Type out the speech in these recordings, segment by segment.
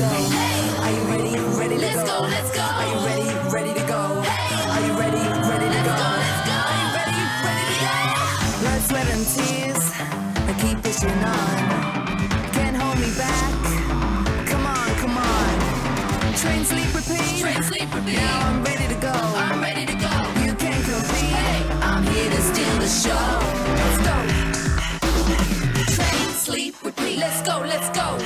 go. Are you ready? Ready? Let's go. Let's go. Are you ready? Ready to go. Are you ready? Ready to go. Let's go. Are you ready? Ready to go. Blood, sweat, and tears. I keep pushing on. Can't hold me back. Come on, come on. Train, sleep, repeat. Train, sleep, repeat. Now I'm ready to go. I'm ready to go. You can't compete. Hey, I'm here to steal the show. Let's go. Train, sleep, repeat. Let's go. Let's go.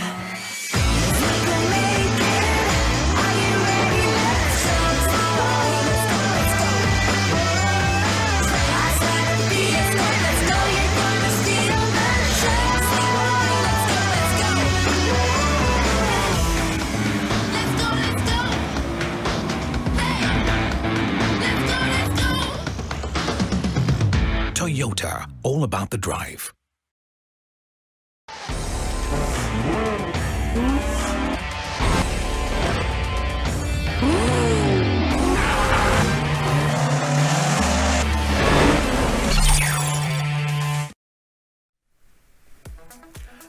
Toyota, all about the drive.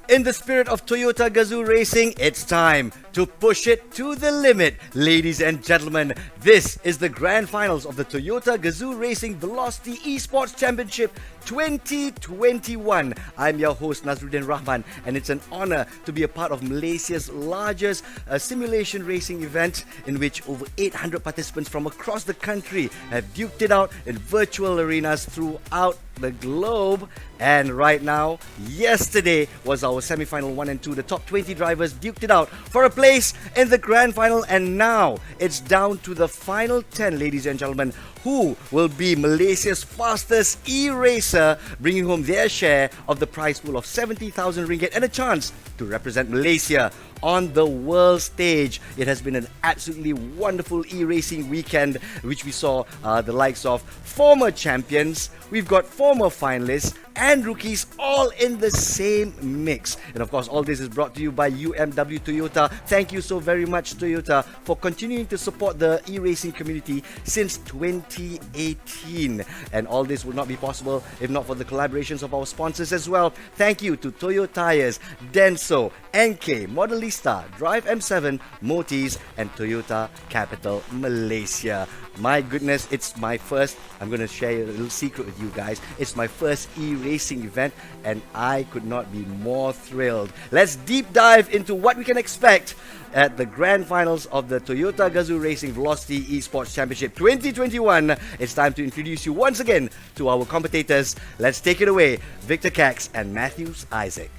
In the spirit of Toyota Gazoo Racing, it's time to push it to the limit. Ladies and gentlemen, this is the grand finals of the Toyota Gazoo Racing Velocity Esports Championship 2021. I'm your host Nazruddin Rahman, and it's an honor to be a part of Malaysia's largest simulation racing event, in which over 800 participants from across the country have duked it out in virtual arenas throughout the globe. And right now, yesterday was our semi-final 1 and 2. The top 20 drivers duked it out for a place in the grand final, and now it's down to the final 10, ladies and gentlemen, who will be Malaysia's fastest e-racer, bringing home their share of the prize pool of 70,000 ringgit and a chance to represent Malaysia on the world stage. It has been an absolutely wonderful e-racing weekend, which we saw the likes of former champions, we've got former finalists and rookies all in the same mix. And of course, all this is brought to you by UMW Toyota. Thank you so very much, Toyota, for continuing to support the e-racing community since 2018. And all this would not be possible if not for the collaborations of our sponsors as well. Thank you to Toyo Tires, Denso, NK, Modelista, Drive M7, Motis, and Toyota Capital Malaysia. My goodness, it's my first, I'm going to share a little secret with you guys. It's my first e-racing event, and I could not be more thrilled. Let's deep dive into what we can expect at the grand finals of the Toyota Gazoo Racing Velocity Esports Championship 2021. It's time to introduce you once again to our competitors. Let's take it away, Victor Cax and Matthews Isaac.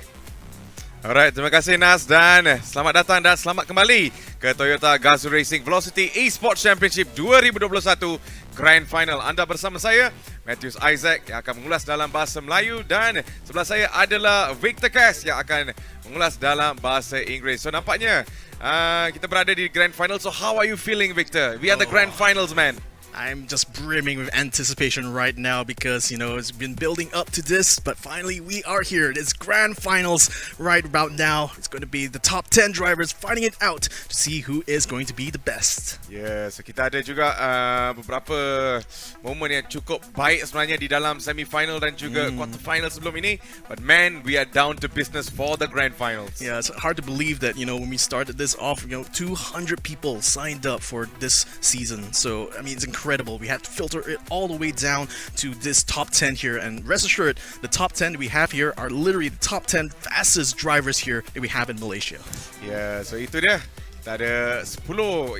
Alright, terima kasih Nas, dan selamat datang dan selamat kembali ke Toyota Gazoo Racing Velocity Esports Championship 2021 Grand Final. Anda bersama saya, Matthews Isaac, yang akan mengulas dalam bahasa Melayu, dan sebelah saya adalah Victor Cass yang akan mengulas dalam bahasa Inggeris. So nampaknya kita berada di Grand Final. So how are you feeling, Victor? We are the Grand Finals, man. I'm just brimming with anticipation right now because, you know, it's been building up to this, but finally we are here. It's grand finals right about now. It's going to be the top 10 drivers fighting it out to see who is going to be the best. Yes, kita ada juga beberapa momen yang cukup baik sebenarnya di dalam semi-final dan juga quarter final sebelum ini. But man, we are down to business for the grand finals. Yeah, it's hard to believe that, you know, when we started this off, you know, 200 people signed up for this season. So, I mean, it's incredible. We had to filter it all the way down to this top 10 here, and rest assured, the top 10 that we have here are literally the top 10 fastest drivers here that we have in Malaysia. Yeah, so itu dia. Kita ada 10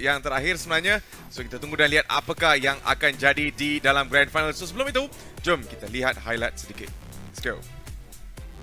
yang terakhir sebenarnya. So kita tunggu dan lihat apakah yang akan jadi di dalam grand final. So sebelum itu, jom kita lihat highlight sedikit. Let's go.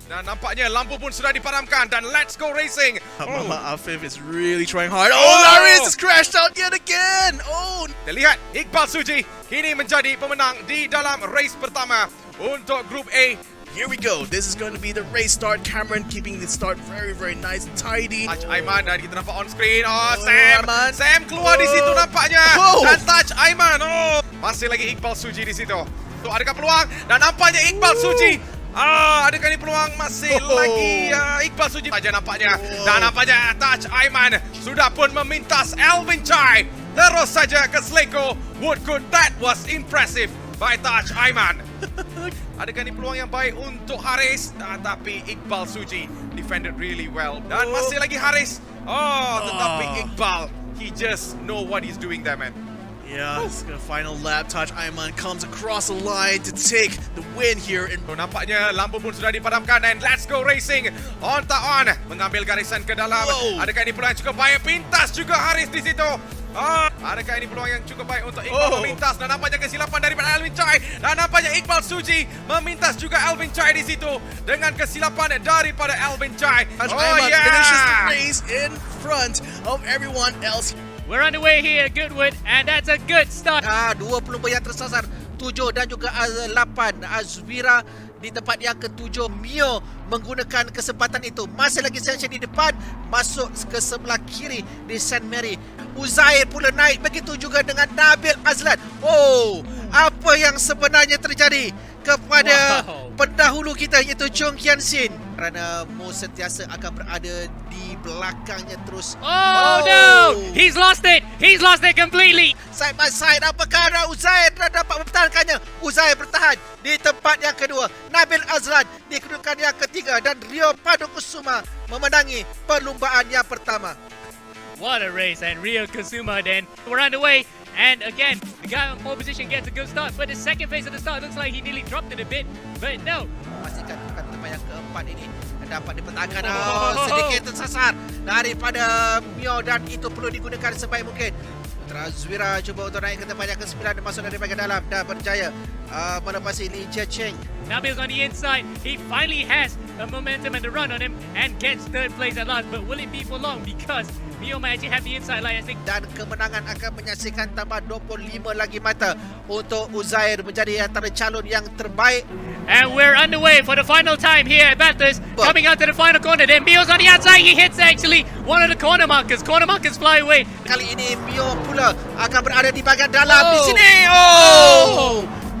Dan nampaknya lampu pun sudah dipadamkan dan let's go racing. Mama Afif is really trying hard. Oh, Laris has crashed out yet again. Oh, kita lihat Iqbal Suji kini menjadi pemenang di dalam race pertama untuk Group A. Here we go. This is going to be the race start. Cameron keeping the start very, very nice and tidy. Touch Aiman dan kita nampak on screen. Oh, Aiman. Sam keluar di situ nampaknya. Dan touch Aiman. Oh, masih lagi Iqbal Suji di situ. Tu adakah peluang? Dan nampaknya Iqbal Suji. Adakah ini peluang? Masih lagi Iqbal Suji saja nampaknya. Dan nampaknya touch Aiman sudah pun memintas Alvin Chai. Terus saja ke Sleko. Woodcourt, that was impressive by touch Aiman. Adakah ini peluang yang baik untuk Haris? Tapi Iqbal Suji defended really well. Dan masih lagi Haris. Oh, tetapi Iqbal, he just know what he's doing there, man. Yeah, it's gonna final lap touch. Aiman comes across the line to take the win here. So, nampaknya lampu pun sudah dipadamkan dan let's go racing on tak on mengambil garisan ke dalam. Wow. Adakah ini peluang yang cukup baik? Pintas juga Haris di situ. Adakah ini peluang yang cukup baik untuk Iqbal memintas dan nampaknya kesilapan daripada Alvin Chai dan nampaknya Iqbal Suji memintas juga Alvin Chai di situ dengan kesilapan daripada Alvin Chai. Aiman finishes the race in front of everyone else. We're underway here at Goodwood, and that's a good start. 20 yang tersasar, 7 dan juga 8 Azwira di tempat yang ke-7. Mio menggunakan kesempatan itu. Masih lagi section di depan, masuk ke sebelah kiri di St. Mary. Uzair pula naik, begitu juga dengan Nabil Azlan. Oh, apa yang sebenarnya terjadi kepada pendahulu kita iaitu Chong Kian Sin? Kerana Mo sentiasa akan berada di belakangnya terus. Oh no! He's lost it! He's lost it completely! Side by side, apakah Uzair dapat mempertahankannya? Uzair bertahan di tempat yang kedua. Nabil Azlan di kedudukan yang ketiga dan Rio Padukusuma memenangi perlumbaan yang pertama. What a race, and Rio Kusuma then. We're underway, and again, the guy on pole position gets a good start, but the second phase of the start looks like he nearly dropped it a bit, but no. Pastikan bukan tempat yang keempat ini dapat dipertahankan. Sedikit tersasar daripada Mio dan itu perlu digunakan sebaik mungkin. Putra Zwira cuba untuk naik ke tempat yang ke-9 dan masuk dari bahagian dalam dan berjaya melepasi Lee Jia Cheng. Nabil's on the inside. He finally has a momentum and a run on him and gets third place at last, but will it be for long? Because Mio might actually have the inside line, I think. Dan kemenangan akan menyaksikan tambah 25 lagi mata untuk Uzair menjadi antara calon yang terbaik. And we're underway for the final time here at Bathurst. Coming out to the final corner. Then Mio's on the outside. He hits actually one of the corner markers. Corner markers fly away. Kali ini Mio pula akan berada di bahagian dalam di sini.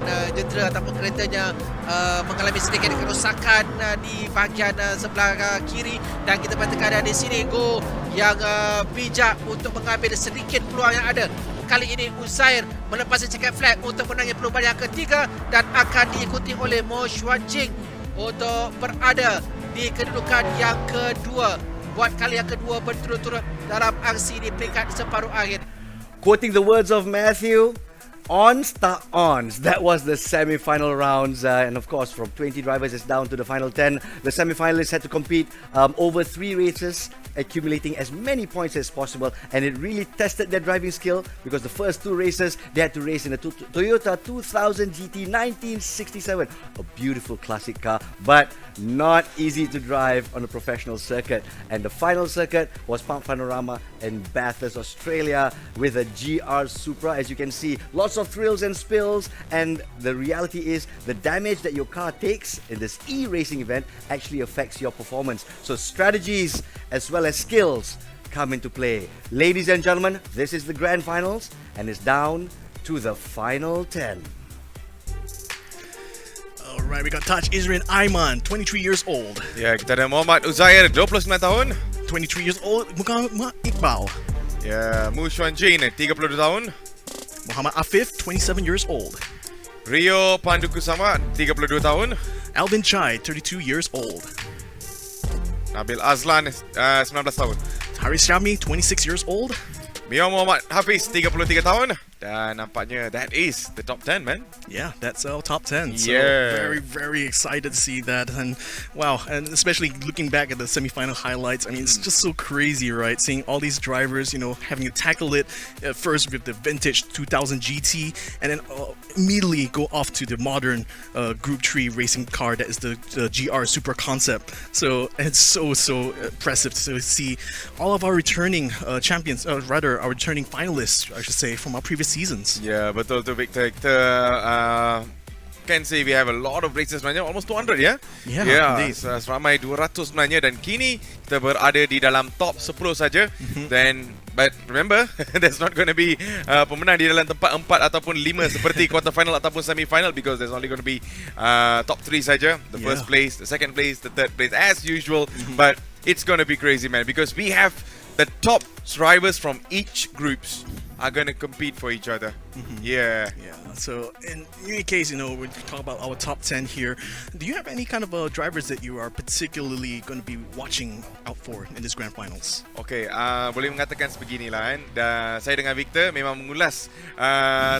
Jentera ataupun keretanya mengalami sedikit kerosakan di bahagian sebelah kiri dan kita perhatikan di sini Go yang bijak untuk mengambil sedikit peluang yang ada. Kali ini Uzair melepasi checker flag untuk menangi perlumbaan yang ketiga dan akan diikuti oleh Mo Xuan Jing untuk berada di kedudukan yang kedua buat kali yang kedua berturut-turut dalam aksi di peringkat separuh akhir. Quoting the words of Matthew, ons tak ons. That was the semi-final rounds, and of course from 20 drivers it's down to the final 10. The semi-finalists had to compete over 3 races, accumulating as many points as possible, and it really tested their driving skill because the first 2 races they had to race in a Toyota 2000 GT 1967, a beautiful classic car, but not easy to drive on a professional circuit. And the final circuit was Pump Panorama in Bathurst, Australia, with a GR Supra. As you can see, lots of thrills and spills, and the reality is the damage that your car takes in this e-racing event actually affects your performance. So strategies as well as skills come into play. Ladies and gentlemen, this is the grand finals and it's down to the final 10. Alright, we got Taj Isrin Aiman, 23 years old. Ya, kita ada Muhammad Uzair, 29 tahun. 23 years old. Muhammad Iqbal. Ya, Mu Xuan Jin, 32 tahun. Muhammad Afif, 27 years old. Rio Pandukusama, 32 tahun. Alvin Chai, 32 years old. Nabil Azlan, 19 tahun. Haris Syami, 26 years old. Mio Muhammad Hafiz, 33 tahun. Dan nampaknya that is the top 10, man. Yeah, that's our top 10. So Yeah. very, very excited to see that. And wow, and especially looking back at the semi-final highlights, I mean, it's just so crazy, right? Seeing all these drivers, you know, having to tackle it first with the vintage 2000 GT and then immediately go off to the modern Group 3 racing car that is the GR Super Concept. So it's so impressive to see all of our returning champions, rather our returning finalists, I should say, from our previous seasons. Ya, betul tu Victor. Kita can say we have a lot of races sebenarnya, almost 200 ya. Yeah, indeed. Seramai 200 sebenarnya dan kini kita berada di dalam top 10 saja. Then but remember there's not going to be pemenang di dalam tempat 4 ataupun 5 seperti quarter final ataupun semi final because there's only going to be top 3 saja. The first place, the second place, the third place as usual. But it's going to be crazy, man, because we have the top drivers from each groups are going to compete for each other. Yeah. Yeah. So in any case, we talk about our top 10 here. Do you have any kind of drivers that you are particularly going to be watching out for in this grand finals? Okay, boleh mengatakan sebeginilah kan. Saya dengan Victor memang mengulas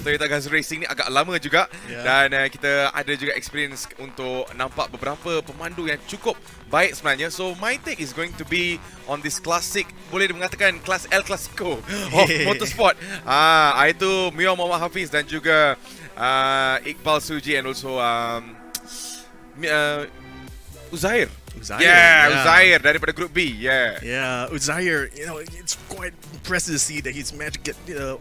Toyota Gazoo Racing ni agak lama juga. Dan kita ada juga experience untuk nampak beberapa pemandu yang cukup baik sebenarnya. So my take is going to be on this classic, boleh mengatakan kelas El Clasico of motorsport. Itu Mio Muhammad Hafiz dan juga Iqbal Suji and also Uzair. Uzair daripada Group B. Yeah, Uzair, it's quite impressive to see that he's managed to get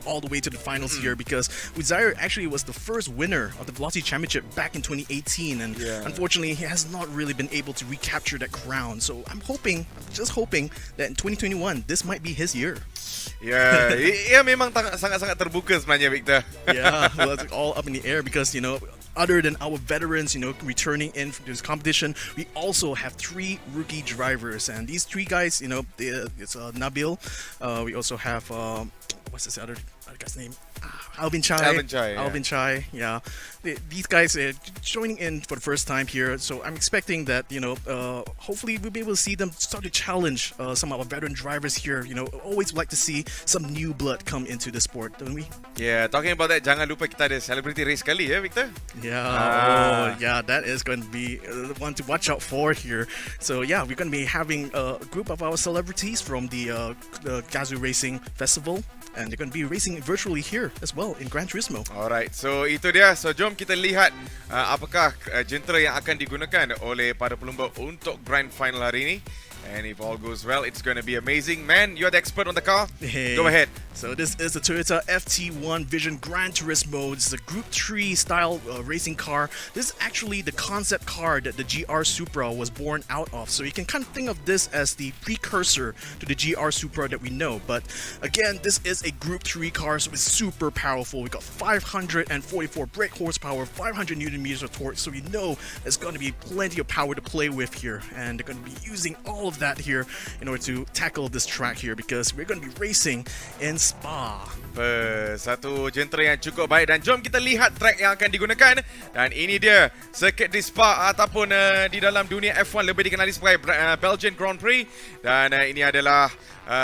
all the way to the finals here, because Uzair actually was the first winner of the Velocity Championship back in 2018, and unfortunately he has not really been able to recapture that crown. So I'm just hoping that in 2021 this might be his year. Ia memang sangat-sangat terbuka sebenarnya, Victor. Yeah, well, it's all up in the air because, other than our veterans, returning in from this competition, we also have 3 rookie drivers, and these 3 guys, it's Nabil. We also have what's this other guy's name? Alvin Chai. Yeah. These guys are joining in for the first time here, so I'm expecting that hopefully we'll be able to see them start to challenge some of our veteran drivers here. Always like to see some new blood come into the sport, don't we? Yeah, talking about that, jangan lupa kita ada celebrity race kali Victor. Yeah, that is going to be one to watch out for here. So yeah, we're going to be having a group of our celebrities from the Gazoo Racing Festival, and they're going to be racing virtually here as well in Gran Turismo. Alright, so itu dia. So jom kita lihat apakah jentera yang akan digunakan oleh para pelumba untuk Grand Final hari ini. And if all goes well, it's going to be amazing. Man, you're the expert on the car. Go ahead. So this is the Toyota FT1 Vision Gran Turismo. It's a Group 3 style racing car. This is actually the concept car that the GR Supra was born out of. So you can kind of think of this as the precursor to the GR Supra that we know. But again, this is a Group 3 car, so it's super powerful. We got 544 brake horsepower, 500 Newton meters of torque. So we know there's going to be plenty of power to play with here. And they're going to be using all of that here in order to tackle this track here, because we're going to be racing in Spa. Satu jentera yang cukup baik, dan jom kita lihat track yang akan digunakan. Dan ini dia circuit di Spa ataupun di dalam dunia F1 lebih dikenali sebagai Belgian Grand Prix. Dan ini adalah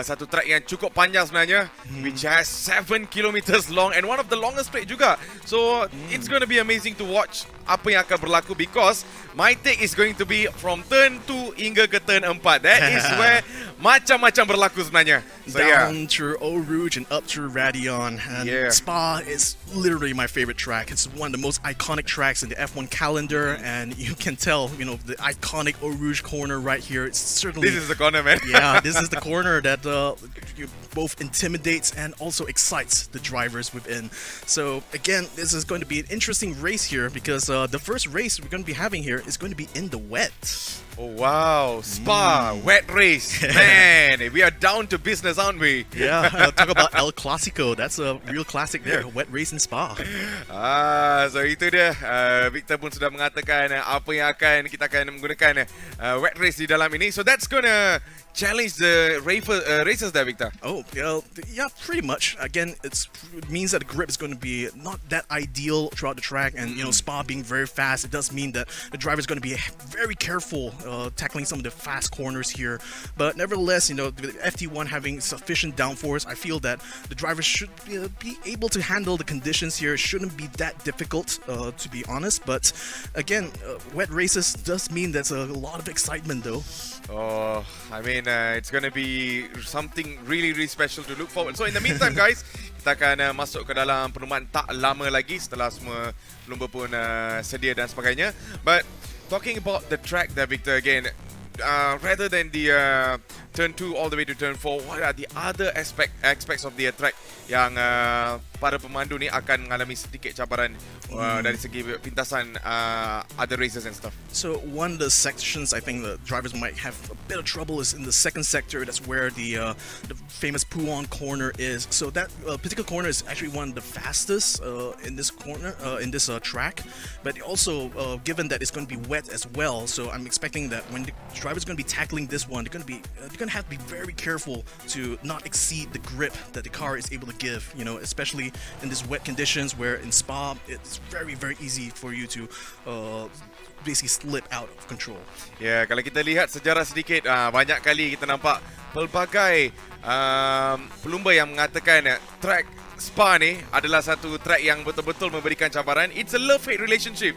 satu track yang cukup panjang sebenarnya, which has 7 kilometers long and one of the longest track juga. So it's going to be amazing to watch apa yang akan berlaku, because my take is going to be from turn 2 hingga ke turn 4. That is where macam-macam berlaku sebenarnya. So down through Eau Rouge and up through Radion, and Spa is literally my favorite track. It's one of the most iconic tracks in the F1 calendar, and you can tell, the iconic Eau Rouge corner right here. It's certainly this is the corner, man. Yeah, this is the corner that both intimidates and also excites the drivers within. So again, this is going to be an interesting race here, because the first race we're going to be having here is going to be in the wet. Oh wow, Spa, wet race. Man, we are down to business, aren't we? Yeah, talk about El Clasico. That's a real classic there, wet race in Spa. So itu dia. Victor pun sudah mengatakan apa yang kita akan menggunakan wet race di dalam ini. So that's gonna challenge the racers there, Victor. Oh, yeah, pretty much. Again, it means that the grip is going to be not that ideal throughout the track, and Spa being very fast, it does mean that the driver is going to be very careful tackling some of the fast corners here. But nevertheless, the FT1 having sufficient downforce, I feel that the drivers should be able to handle the conditions here. It shouldn't be that difficult, to be honest. But again, wet races does mean there's a lot of excitement, though. Oh, I mean, it's gonna be something really, really special to look forward. So in the meantime, guys, kita akan masuk ke dalam perlumbaan tak lama lagi setelah semua pelumba pun sedia dan sebagainya. But talking about the track there, Victor, again, rather than the turn 2 all the way to turn 4, what are the other aspects of the track yang para pemandu ni akan mengalami sedikit cabaran dari segi pintasan other races and stuff? So one of the sections I think the drivers might have a bit of trouble is in the second sector. That's where the famous Pouan corner is. So that particular corner is actually one of the fastest in this corner, in this track. But also, given that it's going to be wet as well, so I'm expecting that when the driver's going to be tackling this one, they're going going to have to be very careful to not exceed the grip that the car is able to give, you know, especially in these wet conditions where in Spa it's very, very easy for you to basically slip out of control. Ya, kalau kita lihat sejarah sedikit, banyak kali kita nampak pelbagai pelumba yang mengatakan track Spa ni adalah satu track yang betul-betul memberikan cabaran. It's a love-hate relationship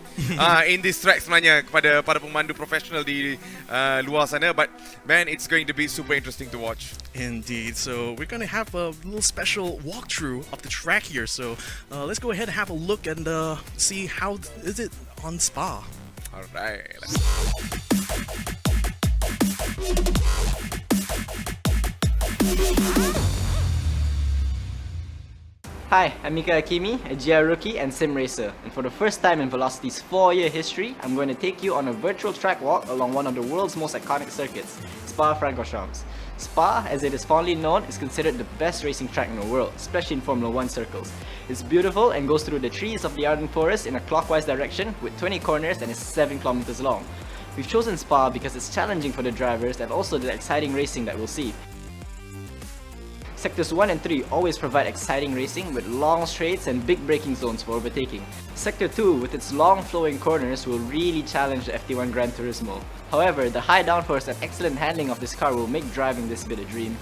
in this track sebenarnya kepada para pemandu profesional di luar sana. But man, it's going to be super interesting to watch. Indeed. So we're going to have a little special walkthrough of the track here. So let's go ahead and have a look and see how is it on Spa. Alright. Hi, I'm Mika Hakimi, a TGR Rookie and sim racer, and for the first time in Velocity's 4-year history, I'm going to take you on a virtual track walk along one of the world's most iconic circuits, Spa-Francorchamps. Spa, as it is fondly known, is considered the best racing track in the world, especially in Formula 1 circles. It's beautiful and goes through the trees of the Arden Forest in a clockwise direction with 20 corners and is 7 kilometers long. We've chosen Spa because it's challenging for the drivers and also the exciting racing that we'll see. Sectors 1 and 3 always provide exciting racing with long straights and big braking zones for overtaking. Sector 2 with its long flowing corners will really challenge the FT1 Gran Turismo. However, the high downforce and excellent handling of this car will make driving this bit a dream.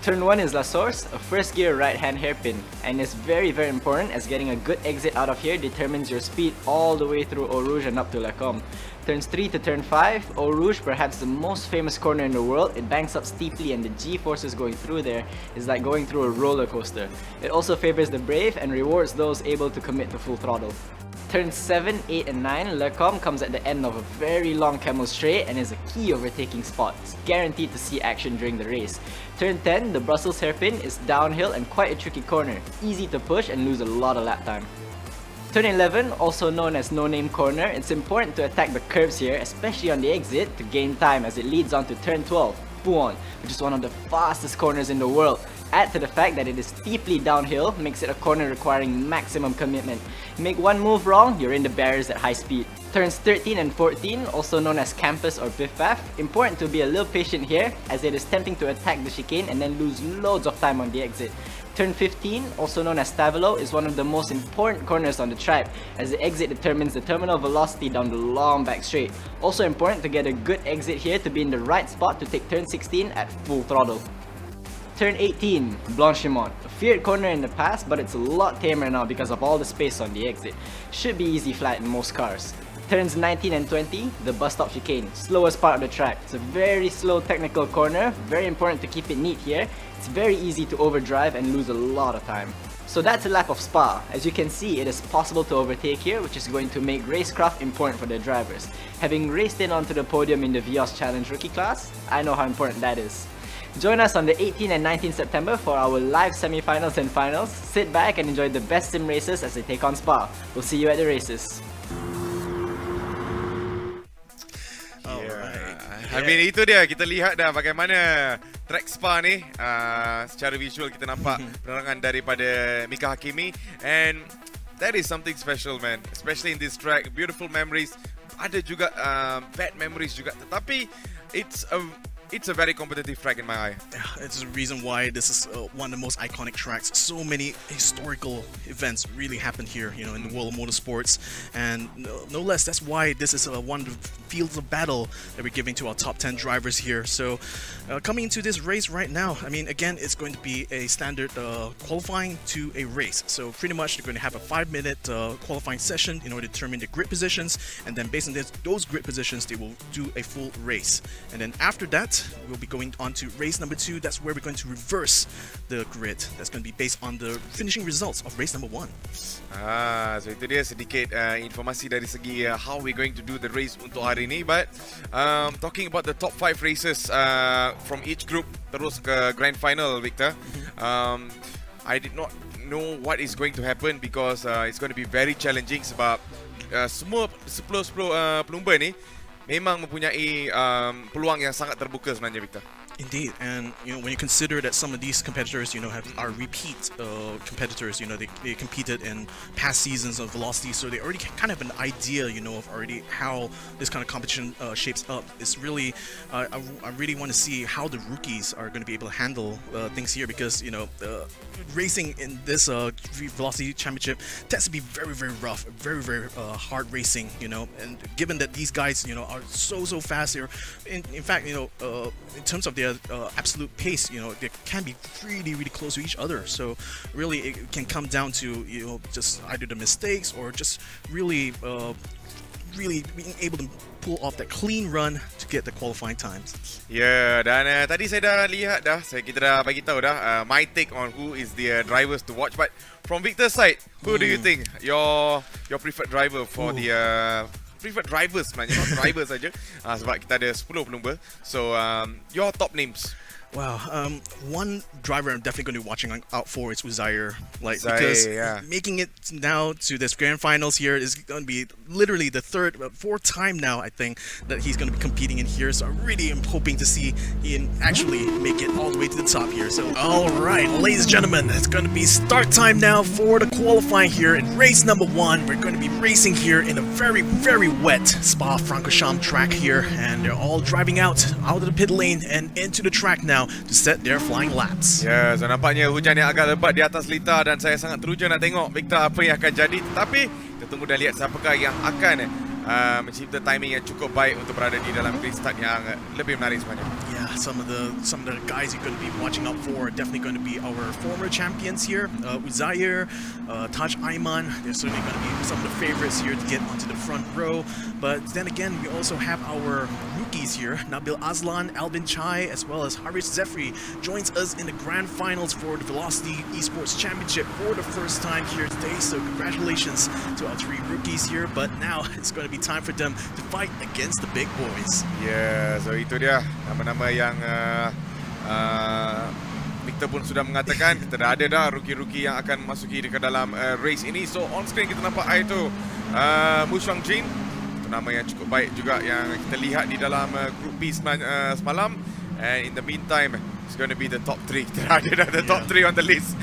Turn 1 is La Source, a first gear right hand hairpin, and is very important as getting a good exit out of here determines your speed all the way through Eau Rouge and up to La Combe. Turns 3 to turn 5, Eau Rouge, perhaps the most famous corner in the world, it banks up steeply and the G-forces going through there is like going through a roller coaster. It also favors the brave and rewards those able to commit to full throttle. Turns 7, 8 and 9, Le Combe comes at the end of a very long camel straight and is a key overtaking spot. It's guaranteed to see action during the race. Turn 10, the Brussels hairpin, is downhill and quite a tricky corner, easy to push and lose a lot of lap time. Turn 11, also known as No Name Corner, it's important to attack the curves here, especially on the exit, to gain time as it leads on to Turn 12, Pouon, which is one of the fastest corners in the world. Add to the fact that it is steeply downhill, makes it a corner requiring maximum commitment. Make one move wrong, you're in the barriers at high speed. Turns 13 and 14, also known as Campus or Biff Path, important to be a little patient here as it is tempting to attack the chicane and then lose loads of time on the exit. Turn 15, also known as Tavolo, is one of the most important corners on the track as the exit determines the terminal velocity down the long back straight. Also important to get a good exit here to be in the right spot to take turn 16 at full throttle. Turn 18, Blanchimont. A feared corner in the past, but it's a lot tamer now because of all the space on the exit. Should be easy flat in most cars. Turns 19 and 20, the bus stop chicane, slowest part of the track. It's a very slow technical corner, very important to keep it neat here. It's very easy to overdrive and lose a lot of time. So that's a lap of Spa. As you can see, it is possible to overtake here, which is going to make racecraft important for the drivers. Having raced in onto the podium in the Vios Challenge Rookie class, I know how important that is. Join us on the 18th and 19th September for our live semi-finals and finals. Sit back and enjoy the best sim races as they take on Spa. We'll see you at the races. I mean, itu dia, kita lihat dah bagaimana track Spa ni secara visual kita nampak penerangan daripada Mika Hakimi, and that is something special, man, especially in this track. Beautiful memories, ada juga bad memories juga, tetapi it's a very competitive track in my eye. Yeah, it's the reason why this is one of the most iconic tracks. So many historical events really happened here, you know, in the world of motorsports, and no less, that's why this is one of the fields of battle that we're giving to our top 10 drivers here. So coming into this race right now, I mean, again, it's going to be a standard qualifying to a race. So pretty much they're going to have a 5-minute qualifying session in order to determine the grid positions, and then based on those grid positions, they will do a full race. And then after that, we'll be going on to race number 2. That's where we're going to reverse the grid. That's going to be based on the finishing results of race number 1. So itu dia sedikit informasi dari segi how we're going to do the race untuk hari ini. But talking about the top 5 races from each group terus ke grand final, Victor, I did not know what is going to happen because it's going to be very challenging sebab semua 10 pelumba ni memang mempunyai peluang yang sangat terbuka sebenarnya, Victor. Indeed, and when you consider that some of these competitors, are repeat competitors, they competed in past seasons of Velocity, so they already kind of have an idea, of already how this kind of competition shapes up. It's really, I really want to see how the rookies are going to be able to handle things here, because racing in this Velocity Championship tends to be very, very rough, very, very hard racing, and given that these guys, are so fast here, in fact, in terms of their absolute pace, they can be really, really close to each other. So really, it can come down to just either the mistakes or just really, really being able to pull off that clean run to get the qualifying times. Ya, dan tadi saya dah lihat dah, kita dah bagi tahu dah my take on who is the drivers to watch. But from Victor's side, who do you think your preferred driver for the preferred drivers sebenarnya, not drivers saja, sebab kita ada 10 pelumba. So your top names. Wow, one driver I'm definitely going to be watching out for is Uzair. Because making it now to this grand finals here is going to be literally the fourth time now, I think, that he's going to be competing in here. So I really am hoping to see him actually make it all the way to the top here. So, all right, ladies and gentlemen, it's going to be start time now for the qualifying here in race number 1. We're going to be racing here in a very, very wet Spa-Francorchamps track here, and they're all driving out of the pit lane and into the track now to set their flying laps. Ya, so nampaknya hujan yang agak lebat di atas litar dan saya sangat teruja nak tengok Victor apa yang akan jadi. Tetapi kita tunggu dan lihat siapakah yang akan mencipta timing yang cukup baik untuk berada di dalam grid start yang lebih menarik sebenarnya. Yeah, some of the guys you're going to be watching out for are definitely going to be our former champions here. Uzair, Taj Ayman, they're certainly going to be some of the favorites here to get onto the front row. But then again, we also have our rookies here. Nabil Aslan, Albin Chai, as well as Haris Zefri joins us in the grand finals for the Velocity Esports Championship for the first time here today. So congratulations to our 3 rookies here. But now it's going to be time for them to fight against the big boys. Yeah, so itu dia nama-nama yang Victor pun sudah mengatakan kita dah ada dah rookie-rookie yang akan masuki ke dalam race ini. So on screen kita nampak itu Mu Shuang Jin, itu nama yang cukup baik juga yang kita lihat di dalam Group B semalam. And in the meantime, it's going to be the top 3. The top 3 on the list.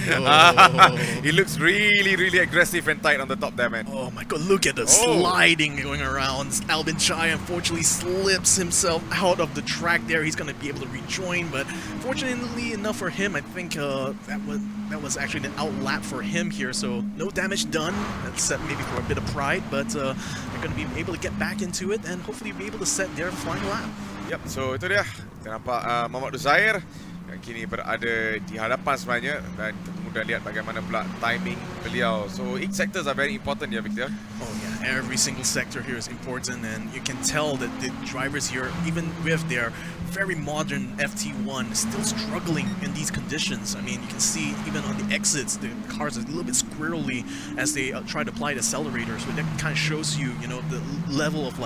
He looks really, really aggressive and tight on the top there, man. Oh my god, look at the sliding going around. Albin Chai unfortunately slips himself out of the track there. He's going to be able to rejoin, but fortunately enough for him, I think that was actually an out lap for him here. So no damage done, except maybe for a bit of pride, but they're going to be able to get back into it and hopefully be able to set their flying lap. Yep, so itu dia. Kita nampak Muhammad Uzair yang kini berada di hadapan sebenarnya, dan kita tunggu dan lihat bagaimana pula timing beliau. So each sectors are very important here, Victor. Oh yeah, every single sector here is important, and you can tell that the drivers here, even with their very modern FT1, still struggling in these conditions. I mean, you can see even on the exits, the cars are a little bit squirrely as they try to apply the accelerator. So that kind of shows you, the level of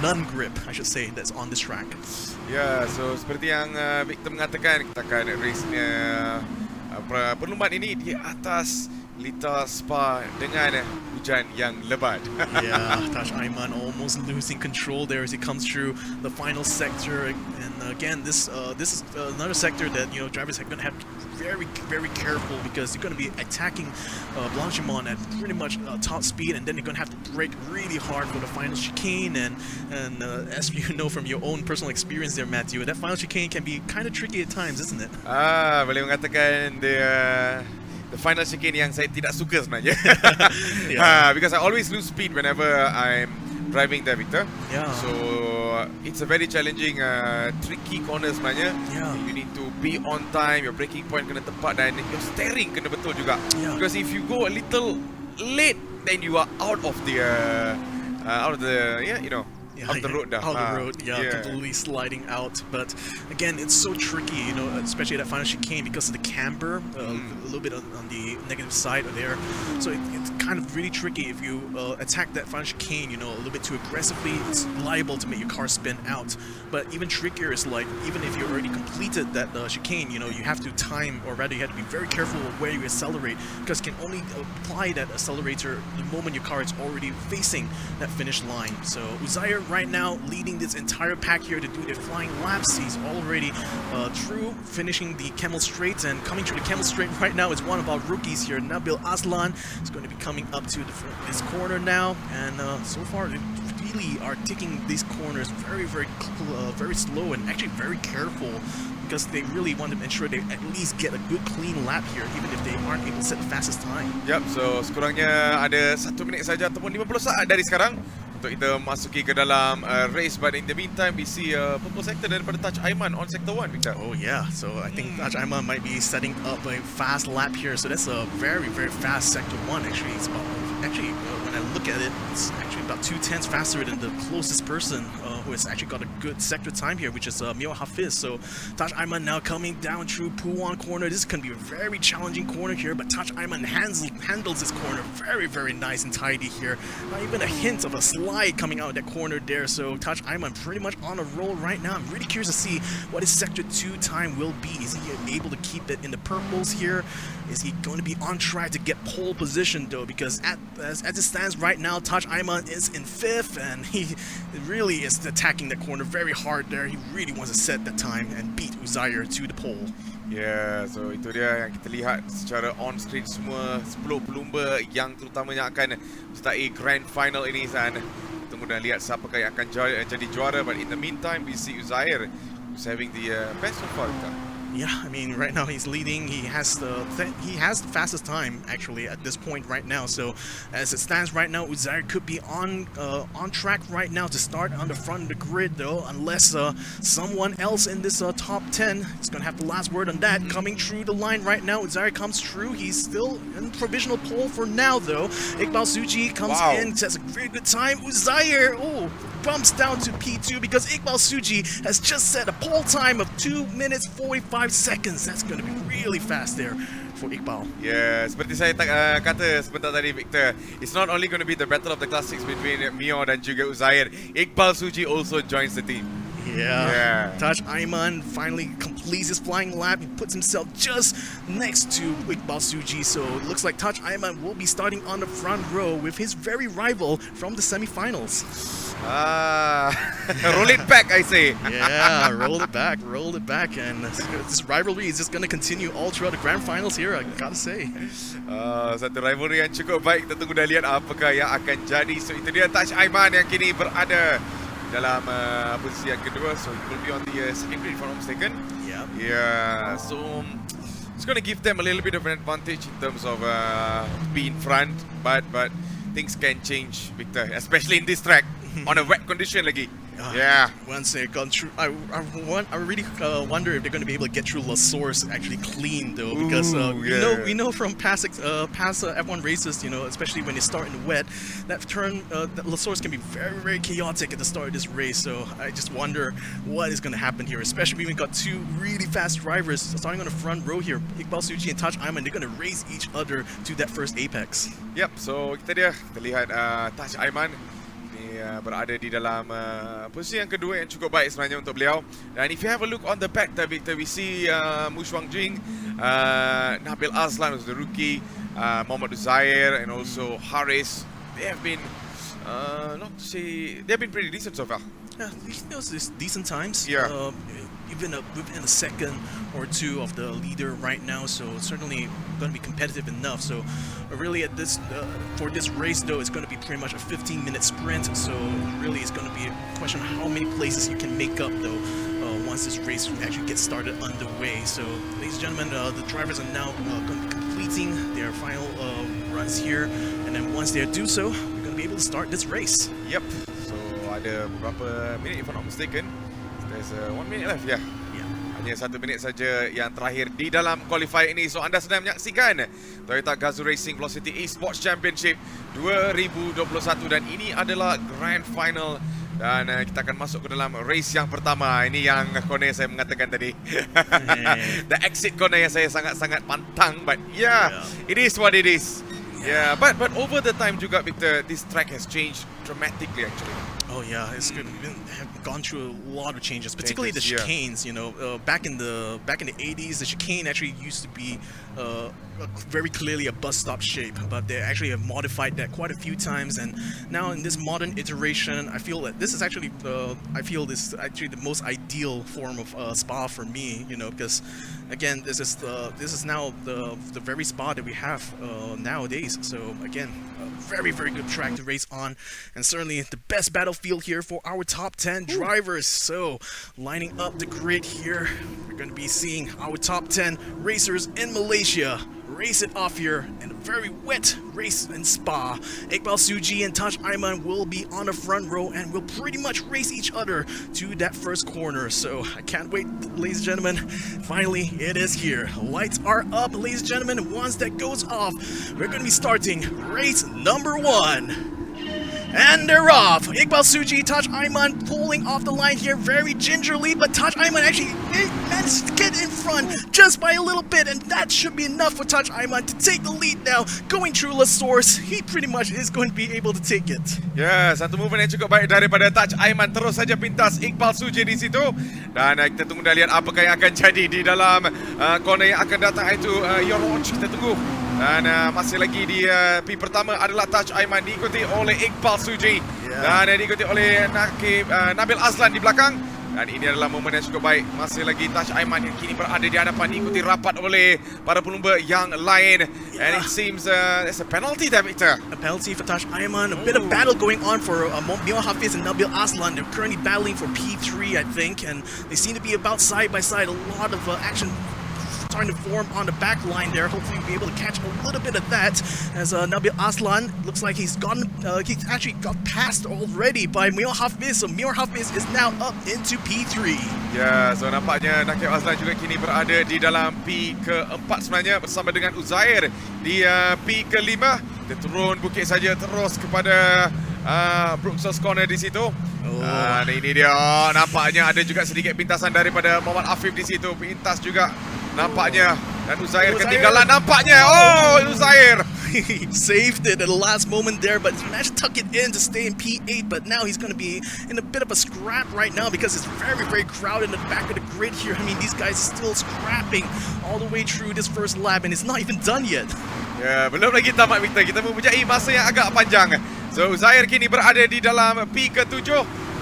non-grip, I should say, that's on this track. Ya, so seperti yang Victor mengatakan, kita akan race perlumbaan ini di atas litar Spa dengan hujan yang lebat. Yeah, Taj Ayman almost losing control there as he comes through the final sector. And again, this is another sector that drivers are going to have to be very, very careful, because you're going to be attacking Blanchimont at pretty much top speed, and then you're going to have to brake really hard for the final chicane. And as you know from your own personal experience there, Matthew, that final chicane can be kind of tricky at times, isn't it? Boleh mengatakan the final chicane yang saya tidak suka sebenarnya. Because I always lose speed whenever I'm driving there, Victor. Yeah. So it's a very challenging, tricky corner sebenarnya. Yeah. You need to be on time, your braking point kena tepat, dan your steering kena betul juga. Yeah. Because if you go a little late, then you are out of the off the road dah. Out the road, completely sliding out. But again, it's so tricky, especially that final chicane, because of the camber, a little bit on the negative side of there. So it's kind of really tricky if you attack that final chicane, a little bit too aggressively. It's liable to make your car spin out. But even trickier is even if you already completed that chicane, you have to time, or rather you have to be very careful of where you accelerate, because you can only apply that accelerator the moment your car is already facing that finish line. So Uzair right now leading this entire pack here to do their flying laps. He's already through finishing the Camel Straight, and coming through the Camel Straight right now is one of our rookies here, Nabil Aslan. Is going to be coming up to this corner now, and so far they really are taking these corners very slow and actually very careful, because they really want to ensure they at least get a good clean lap here, even if they aren't able to set the fastest time. Yep, so sekurangnya ada 1 minit saja ataupun 50 saat dari sekarang untuk kita masuki ke dalam race. But in the meantime, we see purple sector daripada Taj Aiman on sector 1, Victor. Oh yeah, so I think Taj Aiman might be setting up a fast lap here. So that's a very fast sector 1 actually. It's about, when I look at it, it's actually about 2/10 faster than the closest person who has actually got a good sector time here, which is Mio Hafiz. So Taj Aiman now coming down through Puwan corner. This is going to be a very challenging corner here, but Taj Aiman handles this corner very nice and tidy here. Not even a hint of a slide coming out of that corner there. So Taj Aiman pretty much on a roll right now. I'm really curious to see what his sector 2 time will be. Is he able to keep it in the purples here? Is he going to be on track to get pole position though? Because as it stands right now, Taj Aiman is in 5th, and he really is attacking the corner very hard there. He really wants to set that time and beat Uzair to the pole. Yeah, so itu dia yang kita lihat secara on screen semua 10 pelumba yang terutamanya akan sertai grand final ini, dan tunggu dan lihat siapakah yang akan jadi juara. But in the meantime, we see Uzair who's having the best so far. Yeah, I mean, right now he's leading. He has the fastest time actually at this point right now. So as it stands right now, Uzair could be on track right now to start on the front of the grid though, unless someone else in this top 10 is gonna have the last word on that. Coming through the line right now, Uzair comes through. He's still in provisional pole for now though. Iqbal Suji comes in, has a very good time. Uzair, bumps down to P2 because Iqbal Suji has just set a pole time of 2 minutes 45 seconds. That's going to be really fast there for Iqbal. Yeah, seperti saya kata sebentar tadi, Victor, it's not only going to be the battle of the classics between Mio dan juga Uzair. Iqbal Suji also joins the team. Yeah. Taj Aiman finally completes his flying lap. He puts himself just next to Iqbal Suji. So it looks like Taj Aiman will be starting on the front row with his very rival from the semi-finals. Roll it back, I say. Yeah, roll it back, and this rivalry is just going to continue all throughout the grand finals here, I gotta say. Satu rivalry yang cukup baik. Kita tunggu dan lihat apakah yang akan jadi. So itu dia Taj Aiman yang kini berada dalam posisi yang kedua. So he will be on the second grid if I'm not mistaken. Yeah, so it's going to give them a little bit of an advantage in terms of being front, but things can change, Victor, especially in this track on a wet condition lagi. Once they've gone through, I really wonder if they're going to be able to get through La Source actually clean though, because we know from past F1 races, especially when they start in the wet, that turn that La Source can be very chaotic at the start of this race. So I just wonder what is going to happen here, especially when we got two really fast drivers starting on the front row here. Iqbal Suji and Taj Aiman, they're going to race each other to that first apex. Yep, so kita lihat Taj Aiman berada di dalam posisi yang kedua yang cukup baik sebenarnya untuk beliau. Dan if you have a look on the back, Victor, we see Mu Shuangjing, Nabil Aslan who's the rookie, Muhammad Uzair, and also Haris. They have been, they've been pretty decent so far. Yeah, these decent times. Yeah. Even within a second or two of the leader right now, so certainly going to be competitive enough. So really at this for this race though, it's going to be pretty much a 15-minute sprint. So really it's going to be a question of how many places you can make up though once this race actually gets started underway. So ladies and gentlemen, the drivers are now going to be completing their final runs here, and then once they do so, we're going to be able to start this race. Yep. So ada beberapa minit if I'm not mistaken. There's 1 minute left, yeah. Hanya 1 minit saja yang terakhir di dalam qualifier ini. So anda sedang menyaksikan Toyota Gazoo Racing Velocity Esports Championship 2021, dan ini adalah grand final, dan kita akan masuk ke dalam race yang pertama. Ini yang corner saya mengatakan tadi. The exit corner yang saya sangat-sangat pantang, but it is what it is. Yeah, but over the time juga, Victor, this track has changed dramatically actually. Oh yeah, it's good. Have gone through a lot of changes, particularly the chicanes. You know, back in the 80s, the chicane actually used to be very clearly a bus stop shape, but they actually have modified that quite a few times. And now in this modern iteration, I feel that this is actually the most ideal form of spa for me. You know, because again, this is now the very spa that we have nowadays. So again, a very good track to race on, and certainly the best battlefield here for our top 10 drivers. So lining up the grid here, we're going to be seeing our top 10 racers in Malaysia race it off here in a very wet race in Spa. Iqbal Suji and Taj Aiman will be on the front row and will pretty much race each other to that first corner. So I can't wait, ladies and gentlemen. Finally, it is here. Lights are up, ladies and gentlemen. Once that goes off, we're going to be starting race number 1. And they're off. Iqbal Suji, Taj Aiman pulling off the line here very gingerly, but Taj Aiman actually managed to get in front just by a little bit, and that should be enough for Taj Aiman to take the lead now. Going through La Source, he pretty much is going to be able to take it. Ya, satu movement yang cukup baik daripada Taj Aiman, terus saja pintas Iqbal Suji di situ. Dan kita tunggu dan lihat apakah yang akan jadi di dalam corner yang akan datang, itu Your Watch. Kita tunggu. Dan masih lagi di P pertama adalah Taj Aiman, diikuti oleh Iqbal Suji dan diikuti oleh Nabil Azlan di belakang. Dan ini adalah momen yang cukup baik. Masih lagi Taj Aiman yang kini berada di hadapan, diikuti rapat oleh para pelumba yang lain. And it seems there's a penalty there, Victor. A penalty for Taj Aiman. A bit of battle going on for Mio Hafiz and Nabil Aslan. They're currently battling for P3, I think, and they seem to be about side by side. A lot of action starting to form on the back line there. Hopefully we'll be able to catch a little bit of that as Nabil Aslan looks like he's actually got passed already by Mio Hafiz. So Mio Hafiz is now up into P3. Ya, so nampaknya Nabil Aslan juga kini berada di dalam P keempat sebenarnya bersama dengan Uzair di P kelima. Dia turun bukit saja terus kepada Brooks's Corner di situ. Dan ini dia, nampaknya ada juga sedikit pintasan daripada Muhammad Afif di situ. Pintas juga nampaknya, dan Uzair ketinggalan nampaknya. Oh, Uzair He saved it at the last moment there, but he managed to tuck it in to stay in P8. But now he's going to be in a bit of a scrap right now because it's very crowded in the back of the grid here. I mean, these guys are still scrapping all the way through this first lap, and it's not even done yet. Ya, belum lagi tamat, Victor. Kita mempunyai masa yang agak panjang. So, Uzair kini berada di dalam P ke-7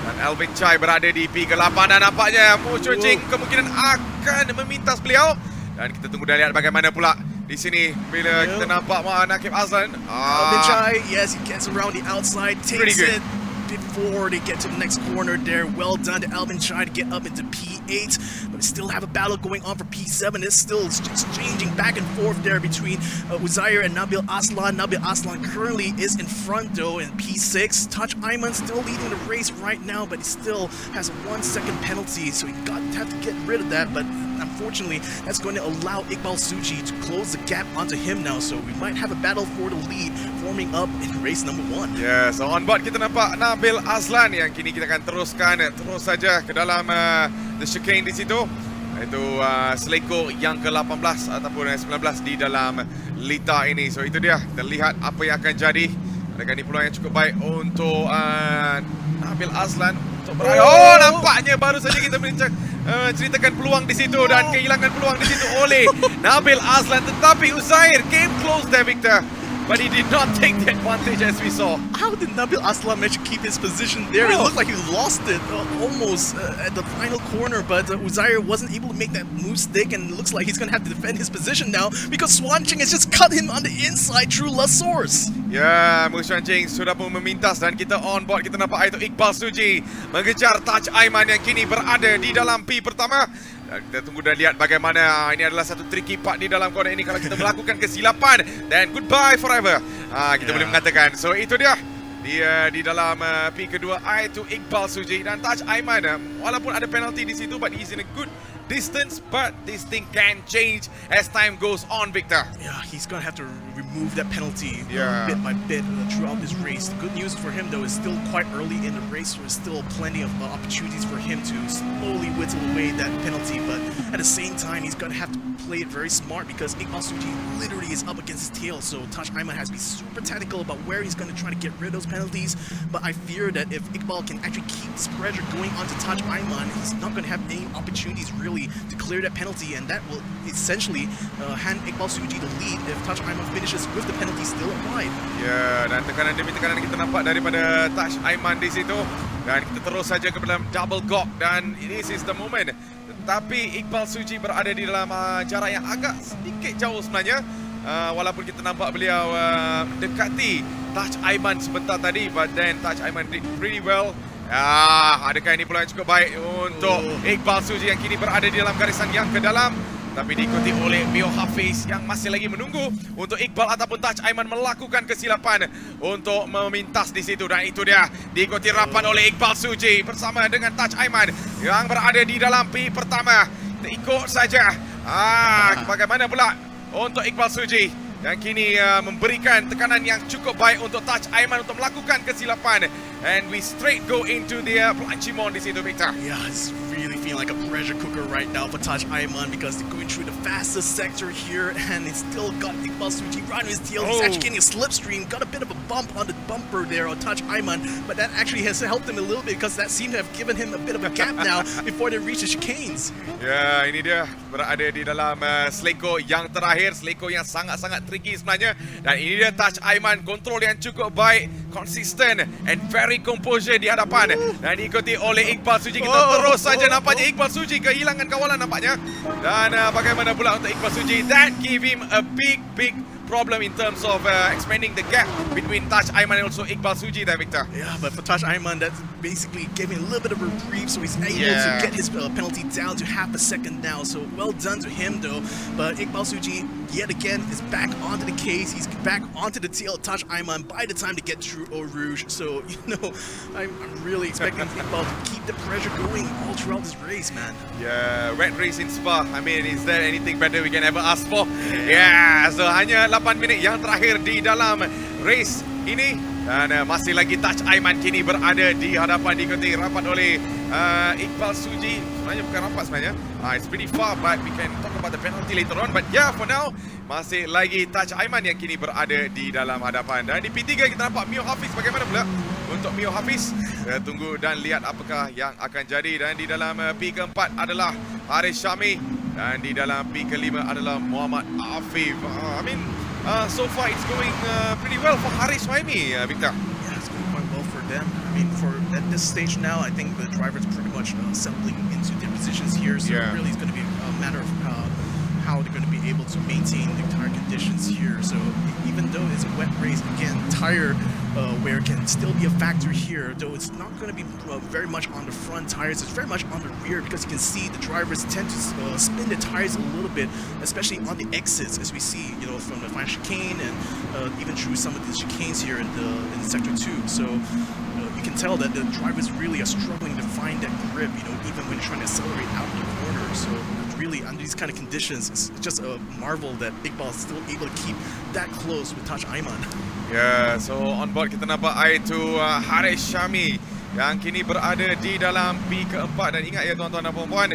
dan Alvin Chai berada di P ke-8, dan nampaknya Mo Ching kemungkinan akan memintas beliau. Dan kita tunggu dan lihat bagaimana pula di sini bila kita nampak Nakib Azlan. Alvin Chai, yes, he gets around the outside, takes it before they get to the next corner there. Well done to Alvin Chai to get up into P8, but we still have a battle going on for P7. It's still exchanging back and forth there between Uzair and Nabil Aslan. Nabil Aslan currently is in front though in P6. Taj Aiman still leading the race right now, but he still has a 1 second penalty, so he have to get rid of that. But unfortunately, that's going to allow Iqbal Suji to close the gap onto him now, so we might have a battle for the lead forming up in race number 1. Yeah, so on board kita nampak Nabil Azlan yang kini kita akan terus saja ke dalam the chicane di situ. Itu selekor yang ke-18 ataupun 19 di dalam Lita ini. So itu dia, kita lihat apa yang akan jadi. Adakah ini peluang yang cukup baik untuk Nabil Azlan untuk berada. Oh, nampaknya baru saja kita ceritakan peluang di situ dan kehilangan peluang di situ oleh Nabil Azlan, tetapi Uzair came close there, Victor. But he did not take the advantage as we saw. How did Nabil Aslan manage to keep his position there? It looked like he lost it almost at the final corner, but Uzair wasn't able to make that move stick, and it looks like he's going to have to defend his position now because Swan Ching has just cut him on the inside through La Source. Ya, Swan Ching sudah pun memintas dan kita on board. Kita nampak itu Iqbal Suji mengejar Taj Aiman yang kini berada di dalam P pertama. Dan kita tunggu dan lihat bagaimana. Ini adalah satu tricky part di dalam corner ini. Kalau kita melakukan kesilapan, then goodbye forever. Kita boleh mengatakan. So itu dia. Dia di dalam P kedua, itu Iqbal Suji dan Taj Aiman. Walaupun ada penalty di situ, but he's in a good distance, but this thing can change as time goes on, Victor. Yeah, he's gonna have to remove that penalty Yeah. bit by bit throughout this race. The good news for him though is still quite early in the race. There's still plenty of opportunities for him to slowly whittle away that penalty, but at the same time he's gonna have to play it very smart because Iqbal Suji literally is up against his tail. So Taj Aiman has to be super tactical about where he's gonna try to get rid of those penalties. But I fear that if Iqbal can actually keep this pressure going onto Taj Aiman, he's not gonna have any opportunities really to clear that penalty, and that will essentially hand Iqbal Suji the lead if Taj Aiman finishes with the penalty still applied. Ya, dan tekanan demi tekanan kita nampak daripada Taj Aiman di situ, dan kita terus saja ke dalam double gok, dan this is the moment. Tetapi Iqbal Suji berada di dalam jarak yang agak sedikit jauh sebenarnya, walaupun kita nampak beliau dekati Taj Aiman sebentar tadi, but then Taj Aiman did pretty well. Adakah ini peluang yang cukup baik untuk Iqbal Suji yang kini berada di dalam garisan yang ke dalam, tapi diikuti oleh Mio Hafiz yang masih lagi menunggu untuk Iqbal ataupun Taj Aiman melakukan kesilapan untuk memintas di situ, dan itu dia diikuti rapat oleh Iqbal Suji bersama dengan Taj Aiman yang berada di dalam P pertama. Kita ikut saja bagaimana pula untuk Iqbal Suji yang kini memberikan tekanan yang cukup baik untuk Taj Aiman untuk melakukan kesilapan, and we straight go into the Planchimon di situ, Victor. Yeah, it's really feeling like a pressure cooker right now for Taj Aiman because they're going through the fastest sector here, and it's still got Iqbal Suji right on his tail. He's actually getting a slipstream, got a bit of a bump on the bumper there on Taj Aiman, but that actually has helped him a little bit because that seemed to have given him a bit of a gap now before they reach the chicanes. Ya, ini dia berada di dalam seleko yang terakhir, seleko yang sangat-sangat tricky sebenarnya, dan ini dia Taj Aiman, kontrol yang cukup baik, konsisten and very composure di hadapan, dan diikuti oleh Iqbal Suji. Kita terus saja nampaknya Iqbal Suji kehilangan kawalan nampaknya, dan bagaimana pula untuk Iqbal Suji, that give him a big problem in terms of expanding the gap between Taj Aiman and also Iqbal Suji there, Victor. Yeah, but for Taj Aiman, that basically gave him a little bit of a reprieve, so he's able to get his penalty down to half a second now. So well done to him though. But Iqbal Suji, yet again, is back onto the case. He's back onto the tail of Taj Aiman by the time to get through Eau Rouge. So, you know, I'm really expecting Iqbal to keep the pressure going all throughout this race, man. Yeah, wet race in Spa. I mean, is there anything better we can ever ask for? Yeah, so hanya 8 minit yang terakhir di dalam race ini, dan masih lagi Taj Aiman kini berada di hadapan, diikuti rapat oleh Iqbal Suji. Sebenarnya bukan rapat sebenarnya. It's pretty far, but we can talk about the penalty later on. But yeah, for now, masih lagi Taj Aiman yang kini berada di dalam hadapan. Dan di P3 kita nampak Mio Hafiz. Bagaimana pula untuk Mio Hafiz? Kita tunggu dan lihat apakah yang akan jadi. Dan di dalam P keempat adalah Haris Syami, dan di dalam P kelima adalah Muhammad Afif. So far it's going pretty well for Haris Syami, Victor. Yeah, it's going quite well for them. I mean, at this stage now, I think the drivers pretty much settling into their positions here. So really, it's going to be a matter of how they're going to be able to maintain the tire conditions here. So even though it's a wet race, again, tire wear can still be a factor here. Though it's not going to be very much on the front tires, it's very much on the rear, because you can see the drivers tend to spin the tires a little bit, especially on the exits, as we see, you know, from the final chicane and even through some of the chicanes here in sector 2. So you can tell that the drivers really are struggling to find that grip, you know, even when trying to accelerate out of the corner. So really, under these kind of conditions, it's just a marvel that Iqbal is still able to keep that close with Taj Aiman. Yeah, so on board kita nampak itu Haris Syami yang kini berada di dalam P keempat. Dan ingat ya tuan-tuan dan puan-puan,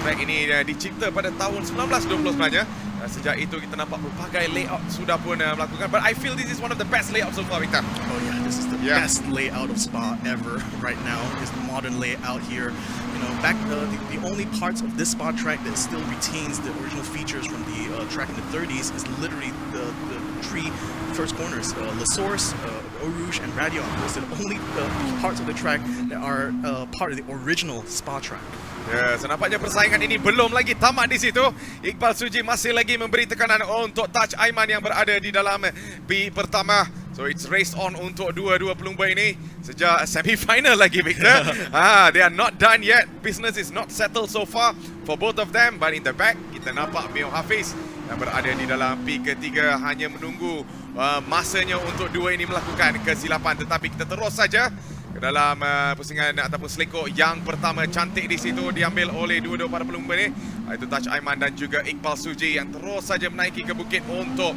track ini dicipta pada tahun 1920 sebenarnya. Sejak itu kita nampak berbagai layout sudah pun melakukan, but I feel this is one of the best layouts so far, Victor. Oh yeah, this is the best layout of Spa ever right now. This modern layout here. You know, back the only parts of this Spa track that still retains the original features from the track in the 30s is literally the three first corners, La Source, Eau Rouge, and Radion. Those are the only parts of the track that are part of the original Spa track. Ya, so nampaknya persaingan ini belum lagi tamat di situ. Iqbal Suji masih lagi memberi tekanan untuk Taj Aiman yang berada di dalam B pertama. So it's race on untuk dua-dua pelumba ini sejak semi-final lagi, Victor. They are not done yet. Business is not settled so far for both of them. But in the back, kita nampak Mio Hafiz yang berada di dalam P ketiga hanya menunggu masanya untuk dua ini melakukan kesilapan. Tetapi kita terus saja ke dalam pusingan ataupun selekok yang pertama. Cantik di situ diambil oleh dua-dua para pelumba ni. Itu Taj Aiman dan juga Iqbal Suji yang terus saja menaiki ke bukit untuk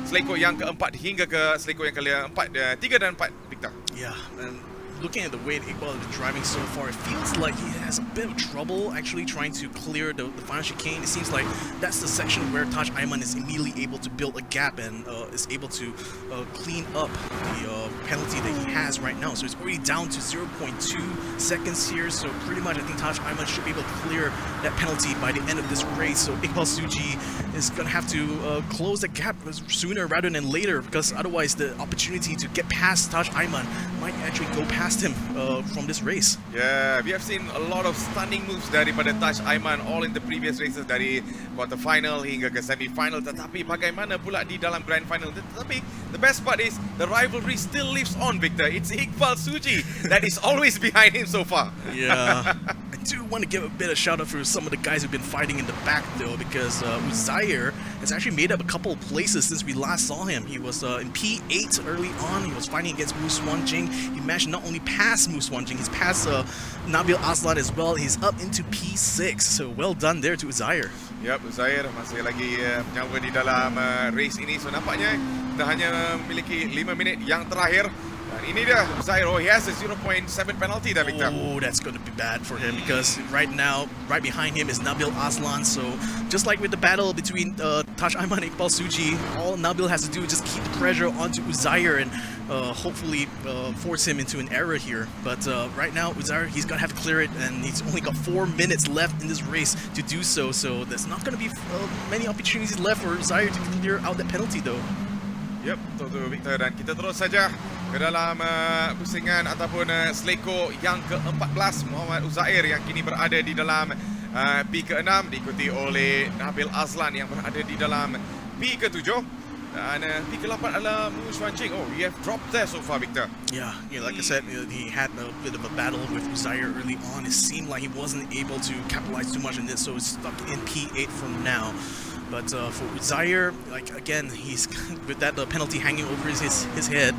selekok yang keempat hingga ke selekok yang keempat, 3 dan 4, Victor. Yeah, and looking at the way Iqbal is driving so far, it feels like he has a bit of trouble actually trying to clear the final chicane. It seems like that's the section where Taj Aiman is immediately able to build a gap and is able to clean up the penalty that he has right now. So it's already down to 0.2 seconds here. So pretty much I think Taj Aiman should be able to clear that penalty by the end of this race. So Iqbal Suji is going to have to close the gap sooner rather than later, because otherwise the opportunity to get past Taj Aiman might actually go past him from this race. Yeah, we have seen a lot of stunning moves daripada Taj Aiman all in the previous races, dari quarter final hingga ke semi final. Tetapi bagaimana pula di dalam grand final? Tetapi the best part is the rivalry still lives on, Victor. It's Iqbal Suji that is always behind him so far. Yeah. I do want to give a bit of shout out for some of the guys who've been fighting in the back though, because Uzair has actually made up a couple of places since we last saw him. He was in P8 early on. He was fighting against Mu Swanjing. He managed to not only pass Mu Swanjing, he's passed Nabil Aslan as well. He's up into P6. So well done there to Uzair. Yep, Uzair masih lagi menyawa di dalam race ini. So nampaknya kita hanya memiliki 5 minit yang terakhir. Dan ini dia Uzair. Oh, he has a 0.7 penalty there, Victor. Oh, that's going to be bad for him, because right now, right behind him is Nabil Aslan. So just like with the battle between Taj Aiman and Iqbal Suji, all Nabil has to do is just keep the pressure onto Uzair and hopefully force him into an error here. But right now, Uzair, he's going to have to clear it, and he's only got 4 minutes left in this race to do so. So there's not going to be many opportunities left for Uzair to clear out that penalty though. Yep, betul Victor, dan kita terus saja ke dalam pusingan ataupun seleko yang ke-14. Muhammad Uzair yang kini berada di dalam P ke-6, diikuti oleh Nabil Aslan yang berada di dalam P ke-7, dan P ke-8 adalah Mu Swanjing. Oh, we have dropped there so far, Victor. Yeah, like I said, he had a bit of a battle with Uzair early on. It seemed like he wasn't able to capitalize too much on this, so it's stuck in P8 from now. But for Uzair, like again, he's with that penalty hanging over his head.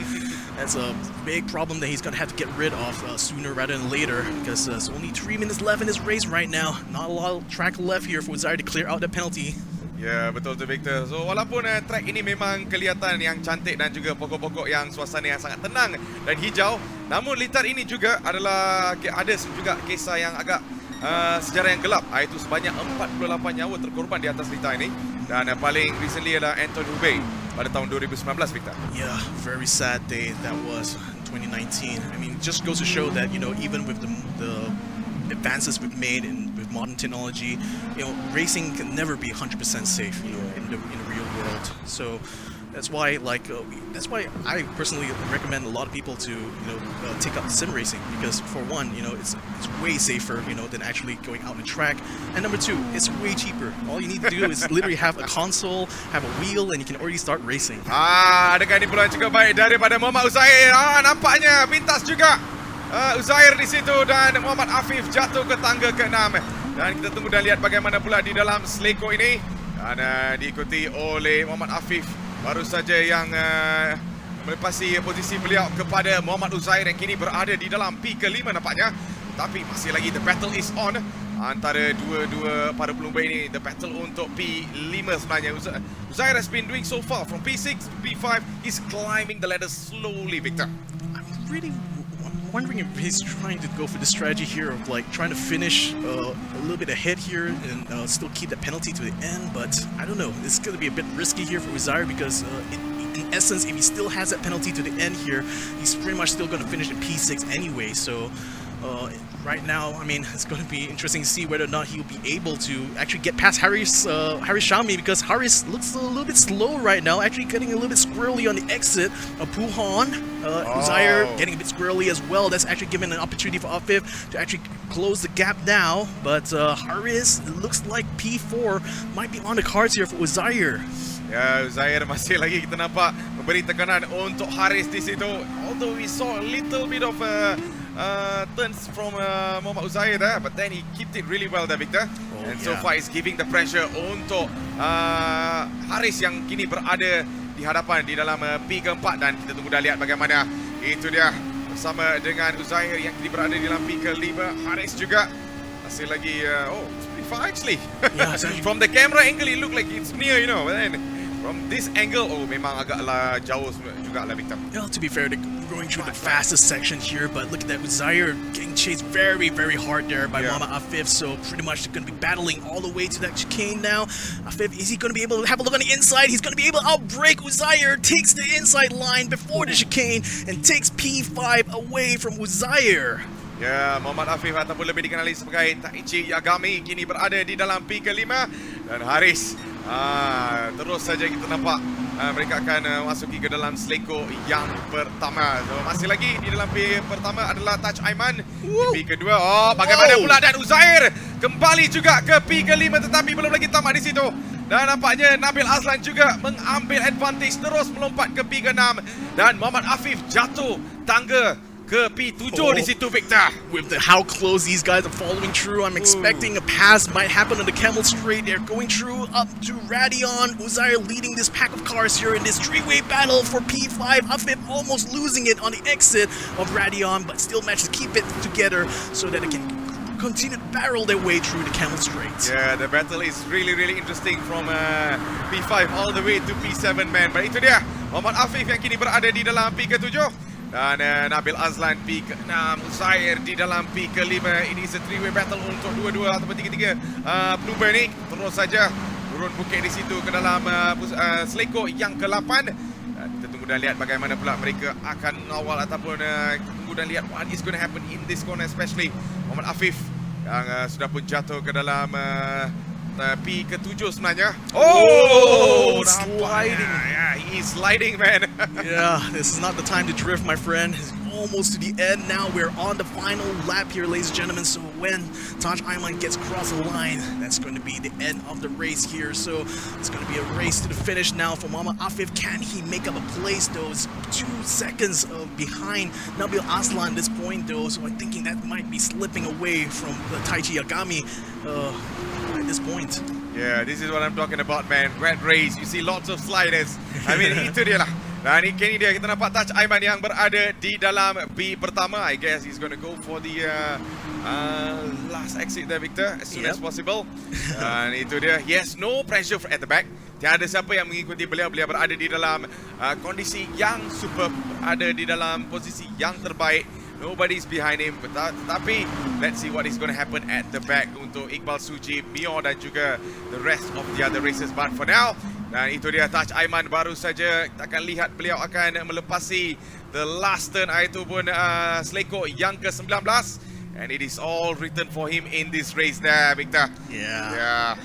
That's a big problem that he's going to have to get rid of sooner rather than later, because there's only 3 minutes left in this race right now. Not a lot of track left here for Uzair to clear out that penalty. Ya, betul tu Victor. So walaupun track ini memang kelihatan yang cantik dan juga pokok-pokok yang suasana yang sangat tenang dan hijau, namun litar ini juga adalah ada juga kisah yang agak sejarah yang gelap. Itu sebanyak 48 nyawa terkorban di atas litar ini, dan paling recently adalah Anton Hubei pada tahun 2019, Victor. Yeah, very sad day that was in 2019. I mean, it just goes to show that, you know, even with the advances we've made with modern technology, you know, racing can never be 100% safe, you know, in the real world. So that's why, that's why I personally recommend a lot of people to, you know, take up sim racing, because for one, you know, it's way safer, you know, than actually going out on the track, and number two, it's way cheaper. All you need to do is literally have a console, have a wheel, and you can already start racing. Adakah ini peluang cukup baik daripada Muhammad Uzair? Nampaknya pintas juga Uzair di situ, dan Muhammad Afif jatuh ke tangga ke-6. Dan kita tunggu dan lihat bagaimana pula di dalam seleko ini, dan diikuti oleh Muhammad Afif. Baru saja yang melepasi posisi beliau kepada Muhammad Uzair yang kini berada di dalam P ke-5 nampaknya. Tapi masih lagi the battle is on antara dua para pelumba ini. The battle untuk P5 sebenarnya. Uzair has been doing so far from P6 to P5. He's climbing the ladder slowly, Victor. I'm really wondering if he's trying to go for the strategy here of like trying to finish a little bit ahead here and still keep that penalty to the end, but I don't know. It's going to be a bit risky here for Uzair, because in essence, if he still has that penalty to the end here, he's pretty much still going to finish in P6 anyway. So right now, I mean, it's going to be interesting to see whether or not he'll be able to actually get past Haris Shami, because Haris looks a little bit slow right now, actually getting a little bit squirrely on the exit of Puhan. Uzair getting a bit squirrely as well. That's actually giving an opportunity for Afif to actually close the gap now, but Haris, looks like P4 might be on the cards here for Uzair. Ya, Uzair masih lagi kita nampak memberi tekanan untuk Haris di situ. Although we saw a little bit of turns from Muhammad Uzair there, but then he kept it really well there, Victor. And so far he's giving the pressure untuk Haris yang kini berada di hadapan di dalam P keempat, dan kita tunggu dan lihat bagaimana itu dia bersama dengan Uzair yang kini berada di dalam P ke-5. Haris juga masih lagi it's pretty far actually. Yeah, it's actually- From the camera angle it look like it's near, you know, but then from this angle memang agaklah jauh juga lah, Victor. You know, to be fair, they're going through the fastest section here, but look at that, Uzair getting chased very, very hard there by Mama Afif, so pretty much they're going to be battling all the way to that chicane now. Afif, is he going to be able to have a look on the inside? He's going to be able to outbreak Uzair, takes the inside line before the chicane, and takes P5 away from Uzair. Ya, Muhammad Afif ataupun lebih dikenali sebagai TGR Rookies kini berada di dalam P ke-5 dan Haris terus saja kita nampak mereka akan masuki ke dalam seleko yang pertama. So, masih lagi di dalam P pertama adalah Touch Aiman. P kedua, bagaimana pula dan Uzair kembali juga ke P ke-5 tetapi belum lagi tamat di situ. Dan nampaknya Nabil Azlan juga mengambil advantage terus melompat ke P ke-6 dan Muhammad Afif jatuh tangga ke P7 di situ, Victor. With how close these guys are following through, I'm expecting a pass might happen on the Camel Straight. They're going through up to Radion. Uzair leading this pack of cars here in this three-way battle for P5. Afif almost losing it on the exit of Radion, but still managed to keep it together so that they can continue to barrel their way through the Camel Straight. Yeah, the battle is really interesting from P5 all the way to P7, man. But itu dia, Muhammad Afif yang kini berada di dalam P ke-7. Dan Nabil Azlan P ke-6, Uzair di dalam P ke-5. Ini is a three-way battle untuk dua-dua ataupun tiga-tiga penumpang ni. Terus saja turun bukit di situ ke dalam seleko yang ke-8. Kita tunggu dan lihat bagaimana pula mereka akan mengawal ataupun tunggu dan lihat what is going to happen in this corner, especially Muhammad Afif yang sudah pun jatuh ke dalam P ke-7 sebenarnya. Sliding. Yeah, he is sliding, man. Yeah, this is not the time to drift, my friend. It's almost to the end now. We're on the final lap here, ladies and gentlemen. So when Taj Aiman gets across the line, that's going to be the end of the race here. So it's going to be a race to the finish now for Mama Afif. Can he make up a place, though? It's 2 seconds behind Nabil Aslan at this point, though. So I'm thinking that might be slipping away from the Taichi Yagami at this point. Yeah, this is what I'm talking about, man. Great race. You see lots of sliders. I mean, itu dia lah. Dan ini dia kita nampak Touch Aiman yang berada di dalam B pertama. I guess he's going to go for the last exit there, Victor, as soon as possible. Dan itu dia. He has no pressure at the back. Tiada siapa yang mengikuti beliau. Beliau berada di dalam kondisi yang superb, berada di dalam posisi yang terbaik. Nobody's behind him. Tetapi let's see what is going to happen at the back untuk Iqbal Suji, Mio dan juga the rest of the other races. But for now, dan itu dia Touch Aiman baru saja. Kita akan lihat beliau akan melepasi the last turn, iaitu pun seleko yang ke-19. And it is all written for him in this race there, Victor. Yeah.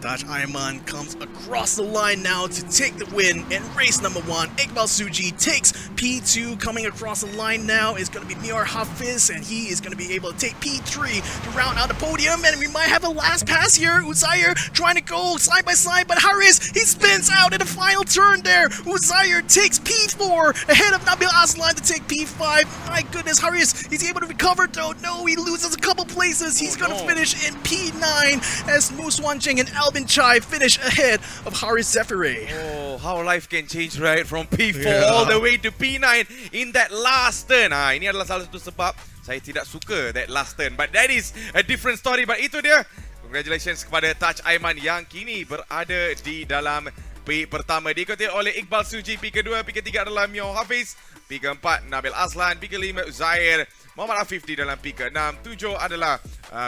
Taj Aiman comes across the line now to take the win in race number 1. Iqbal Suji takes P2. Coming across the line now is going to be Mior Hafiz, and he is going to be able to take P3 to round out the podium. And we might have a last pass here. Uzair trying to go side by side, but Haris, he spins out in the final turn there. Uzair takes P4 ahead of Nabil Aslan to take P5. My goodness, Haris, is he able to recover though? No, he loses a couple places. He's going to finish in P9 as Muswan Cheng and Alvin Chai finish ahead of Haris Zefire. Oh, how life can change, right? From P4 all the way to P9 in that last turn. Ini adalah salah satu sebab saya tidak suka that last turn. But that is a different story. But itu dia. Congratulations kepada Touch Aiman yang kini berada di dalam P pertama. Diikuti oleh Iqbal Suji P kedua, P ketiga adalah Mio Hafiz, P keempat Nabil Aslan, P kelima Uzair, Muhammad Afif di dalam P ke-6, 7 adalah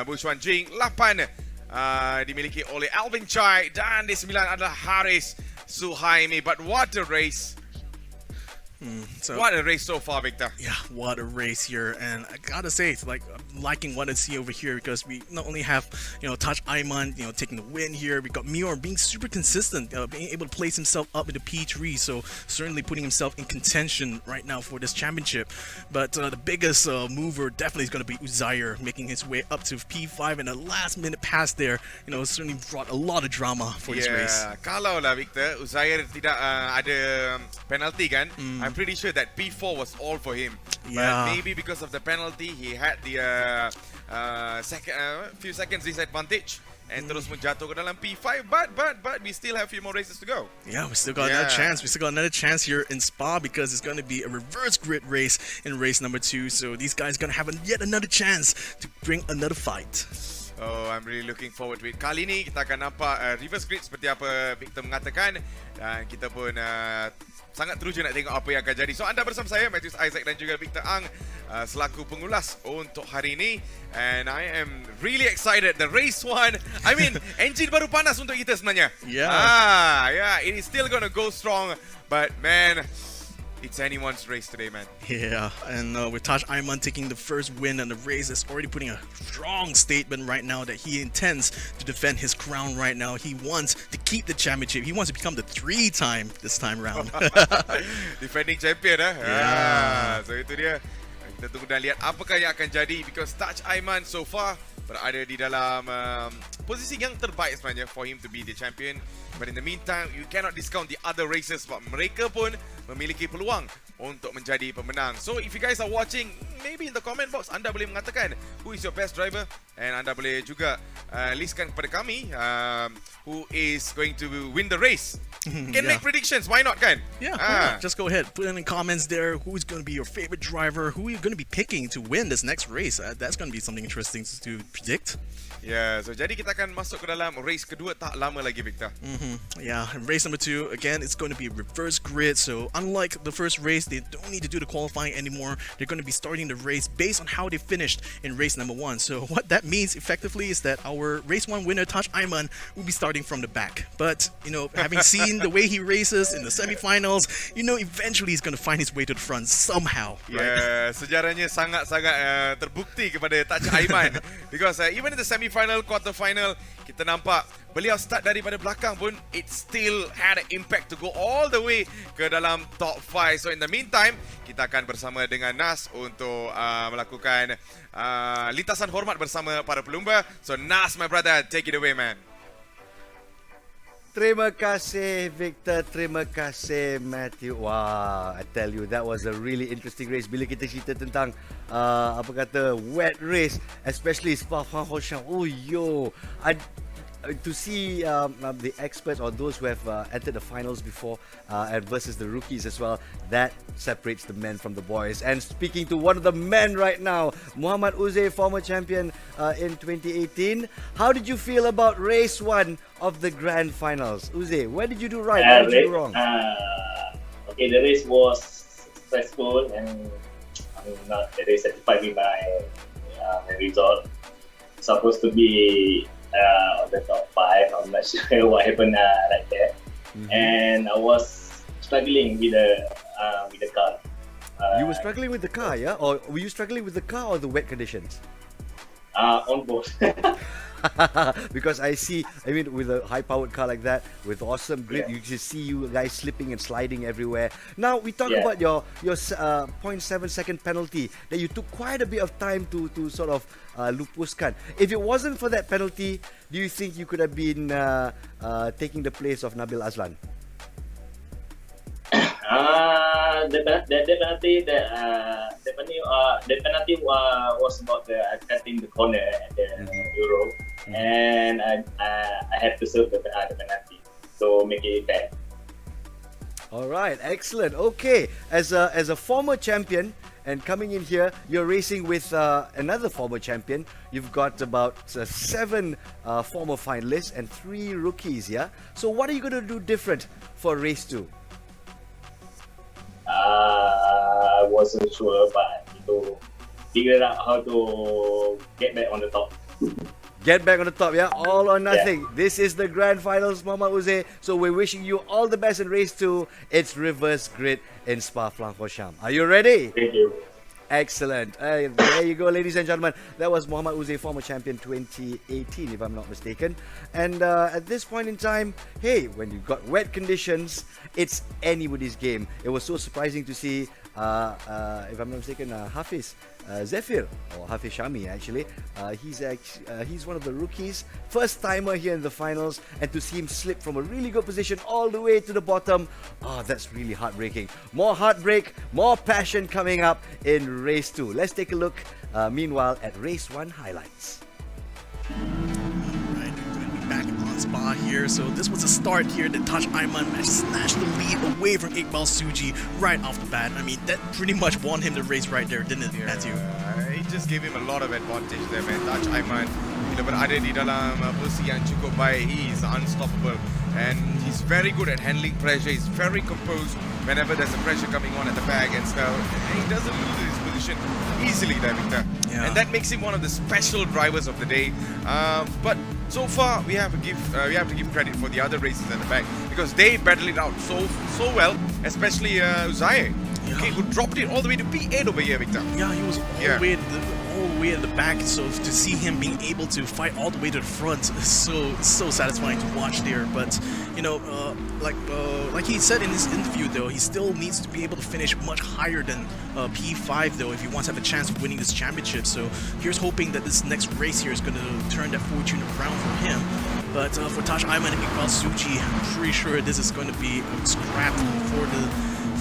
Bushwan Jing, 8 dimiliki oleh Alvin Chai dan di 9 adalah Haris Suhaimi. But what a race. What a race so far, Victor. Yeah, what a race here. And I gotta say, it's like I'm liking what I see over here because we not only have, Taj Aiman, taking the win here. We got Mior being super consistent, being able to place himself up into P3. So certainly putting himself in contention right now for this championship. But the biggest mover definitely is going to be Uzair, making his way up to P5 and a last minute pass there. Certainly brought a lot of drama for this race. Kalau lah Victor, Uzair tidak ada penalty kan? I'm pretty sure that P4 was all for him. Yeah. But maybe because of the penalty, he had the few seconds disadvantage. and terus menjatuh ke dalam P5, but we still have a few more races to go. Yeah, we still got another chance. We still got another chance here in Spa because it's going to be a reverse grid race in race number 2. So these guys going to have yet another chance to bring another fight. Oh, I'm really looking forward to it. Kali ni kita akan nampak reverse grid seperti apa Victor mengatakan, dan kita pun sangat teruja nak tengok apa yang akan jadi. So anda bersama saya, Matthews Isaac dan juga Victor Ang selaku pengulas untuk hari ini. And I am really excited. The race one, I mean, engine baru panas untuk kita sebenarnya. Yeah. It is still gonna go strong. But man, it's anyone's race today, man. Yeah, and with Taj Ayman taking the first win in the race, is already putting a strong statement right now that he intends to defend his crown right now. He wants to keep the championship. He wants to become the 3-time this time around. Defending champion, Yeah. So itu dia. Kita tunggu dan lihat apakah yang akan jadi, because Taj Ayman so far berada di dalam posisi yang terbaik sebenarnya for him to be the champion. But in the meantime, you cannot discount the other races sebab mereka pun memiliki peluang untuk menjadi pemenang. So if you guys are watching, maybe in the comment box anda boleh mengatakan who is your best driver, and anda boleh juga listkan kepada kami who is going to win the race. Can make predictions, why not, kan? Yeah, just go ahead, put in the comments there who's going to be your favorite driver, who you're going to be picking to win this next race. That's going to be something interesting to predict. Yeah, so jadi kita akan masuk ke dalam race kedua tak lama lagi, Victor. Yeah, and race number 2, again, it's going to be reverse grid. So unlike the first race, they don't need to do the qualifying anymore. They're going to be starting the race based on how they finished in race number 1. So what that means effectively is that our race 1 winner, Taj Ayman, will be starting from the back. But, you know, having seen the way he races in the semi-finals, you know, eventually he's going to find his way to the front somehow. Yeah, sejarahnya sangat-sangat terbukti kepada Taj Ayman. Because even in the semi-final, quarter-final, kita nampak beliau start daripada belakang pun it still had an impact to go all the way ke dalam top 5. So in the meantime, kita akan bersama dengan Nas untuk melakukan lintasan hormat bersama para pelumba. So Nas, my brother, take it away, man. Terima kasih Victor, terima kasih Matthew. Wow, I tell you that was a really interesting race. Bila kita cerita tentang apa kata wet race, especially Spa-Francorchamps. Oh yo, to see the experts or those who have entered the finals before and versus the rookies as well, that separates the men from the boys. And speaking to one of the men right now, Muhammad Uze, former champion in 2018. How did you feel about race 1 of the grand finals? Uze, where did you do right? Where did you do wrong? Okay, the race was stressful and I'm not very satisfied with my result. Supposed to be on the top 5. I'm not sure what happened right there. And I was struggling with the car. You were struggling with the car, yeah? Or were you struggling with the car or the wet conditions? On both. Because I mean, with a high-powered car like that, with awesome grip, you just see you guys slipping and sliding everywhere. Now, we talk about your 0.7 second penalty that you took quite a bit of time to sort of lupuskan. If it wasn't for that penalty, do you think you could have been taking the place of Nabil Azlan? The penalty was about cutting the corner at the Euro, and I had to serve the penalty, so make it fair. All right, excellent. Okay, as a former champion and coming in here, you're racing with another former champion. You've got about 7 former finalists and 3 rookies. Yeah. So what are you going to do different for race 2? I wasn't sure, but to figure out how to get back on the top. Get back on the top, yeah? All or nothing. Yeah. This is the grand finals, Muhammad Uze. So we're wishing you all the best in race 2. It's reverse grid in Spa-Francorchamps. Are you ready? Thank you. Excellent. There you go, ladies and gentlemen. That was Muhammad Uze, former champion 2018, if I'm not mistaken. And at this point in time, hey, when you've got wet conditions, it's anybody's game. It was so surprising to see, if I'm not mistaken, Hafiz Zephyr, or Hafiz Shami actually. He's one of the rookies, first timer here in the finals, and to see him slip from a really good position all the way to the bottom, that's really heartbreaking. More heartbreak, more passion coming up in race 2. Let's take a look meanwhile at race 1 highlights. Right, spot here. So this was a start here that Taj Ayman managed to snatch the lead away from Iqbal Suji right off the bat. I mean, that pretty much won him the race right there, didn't it, Matthew? He just gave him a lot of advantage there, man. Taj Ayman bila berada di dalam posisi yang cukup baik, he is unstoppable. And he's very good at handling pressure. He's very composed whenever there's a pressure coming on at the back and stuff. And he doesn't lose his position easily there, Victor. Yeah. And that makes him one of the special drivers of the day. But so far, we have to give credit for the other races at the back because they battled it out so well, especially Uzair, okay, who dropped it all the way to P8 over here, Victor. Yeah, he was all the way at the back. So to see him being able to fight all the way to the front is so satisfying to watch there. But you know, like he said in his interview, though, he still needs to be able to finish much higher than P5 though if he wants to have a chance of winning this championship. So here's hoping that this next race here is going to turn that fortune around for him. But for Taj Ayman and Iqbal Suji, I'm pretty sure this is going to be scrapped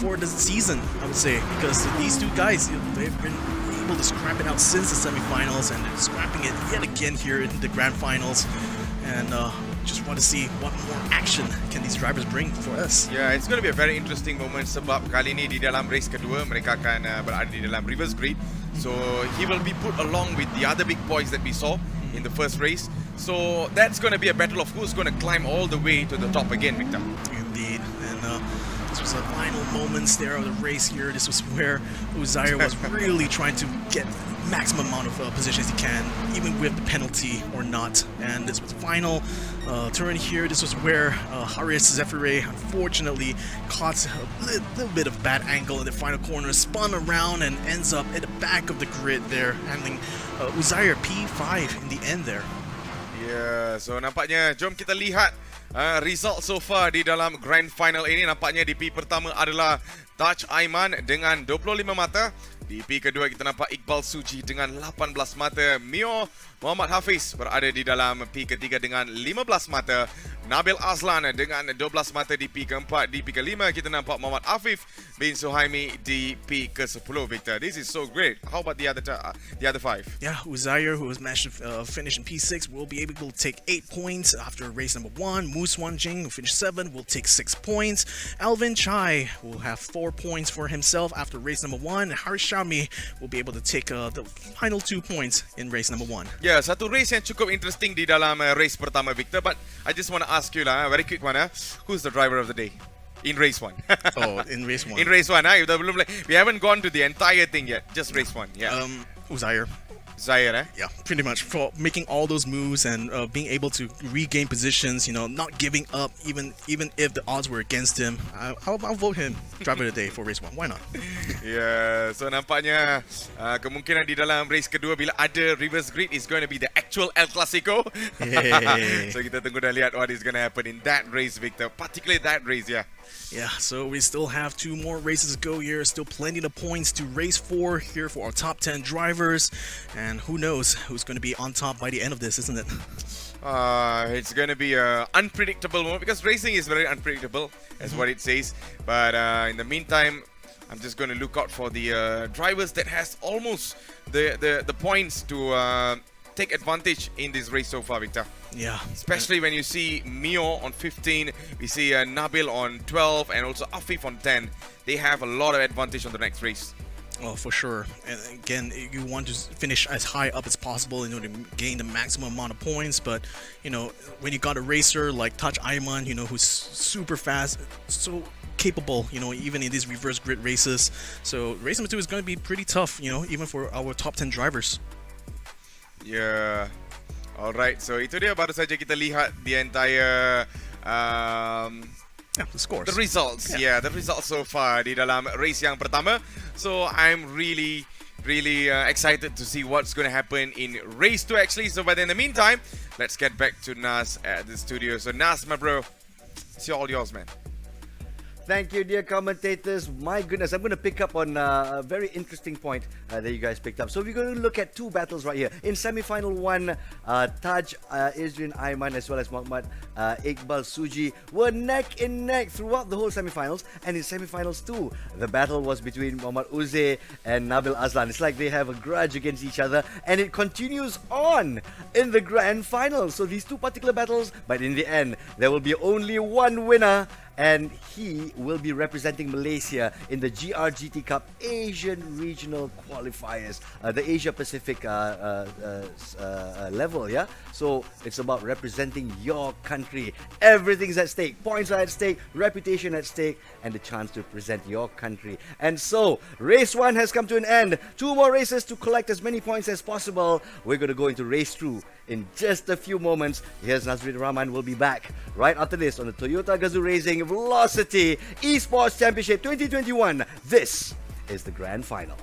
for the season, I would say, because these two guys, they've been able to scrap it out since the semifinals, and they're scrapping it yet again here in the grand finals. And just want to see what more action can these drivers bring for us. Yeah, it's going to be a very interesting moment sebab kali ini di dalam race kedua mereka akan berada di dalam reverse grid. So he will be put along with the other big boys that we saw in the first race. So that's going to be a battle of who's going to climb all the way to the top again, Victor. Indeed. And this was the final moments there of the race here. This was where Uzair was really trying to get maximum amount of positions he can, even with the penalty or not. And this was the final turn here. This was where Haris Zephyre unfortunately caught a little bit of bad angle in the final corner, spun around and ends up at the back of the grid there, handling Uzair P5 in the end there. Yeah, so nampaknya jom kita lihat result so far di dalam grand final ini. Nampaknya di P pertama adalah Taj Ayman dengan 25 mata. Di P kedua kita nampak Iqbal Suji dengan 18 mata. Mio Muhammad Hafiz berada di dalam P ketiga dengan 15 mata. Nabil Azlan dengan 12 mata di P keempat. Di P kelima kita nampak Muhammad Afif bin Suhaimi di P ke-10, Victor. This is so great. How about the other five? Yeah, Uzair, who has managed to finish in P6, will be able to take 8 points after race number 1. Moose Wanjing, who finished 7, will take 6 points. Alvin Chai will have 4 points for himself after race number 1. Haris Shami will be able to take the final 2 points in race number 1. Yeah, satu race yang cukup interesting di dalam race pertama, Victor. But I just want to ask you lah, very quick one, who's the driver of the day in race 1? Oh, in race 1. In race 1, we haven't gone to the entire thing yet. Just race 1. Yeah. Uzair. Zaire, Yeah, pretty much, for making all those moves and being able to regain positions, you know, not giving up even if the odds were against him. I'll vote him driver of the day for race 1. Why not? Yeah, so nampaknya kemungkinan di dalam race kedua bila ada reverse grid is going to be the actual El Clasico. Hey. So kita tunggu dan lihat what is going to happen in that race, Victor. Particularly that race, yeah. Yeah, so we still have 2 more races to go here. Still plenty of points to race for here for our top 10 drivers. And who knows who's going to be on top by the end of this, isn't it? It's going to be an unpredictable moment because racing is very unpredictable, as what it says. But in the meantime, I'm just going to look out for the drivers that has almost the points to take advantage in this race so far, Victor. Yeah. Especially when you see Mio on 15, we see Nabil on 12, and also Afif on 10. They have a lot of advantage on the next race. Oh, for sure. And again, you want to finish as high up as possible in order to gain the maximum amount of points. But, you know, when you got a racer like Taj Ayman, you know, who's super fast, so capable, you know, even in these reverse grid races. So race number 2 is going to be pretty tough, you know, even for our top 10 drivers. Yeah. Alright, so itu dia baru saja kita lihat the entire the scores. The results. Yeah, the results so far di dalam race yang pertama. So I'm really excited to see what's going to happen in race 2 actually. So but in the meantime, let's get back to Nas at the studio. So Nas, my bro, it's all yours, man. Thank you, dear commentators. My goodness, I'm going to pick up on a very interesting point that you guys picked up. So we're going to look at 2 battles right here. In semi-final 1, Taj Izrin Ayman as well as Muhammad Iqbal Suji were neck and neck throughout the whole semi-finals. And in semi-finals 2, the battle was between Muhammad Uze and Nabil Azlan. It's like they have a grudge against each other, and it continues on in the grand final. So these two particular battles, but in the end, there will be only one winner, and he will be representing Malaysia in the GRGT Cup Asian Regional Qualifiers, the Asia Pacific level, yeah? So it's about representing your country. Everything's at stake. Points are at stake, reputation at stake, and the chance to represent your country. And so, race 1 has come to an end. 2 more races to collect as many points as possible. We're going to go into race 2 in just a few moments. Here's Nazrin Rahman. Will be back right after this on the Toyota Gazoo Racing Velocity Esports Championship 2021. This is the grand final.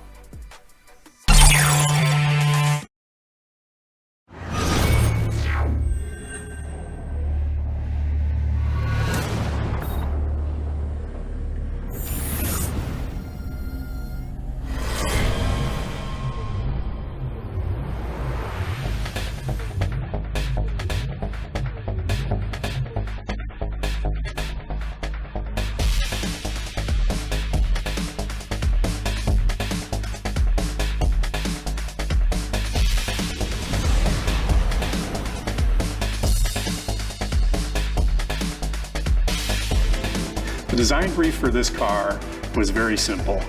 The design brief for this car was very simple.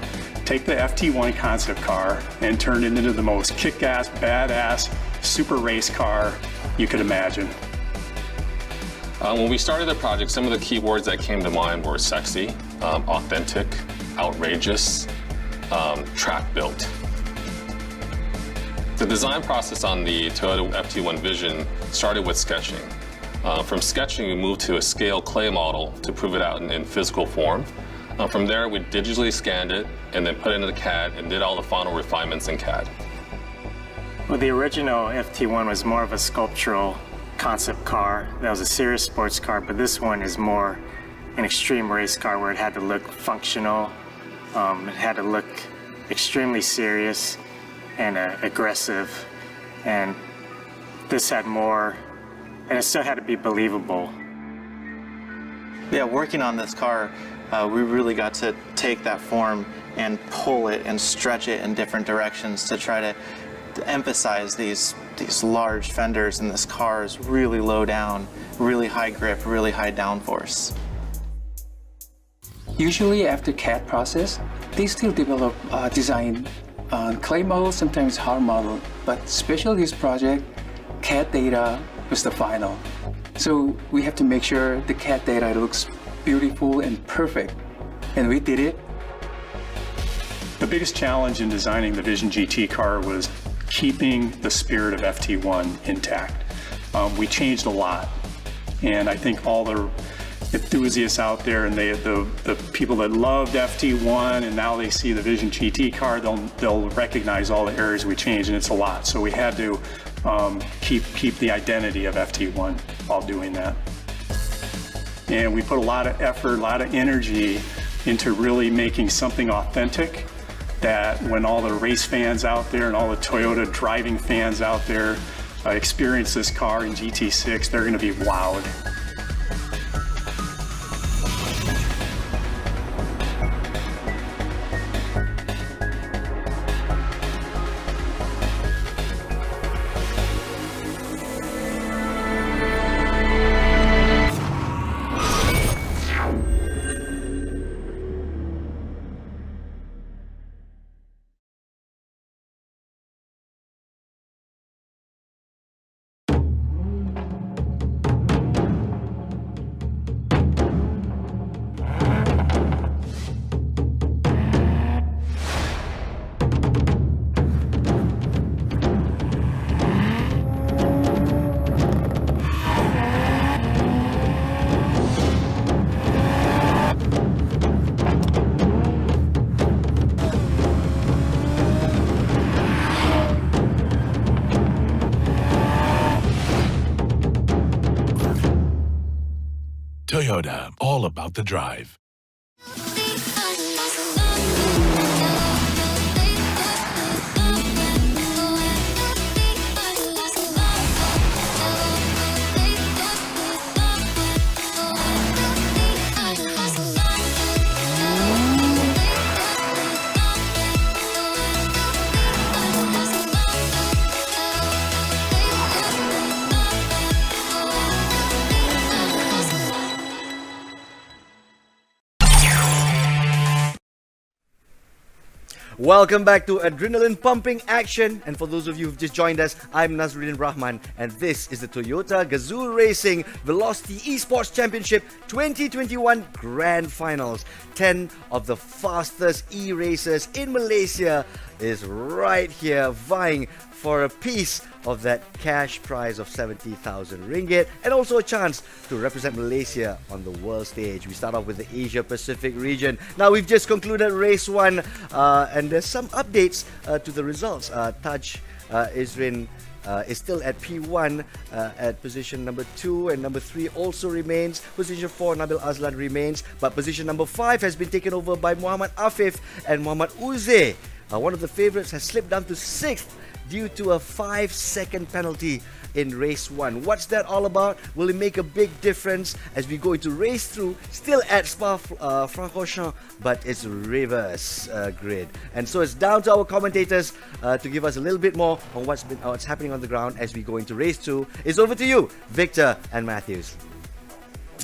Take the FT1 concept car and turn it into the most kick-ass, badass, super race car you could imagine. When we started the project, some of the key words that came to mind were sexy, authentic, outrageous, track built. The design process on the Toyota FT1 Vision started with sketching. From sketching, we moved to a scale clay model to prove it out in physical form. From there, we digitally scanned it and then put it into the CAD and did all the final refinements in CAD. Well, the original FT1 was more of a sculptural concept car. That was a serious sports car, but this one is more an extreme race car where it had to look functional, it had to look extremely serious and aggressive, and this had more, and it still had to be believable. Yeah, working on this car, we really got to take that form and pull it and stretch it in different directions to try to emphasize these large fenders, and this car is really low down, really high grip, really high downforce. Usually after CAD process, they still develop design on clay model, sometimes hard model, but especially this project, CAD data was the final. So we have to make sure the CAD data looks beautiful and perfect, and we did it. The biggest challenge in designing the Vision GT car was keeping the spirit of FT1 intact. We changed a lot, and I think all the enthusiasts out there and the people that loved FT1 and now they see the Vision GT car, they'll recognize all the areas we changed, and it's a lot. So we had to keep the identity of FT1 while doing that. And we put a lot of effort, a lot of energy into really making something authentic that when all the race fans out there and all the Toyota driving fans out there experience this car in GT6, they're going to be wowed. Toyota, all about the drive. Welcome back to adrenaline pumping action. And for those of you who've just joined us, I'm Nazruddin Rahman, and this is the Toyota Gazoo Racing Velocity Esports Championship 2021 Grand Finals. 10 of the fastest e-racers in Malaysia is right here vying for a piece of that cash prize of 70,000 ringgit and also a chance to represent Malaysia on the world stage. We start off with the Asia Pacific region. Now we've just concluded race 1 and there's some updates to the results. Taj Isrin is still at P1 at position number 2, and number 3 also remains. Position 4, Nabil Azlan remains, but position number 5 has been taken over by Muhammad Afif and Muhammad Uze. One of the favourites has slipped down to 6th due to a 5-second penalty in race 1. What's that all about? Will it make a big difference as we go into race through, still at Spa-Francorchamps, but it's reverse grid. And so it's down to our commentators to give us a little bit more on what's happening on the ground as we go into race 2. It's over to you, Victor and Matthews.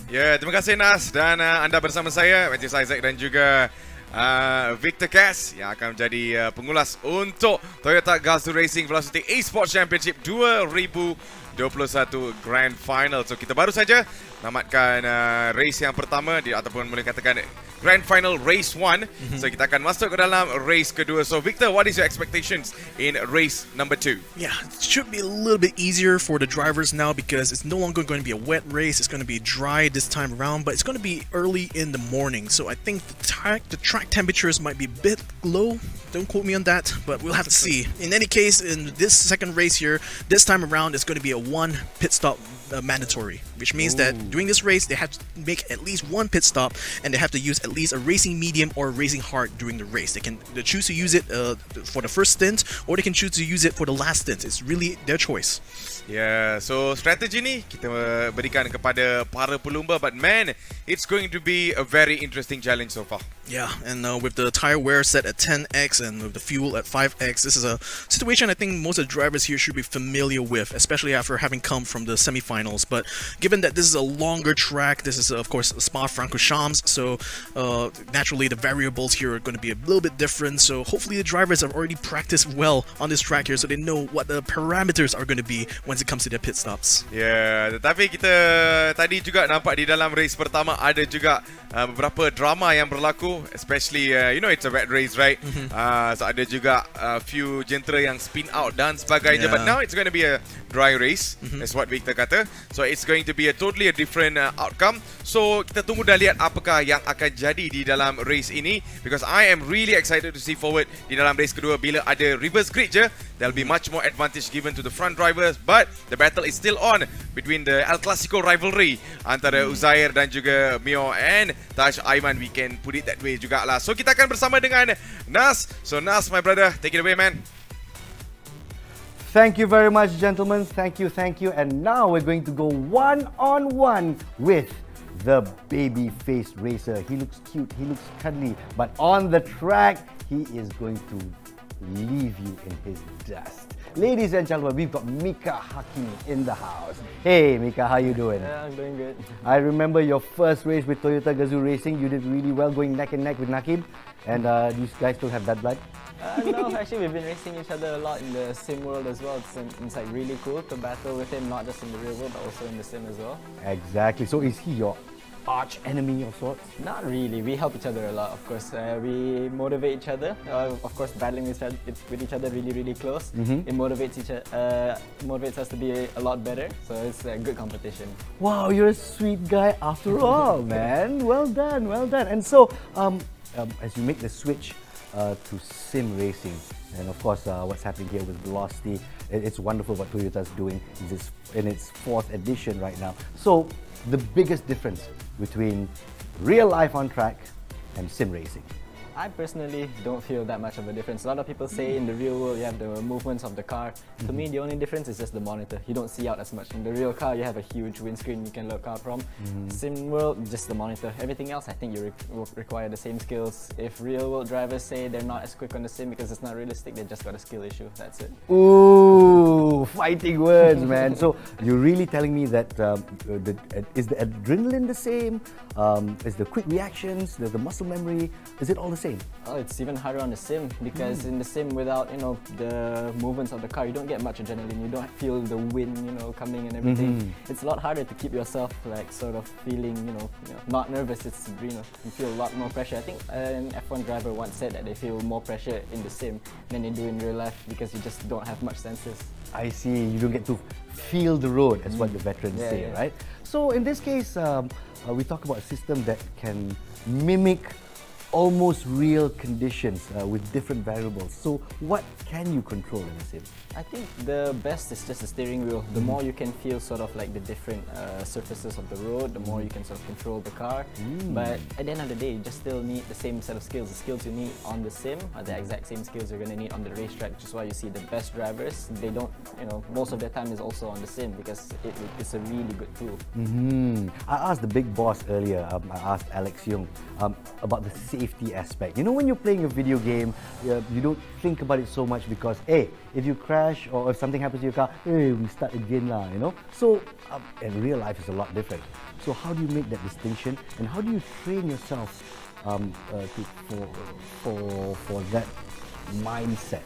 Ya, terima kasih Nas, dan anda bersama saya, Matthews Isaac dan juga Victor Cass yang akan menjadi pengulas untuk Toyota Gazoo Racing Velocity Esports Championship 2021 Grand Final. So kita baru saja namatkan race yang pertama ataupun boleh katakan Grand Final Race 1. So kita akan masuk ke dalam race kedua. So Victor, what is your expectations in race number 2? Yeah, it should be a little bit easier for the drivers now because it's no longer going to be a wet race. It's going to be dry this time around, but it's going to be early in the morning. So I think the track temperatures might be a bit low. Don't quote me on that, but we'll have to see. In any case, in this second race here, this time around, it's going to be a 1 pit stop mandatory, which means that during this race they have to make at least 1 pit stop and they have to use at least a racing medium or a racing hard during the race. They can choose to use it for the first stint, or they can choose to use it for the last stint. It's really their choice. Yeah, so strategi ni kita berikan kepada para pelumba, but man, it's going to be a very interesting challenge so far. Yeah, and with the tire wear set at 10x and with the fuel at 5x, this is a situation I think most of the drivers here should be familiar with, especially after having come from the semifinals. But given that this is a longer track, this is of course Spa-Francorchamps, so naturally the variables here are going to be a little bit different. So hopefully the drivers have already practiced well on this track here, so they know what the parameters are going to be once it comes to their pit stops. Yeah, tetapi kita tadi juga nampak di dalam race pertama ada juga beberapa drama yang berlaku, especially it's a wet race, right? So ada juga few jentera yang spin out dan sebagainya, but now it's going to be a dry race. That's what Victor kata. So it's going to be a totally different outcome. So kita tunggu dah lihat apakah yang akan jadi di dalam race ini, because I am really excited to see forward di dalam race kedua. Bila ada reverse grid je, there'll be much more advantage given to the front drivers, but the battle is still on between the El Clasico rivalry antara Uzair dan juga Mio and Taj Aiman. We can put it that way jugalah. So kita akan bersama dengan Nas. So Nas, my brother, take it away, man. Thank you very much, gentlemen. Thank you. And now we're going to go one-on-one with the baby-faced racer. He looks cute, he looks cuddly, but on the track, he is going to leave you in his dust. Ladies and gentlemen, we've got Mika Hakim in the house. Hey Mika, how you doing? Yeah, I'm doing good. I remember your first race with Toyota Gazoo Racing. You did really well, going neck and neck with Nakib. And do you guys still have that blood? No, actually we've been racing each other a lot in the sim world as well. It's like really cool to battle with him, not just in the real world, but also in the sim as well. Exactly. So is he your arch enemy of sorts? Not really. We help each other a lot, of course. We motivate each other. Of course, battling with each other really close. It motivates motivates us to be a lot better. So it's a good competition. Wow, you're a sweet guy after all, man. Well done. And so, as you make the switch to sim racing, and of course, what's happening here with Velocity, it's wonderful what Toyota's doing. It's in its 4th edition right now. So, the biggest difference between real life on track and sim racing? I personally don't feel that much of a difference. A lot of people say in the real world you have the movements of the car. To me, the only difference is just the monitor. You don't see out as much. In the real car, you have a huge windscreen you can look out from. Sim world, just the monitor. Everything else, I think you require the same skills. If real world drivers say they're not as quick on the sim because it's not realistic, they just got a skill issue. That's it. Ooh, fighting words, man. So you're really telling me that is the adrenaline the same? Is the quick reactions, the muscle memory, is it all the Hussein? Oh, it's even harder on the sim because in the sim, without the movements of the car, you don't get much adrenaline. You don't feel the wind, coming and everything. It's a lot harder to keep yourself like sort of feeling, not nervous. It's you feel a lot more pressure. I think an F1 driver once said that they feel more pressure in the sim than they do in real life because you just don't have much senses. I see. You don't get to feel the road, as what the veterans say, right? So in this case, we talk about a system that can mimic almost real conditions with different variables. So what can you control in a sim? I think the best is just the steering wheel. The more you can feel sort of like the different surfaces of the road, the more you can sort of control the car. But at the end of the day, you just still need the same set of skills. The skills you need on the sim are the exact same skills you're going to need on the racetrack, which is why you see the best drivers, they don't, most of their time is also on the sim because it's a really good tool. I asked the big boss earlier, I asked Alex Young about the safety aspect. When you're playing a video game, you don't think about it so much because, hey, if you crash or if something happens to your car, hey, we start again lah, So, in real life it's a lot different. So how do you make that distinction and how do you train yourself for that mindset?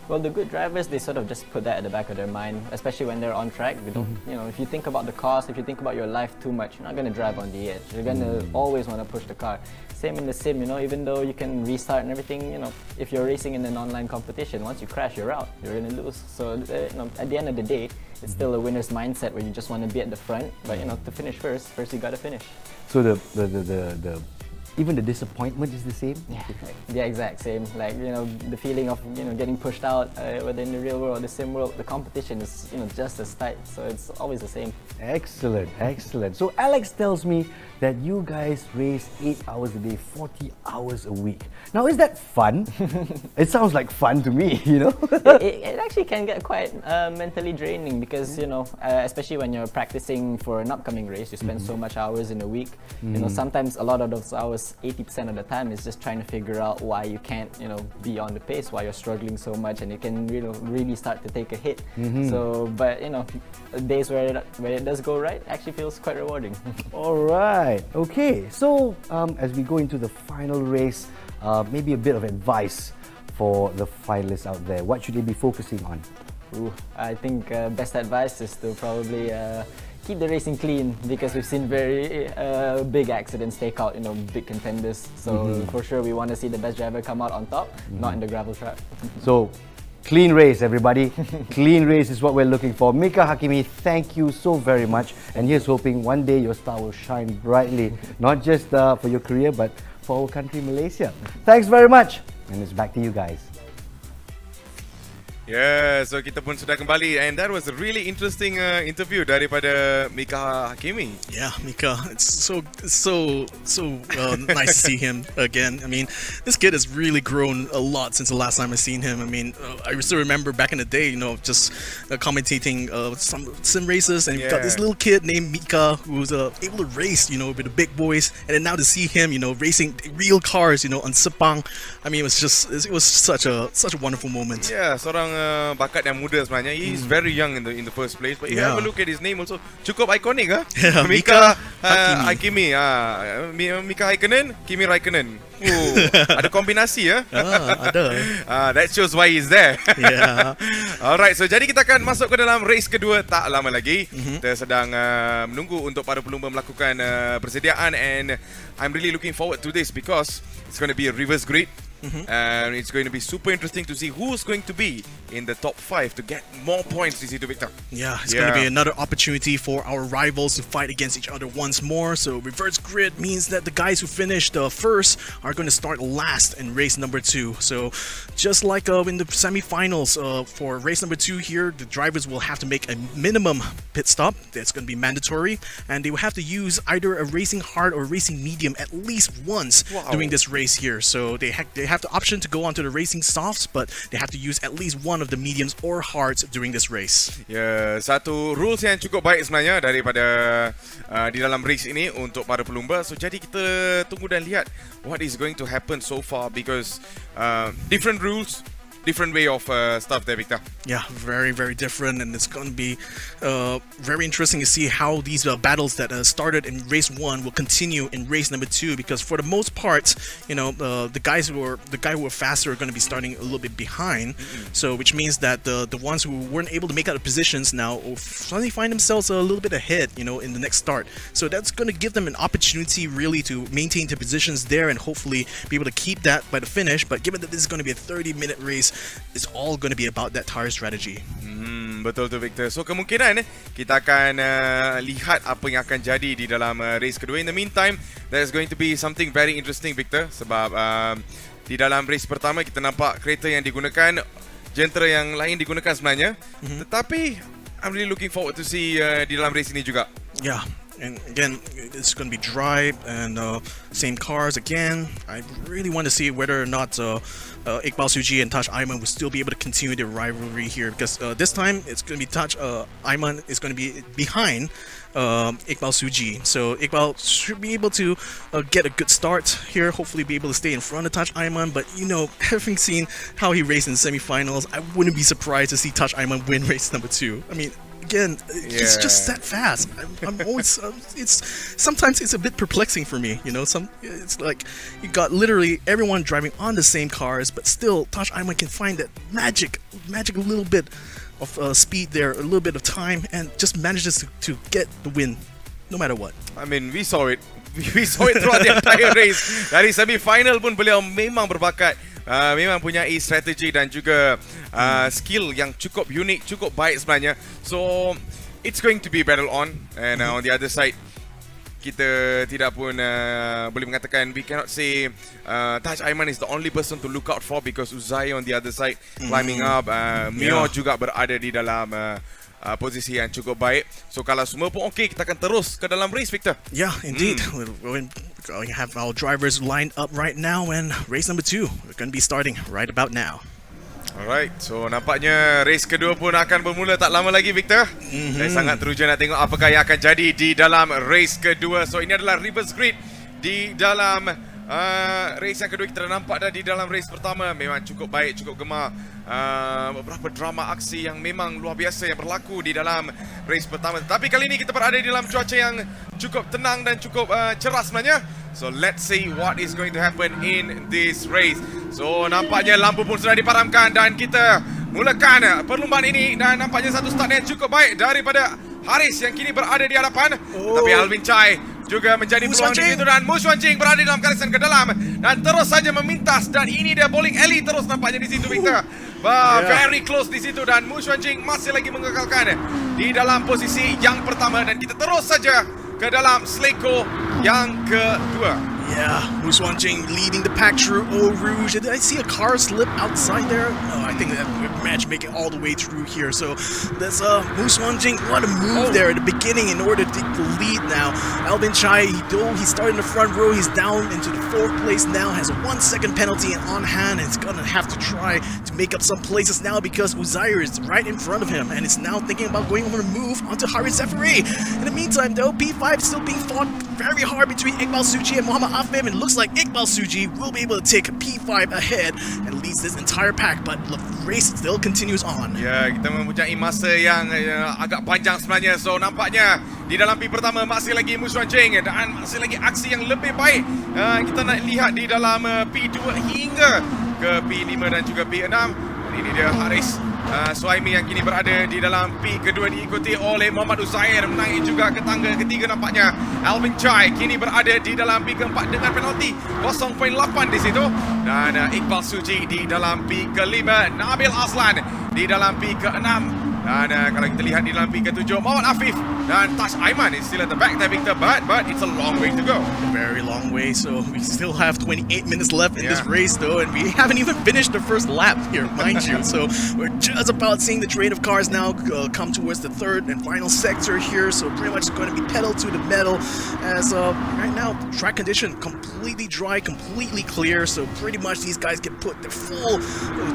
Well, the good drivers, they sort of just put that at the back of their mind, especially when they're on track. They don't, if you think about the cost, if you think about your life too much, you're not going to drive on the edge. You're going to always want to push the car. Same in the sim, even though you can restart and everything, if you're racing in an online competition, once you crash, you're out. You're going to lose. So, at the end of the day, it's still a winner's mindset where you just want to be at the front. But, to finish first you got to finish. So even the disappointment is the same? Yeah, exact same. Like, the feeling of, getting pushed out, whether in the real world or the sim world, the competition is, just as tight. So it's always the same. Excellent, excellent. So Alex tells me that you guys race 8 hours a day, 40 hours a week. Now, is that fun? It sounds like fun to me, It actually can get quite mentally draining because, especially when you're practicing for an upcoming race, you spend so much hours in a week. Sometimes a lot of those hours, 80% of the time, is just trying to figure out why you can't, be on the pace, why you're struggling so much, and it can really start to take a hit. So, but days where it does go right actually feels quite rewarding. All right. Okay. So as we go into the final race, maybe a bit of advice for the finalists out there. What should they be focusing on? I think best advice is to probably keep the racing clean because we've seen very big accidents take out big contenders. So for sure we want to see the best driver come out on top, not in the gravel trap. So clean race, everybody. Clean race is what we're looking for. Mika Hakimi, thank you so very much. And here's hoping one day your star will shine brightly, not just for your career, but for our country, Malaysia. Thanks very much. And it's back to you guys. Yeah, so kita pun sudah kembali and that was a really interesting interview daripada Mika Hakimi. Yeah, Mika, it's so nice to see him again. I mean, this kid has really grown a lot since the last time I seen him. I mean, I still remember back in the day, just commentating some sim races, and you've got this little kid named Mika who's able to race, with the big boys, and then now to see him, racing real cars, on Sepang. I mean, it was such a wonderful moment. Yeah, seorang bakat yang muda sebenarnya. He's very young in the first place, but you have a look at his name also cukup iconic. Yeah, Mika Hakimi. Mika Haikinen, Kimi Raikkonen. Ada kombinasi ya. Ada. That shows why he's there. Yeah. Alright, so jadi kita akan masuk ke dalam race kedua tak lama lagi. Kita sedang menunggu untuk para pelumba melakukan persediaan, and I'm really looking forward to this because it's going to be a reverse grid. And it's going to be super interesting to see who's going to be in the top 5 to get more points this year, Victor. Yeah, it's going to be another opportunity for our rivals to fight against each other once more. So reverse grid means that the guys who finished first are going to start last in race number 2. So just like in the semi-finals for race number 2 here, the drivers will have to make a minimum pit stop. That's going to be mandatory, and they will have to use either a racing hard or racing medium at least once during this race here. So they have the option to go onto the racing softs, but they have to use at least one of the mediums or hards during this race. Ya, satu rules yang cukup baik sebenarnya daripada di dalam race ini untuk para pelumba. So jadi kita tunggu dan lihat what is going to happen so far because different rules, different way of stuff there, Victor. Yeah, very, very different, and it's going to be very interesting to see how these battles that started in race 1 will continue in race number 2. Because for the most part, the guy who are faster are going to be starting a little bit behind. So, which means that the ones who weren't able to make out the positions now will suddenly find themselves a little bit ahead, in the next start. So that's going to give them an opportunity really to maintain their positions there and hopefully be able to keep that by the finish. But given that this is going to be a 30-minute race, it's all going to be about that tire strategy. Betul tu, Victor. So kemungkinan kita akan lihat apa yang akan jadi di dalam race kedua. In the meantime, there's going to be something very interesting, Victor, sebab di dalam race pertama kita nampak kereta yang digunakan, genre yang lain digunakan sebenarnya. Tetapi I'm really looking forward to see di dalam race ini juga. Yeah. And again, it's going to be dry and same cars again. I really want to see whether or not Iqbal Suji and Taj Ayman will still be able to continue their rivalry here, because this time it's going to be Taj Ayman is going to be behind Iqbal Suji. So Iqbal should be able to get a good start here, hopefully be able to stay in front of Taj Ayman. But having seen how he raced in the semifinals, I wouldn't be surprised to see Taj Ayman win race number 2. I mean, again, he's just that fast. I'm always sometimes it's a bit perplexing for me. It's like you got literally everyone driving on the same cars, but still Taj Ayman can find that magic little bit of speed there, a little bit of time, and just manages to get the win no matter what. I mean, we saw it throughout the entire race. Dari semi-final pun beliau memang berbakat. Memang punyai strategi dan juga skill yang cukup unik, cukup baik sebenarnya. So it's going to be battle on, and on the other side kita tidak pun boleh mengatakan, we cannot say Taj Ayman is the only person to look out for, because Uzai on the other side climbing up, Mio juga berada di dalam posisi yang cukup baik. So kalau semua pun okey, kita akan terus ke dalam race, Victor. Yeah, indeed. We're going to have our drivers lined up right now, and race number 2 we're going to be starting right about now. Alright, so nampaknya race kedua pun akan bermula tak lama lagi, Victor. Saya sangat teruja nak tengok apakah yang akan jadi di dalam race kedua. So ini adalah reverse grid di dalam race yang kedua. Kita dah nampak dah di dalam race pertama memang cukup baik, cukup gemar. Beberapa drama aksi yang memang luar biasa yang berlaku di dalam race pertama. Tapi kali ini kita berada di dalam cuaca yang cukup tenang dan cukup cerah sebenarnya. So let's see what is going to happen in this race. So nampaknya lampu pun sudah dipadamkan dan kita mulakan perlumbaan ini, dan nampaknya satu start yang cukup baik daripada Haris yang kini berada di hadapan. Tapi Alvin Chai juga menjadi peluang di situ, dan Mu Xuanjing berada dalam garisan ke dalam dan terus saja memintas, dan ini dia bowling alley terus nampaknya di situ, Victor. Very close di situ, dan Mu Xuanjing masih lagi mengekalkan di dalam posisi yang pertama, dan kita terus saja ke dalam Sleko yang kedua. Yeah, Mu Xuanjing leading the pack through Eau Rouge. Did I see a car slip outside there? No, I think that match make it all the way through here. So that's Mu Xuanjing. What a move there at the beginning in order to take the lead now. Albin Chai, he started in the front row. He's down into the 4th place now. Has a 1-second penalty on hand. And it's gonna have to try to make up some places now, because Uzair is right in front of him, and it's now thinking about going over the move onto Haris Zafari. In the meantime, though, P5 is still being fought very hard between Iqbal Suji and Muhammad Afif, and it looks like Iqbal Suji will be able to take P5 ahead and leads this entire pack, but the race still continues on. Ya, kita mempunyai masa yang agak panjang sebenarnya. So nampaknya di dalam P pertama masih lagi Mu Xuanjing, dan masih lagi aksi yang lebih baik kita nak lihat di dalam P2 hingga ke P5 dan juga P6. Dan ini dia Haris Suhaimi yang kini berada di dalam P kedua, diikuti oleh Muhammad Uzair, menaik juga ke tangga ketiga nampaknya. Alvin Chai kini berada di dalam P keempat dengan penalti 0.8 di situ, dan Iqbal Suji di dalam P kelima, Nabil Aslan di dalam P keenam, dan kalau kita lihat di dalam P ketujuh Muhammad Afif dan Taj Ayman is still at the back there, Victor, but it's a long way to go. A very long way. So we still have 28 minutes left in this race, though, and we haven't even finished the first lap here, mind you. So we're just about seeing the train of cars now come towards the 3rd and final sector here. So pretty much going to be pedal to the metal, as right now track condition completely dry, completely clear. So pretty much these guys can put their full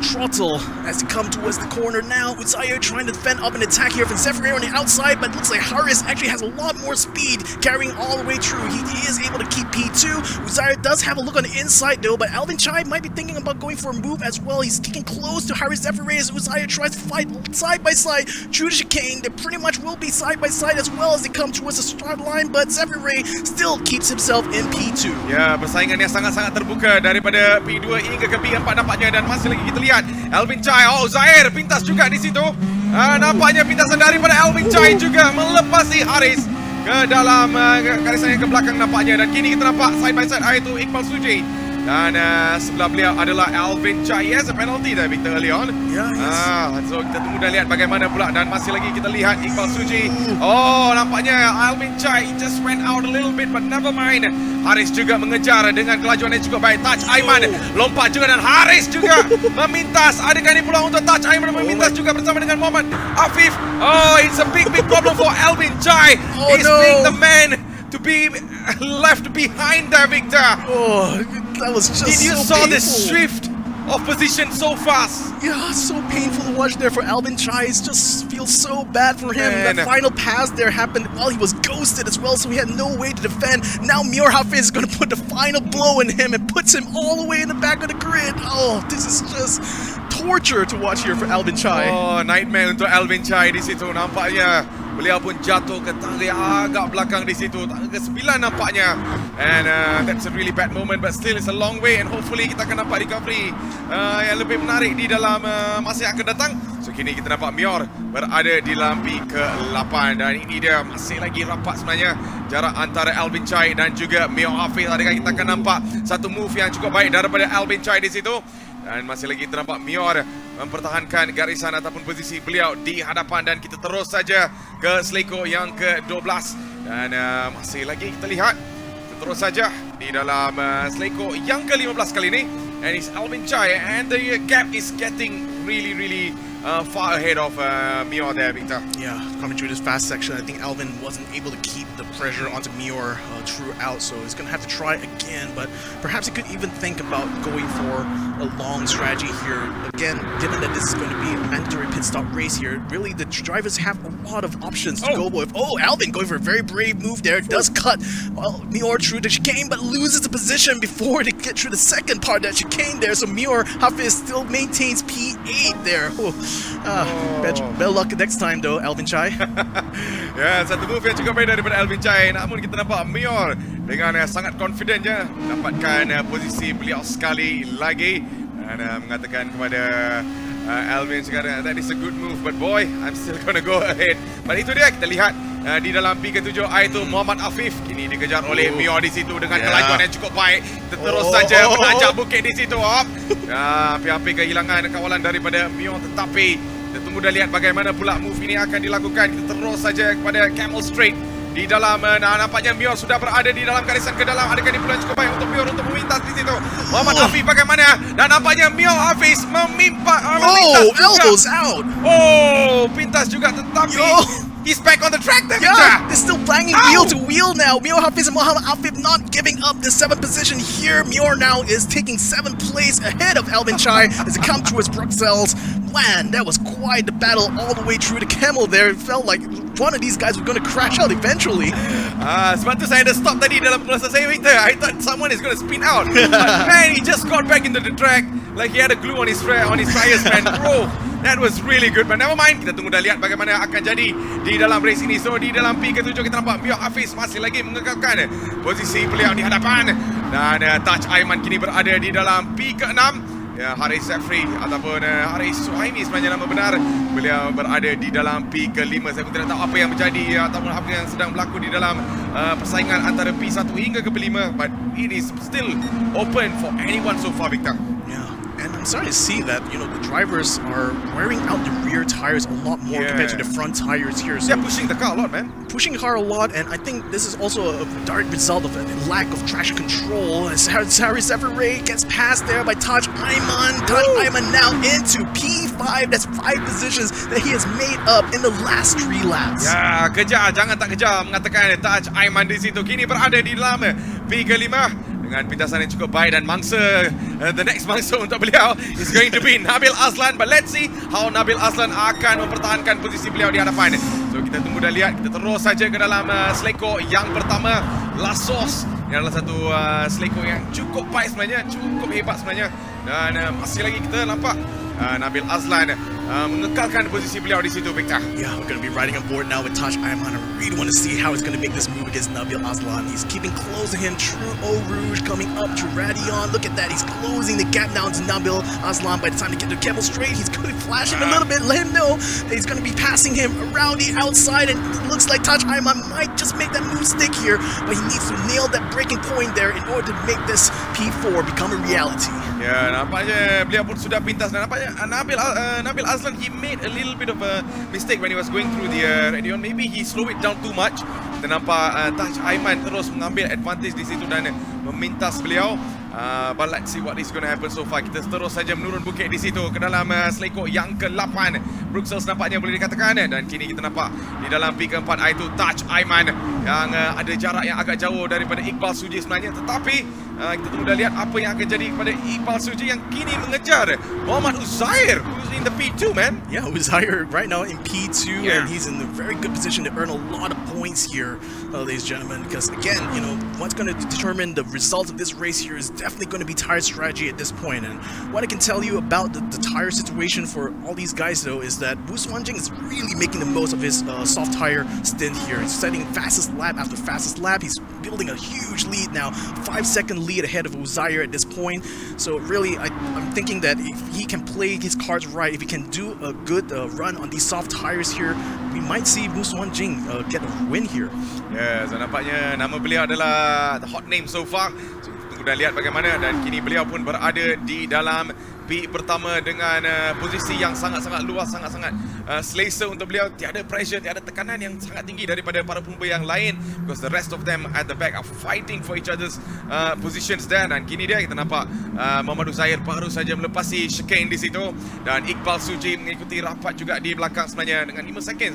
throttle as they come towards the corner now. Uzair trying to fend up an attack here from Zephyr on the outside, but looks like Haris actually has a lot more speed carrying all the way through. He is able to keep P2. Uzair does have a look on the inside though, but Alvin Chai might be thinking about going for a move as well. He's kicking close to Haris Zephyr as Uzair tries to fight side by side through the chicane. They pretty much will be side by side as well as they come towards the start line, but Zephyr still keeps himself in P2. Ya, persaingan yang sangat-sangat terbuka daripada P2 hingga ke P4 nampaknya, dan masih lagi kita lihat Alvin Chai. Oh, Zair pintas juga di situ. Nampaknya pintasan daripada Alvin Chai juga melepasi Haris ke dalam garisan yang ke belakang nampaknya, dan kini kita nampak side by side iaitu Iqbal Suji. Dan sebelah beliau adalah Alvin Chai. Yes, a penalty there, Victor, early on. So kita tunggu dan lihat bagaimana pula. Dan masih lagi kita lihat Iqbal Suji. Oh, nampaknya Alvin Chai just went out a little bit, but never mind. Haris juga mengejar dengan kelajuan yang cukup baik. Touch Aiman lompat juga, dan Haris juga memintas. Adakah ini peluang untuk Touch Aiman memintas juga bersama dengan Muhammad Afif? Oh, it's a big problem for Alvin Chai. He's being the man to be left behind there, Victor. Oh, that was just Did you so saw painful. the shift of position so fast? Yeah, so painful to watch there for Alvin Chai. It just feels so bad for him. Man. That final pass there happened while he was ghosted as well, so he had no way to defend. Now Mior Hafiz is going to put the final blow in him and puts him all the way in the back of the grid. Oh, this is just torture to watch here for Alvin Chai. Oh, nightmare untuk Alvin Chai di situ. Nampaknya beliau pun jatuh ke tangga agak belakang di situ, tangga ke-9 nampaknya. And that's a really bad moment, but still it's a long way, and hopefully kita akan nampak recovery yang lebih menarik di dalam masa yang akan datang. So kini kita nampak Mior berada di lampi ke-8, dan ini dia masih lagi rapat sebenarnya jarak antara Alvin Chai dan juga Mior Hafiz. Adakah kita akan nampak satu move yang cukup baik daripada Alvin Chai di situ? Dan masih lagi terdapat Mior mempertahankan garisan ataupun posisi beliau di hadapan, dan kita terus saja ke Sleko yang ke-12. Dan masih lagi kita lihat, kita terus saja di dalam Sleko yang ke-15 kali ini. And it's Alvin Chai, and the gap is getting really far ahead of Mior there, Victor. Yeah, coming through this fast section, I think Alvin wasn't able to keep the pressure onto Mior throughout, so he's going to have to try again, but perhaps he could even think about going for a long strategy here. Again, given that this is going to be a mandatory pit stop race here, really the drivers have a lot of options to go with. Oh, Alvin going for a very brave move there, does cut Mior through the chicane, but loses the position before they get through the second part of that chicane there, so Mior Hafiz still maintains P8 there. Better luck next time though, Alvin Chai. Ya, satu move yang cukup baik daripada Alvin Chai. Namun kita nampak Mior dengan sangat confident je dapatkan posisi beliau sekali lagi, dan mengatakan kepada Alvin sekarang, that is a good move, but boy, I'm still gonna go ahead. But itu dia, kita lihat di dalam P ke-7 itu Muhammad Afif kini dikejar oleh Mior di situ dengan kelajuan yang cukup baik. Kita terus saja menanjak bukit di situ. Hampir-hampir kehilangan kawalan daripada Mior, tetapi kita tunggu dan lihat bagaimana pula move ini akan dilakukan. Kita terus saja kepada Camel Straight di dalam. Nampaknya Mior sudah berada di dalam garisan ke dalam. Adakah ini peluang cukup baik untuk Mior untuk memintas di situ? Muhammad Afif bagaimana? Dan nampaknya Mior Hafiz memintas juga. Elbows out. Oh, pintas juga, tetapi he's back on the track there. Yeah, they're still banging wheel to wheel now. Mior Hafiz and Muhammad Afif not giving up the 7th position here. Mior now is taking 7th place ahead of Alvin Chai as they come towards Bruxelles. Man, that was quite the battle all the way through the camel there. It felt like one of these guys was going to crash out eventually. Sebab tu saya ada stop tadi dalam penjelasan saya, Victor. I thought someone is going to spin out. But man, he just got back into the track like he had a glue on his tires, man. Bro, that was really good. But never mind, kita tunggu dan lihat bagaimana akan jadi di dalam race ini. So di dalam P ke-7 kita nampak Mior Hafiz masih lagi mengekalkan posisi beliau di hadapan, dan Touch Aiman kini berada di dalam P ke-6. Ya, Haris Zafri ataupun Haris Suhaimi sebenarnya nama benar, beliau berada di dalam P ke-5. Saya pun tidak tahu apa yang menjadi ataupun apa yang sedang berlaku di dalam persaingan antara P1 hingga ke P5, but it is still open for anyone so far, Victor. Yeah, and I'm starting to see that, you know, the drivers are wearing out the rear tires a lot more compared to the front tires here. So they're pushing the car a lot, man. Pushing the car a lot, and I think this is also a direct result of a lack of traction control. As Haris Zephyr gets passed there by Taj Ayman. Taj Ayman now into P5. That's 5 positions that he has made up in the last 3 laps. Ya, kejar, jangan tak kejar, mengatakan Taj Ayman di situ. Kini berada di dalam P ke-5. dengan pintasan yang cukup baik, dan mangsa the next mangsa untuk beliau is going to be Nabil Azlan, but let's see how Nabil Azlan akan mempertahankan posisi beliau di hadapan. So kita tunggu dan lihat, kita terus saja ke dalam seleko yang pertama. Soloz yang adalah satu seleko yang cukup baik sebenarnya, cukup hebat sebenarnya, dan masih lagi kita nampak Nabil Azlan mengekalkan posisi beliau di situ, Victor. Yeah, we're going to be riding on board now with Taj Ayman. I really want to see how he's going to make this move against Nabil Azlan. He's keeping close to him. True Eau Rouge coming up to Radion. Look at that. He's closing the gap down to Nabil Azlan. By the time they get to Kemal straight, he's going to flash him a little bit. Let him know that he's going to be passing him around the outside. And it looks like Taj Ayman might just make that move stick here. But he needs to nail that breaking point there in order to make this P4 become a reality. Ya, nampaknya beliau pun sudah pintas, dan nampaknya Nabil Azlan, he made a little bit of a mistake when he was going through the Radion. Maybe he slowed it down too much. Kita nampak Taj Ayman terus mengambil advantage di situ dan memintas beliau. But let's see what is going to happen so far. Kita terus saja menurun bukit di situ ke dalam seleko yang ke-8. Bruxelles nampaknya boleh dikatakan, dan kini kita nampak di dalam P keempat itu Taj Ayman yang ada jarak yang agak jauh daripada Iqbal Suji sebenarnya, tetapi kita tunggu dan lihat apa yang akan jadi kepada Iqbal Suji yang kini mengejar Muhammad Uzair, who's in the P2, man. Yeah, Uzair right now in P2, and he's in a very good position to earn a lot of points here, ladies and gentlemen, because again, you know, what's going to determine the result of this race here is definitely going to be tire strategy at this point. And what I can tell you about the tire situation for all these guys, though, is that Wu Xuanjing is really making the most of his soft tire stint here. He's setting fastest lap after fastest lap. He's building a huge lead now, 5-second lead ahead of Uzair at this point. So really, I'm thinking that if he can play his cards right, if he can do a good run on these soft tires here, we might see Wu Xuanjing get a win here. Yes, nampaknya nama beliau adalah the hot name so far. So, tunggu dan lihat bagaimana, dan kini beliau pun berada di dalam P pertama dengan posisi yang sangat-sangat luas, sangat-sangat selesa untuk beliau. Tiada pressure, tiada tekanan yang sangat tinggi daripada para pelumba yang lain, because the rest of them at the back are fighting for each other's positions there. Dan kini dia kita nampak Muhammad Uzair baru saja melepasi chicane di situ, dan Iqbal Suji mengikuti rapat juga di belakang sebenarnya dengan 5 second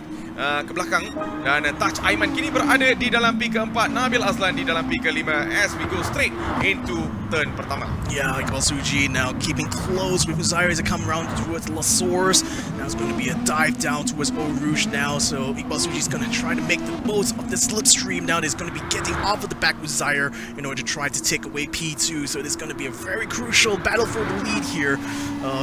ke belakang, dan Taj Ayman kini berada di dalam P keempat, Nabil Azlan di dalam P kelima, as we go straight into turn pertama. Yeah, Iqbal Suji now keeping close with Uzair as they come around towards Soloz. Now it's going to be a dive down towards Eau Rouge now, so Iqbal Suji is going to try to make the most of this slipstream now. He's going to be getting off of the back with Uzair in order to try to take away P2, so there's going to be a very crucial battle for the lead here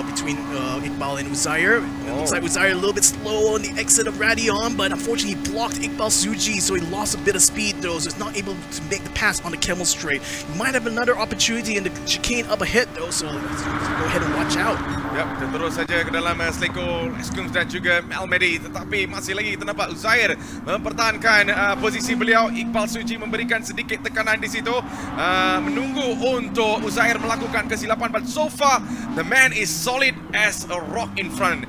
between Iqbal and Uzair. It looks like Uzair a little bit slow on the exit of Radion, but unfortunately he blocked Iqbal Suji, so he lost a bit of speed though, so he's not able to make the pass on the Camel straight. He might have another opportunity in the chicane up ahead though, so let's go ahead and watch out. Yep, kita terus saja ke dalam seleko Escums dan juga Melmedi, tetapi masih lagi kita nampak Uzair mempertahankan posisi beliau. Iqbal Suji memberikan sedikit tekanan di situ, menunggu untuk Uzair melakukan kesilapan, but so far the man is solid as a rock in front.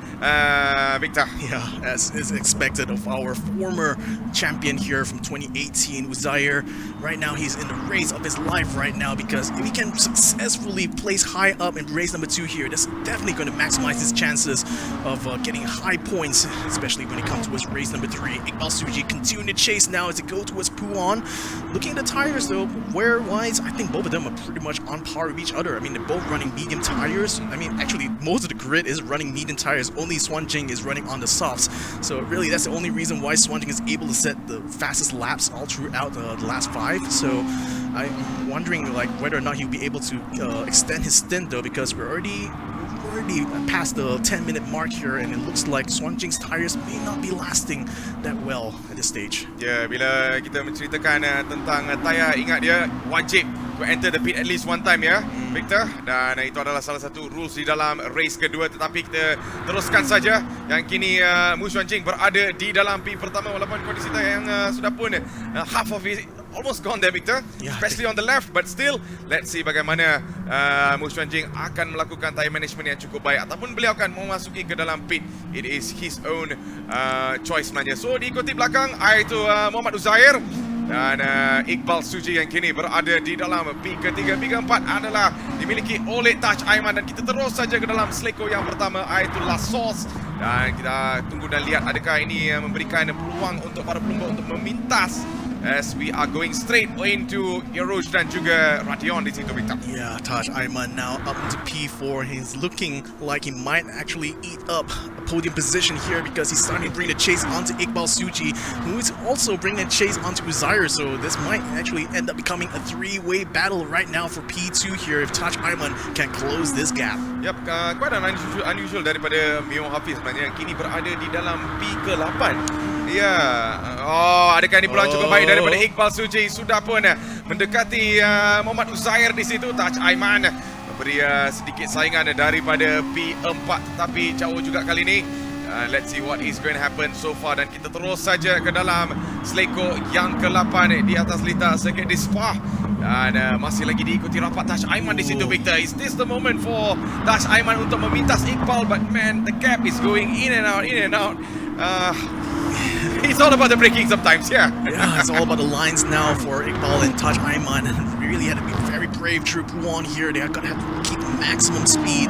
Victor. Yeah, as is expected of our former champion here from 2018, Uzair. Right now he's in the race of his life right now, because if he can successfully place high up in race number 2 here, that's definitely going to maximize his chances of getting high points, especially when it comes towards race number 3. Iqbal Suji continuing to chase now as they go towards Puan. Looking at the tires though, wear-wise, I think both of them are pretty much on par with each other. I mean, they're both running medium tires. I mean, actually, most of the grid is running medium tires. Only Xuanjing is running on the softs. So really, that's the only reason why Xuanjing is able to set the fastest laps all throughout the last 5. So I'm wondering like whether or not he'll be able to extend his stint though, because we're already past the 10-minute mark here, and it looks like Xuanjing's tires may not be lasting that well at this stage. Ya, bila kita menceritakan tentang tayar, ingat dia wajib to enter the pit at least one time ya, Victor. Dan itu adalah salah satu rules di dalam race kedua, tetapi kita teruskan saja. Yang kini Wu Xuanjing berada di dalam P pertama, walaupun kondisi tayar yang sudah pun half of it almost gone there, Victor, especially on the left, but still let's see bagaimana Wu Xuanjing akan melakukan tire management yang cukup baik, ataupun beliau akan memasuki ke dalam pit. It is his own choice sebenarnya. So diikuti belakang itu Muhammad Uzair dan Iqbal Suji yang kini berada di dalam P ketiga. P keempat adalah dimiliki oleh Taj Ayman, dan kita terus saja ke dalam seleko yang pertama, itu Soloz. Dan kita tunggu dan lihat adakah ini memberikan peluang untuk para pelumba untuk memintas as we are going straight into Yarouj dan juga Radion di situ, Victor. Yeah, Taj Ayman now up into P4. He's looking like he might actually eat up a podium position here because he's starting to bring the chase onto Iqbal Suji, who is also bringing a chase onto Uzair. So this might actually end up becoming a three-way battle right now for P2 here if Taj Ayman can close this gap. Yep, quite an unusual daripada Mio Hafiz sebenarnya yang kini berada di dalam P ke-8. Ya, adakah ini peluang cukup baik daripada Iqbal Suji? Sudah pun mendekati Muhammad Uzair di situ. Taj Ayman memberi sedikit saingan daripada P4, tapi jauh juga kali ini. Let's see what is going to happen so far, dan kita terus saja ke dalam seleko yang ke-8 di atas litar sirkuit di Spa, dan masih lagi diikuti rapat Taj Ayman di situ, Victor. Is this the moment for Taj Ayman untuk memintas Iqbal? But man, the gap is going in and out, in and out. It's all about the braking sometimes, yeah. Yeah, it's all about the lines now for Iqbal and Taj Ayman, and really had to be very brave through Puan here. They're going to have to keep maximum speed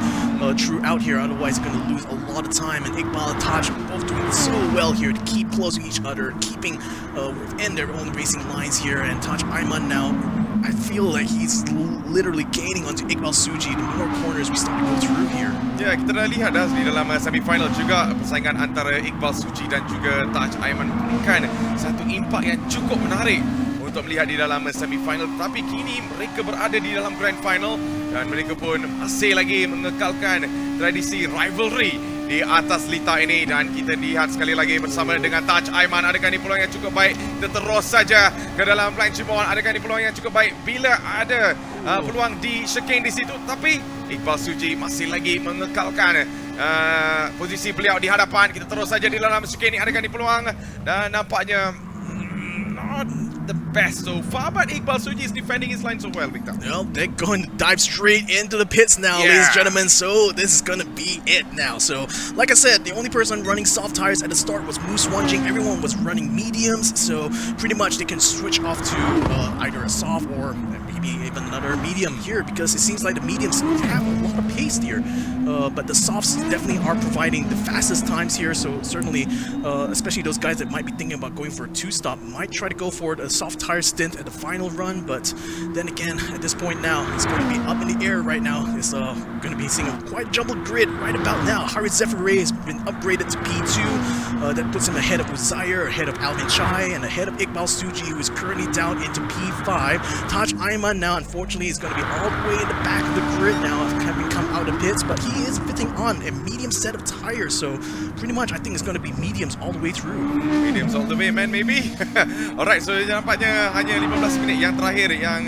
throughout here, otherwise they're going to lose a lot of time. And Iqbal and Taj are both doing so well here to keep close to each other, keeping within their own racing lines here. And Taj Ayman now, I feel like he's literally gaining onto Iqbal Suji the more corners we start to go through here. Ya, kita dah lihat dah di dalam semifinal juga persaingan antara Iqbal Suji dan juga Taj Ayman memberikan satu impak yang cukup menarik untuk melihat di dalam semifinal. Tapi kini mereka berada di dalam grand final dan mereka pun masih lagi mengekalkan tradisi rivalry di atas litar ini, dan kita lihat sekali lagi bersama dengan Taj Ayman. Adakah ini peluang yang cukup baik? Kita terus saja ke dalam blind chipon. Adakah ini peluang yang cukup baik bila ada peluang di chicane di situ? Tapi Iqbal Suji masih lagi mengekalkan posisi beliau di hadapan. Kita terus saja di dalam chicane ini. Adakah ini peluang? Dan nampaknya not the best so far, but Iqbal Suji is defending his line so well, Victor. Well, they're going to dive straight into the pits now, ladies and gentlemen, so this is going to be it now. So, like I said, the only person running soft tires at the start was Moose Wanjing. Everyone was running mediums, so pretty much they can switch off to either a soft or maybe even another medium here, because it seems like the mediums have a lot of pace here. But the softs definitely are providing the fastest times here, so certainly, especially those guys that might be thinking about going for a two-stop, might try to go for a soft tire stint at the final run. But then again, at this point now, it's going to be up in the air right now. It's going to be seeing a quite jumbled grid right about now. Harid Zephyr has been upgraded to P2. That puts him ahead of Uzair, ahead of Alvin Chai, and ahead of Iqbal Suji, who is currently down into P5. Taj Ayman now, unfortunately, is going to be all the way in the back of the grid now, having come out of pits, but he is fitting on a medium set of tires, so pretty much I think it's going to be mediums all the way through. Mediums all the way, man, maybe. Alright, so nampaknya hanya 15 minit yang terakhir yang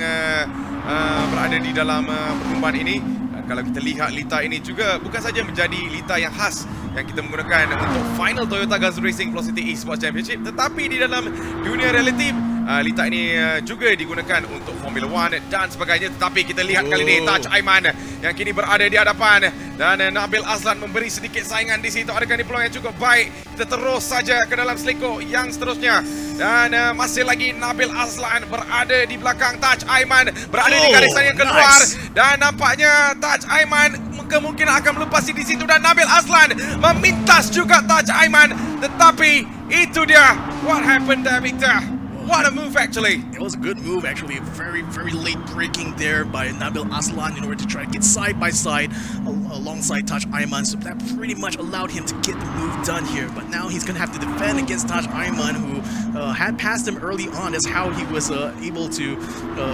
berada di dalam perlumbaan ini. Dan kalau kita lihat litar ini juga bukan saja menjadi litar yang khas yang kita menggunakan untuk final Toyota Gazoo Racing Velocity Esports Championship, tetapi di dalam dunia relatif litar ini juga digunakan untuk Formula 1 dan sebagainya. Tetapi kita lihat kali ini Taj Ayman yang kini berada di hadapan, dan Nabil Azlan memberi sedikit saingan di situ. Adakah ini peluang yang cukup baik? Kita terus saja ke dalam seleko yang seterusnya, dan masih lagi Nabil Azlan berada di belakang Taj Ayman, berada di garisan yang keluar, dan nampaknya Taj Ayman kemungkinan akan melepasi di situ, dan Nabil Azlan memintas juga Taj Ayman. Tetapi itu dia, what happened there, Victor? What a move, actually. It was a good move, actually. Very, very late braking there by Nabil Aslan in order to try to get side by side alongside Taj Ayman. So that pretty much allowed him to get the move done here. But now he's going to have to defend against Taj Ayman, who had passed him early on. That's how he was able to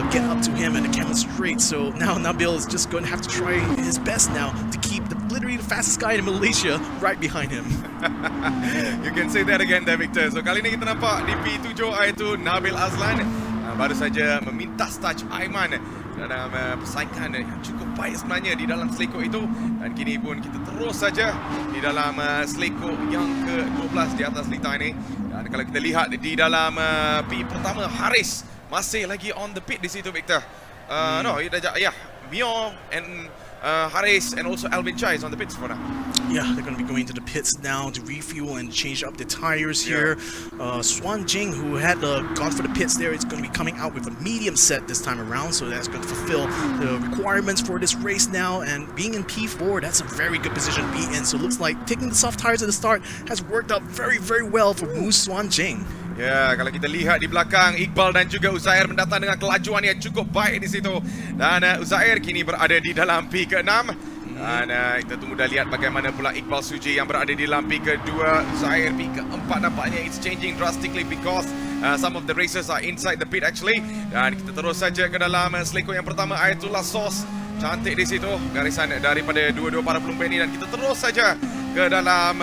get up to him at the camel straight. So now Nabil is just going to have to try his best now to keep literally the fastest guy in Malaysia right behind him. You can say that again there, Victor. So kali ini kita nampak di P7 itu Nabil Azlan baru saja memintas Taj Ayman dalam persaingan yang cukup baik sebenarnya di dalam seleko itu, dan kini pun kita terus saja di dalam seleko yang ke-12 di atas litar ini. Dan kalau kita lihat di dalam P pertama, Haris masih lagi on the pit di situ, Victor. Mio and Haris and also Alvin Chai is on the pits for now. Yeah, they're going to be going to the pits now to refuel and change up the tires here. Swan Jing, who had gone for the pits there, is going to be coming out with a medium set this time around, so that's going to fulfill the requirements for this race now. And being in P4, that's a very good position to be in. So it looks like taking the soft tires at the start has worked out very, very well for Moose Swan Jing. Ya, kalau kita lihat di belakang, Iqbal dan juga Uzair mendatang dengan kelajuan yang cukup baik di situ. Dan Uzair kini berada di dalam P ke-6. Dan kita tunggu dah lihat bagaimana pula Iqbal Suji yang berada di dalam P ke-2. Uzair P ke-4 nampaknya it's changing drastically because some of the racers are inside the pit actually. Dan kita terus saja ke dalam seleko yang pertama, Ayatullah Sos. Cantik di situ garisan daripada dua-dua para pelumba ini, dan kita terus saja ke dalam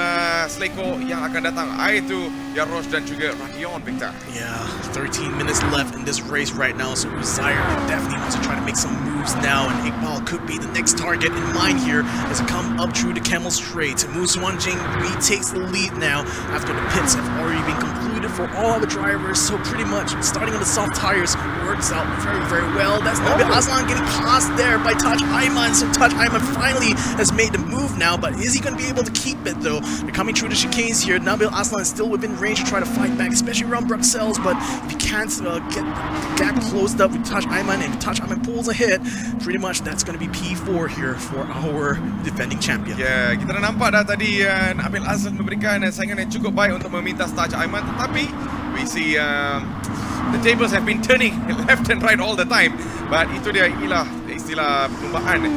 seleko yang akan datang, iaitu Yarosh dan juga Radion, Victor. Yeah, 13 minutes left in this race right now, so Uzair definitely wants to try to make some moves now, and Iqbal could be the next target in mind here as it come up through the Camel Straight. Musu Wanjing retakes the lead now after the pits have already been concluded for all the drivers, so pretty much starting on the soft tires works out very, very well. That's Nabil Aslan getting passed there by Taj Ayman, so Taj Ayman finally has made the move now, but is he going to be able to keep it though? They're coming through the chicanes here. Nabil Aslan is still within range to try to fight back, especially around Bruxelles, but if he can't get the gap closed up with Taj Ayman, and if Taj Ayman pulls ahead, pretty much that's going to be P4 here for our defending champion. Ya, kita dah nampak dah tadi Nabil Aslan memberikan saingan yang cukup baik untuk memintas Taj Ayman, tetapi we see the tables have been turning left and right all the time. But itu dia istilah perlombaan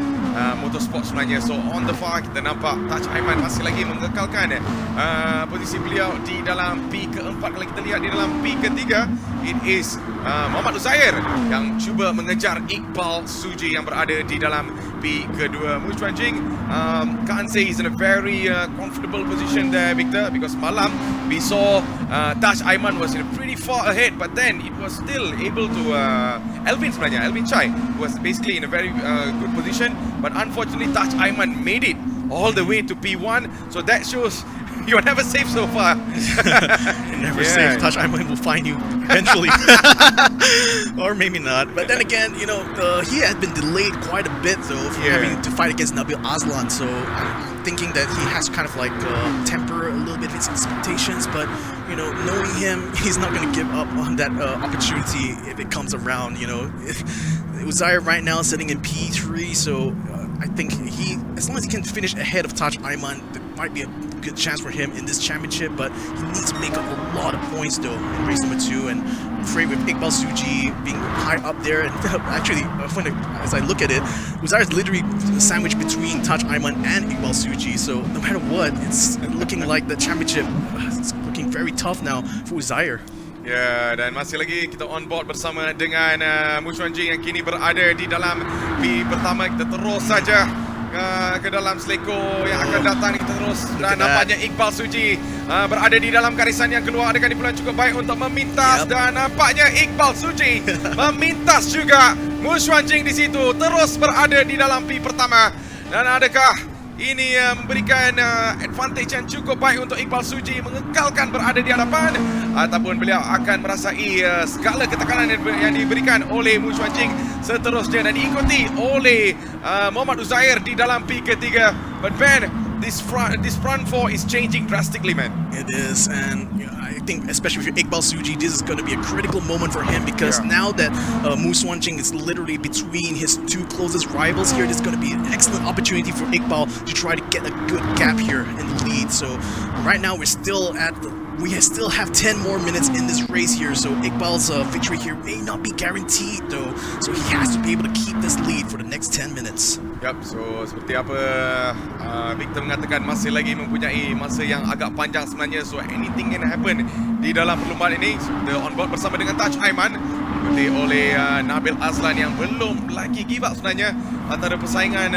motorsport sebenarnya. So on the far kita nampak Taj Ayman masih lagi mengekalkan posisi beliau di dalam P ke-4. Kalau kita lihat di dalam P ke-3, it is Muhammad Uzair yang cuba mengejar Iqbal Suji yang berada di dalam P ke-2. Mu Chuanjing can't say he's in a very comfortable position there, Victor, because malam we saw Taj Ayman was in a pretty far ahead, but then it was still able to Elvin Chai was basically in a very good position, but unfortunately Taj Ayman made it all the way to P1, so that shows you're never safe so far. Never safe. Taj Ayman will find you eventually. Or maybe not. But then again, you know, he had been delayed quite a bit though from having to fight against Nabil Aslan, so I'm thinking that he has to kind of like temper a little bit of his expectations, but you know, knowing him, he's not going to give up on that opportunity if it comes around. You know, Uzair right now sitting in P3, so I think as long as he can finish ahead of Taj Ayman, there might be a good chance for him in this championship, but he needs to make up a lot of points though in race number 2, and I'm afraid with Iqbal Suji being high up there, and actually as I look at it, Uzair is literally sandwiched between Taj Ayman and Iqbal Suji, so no matter what, it's looking like the championship is looking very tough now for Uzair. Ya, dan masih lagi kita on board bersama dengan Mu Chuanjing yang kini berada di dalam P pertama. Kita terus saja ke dalam seleko yang akan datang. Kita terus, dan nampaknya Iqbal Suji berada di dalam garisan yang keluar. Adakah dipulang cukup baik untuk memintas? Dan nampaknya Iqbal Suji memintas juga. Mu Chuanjing di situ terus berada di dalam P pertama. Dan adakah ini memberikan advantage yang cukup baik untuk Iqbal Suji mengekalkan berada di hadapan, ataupun beliau akan merasai segala ketekanan yang diberikan oleh Mu Chuanjing seterusnya dan diikuti oleh Muhammad Uzair di dalam P ke-3. But Ben, this front four is changing drastically, man. It is, and you know, I think especially for Iqbal Suji, this is going to be a critical moment for him, because now that Mu Chuanjing is literally between his two closest rivals here, this is going to be an excellent opportunity for Iqbal to try to get a good gap here in the lead. So right now we still have 10 more minutes in this race here, so Iqbal's victory here may not be guaranteed though, so he has to be able to keep this lead for the next 10 minutes. Yap, so seperti apa Victor mengatakan, masih lagi mempunyai masa yang agak panjang sebenarnya, so anything can happen di dalam perlombaan ini. Kita on board bersama dengan Taj Ayman, diikuti oleh Nabil Aslan yang belum lagi give up sebenarnya. Antara persaingan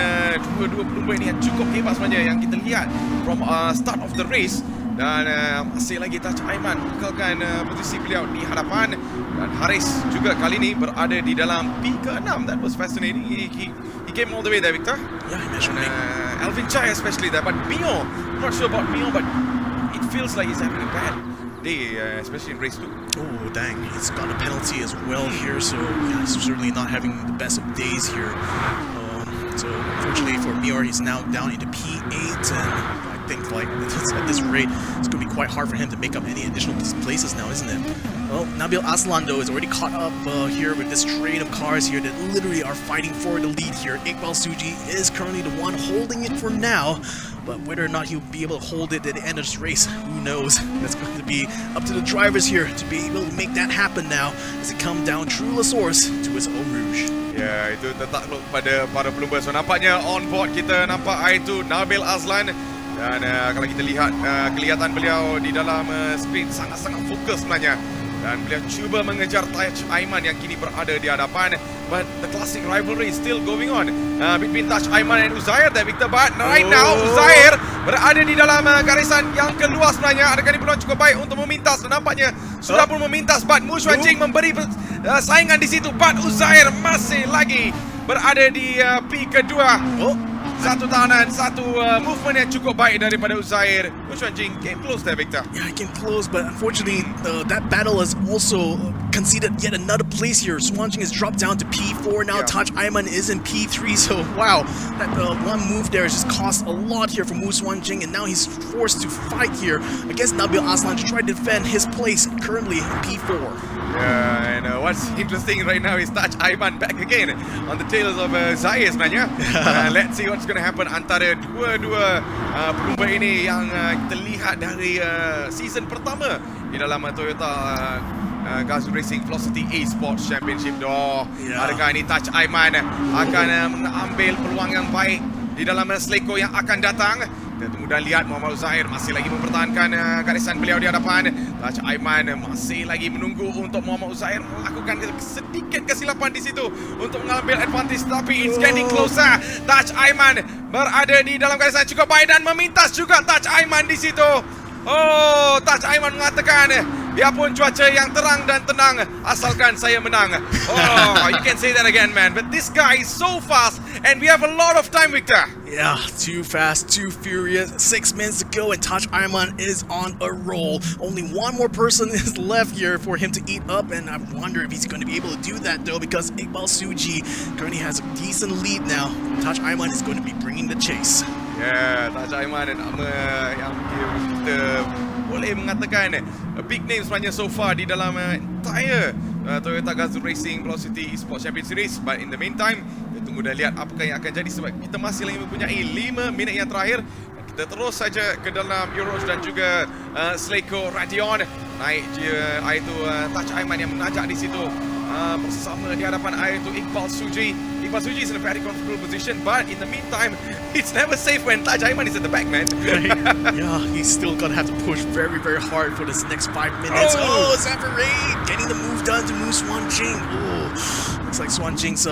dua-dua pelumba ini yang cukup hebat sebenarnya yang kita lihat from start of the race. Dan masih lagi Taj Ayman mengekalkan posisi beliau di hadapan, dan Haris juga kali ini berada di dalam P ke-6. That was fascinating. He came all the way there, Victor. Yeah, he mentioned Elvin Chai especially there, but Mio, I'm not sure about Mio, but it feels like he's having a bad day, especially in race 2. Oh dang, he's got a penalty as well here, so yeah, he's certainly not having the best of days here. So unfortunately for Mior, he's now down into P8, and I think like at this rate, it's going to be quite hard for him to make up any additional places now, isn't it? Well, Nabil Aslan though is already caught up here with this train of cars here that literally are fighting for the lead here. Iqbal Suji is currently the one holding it for now. but whether or not he'll be able to hold it at the end of this race, who knows? That's going to be up to the drivers here to be able to make that happen now as they come down through La Source to its Eau Rouge. Ya, itu tertakluk pada para pelumba. So nampaknya on board kita nampak itu Nabil Azlan. Dan kalau kita lihat kelihatan beliau di dalam sprint sangat-sangat fokus sebenarnya. Dan beliau cuba mengejar Touch Aiman yang kini berada di hadapan. But the classic rivalry is still going on between Touch Aiman and Uzair there, Victor. But right now Uzair berada di dalam garisan yang keluar sebenarnya. Adakah ini peluang cukup baik untuk memintas? Dan nampaknya sudah pun memintas. But Mu Xuanjing memberi saingan di situ. But Uzair masih lagi berada di P kedua. Satu tahanan, satu movement yang cukup baik daripada Uzair. Mu Xuanjing came close there, Victor. Yeah, he came close, but unfortunately, that battle has also conceded yet another place here. Xuanjing has dropped down to P4 now. Touch Aiman is in P3, so wow, that one move there has just cost a lot here for Mu Xuanjing, and now he's forced to fight here against Nabil Aslan to try to defend his place currently in P4. Yeah, and what's interesting right now is Touch Aiman back again on the tails of Zaire sebenarnya. Let's see what's going to happen antara dua-dua pelumba ini yang kita lihat dari season pertama di dalam Toyota Gazoo Racing Velocity Esports Championship. Adakah ini Touch Aiman akan mengambil peluang yang baik di dalam Sleko yang akan datang? Kita tunggu dan lihat. Muhammad Uzair masih lagi mempertahankan garisan beliau di hadapan. Touch Aiman masih lagi menunggu untuk Muhammad Uzair melakukan sedikit kesilapan di situ untuk mengambil advantage, tapi it's getting closer. Touch Aiman berada di dalam garisan cukup baik dan memintas juga Touch Aiman di situ. Touch Aiman mengatakan, biarpun cuaca yang terang dan tenang, asalkan saya menang. You can say that again, man. But this guy is so fast, and we have a lot of time, Victor. Yeah, too fast, too furious. 6 minutes to go, and Touch Aiman is on a roll. Only one more person is left here for him to eat up, and I wonder if he's going to be able to do that, though, because Iqbal Suji currently has a decent lead now. Touch Aiman is going to be bringing the chase. Yeah, Touch Aiman nama yang kita boleh mengatakan a big name sebenarnya so far di dalam entire Toyota Gazoo Racing Velocity Esports Champion Series. But in the meantime, kita tunggu dan lihat apakah yang akan jadi, sebab kita masih lagi mempunyai 5 minit yang terakhir. Kita terus saja ke dalam Euros dan juga Sleko Radion. Naik je itu Touch Aiman yang menajak di situ bersama di hadapan itu Iqbal Suji. Iqbal Suji is in a very comfortable position, but in the meantime, it's never safe when Touch Aiman is at the back, man. Yeah, he's still gonna have to push very, very hard for this next 5 minutes. Zafare getting the move done to Mu Xuanjing. Looks like Xuanjing's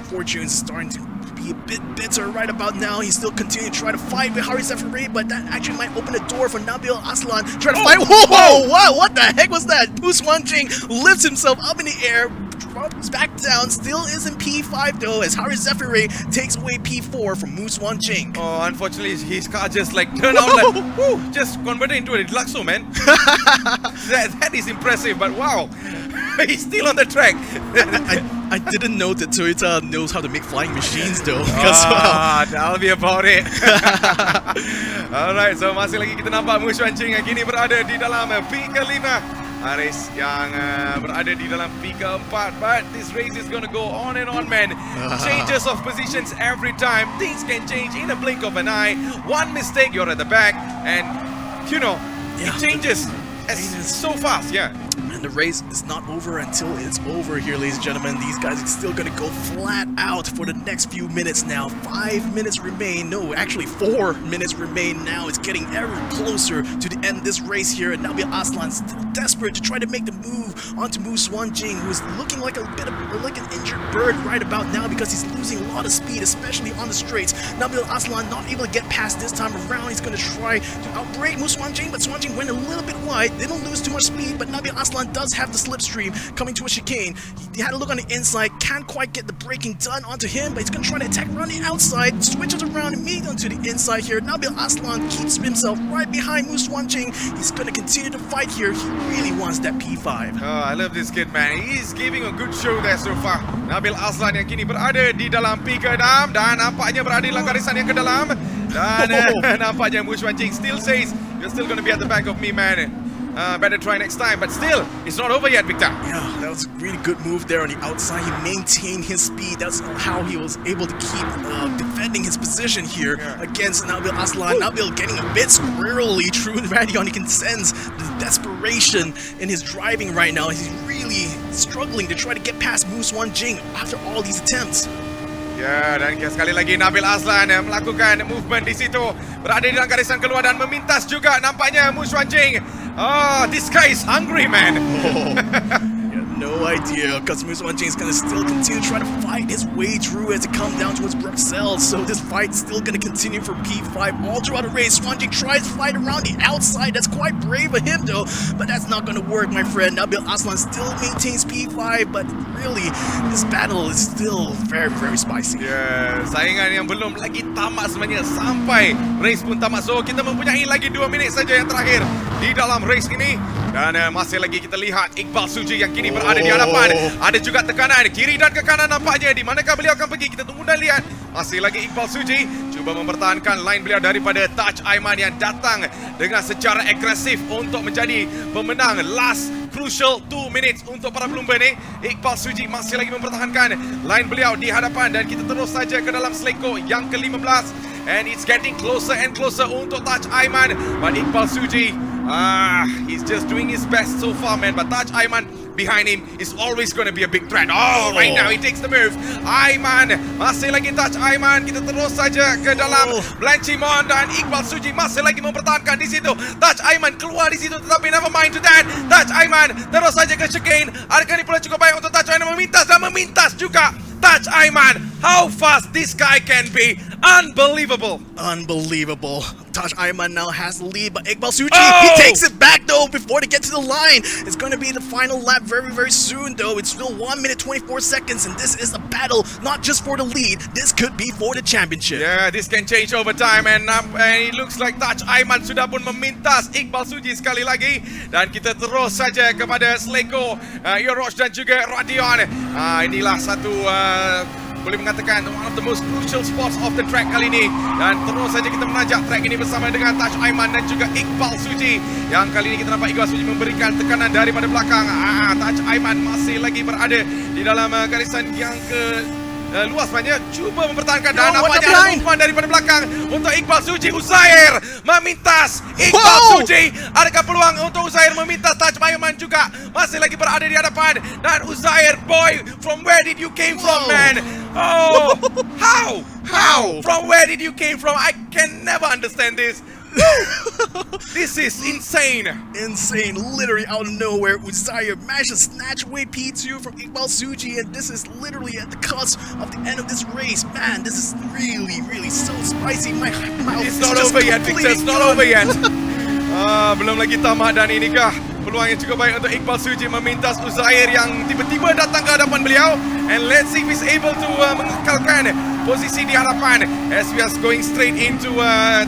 fortune is starting to be a bit bitter right about now. He's still continuing to try to fight with Hari Zafare, but that actually might open the door for Nabil Aslan trying to fight. Wow, what the heck was that? Mu Xuanjing lifts himself up in the air, drops back down, still is in P5 though, as Hari Zafare takes away P4 from Mu Xuanjing. Unfortunately, his car just like turned out like, just converted into a Deluxo, man. that is impressive, but wow, he's still on the track. I didn't know that Toyota knows how to make flying machines though. That'll be about it. Alright, so masih lagi kita nampak Mu Xuanjing yang kini berada di dalam P ke-5. Haris yang berada di dalam P ke-4. But this race is going to go on and on, man. Changes of positions every time. Things can change in a blink of an eye. One mistake, you're at the back. And, you know, it changes so fast, And the race is not over until it's over here, ladies and gentlemen. These guys are still going to go flat out for the next few minutes now. 5 minutes remain. No, actually 4 minutes remain now. It's getting ever closer to the end of this race here. And Nabil Aslan still desperate to try to make the move onto Mu Xuanjing, who's looking like a bit of like an injured bird right about now because he's losing a lot of speed, especially on the straights. Nabil Aslan not able to get past this time around. He's going to try to outbrake Mu Xuanjing, but Xuanjing went a little bit wide. They don't lose too much speed, but Nabil Aslan does have the slipstream coming to a chicane. He had a look on the inside, can't quite get the braking done onto him, but he's going to try to attack around the outside, switches around immediately onto the inside here. Nabil Aslan keeps himself right behind Mu Xuanjing. He's going to continue to fight here. He really wants that P5. I love this kid, man. He's giving a good show there so far. Nabil Aslan yang kini berada di dalam P ke-6 dan nampaknya berada di dalam garisan yang ke dalam. Dan nampaknya Mu Xuanjing still says, you're still going to be at the back of me, man. better try next time. But still, it's not over yet, Victor. Yeah, that was a really good move there on the outside. He maintained his speed. That's how he was able to keep defending his position here against Nabil Aslan. Nabil getting a bit squirrely. True Radion, you can sense the desperation in his driving right now. He's really struggling to try to get past Muswan Jing after all these attempts. Ya, dan sekali lagi Nabil Aslan melakukan movement di situ. Berada di dalam garisan keluar dan memintas juga nampaknya Muswan Jing. This guy is hungry, man. No idea, because Muswan Jing is going to still continue to try to fight his way through as it comes down towards Bruxelles. So this fight is still going to continue for P5 all throughout the race. Muswan Jing tries to fight around the outside. That's quite brave of him though, but that's not going to work, my friend. Nabil Aslan still maintains P5, but really, this battle is still very, very spicy. Ya, saingan yang belum lagi tamat sebenarnya sampai race pun tamat. So kita mempunyai lagi 2 minit saja yang terakhir di dalam race ini. Dan masih lagi kita lihat Iqbal Suji yang kini berada di hadapan. Ada juga tekanan kiri dan ke kanan nampaknya. Di manakah beliau akan pergi? Kita tunggu dan lihat. Masih lagi Iqbal Suji cuba mempertahankan line beliau daripada Taj Aiman yang datang dengan secara agresif untuk menjadi pemenang last crucial 2 minutes untuk para pelumba ni. Iqbal Suji masih lagi mempertahankan line beliau di hadapan dan kita terus saja ke dalam seleko yang ke-15. And it's getting closer and closer untuk Taj Aiman. But Iqbal Suji, he's just doing his best so far, man. But Taj Aiman behind him is always going to be a big threat. Right now he takes the move. Aiman, masih lagi Taj Aiman. Kita terus saja ke dalam Blanchimon dan Iqbal Suji masih lagi mempertahankan di situ. Taj Aiman keluar di situ, tetapi never mind to that. Taj Aiman terus saja ke chicane. Adakah ini pula cukup baik untuk Taj Aiman memintas dan memintas juga. Taj Aiman, how fast this guy can be. Unbelievable. Unbelievable. Taj Aiman now has the lead, but Iqbal Suji, he takes it back though before they get to the line. It's going to be the final lap very, very soon though. It's still 1 minute 24 seconds and this is a battle not just for the lead. This could be for the championship. Yeah, this can change over time and it looks like Taj Aiman sudah pun memintas Iqbal Suji sekali lagi. Dan kita terus saja kepada Seleko, Yorosh dan juga Radion. Inilah satu boleh mengatakan one of the most crucial spots of the track kali ini. Dan terus saja kita menajak track ini bersama dengan Taj Aiman dan juga Iqbal Suji. Yang kali ini kita nampak Iqbal Suji memberikan tekanan daripada belakang. Taj Aiman masih lagi berada di dalam garisan yang luas banyak. Cuba mempertahankan dan nampaknya ada umpan daripada belakang untuk Iqbal Suji. Uzair memintas Iqbal Suji. Adakah peluang untuk Uzair memintas? Taj Aiman juga masih lagi berada di hadapan. Dan Uzair, boy, from where did you came from, man? How? From where did you came from? I can never understand this. This is insane. Insane. Literally out of nowhere, Uzair managed to snatch away P2 from Iqbal Suji, and this is literally at the cusp of the end of this race. Man, this is really, really so spicy. My mouth It's is not just over yet, Victor. It's not over yet. Belum lagi tamat dan inikah peluang yang cukup baik untuk Iqbal Suji memintas Uzair yang tiba-tiba datang ke hadapan beliau. And let's see if he's able to mengekalkan posisi di hadapan as we are going straight into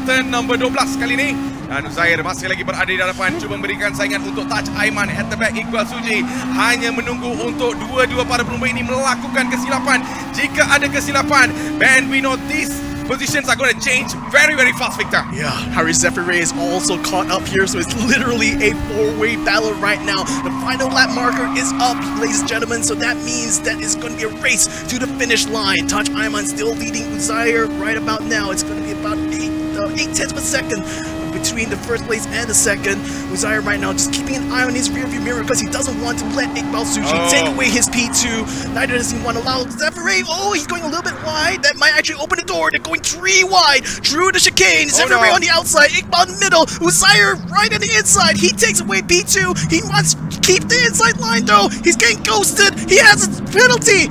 turn number 12 kali ini. Dan Uzair masih lagi berada di hadapan, cuba memberikan saingan untuk Taj Aiman at the back. Iqbal Suji hanya menunggu untuk dua-dua para pelumba ini melakukan kesilapan. Jika ada kesilapan, man, we know these positions are going to change very, very fast, Victor. Yeah, Harry Zephyr is also caught up here, so it's literally a four-way battle right now. The final lap marker is up, ladies and gentlemen, so that means that it's going to be a race to the finish line. Taj Aiman still leading Uzair right about now. It's going to be about 8/10 of a second between the first place and the second. Uzair right now just keeping an eye on his rearview mirror because he doesn't want to let Iqbal Suji take away his P2. Neither does he want to allow Zephyr. He's going a little bit wide. That might actually open the door. They're going 3 wide through the chicane. Zephyr on the outside, Iqbal in the middle, Uzair right on the inside. He takes away P2. He wants to keep the inside line though. He's getting ghosted. He has a penalty.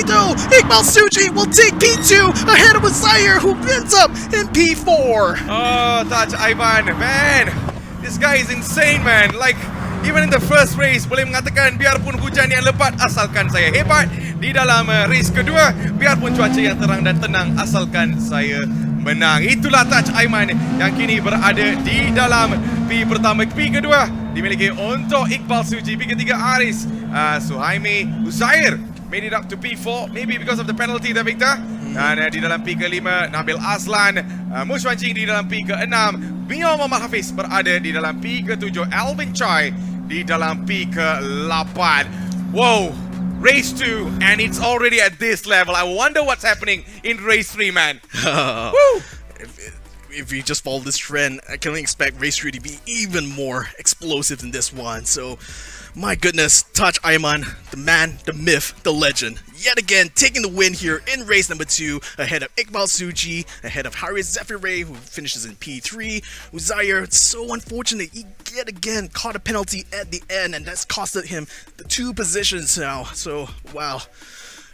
Though. Iqbal Suji will take P2 ahead of Uzair, who ends up in P4. Taj Aiman, man, this guy is insane, man. Like, even in the first race, boleh mengatakan biarpun hujan yang lebat, asalkan saya hebat. Di dalam race kedua, biarpun cuaca yang terang dan tenang, asalkan saya menang. Itulah Taj Aiman yang kini berada di dalam P pertama. P kedua dimiliki untuk Iqbal Suji. P ketiga Aris, Suhaimi, Uzair made it up to P4, maybe because of the penalty there, Victor. Dan di dalam P ke-5 Nabil Aslan, Muswan Jing di dalam P ke-6, Mio Muhammad Hafiz berada di dalam P ke-7, Alvin Chai di dalam P ke-8. Wow, race 2 and it's already at this level. I wonder what's happening in race 3, man. Woo! If we just follow this trend, I can only expect race 3 to be even more explosive than this one. So, my goodness, Taj Ayman, the man, the myth, the legend, yet again taking the win here in race number 2, ahead of Iqbal Suji, ahead of Haris Zafireh, who finishes in P3. Uzair, it's so unfortunate, he yet again caught a penalty at the end, and that's costed him the 2 positions now. So, wow.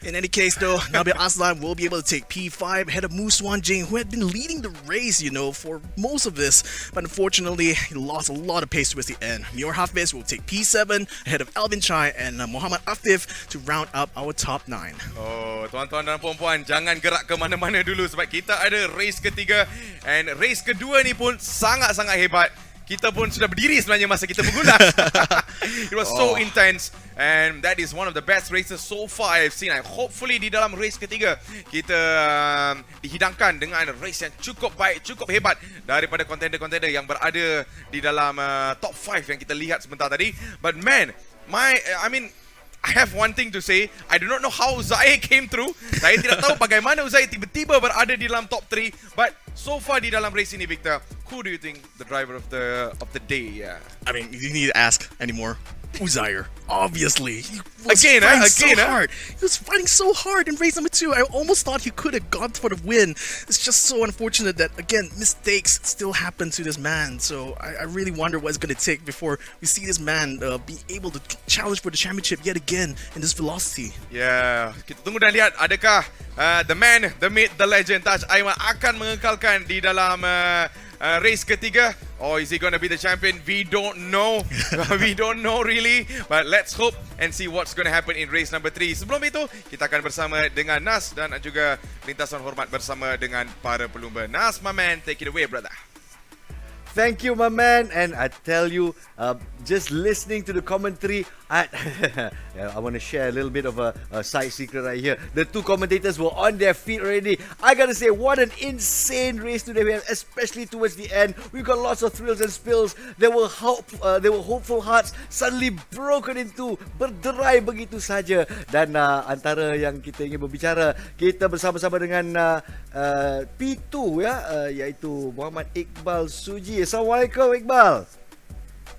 In any case though, Nabil Aslan will be able to take P5 ahead of Muswan Jane, who had been leading the race, for most of this, but unfortunately he lost a lot of pace towards the end. Mior Hafiz will take P7 ahead of Alvin Chai and Muhammad Afif to round up our top 9. Oh, tuan-tuan dan puan-puan, jangan gerak ke mana-mana dulu sebab kita ada race ketiga, and race kedua ni pun sangat-sangat hebat. Kita pun sudah berdiri sebenarnya masa kita bergulas. It was so intense, and that is one of the best races so far I've seen. Hopefully di dalam race ketiga kita dihidangkan dengan race yang cukup baik, cukup hebat daripada kontender-kontender yang berada di dalam top 5 yang kita lihat sebentar tadi. But man, I have one thing to say. I do not know how Uzair came through. Saya tidak tahu bagaimana Uzair tiba-tiba berada di dalam top 3. But so far di dalam race ini, Victor, who do you think the driver of the day? I mean, you need to ask anymore. Uzair, obviously. He was fighting so hard. He was fighting so hard in race number 2. I almost thought he could have gone for the win. It's just so unfortunate that, again, mistakes still happen to this man. So I really wonder what it's going to take before we see this man be able to challenge for the championship yet again in this velocity. Yeah, kita tunggu dan lihat adakah the man, the myth, the legend Taj Ayman akan mengekalkan di dalam race ketiga, or is he gonna be the champion? We don't know. We don't know really, but let's hope and see what's gonna happen in race number 3. Sebelum itu, kita akan bersama dengan Nas dan juga lintasan hormat bersama dengan para pelumba. Nas, my man, take it away, brother. Thank you, my man. And I tell you, just listening to the commentary, I want to share a little bit of a side secret right here. The 2 commentators were on their feet already. I gotta say, what an insane race today we had, especially towards the end. We got lots of thrills and spills. There were hopeful hearts suddenly broken into, berderai begitu saja. Dan antara yang kita ingin berbicara, kita bersama-sama dengan P2 iaitu Muhammad Iqbal Suji. Assalamualaikum, Iqbal.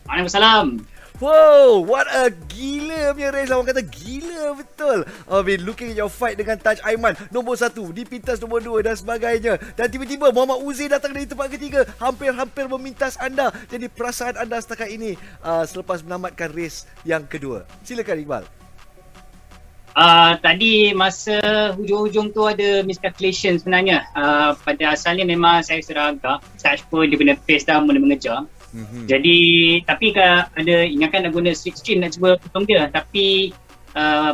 Waalaikumsalam. Wow, what a gila punya race. Orang kata gila betul. I mean, looking at your fight dengan Taj Ayman, nombor 1, dipintas nombor 2 dan sebagainya. Dan tiba-tiba Muhammad Uzair datang dari tempat ketiga, hampir-hampir memintas anda. Jadi perasaan anda setakat ini selepas menamatkan race yang kedua. Silakan, Iqbal. Tadi masa hujung-hujung tu ada miscalculation sebenarnya. Pada asalnya memang saya sudah agak touch pun dia guna pace dah mula mengejar. Jadi tapi ada ingatkan nak guna street stream nak cuba potong dia, tapi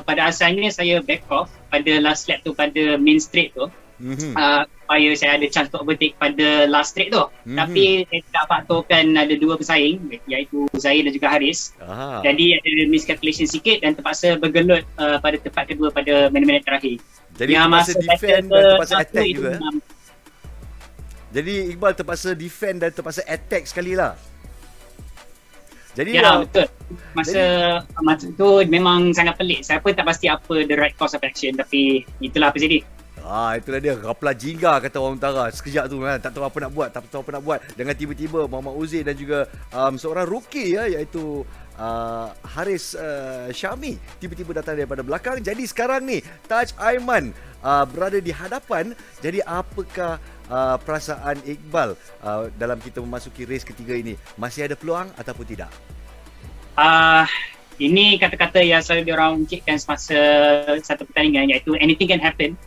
pada asalnya saya back off pada last lap tu, pada main straight tu, supaya saya ada chance untuk overtake pada last straight tu. Tapi saya tak faktorkan ada 2 pesaing iaitu Zair dan juga Haris. Jadi ada miscalculation sikit dan terpaksa bergelut pada tempat kedua pada minit-minit terakhir. Jadi yang terpaksa defend dan terpaksa attack juga. Jadi Iqbal terpaksa defend dan terpaksa attack sekali lah. Jadi betul. Masa tu memang sangat pelik. Saya pun tak pasti apa the right course of action, tapi itulah apa jadi. Itulah dia, rapla jingga kata orang utara. Sekejap tu kan, tak tahu apa nak buat. Dengan tiba-tiba Muhammad Uzair dan juga seorang rookie iaitu Haris Syami tiba-tiba datang daripada belakang. Jadi sekarang ni Taj Ayman berada di hadapan. Jadi apakah perasaan Iqbal dalam kita memasuki race ketiga ini? Masih ada peluang ataupun tidak? Ini kata-kata yang selalu diorang ucapkan semasa satu pertandingan, iaitu anything can happen.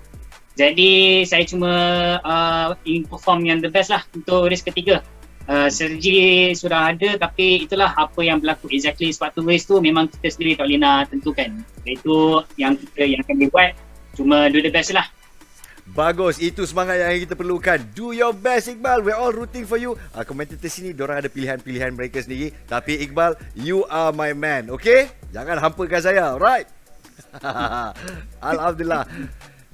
Jadi saya cuma ingin perform yang the best lah untuk race ketiga. Strategi sudah ada, tapi itulah apa yang berlaku exactly. Sebab tu race tu memang kita sendiri tak boleh nak tentukan. Itu yang akan dibuat, cuma do the best lah. Bagus, itu semangat yang kita perlukan. Do your best, Iqbal. We're all rooting for you. Komentator sini, diorang ada pilihan-pilihan mereka sendiri. Tapi Iqbal, you are my man, okay? Jangan hampakan saya, alright? Alhamdulillah.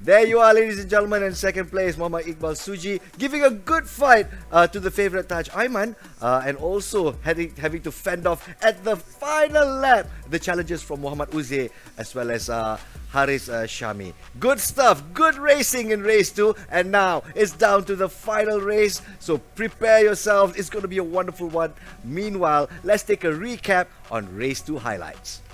There you are, ladies and gentlemen. In second place, Muhammad Iqbal Suji giving a good fight to the favourite Taj Aiman, and also having to fend off at the final lap the challenges from Muhammad Uze as well as Haris Shami. Good stuff, good racing in race 2, and now it's down to the final race. So prepare yourselves, it's going to be a wonderful one. Meanwhile, let's take a recap on race 2 highlights.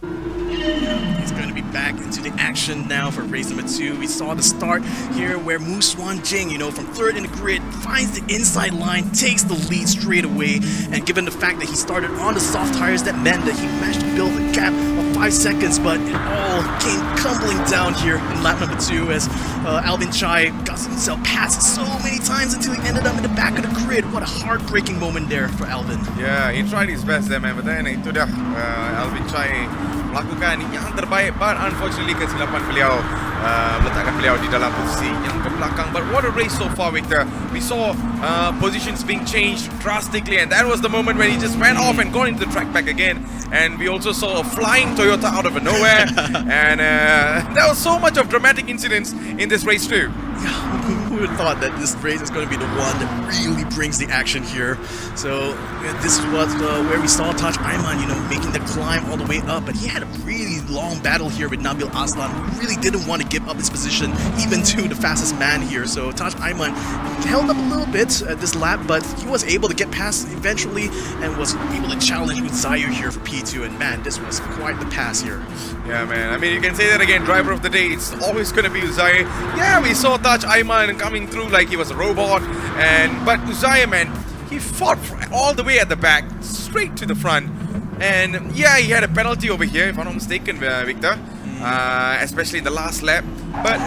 He's going to be back into the action now for race number 2. We saw the start here where Mu Swan Jing, from third in the grid, finds the inside line, takes the lead straight away. And given the fact that he started on the soft tires, that meant that he managed to build a gap of 5 seconds, but it all came tumbling down here in lap number 2 as Alvin Chai got himself passed so many times until he ended up in the back of the grid. What a heartbreaking moment there for Alvin. Yeah, he tried his best there, man. But then itu dah Alvin Chai melakukan yang terbaik, but unfortunately kesilapan beliau meletakkan beliau di dalam posisi yang ke belakang. But what a race so far, Victor. We saw positions being changed drastically, and that was the moment when he just ran off and got into the track back again. And we also saw a flying Toyota out of nowhere. And there was so much of dramatic incidents in this race too. Who would have thought that this race is going to be the one that really brings the action here? So this was where we saw Taj Aiman, making the climb all the way up, but he had a really long battle here with Nabil Aslan, who really didn't want to give up his position even to the fastest man here. So Taj Aiman held up a little bit at this lap, but he was able to get past eventually and was able to challenge Zaire here for P2. And man, this was quite the pass here. Yeah, man. I mean, you can say that again. Driver of the day, it's always going to be Uzair. Yeah, we saw Taj Aiman coming through like he was a robot, but Uzair, man, he fought all the way at the back, straight to the front. And yeah, he had a penalty over here, if I'm not mistaken, Victor, especially in the last lap. But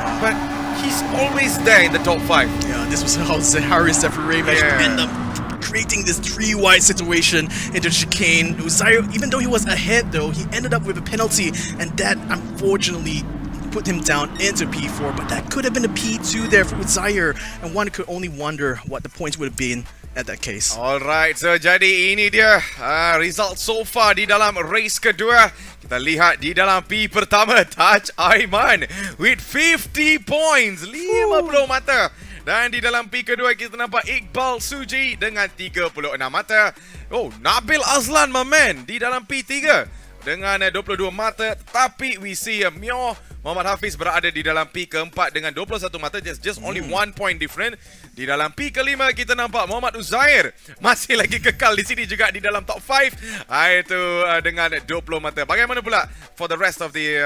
he's always there in the top 5. Yeah, this was how Haris Zephyr managed to end up creating this 3-wide situation into chicane. Uzair, even though he was ahead though, he ended up with a penalty, and that unfortunately put him down into P4, but that could have been a P2 there for Uzair, and one could only wonder what the points would have been at that case. Alright, so jadi ini dia result so far di dalam race kedua. Kita lihat di dalam P pertama, Taj Aiman with 50 points, 50 mata. Dan di dalam P kedua kita nampak Iqbal Suji dengan 36 mata. Oh, Nabil Azlan, my man, di dalam P3 dengan 22 mata. Tapi we see Mio Muhammad Hafiz berada di dalam P keempat dengan 21 mata. Just only 1 point different. Di dalam P kelima kita nampak Muhammad Uzair masih lagi kekal di sini juga di dalam top 5. Itu dengan 20 mata. Bagaimana pula for the rest of the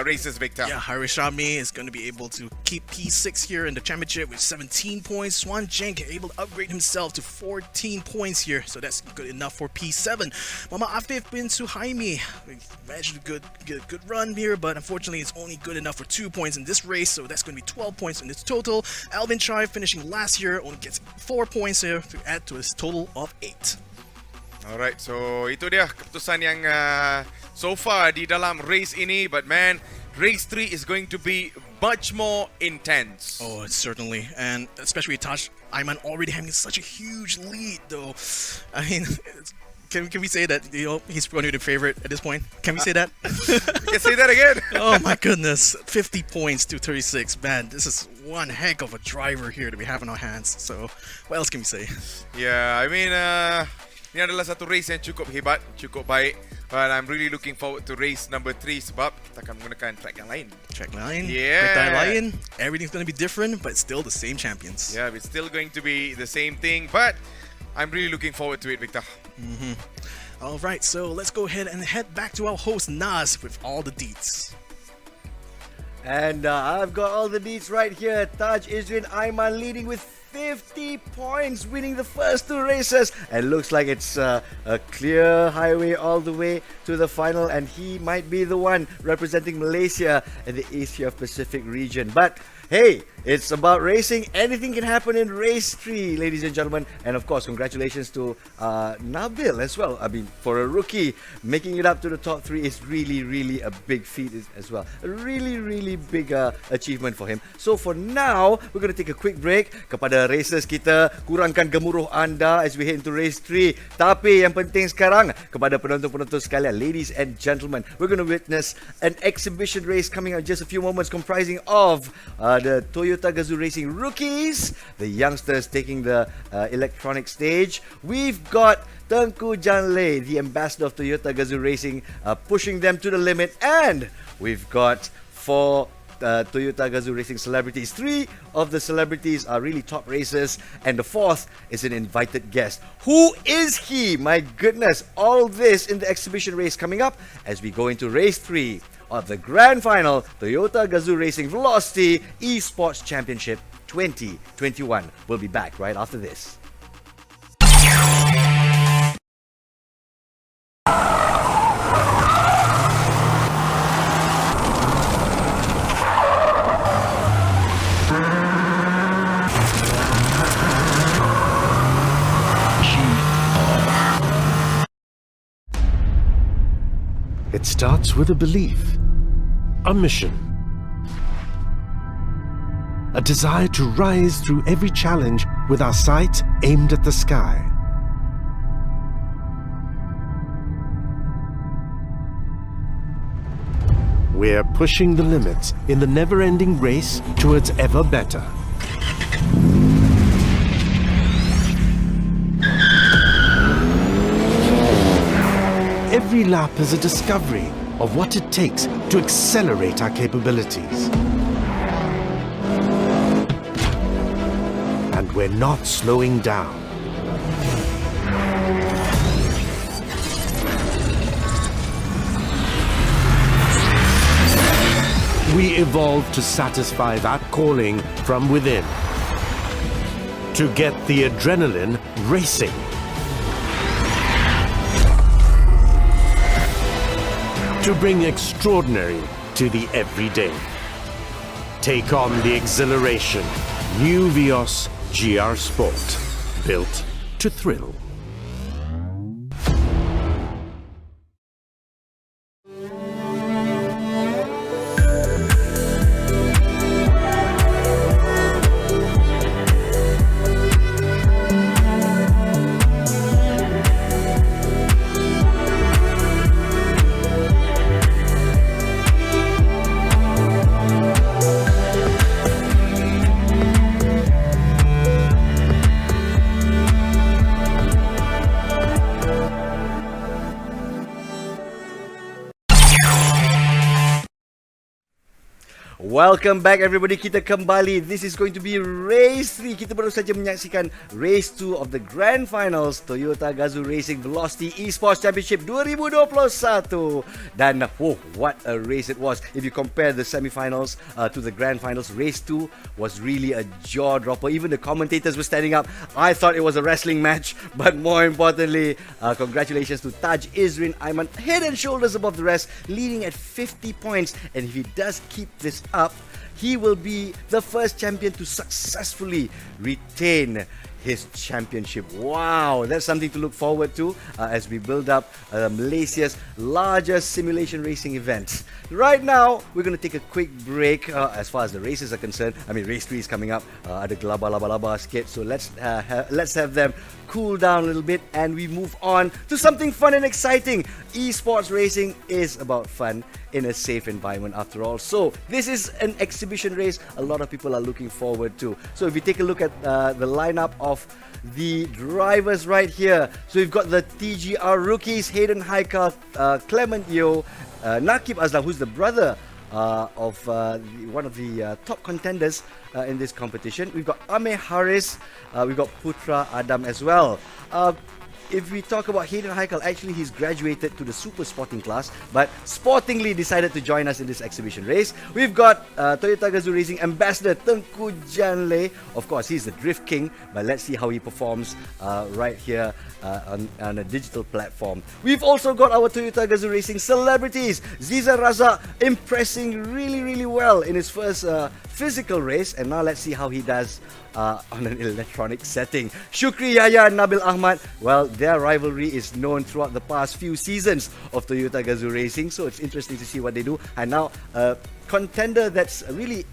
races, Victor? Yeah, Haris Shami is going to be able to keep P6 here in the championship with 17 points. Swan Jeng able to upgrade himself to 14 points here, so that's good enough for P7. Muhammad Afif bin Suhaimi managed a good run here, but unfortunately it's only good enough for 2 points in this race, so that's going to be 12 points in its total. Alvin Chai finishing last year only gets 4 points here to add to his total of 8. Alright, so itu dia keputusan yang so far di dalam race ini, but man, race 3 is going to be much more intense. Oh, certainly, and especially Taj Aiman already having such a huge lead though. I mean, Can we say that he's going to be the favorite at this point? Can we say that? You can say that again. Oh my goodness, 50 points to 36. Man, this is one heck of a driver here that we have in our hands. So, what else can we say? Yeah, I mean, ini adalah satu race yang cukup hebat, cukup baik. But I'm really looking forward to race number 3 sebab kita akan menggunakan track yang lain. Track lain? Yeah. Track lain. Everything's going to be different, but still the same champions. Yeah, it's still going to be the same thing, but I'm really looking forward to it, Victor. Alright, so let's go ahead and head back to our host Nas with all the deets. And I've got all the deets right here. Taj Izrin Aiman leading with 50 points, winning the first 2 races. And looks like it's a clear highway all the way to the final. And he might be the one representing Malaysia in the Asia Pacific region. But Hey, it's about racing. Anything can happen in race 3, ladies and gentlemen. And of course, congratulations to Nabil as well. I mean, for a rookie, making it up to the top 3 is really a big feat as well. A really big achievement for him. So for now, we're going to take a quick break. Kepada racers kita, kurangkan gemuruh anda as we head into race 3. Tapi yang penting sekarang, kepada penonton-penonton sekalian, ladies and gentlemen, we're going to witness an exhibition race coming up in just a few moments, comprising of the Toyota Gazoo Racing Rookies, the youngsters taking the electronic stage. We've got Tengku Janlei, the ambassador of Toyota Gazoo Racing, pushing them to the limit, and we've got 4 Toyota Gazoo Racing celebrities. 3 of the celebrities are really top racers, and the 4th is an invited guest. Who is he? My goodness, all this in the exhibition race coming up as we go into race 3 of the grand final Toyota Gazoo Racing Velocity Esports Championship 2021. We'll be back right after this. It starts with a belief, a mission, a desire to rise through every challenge with our sight aimed at the sky. We're pushing the limits in the never-ending race towards ever better. Every lap is a discovery of what it takes to accelerate our capabilities. And we're not slowing down. We evolve to satisfy that calling from within. To get the adrenaline racing. To bring extraordinary to the everyday. Take on the exhilaration. New Vios GR Sport. Built to thrill. Welcome back everybody, kita kembali. This is going to be race 3. Kita baru saja menyaksikan race 2 of the grand finals Toyota Gazoo Racing Velocity Esports Championship 2021. Dan what a race it was. If you compare the semi-finals to the grand finals, race 2 was really a jaw-dropper. Even the commentators were standing up. I thought it was a wrestling match, but more importantly, congratulations to Taj Izrin Aiman, head and shoulders above the rest, leading at 50 points. And if he does keep this up, he will be the first champion to successfully retain his championship. Wow, that's something to look forward to as we build up Malaysia's largest simulation racing event. Right now, we're going to take a quick break as far as the races are concerned. I mean, race 3 is coming up. Ada gelaba-laba sikit, so let's have them cool down a little bit and we move on to something fun and exciting. Esports racing is about fun in a safe environment after all. So this is an exhibition race a lot of people are looking forward to. So if you take a look at the lineup of the drivers right here. So we've got the TGR Rookies, Hayden Haikal, Clement Yeo, Nakib Azlam, who's the brother of one of the top contenders in this competition. We've got Ameh Haris, we've got Putra Adam as well. if we talk about Hayden Haikal, actually he's graduated to the super sporting class, but sportingly decided to join us in this exhibition race. We've got Toyota Gazoo Racing Ambassador Tengku Janle. Of course, he's the Drift King, but let's see how he performs right here on a digital platform. We've also got our Toyota Gazoo Racing celebrities. Ziza Raza impressing really well in his first physical race, and now let's see how he does on an electronic setting. Shukri Yahya and Nabil Ahmad, well, their rivalry is known throughout the past few seasons of Toyota Gazoo Racing, so it's interesting to see what they do. And now a contender that's really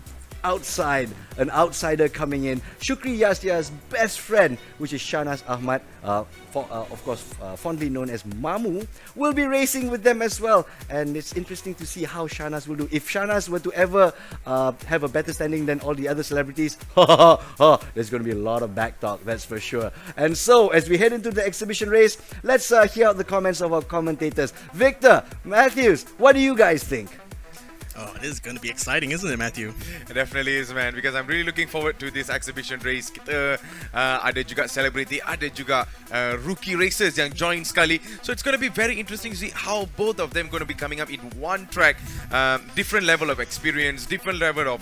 an outsider coming in. Shukri Yahya's best friend, which is Shahnaz Ahmad, of course fondly known as Mamu, will be racing with them as well. And it's interesting to see how Shahnaz will do. If Shahnaz were to ever have a better standing than all the other celebrities, there's going to be a lot of back talk, that's for sure. And so, as we head into the exhibition race, let's hear out the comments of our commentators. Victor, Matthews, what do you guys think? Oh, it is going to be exciting, isn't it, Matthew? It definitely is, man, because I'm really looking forward to this exhibition race. Kita ada juga celebrity, ada juga rookie racers yang join sekali. So it's going to be very interesting to see how both of them going to be coming up in one track. Different level of experience, different level of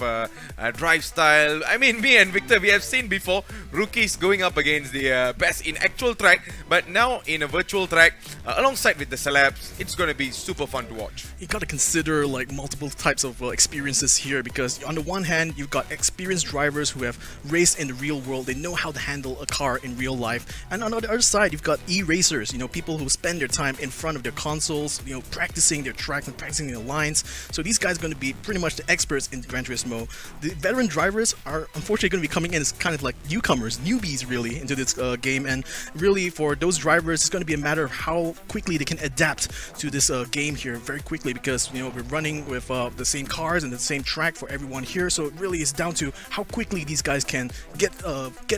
drive style. I mean, me and Victor, we have seen before rookies going up against the best in actual track, but now in a virtual track, alongside with the celebs, it's going to be super fun to watch. You got to consider like multiple types of experiences here, because on the one hand you've got experienced drivers who have raced in the real world, they know how to handle a car in real life, and on the other side you've got e-racers, people who spend their time in front of their consoles, practicing their tracks and practicing their lines. So these guys are going to be pretty much the experts in Gran Turismo. The veteran drivers are unfortunately going to be coming in as kind of like newcomers, newbies really, into this game, and really for those drivers it's going to be a matter of how quickly they can adapt to this game here very quickly, because we're running with the same cars and the same track for everyone here, so it really is down to how quickly these guys can get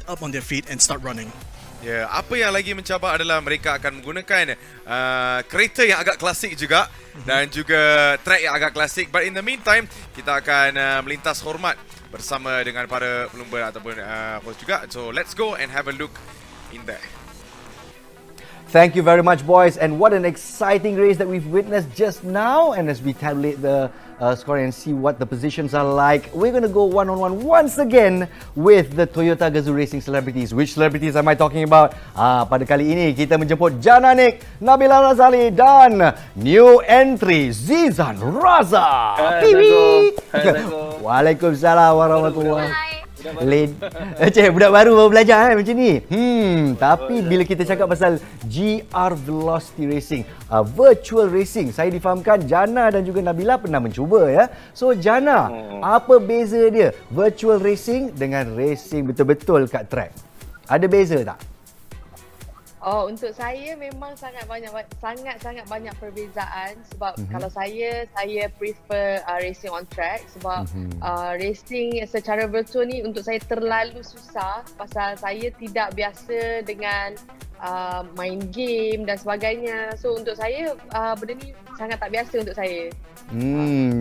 up on their feet and start running. Ya, apa yang lagi mencabar adalah mereka akan menggunakan kereta yang agak klasik juga dan juga track yang agak klasik. But in the meantime, kita akan melintas hormat bersama dengan para pelumba ataupun host juga. So let's go and have a look in there. Thank you very much, boys, and what an exciting race that we've witnessed just now. And as we tabulate the score and see what the positions are like, we're going to go one-on-one once again with the Toyota Gazoo Racing celebrities. Which celebrities am I talking about? Pada kali ini kita menjemput Jana Nik, Nabila Razali dan new entry Zizan Raza. Waalaikumsalam warahmatullahi wabarakatuh. Budak baru baru belajar macam ni. Tapi bila kita cakap pasal GR Velocity Racing, virtual racing, saya difahamkan Jana dan juga Nabila pernah mencuba ya. So Jana, apa beza dia virtual racing dengan racing betul-betul kat track? Ada beza tak? Oh, untuk saya memang sangat banyak perbezaan, sebab kalau saya prefer racing on track, sebab racing secara virtual ni untuk saya terlalu susah, pasal saya tidak biasa dengan main game dan sebagainya. So untuk saya benda ni sangat tak biasa untuk saya.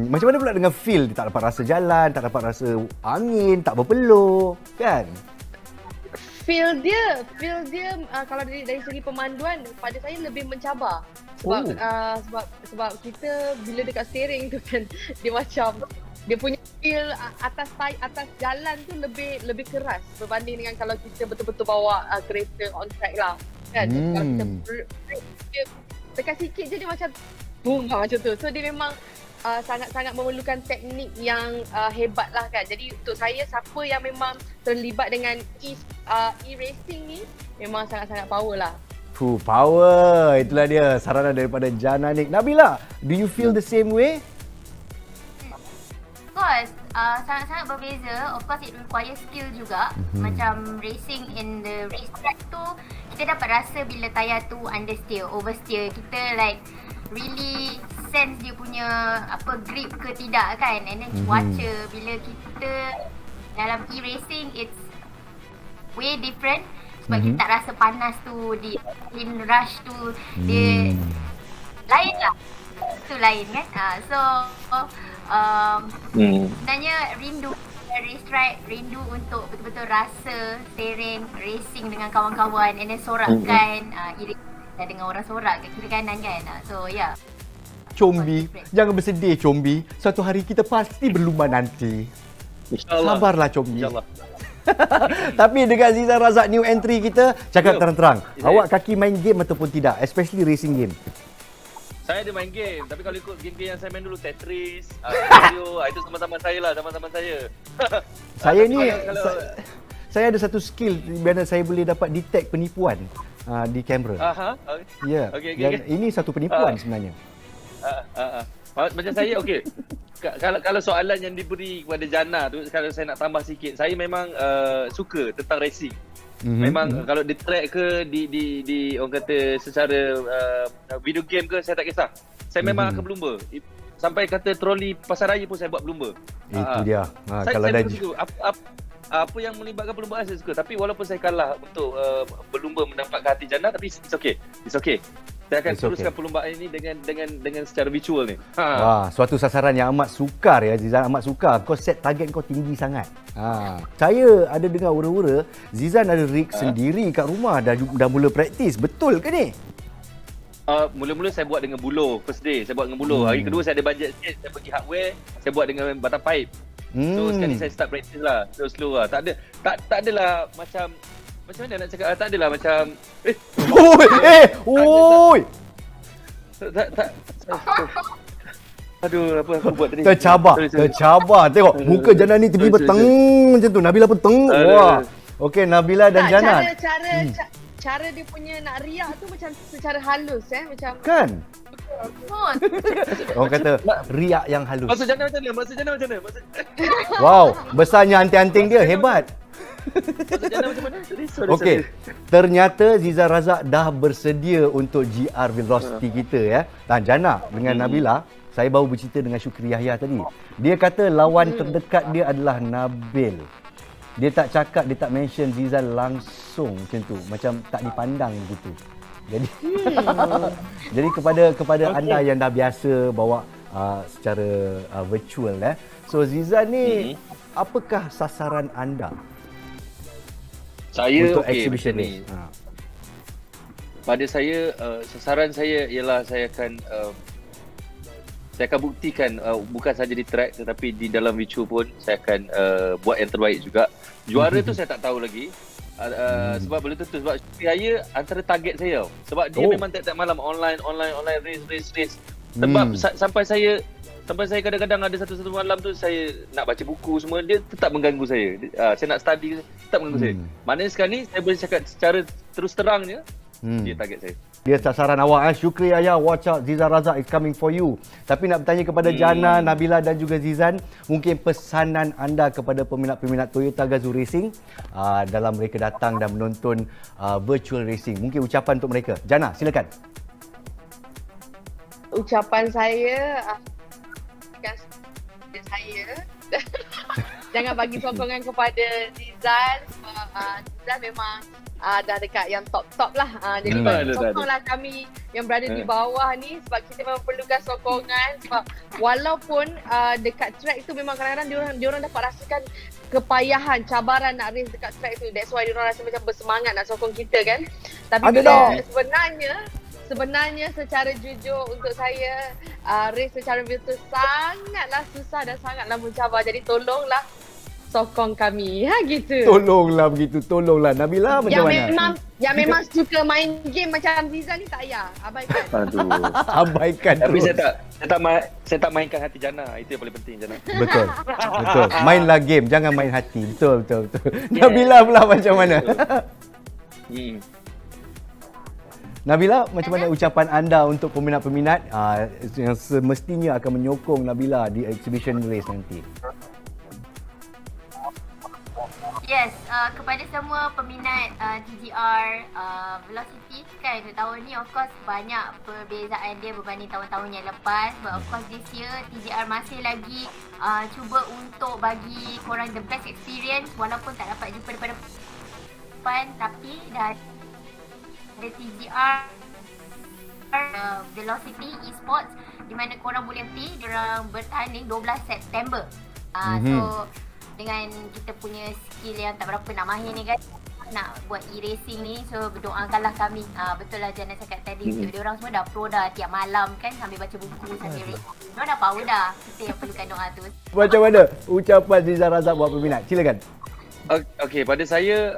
Macam mana pula dengan feel? Tak dapat rasa jalan, tak dapat rasa angin, tak berpeluh, kan? Feel dia kalau dari segi pemanduan pada saya lebih mencabar, sebab kita bila dekat steering tu kan, dia macam dia punya feel atas jalan tu lebih keras berbanding dengan kalau kita betul-betul bawa kereta on track lah kan. Kalau kita tekan sikit je dia macam boom macam tu. So dia memang sangat-sangat memerlukan teknik yang hebat lah kan. Jadi untuk saya, siapa yang memang terlibat dengan e-racing ni memang sangat-sangat power lah. Power. Itulah dia saranan daripada Jana Nik. Nabila, do you feel the same way? Of course, sangat-sangat berbeza. Of course it requires skill juga. Macam racing in the race track tu, kita dapat rasa bila tayar tu understeer, oversteer. Kita like really sense dia punya grip ke tidak kan. And then cuaca bila kita dalam e-racing, it's way different sebab kita tak rasa panas tu, di in rush tu dia lain lah, tu lain kan. So sebenarnya rindu race track, rindu untuk betul-betul rasa steering racing dengan kawan-kawan and then sorakkan e-racing dah dengar orang sorak kat kiri kanan kan. So yeah. Combi, jangan bersedih Combi. Suatu hari kita pasti berlumba nanti. InsyaAllah. Sabarlah Combi. InsyaAllah. Tapi dengan Zizan Razak new entry kita, cakap terang-terang. Awak kaki main game ataupun tidak? Especially racing game. Saya ada main game, tapi kalau ikut game-game yang saya main dulu, Tetris, Mario, itu sama-sama saya lah, sama-sama saya. Saya ni, saya ada satu skill di mana saya boleh dapat detect penipuan di kamera. Ya, Okay. ini satu penipuan sebenarnya. Macam saya, okey. Kalau soalan yang diberi kepada Jana tu, kalau saya nak tambah sikit, saya memang suka tentang racing. Memang kalau di track ke di orang kata secara video game ke, saya tak kisah. Saya memang akan berlumba. Sampai kata troli pasaraya pun saya buat berlumba. Itu dia. Kalau saya dah suka. Apa yang melibatkan perlumbaan saya suka. Tapi walaupun saya kalah untuk berlumba mendapatkan hati Jana, tapi it's okay. Saya akan teruskan perlumbaan ini dengan secara virtual ni. Wah, suatu sasaran yang amat sukar ya, Zizan, amat sukar. Kau set target kau tinggi sangat. Saya ada dengar ura-ura Zizan ada rig sendiri kat rumah, dah mula praktis. Betul ke ni? Mula-mula saya buat dengan buloh. First day saya buat dengan buloh. Hari kedua saya ada bajet sikit, saya pergi hardware, saya buat dengan batang pipe. So sekali saya start practice lah, slow lah. Tak adalah macam mana nak cakap, tak adalah macam oi. Aduh, apa aku buat tadi? Tercabar. Tengok muka Jana ni tiba-tiba teng macam tu. Nabila pun teng. Wah. Okey, Nabila dan Jana. Cara dia punya nak riak tu macam secara halus macam kan. Orang kata riak yang halus. Maksud Jana macam mana? Wow, besarnya anting-anting dia hebat. Okey, ternyata Zizan Razak dah bersedia untuk GR Velocity kita ya. Dan Jana dengan Nabila, saya baru bercerita dengan Syukri Yahya tadi. Dia kata lawan terdekat dia adalah Nabil. Dia tak cakap, dia tak mention Zizan langsung macam tu. Macam tak dipandang gitu. Jadi jadi kepada anda yang dah biasa bawa secara virtual So Zizan ni apakah sasaran anda? Saya untuk exhibition ni. Pada saya sasaran saya ialah saya akan buktikan bukan saja di track tetapi di dalam virtual pun saya akan buat yang terbaik juga. Juara tu saya tak tahu lagi. Sebab belum tentu, sebab saya antara target saya sebab dia memang tiap-tiap malam online race. Sebab sampai saya kadang-kadang ada satu malam tu saya nak baca buku semua, dia tetap mengganggu saya. Saya nak study, tetap mengganggu saya. Maknanya sekarang ni saya boleh cakap secara terus terangnya dia target saya. Dia sasaran awak. Syukri Ayah, watch out, Zizan Razak is coming for you. Tapi nak bertanya kepada Jana, Nabila dan juga Zizan, mungkin pesanan anda kepada peminat-peminat Toyota Gazoo Racing dalam mereka datang dan menonton virtual racing. Mungkin ucapan untuk mereka. Jana, silakan. Ucapan saya jangan bagi sokongan kepada Zizan. Zizan memang dah dekat yang top lah. Jadi sokonglah kami yang berada di bawah ni, sebab kita memang perlukan sokongan. Sebab walaupun dekat track tu memang kadang-kadang diorang dapat rasakan kepayahan, cabaran nak race dekat track tu. That's why diorang rasa macam bersemangat nak sokong kita kan. Tapi sebenarnya secara jujur untuk saya race secara virtual sangatlah susah dan sangatlah mencabar. Jadi tolonglah sokong kami gitu. Tolonglah Nabila macam mana? Yang memang suka main game macam Zizan ni tak payah. Abaikan. Abaikan. Tapi saya tak mainkan hati Jana. Itu yang paling penting Jana. Betul. Mainlah game, jangan main hati. Betul. Nabila pula macam mana? Nabila, macam mana ucapan anda untuk peminat-peminat yang semestinya akan menyokong Nabila di exhibition race nanti? Yes, kepada semua peminat TGR Velocity kan, tahun ni of course banyak perbezaan dia berbanding tahun-tahun yang lepas. But of course this year TGR masih lagi cuba untuk bagi korang the best experience walaupun tak dapat jumpa depan, tapi dah ada TGR Velocity Esports di mana korang boleh pergi, diorang bertanding 12 September. So dengan kita punya skill yang tak berapa nak mahir ni kan, nak buat e-racing ni. So berdoakanlah kami. Betul lah Jana cakap tadi. Dia orang semua dah pro dah tiap malam kan sambil baca buku sambil racing. Dia dah power dah. Kita yang perlukan doa tu. Macam mana ucapan Zizan Razak buat peminat? Silakan. Okey, pada saya,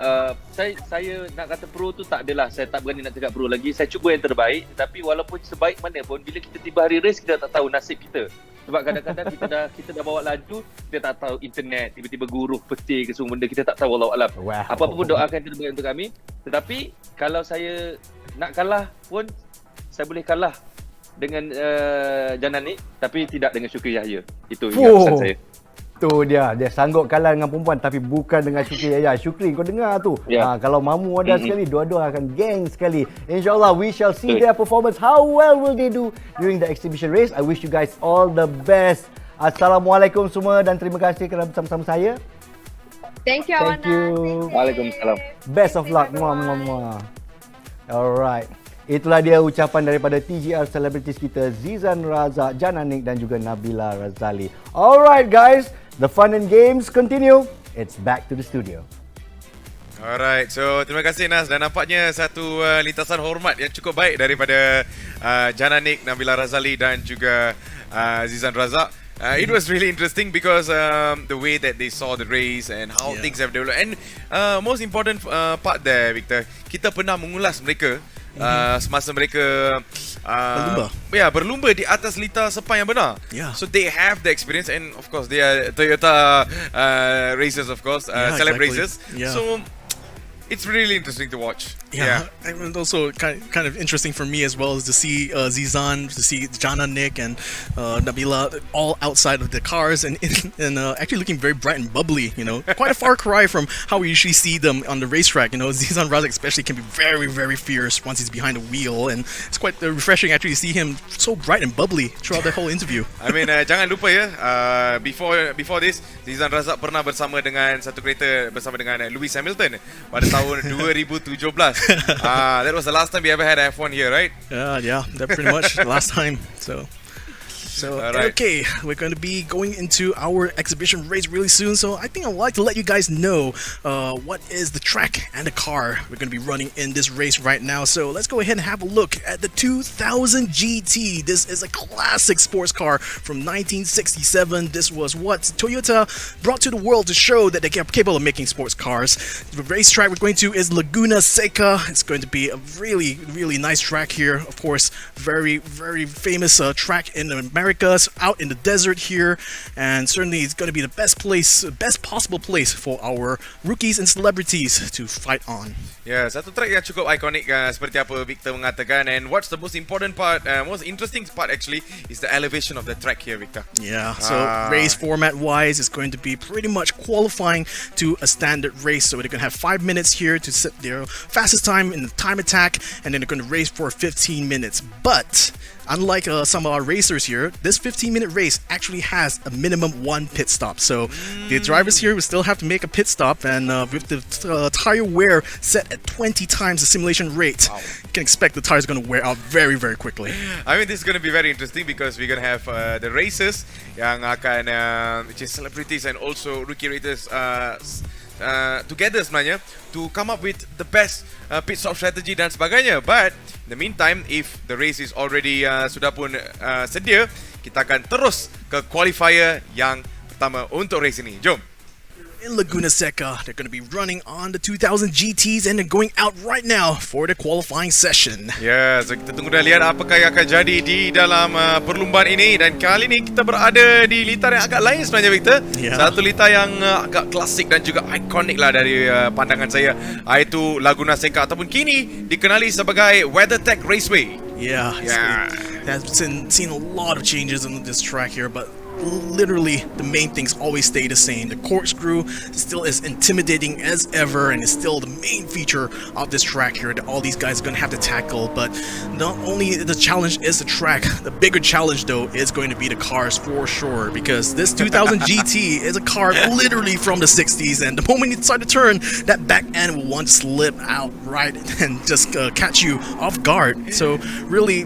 saya nak kata pro tu tak adalah. Saya tak berani nak cakap pro lagi. Saya cuba yang terbaik. Tetapi walaupun sebaik mana pun, bila kita tiba hari race, kita tak tahu nasib kita. Sebab kadang-kadang kita dah bawa laju, kita tak tahu internet, tiba-tiba guruh, petir ke semua benda, kita tak tahu wallahu alam. Apa pun doakan yang terbaik untuk kami. Tetapi kalau saya nak kalah pun, saya boleh kalah dengan Jananik, tapi tidak dengan Syukri Yahya. Itu pesan saya. Tu dia sanggup kalah dengan perempuan tapi bukan dengan Syukri Yahya. Syukri kau dengar tu. Kalau Mamu ada sekali, dua-dua akan geng sekali. InsyaAllah we shall see their performance. How well will they do during the exhibition race? I wish you guys all the best. Assalamualaikum semua dan terima kasih kerana bersama-sama saya. Thank you, Thank you. Waalaikumsalam. Best of luck. Muah. Alright. Itulah dia ucapan daripada TGR celebrities kita, Zizan Razak, Jananik dan juga Nabila Razali. Alright guys, the fun and games continue. It's back to the studio. Alright, so terima kasih Nas dan nampaknya satu lintasan hormat yang cukup baik daripada Jananik, Nabila Razali dan juga Zizan Razak. It was really interesting because the way that they saw the race and how things have developed. And most important part there, Victor, kita pernah mengulas mereka semasa mereka berlumba di atas litar sepang yang benar. So they have the experience and of course they are Toyota racers, of course, celeb racers. So it's really interesting to watch. And also kind of interesting for me as well is to see Zizan, to see Jananik and Nabila all outside of the cars and actually looking very bright and bubbly. You know, quite a far cry from how we usually see them on the racetrack. You know, Zizan Razak especially can be very, very fierce once he's behind the wheel, and it's quite refreshing actually to see him so bright and bubbly throughout the whole interview. I mean, jangan lupa ya, before this, Zizan Razak pernah bersama dengan satu kereta bersama dengan Lewis Hamilton pada tahun 2017. That was the last time we ever had F1 here, right? Yeah, that pretty much the last time. So okay, we're going to be going into our exhibition race really soon. So I think I'd like to let you guys know what is the track and the car we're going to be running in this race right now. So let's go ahead and have a look at the 2000 GT. This is a classic sports car from 1967. This was what Toyota brought to the world to show that they're capable of making sports cars. The racetrack we're going to is Laguna Seca. It's going to be a really, really nice track here. Of course, very, very famous track in America, out in the desert here, and certainly it's going to be the best possible place for our rookies and celebrities to fight on. Yeah, satu track yang cukup ikonik seperti apa Victor mengatakan, and what's the most important part, most interesting part actually is the elevation of the track here, Victor. Yeah, so race format wise is going to be pretty much qualifying to a standard race, so they're going to have 5 minutes here to set their fastest time in the time attack, and then they're going to race for 15 minutes. But unlike some of our racers here, this 15-minute race actually has a minimum 1 pit stop. So the drivers here will still have to make a pit stop, and with the tire wear set at 20 times the simulation rate, you can expect the tires are going to wear out very, very quickly. I mean, this is going to be very interesting because we're going to have the racers yang akan, which is celebrities and also rookie racers together sebenarnya to come up with the best pit stop strategy dan sebagainya. But in the meantime, if the race is already sudah pun sedia, kita akan terus ke qualifier yang pertama untuk race ini. Jom. In Laguna Seca, they're going to be running on the 2000 GTs and they're going out right now for the qualifying session. Ya, so kita tunggu dah lihat apakah yang akan jadi di dalam perlumbaan ini, dan kali ini kita berada di litar yang agak lain sebenarnya, Victor. Satu litar yang agak klasik dan juga ikonik lah dari pandangan saya, iaitu Laguna Seca ataupun kini dikenali sebagai WeatherTech Raceway. Yeah. I've seen a lot of changes on this track here, but literally the main things always stay the same. The corkscrew still as intimidating as ever and is still the main feature of this track here that all these guys are going to have to tackle. But not only the challenge is the track, the bigger challenge though is going to be the cars for sure, because this 2000 GT is a car literally from the 60s, and the moment you start to turn, that back end will want to slip out right and just catch you off guard. So really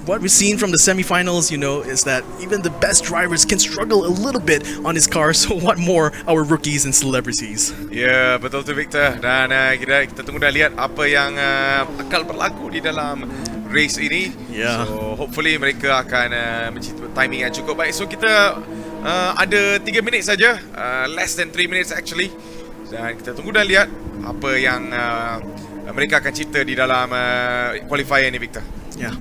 what we've seen from the semifinals, is that even the best drivers drivers can struggle a little bit on his car, so what more our rookies and celebrities. Ya, betul tu Victor. Dan kita tunggu dah lihat apa yang akan berlaku di dalam race ini. Yeah. So hopefully mereka akan menciptakan timing yang cukup baik. So kita ada 3 minit saja, less than 3 minutes actually. Dan kita tunggu dah lihat apa yang mereka akan cipta di dalam qualifier ni, Victor. Yeah.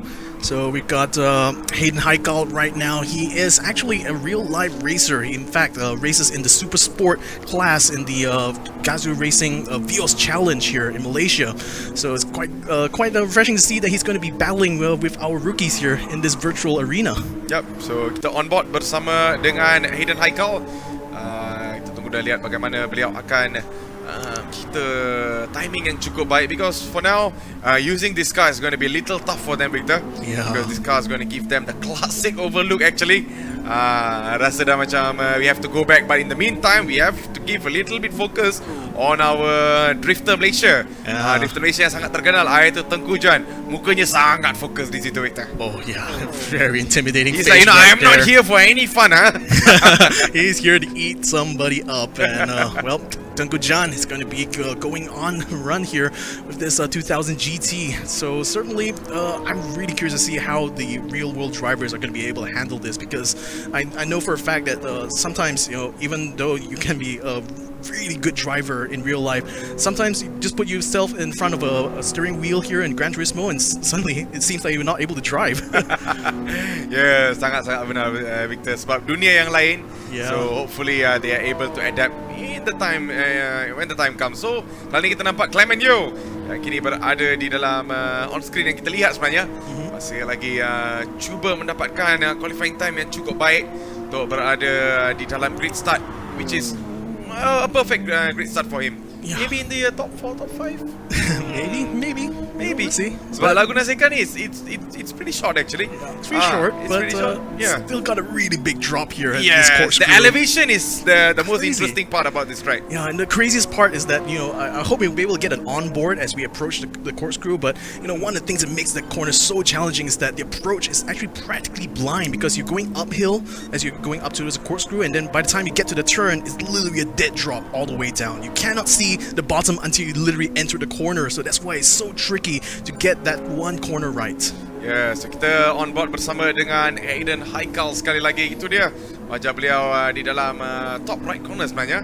So we've got Hayden Heikal right now. He is actually a real live racer. He, in fact, races in the super sport class in the Gazoo Racing Vios Challenge here in Malaysia. So it's quite refreshing to see that he's going to be battling with our rookies here in this virtual arena. Yep. So kita on board bersama dengan Hayden Heikal. Kita tunggu dah lihat bagaimana beliau akan kita timing yang cukup baik, because for now using this car is going to be a little tough for them, Victor. Yeah. Because this car is going to give them the classic overlook actually. Rasa dah macam we have to go back, but in the meantime we have to give a little bit focus on our drifter Malaysia. Drifter Malaysia yang sangat terkenal, iaitu Tengku Jan. Mukanya sangat fokus di situ, Victor. Oh yeah, very intimidating. He's like, I'm not here for any fun, huh? He's here to eat somebody up, and well, Tengku Jan is going to be going on a run here with this 2000 GT. So certainly, I'm really curious to see how the real-world drivers are going to be able to handle this, because I know for a fact that sometimes, even though you can be a really good driver in real life, sometimes you just put yourself in front of a steering wheel here in Gran Turismo and suddenly it seems like you're not able to drive. Yeah, sangat-sangat benar, Victor. Sebab dunia yang lain. Yeah. So hopefully they are able to adapt in the time when the time comes. So kali ni kita nampak Clement Yeo yang kini berada di dalam on screen yang kita lihat sebenarnya. Masih lagi cuba mendapatkan qualifying time yang cukup baik untuk berada di dalam grid start, which is a perfect grid start for him. Yeah. Maybe in the top 4, top 5. maybe. Maybe. See. Sebab lagu Nasikan is it's pretty short actually. It's pretty short, it's but pretty short. Yeah. still got a really big drop here at this Yeah, corkscrew. the elevation is the most Crazy. interesting part about this track. Yeah, and the craziest part is that, I hope we'll be able to get an onboard as we approach the corkscrew, but, one of the things that makes the corner so challenging is that the approach is actually practically blind, because you're going uphill as you're going up to the corkscrew, and then by the time you get to the turn, it's literally a dead drop all the way down. You cannot see the bottom until you literally enter the corner, so that's why it's so tricky to get that one corner right. Yeah, so kita on board bersama dengan Hayden Heikal sekali lagi. Itu dia wajah beliau di dalam top right corner sebenarnya.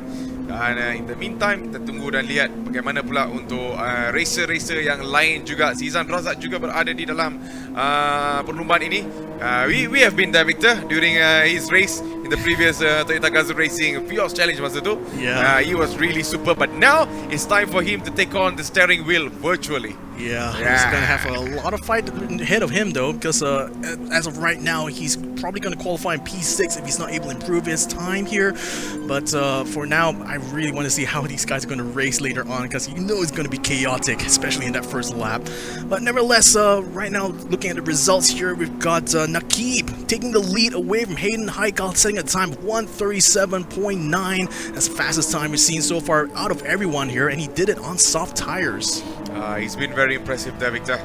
Dan in the meantime, kita tunggu dan lihat bagaimana pula untuk racer-racer yang lain juga. Zizan Razak juga berada di dalam perlumbaan ini. We have been there, Victor, during his race in the previous Toyota Gazoo Racing Vios Challenge masa tu. Yeah. He was really super, but now it's time for him to take on the steering wheel virtually. Yeah, he's going to have a lot of fight ahead of him though, because as of right now, he's probably going to qualify in P6 if he's not able to improve his time here. But for now, I really want to see how these guys are going to race later on, because it's going to be chaotic, especially in that first lap. But nevertheless, right now, looking at the results here, we've got Nakib taking the lead away from Hayden Heikal, setting a time of 1:37.9. That's the fastest time we've seen so far out of everyone here, and he did it on soft tires. He's been very impressive there, Victor.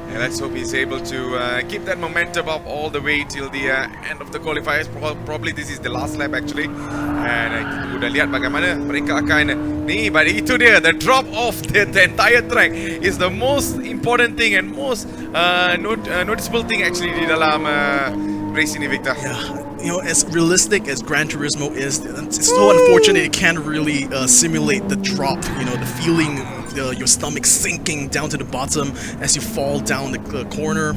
And let's hope he's able to keep that momentum up all the way till the end of the qualifiers. Probably this is the last lap actually. And kita udah lihat bagaimana mereka akan but itu dia, the drop off the entire track is the most important thing and most noticeable thing actually di dalam race ini, Victor. Yeah. As realistic as Gran Turismo is, it's so unfortunate it can't really simulate the drop, the feeling, your stomach sinking down to the bottom as you fall down the corner.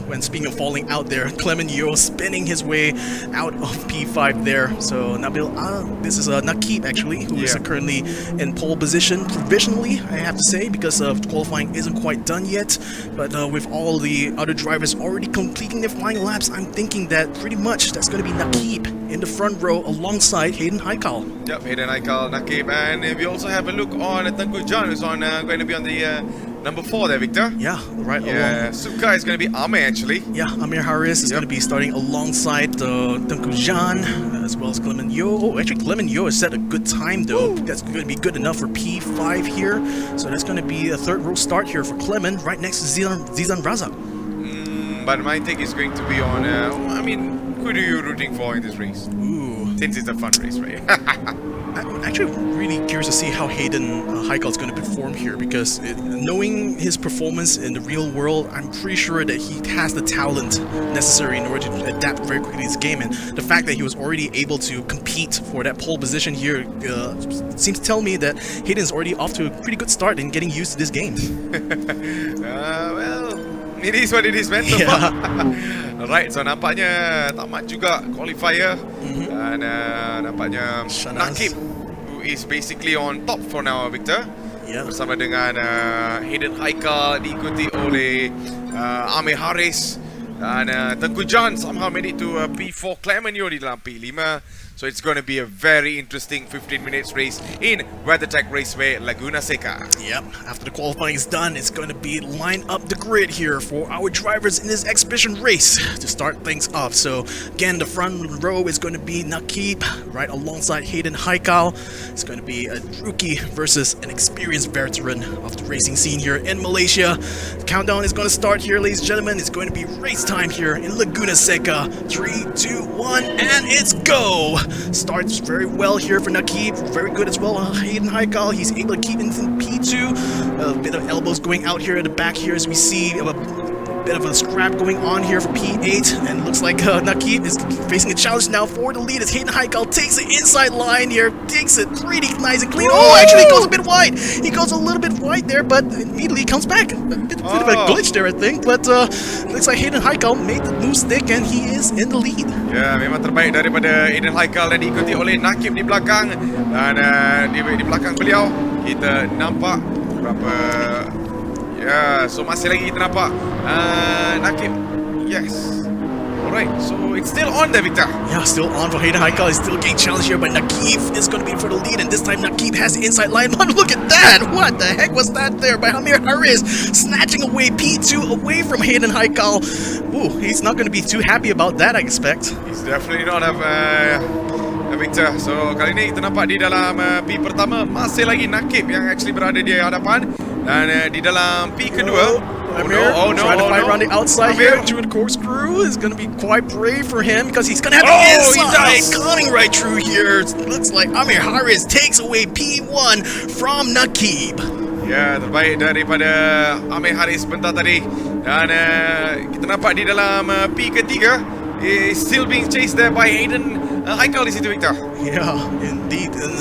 When speaking of falling out there, Clement Yeo spinning his way out of P5 there. So Nabil, this is Nakib actually, who is currently in pole position provisionally, I have to say, because qualifying isn't quite done yet. But with all the other drivers already completing their flying laps, I'm thinking that pretty much that's going to be Nakib in the front row alongside Hayden Heikal. Yep, Hayden Heikal, Nakib, and we also have a look on Tengku Jan, who's going to be on the number 4 there, Victor. Yeah, right along. Suka is going to be Amir actually. Yeah, Amir Haris is going to be starting alongside Tengku Jan, as well as Clement Yeo. Oh, actually Clement Yeo has set a good time though. That's going to be good enough for P5 here. So that's going to be a third row start here for Clement, right next to Zizan Razak. But my take is going to be on, Who do you rooting for in this race? Ooh. Since it's a fun race, right? I'm actually really curious to see how Hayden Heikal is going to perform here, because knowing his performance in the real world, I'm pretty sure that he has the talent necessary in order to adapt very quickly to this game. And the fact that he was already able to compete for that pole position here seems to tell me that Hayden's already off to a pretty good start in getting used to this game. Well, it is what it is, man. Alright, so nampaknya tamat juga qualifier. Dan nampaknya Nakib, who is basically on top for now, Victor. Bersama dengan Hayden Heikal, diikuti oleh Amir Haris. Dan Tengku John somehow made it to P4. Clemenio di dalam P5. So it's going to be a very interesting 15 minutes race in WeatherTech Raceway, Laguna Seca. Yep, after the qualifying is done, it's going to be line up the grid here for our drivers in this exhibition race to start things off. So again, the front row is going to be Nakib right alongside Hayden Heikal. It's going to be a rookie versus an experienced veteran of the racing scene here in Malaysia. The countdown is going to start here, ladies and gentlemen. It's going to be race time here in Laguna Seca. 3, 2, 1, and it's go! Starts very well here for Nakib, very good as well. Hayden Heikal, he's able to keep in P2. A bit of elbows going out here at the back here as we see a bit of a scrap going on here for P8, and it looks like Nakib is facing a challenge now for the lead as Hayden Heikal takes the inside line here, takes it pretty nice and clean. Oh, actually he goes a bit wide. He goes a little bit wide there, but immediately comes back. A bit of a glitch there, I think, but looks like Hayden Heikal made the move stick and he is in the lead. Ya, memang terbaik daripada Hayden Heikal dan diikuti oleh Nakib di belakang. Dan di belakang beliau kita nampak beberapa. Ya, so masih lagi kita nampak Nakib. Yes. Alright, so it's still on there, Victor. Yeah, still on for Hayden Heikal. He's still getting challenged here, but Nakib is going to be for the lead, and this time Nakib has the inside line. Look at that! What the heck was that there by Amir Haris? Snatching away P2 away from Hayden Heikal. Ooh, he's not going to be too happy about that, I expect. He's definitely not Victor. So kali ini kita nampak di dalam P pertama masih lagi Nakib yang actually berada di hadapan, dan di dalam P kedua Amir trying to fight around the outside here. Doing the corkscrew is going to be quite brave for him because he's going to have the inside cutting right through here. It looks like Amir Haris takes away P1 from Nakib. Ya, terbaik daripada Amir Haris sebentar tadi. Dan kita nampak di dalam P ketiga is still being chased there by Hayden Heikal di situ, Victor. Yeah, indeed. And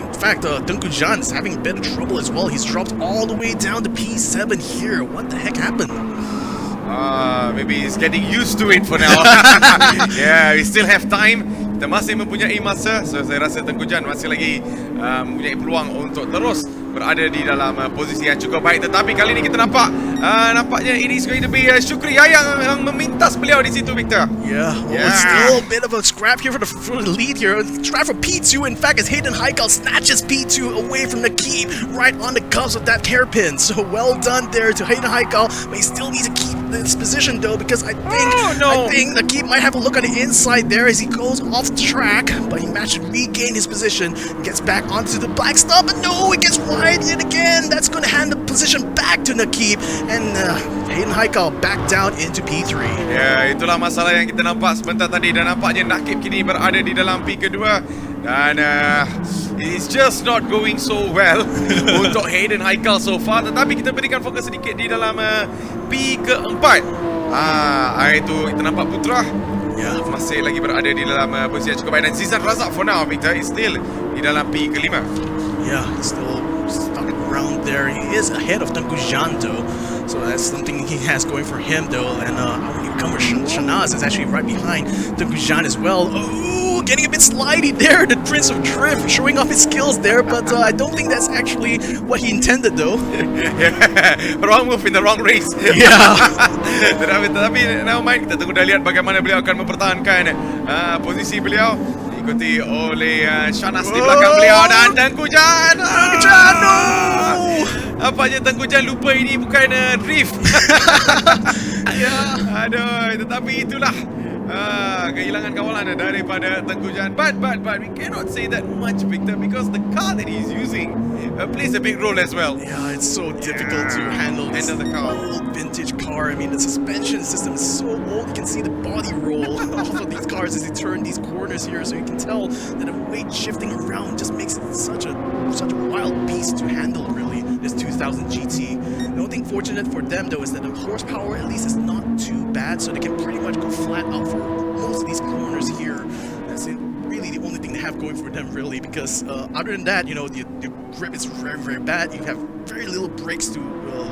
in fact, Tengku John is having a bit of trouble as well. He's dropped all the way down to P7 here. What the heck happened? Maybe he's getting used to it for now. Yeah, we still have time. Kita masih mempunyai masa. So saya rasa Tengku John masih lagi mempunyai peluang untuk terus berada di dalam posisi yang cukup baik. Tetapi kali ini kita nampak nampaknya it is going to be Syukri yang memintas beliau di situ, Victor. Yeah, it's still a bit of a scrap here for the lead here. Try for P2. In fact, as Hayden Heikal snatches P2 away from Nakib right on the cuffs of that hairpin. So well done there to Hayden Heikal, but he still needs to keep this position though, because I think Nakib might have a look on the inside there as he goes off the track, but he managed to regain his position, gets back onto the black stump, but no, it gets wide yet again. That's going to hand the position back to Nakib, and Hayden Heikal back down into P3. Ya, itulah masalah yang kita nampak sebentar tadi, dan nampaknya Nakib kini berada di dalam P kedua, dan it's just not going so well untuk Hayden Heikal so far. Tetapi kita berikan fokus sedikit di dalam P keempat. Itu kita nampak Putra masih lagi berada di dalam posisi yang cukup baik, dan Zizan Razak for now, Victor, is still di dalam P kelima. Yeah, he's still stuck around there. He is ahead of Tengku John though, so that's something he has going for him though. And our newcomer Shanaz is actually right behind Tengku John as well. Oh, getting a bit slidey there, the Prince of Drift showing off his skills there, but I don't think that's actually what he intended though. Wrong move in the wrong race. Yeah. Tetapi never mind, kita tunggu dah lihat bagaimana beliau akan mempertahankan posisi beliau. Diikuti oleh Shanas di belakang beliau, dan Tengku John. Apanya Tengku John lupa ini bukan drift. Aduh, tetapi itulah kehilangan kawalan daripada Tengku John. But we cannot say that much, Victor, because the car that he's using plays a big role as well. Yeah, it's so difficult to handle the car. vintage car. I mean, the suspension system is so old. You can see the body roll off of these cars as they turn these corners here. So you can tell that the weight shifting around just makes it such a wild beast to handle, really, this 2000 GT. The only thing fortunate for them, though, is that the horsepower, at least, is not too bad. So they can pretty much go flat out for most of these corners here. That's really the only thing they have going for them, really, because other than that, you know, the grip is very, very bad. You have very little brakes to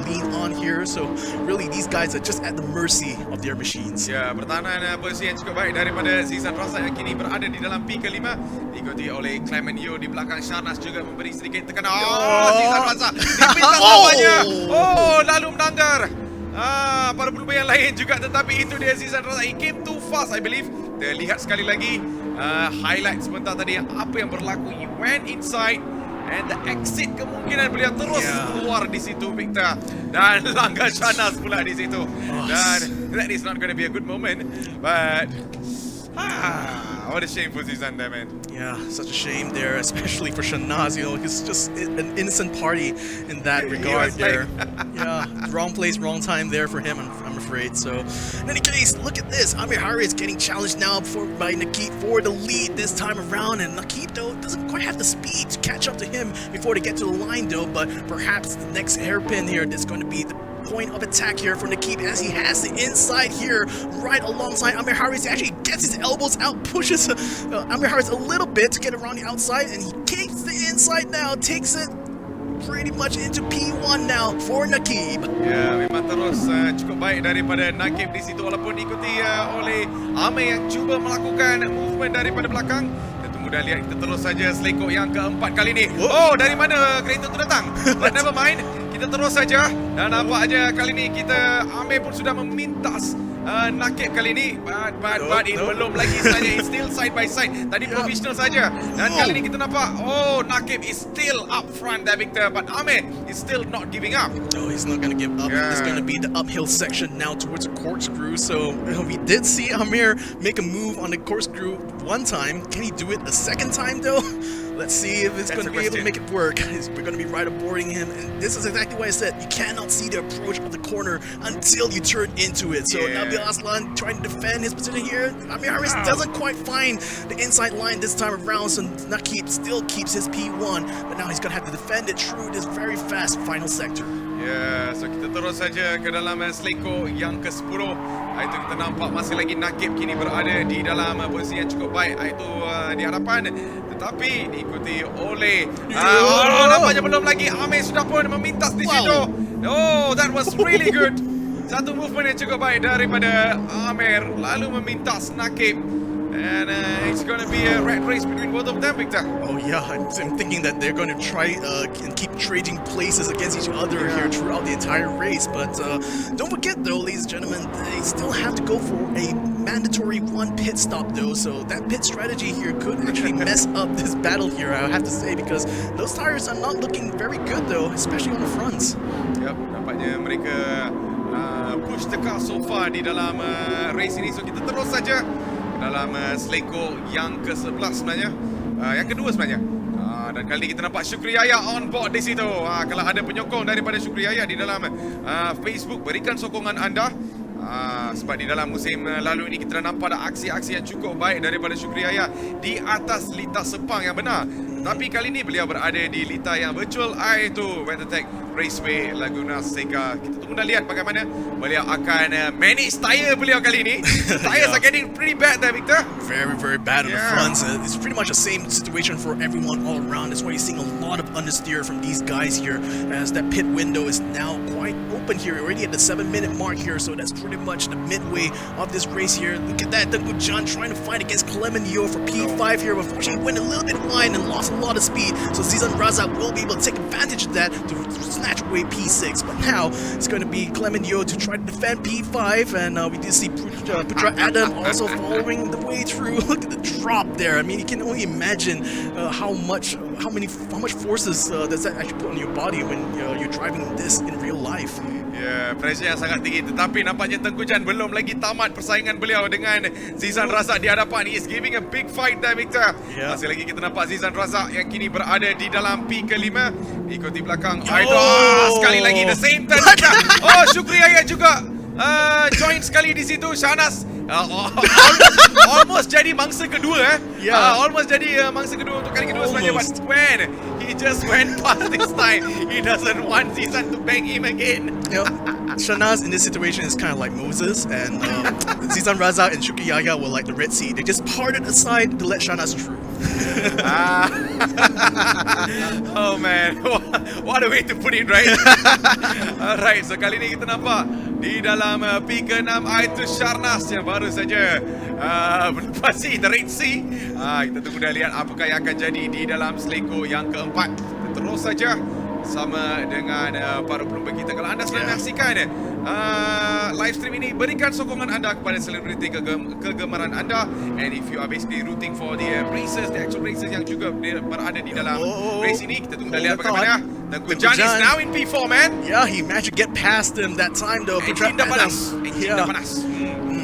lean on here, so really these guys are just at the mercy of their machines. Ya, pertahanan posisi yang cukup baik daripada Zizan Razak yang kini berada di dalam P5, diikuti oleh Clement Yeo di belakang. Shanas juga memberi sedikit tekanan. Zizan Razak dipintas lawannya. Lalu melanggar para pelumba yang lain juga, tetapi itu dia Zizan Razak. He came too fast, I believe. Kita lihat sekali lagi highlight sebentar tadi apa yang berlaku. He went inside and the exit, kemungkinan beliau terus keluar di situ, Victor, dan langgar Shanas pula di situ. Dan that is not going to be a good moment, but what a shame for Zizan there, man. Yeah, such a shame there, especially for Shanaz. You know, he's just an innocent party in that regard there. Yeah, wrong place, wrong time there for him, I'm afraid. So, in any case, look at this. Amir Hari is getting challenged now by Nakib for the lead this time around, and Nakib, though, doesn't quite have the speed to catch up to him before they get to the line, though. But perhaps the next hairpin here is going to be the point of attack here for Nakib, as he has the inside here right alongside Amir Haris. He actually gets his elbows out, pushes Amir Haris a little bit to get around the outside, and he takes the inside now, takes it pretty much into P1 now for Nakib. Ya, memang terus cukup baik daripada Nakib di situ, walaupun diikuti oleh Amir yang cuba melakukan movement daripada belakang. Kita tunggu dan lihat. Kita terus saja selekok yang keempat kali ini. Dari mana kereta itu datang? But never mind. Kita terus saja, dan nampak aja kali ini kita Amir pun sudah memintas Nakib kali ini, but belum lagi saja. It's still side by side. Tadi provisional saja, dan kali ini kita nampak Nakib is still up front there, Victor, but Amir is still not giving up. No, he's not going to give up. It's going to be the uphill section now towards a corkscrew. So we did see Amir make a move on the corkscrew one time. Can he do it a second time, though? Let's see if it's going to be able to make it work. We're going to be right aboarding him, and this is exactly why I said you cannot see the approach of the corner until you turn into it. So Nabil Aslan trying to defend his position here. Amir Haris doesn't quite find the inside line this time around, so Nakib still keeps his P1, but now he's going to have to defend it through this very fast final sector. Ya, so kita terus saja ke dalam seleko yang ke-10. Itu kita nampak masih lagi Nakib kini berada di dalam posisi yang cukup baik. Itu di hadapan, tetapi diikuti oleh nampaknya belum lagi. Amir sudah pun memintas di situ. That was really good. Satu movement yang cukup baik daripada Amir, lalu memintas Nakib. And it's going to be a rat race between both of them, Victor. Oh yeah, I'm thinking that they're going to try and keep trading places against each other here throughout the entire race. But don't forget, though, ladies and gentlemen, they still have to go for a mandatory one pit stop, though. So that pit strategy here could actually mess up this battle here, I have to say, because those tires are not looking very good, though, especially on the fronts. Yep, nampaknya mereka push the car so far di dalam race ini. So kita terus saja dalam seleko yang ke-11 sebenarnya, yang kedua sebenarnya, dan kali ini kita nampak Syukri Yahya on board di situ. Kalau ada penyokong daripada Syukri Yahya di dalam Facebook, berikan sokongan anda, sebab di dalam musim lalu ini kita dah nampak ada aksi-aksi yang cukup baik daripada Syukri Yahya di atas litar Sepang yang benar. Tapi kali ini beliau berada di litar yang virtual, iaitu WeatherTech Raceway Laguna Seca. Kita tunggu dan lihat bagaimana beliau akan manage tire beliau kali ini. Tires are getting pretty bad there, Victor. Very, very bad on the fronts. It's pretty much the same situation for everyone all around. That's why you're seeing a lot of understeer from these guys here, as that pit window is now quite open here, already at the 7-minute mark here. So that's pretty much the midway of this race here. Look at that, Tengku John trying to fight against Clement Yeo for P5 here. Unfortunately, went a little bit wide and lost a lot of speed. So Zizan Razak will be able to take advantage of that to snatch away P6. But now it's going to be Clement Yeo to try to defend P5, and we did see Putra Adam also following the way through. Look at the drop there. I mean, you can only imagine how much forces does that actually put on your body when you're driving this in real life. Ya, pressure yang sangat tinggi, tetapi nampaknya Tengku Jan belum lagi tamat persaingan beliau dengan Zizan Razak di hadapan. He is giving a big fight there, Victor. Masih lagi kita nampak Zizan Razak yang kini berada di dalam P ke-5, ikuti belakang Sekali lagi the same turn. Oh, Syukri Ayat juga join sekali di situ. Shahnaz almost jadi mangsa kedua almost jadi mangsa kedua untuk kali kedua sebenarnya, but when he just went past this time, he doesn't want Zizan to bang him again. Shahnaz in this situation is kind of like Moses, and Zizan Raza and Syukri Yahya were like the Red Sea. They just parted aside to let Shahnaz through. Oh man, what a way to put it, right? Alright, so kali ni kita nampak di dalam P ke-6 itu Shahnaz yang baru saja menepasi the Red Sea. Kita tunggu dah lihat apakah yang akan jadi di dalam seleko yang keempat. Kita terus saja sama dengan para pelumba kita. Kalau anda sedang menyaksikan live stream ini, berikan sokongan anda kepada selebriti kegemaran anda, and if you are basically rooting for the racers, the actual racers yang juga berada di dalam race ini, kita tunggu dah lihat bagaimana. Tengku Jan is now in P4, man. Yeah, he managed to get past him that time though. Engine dah panas.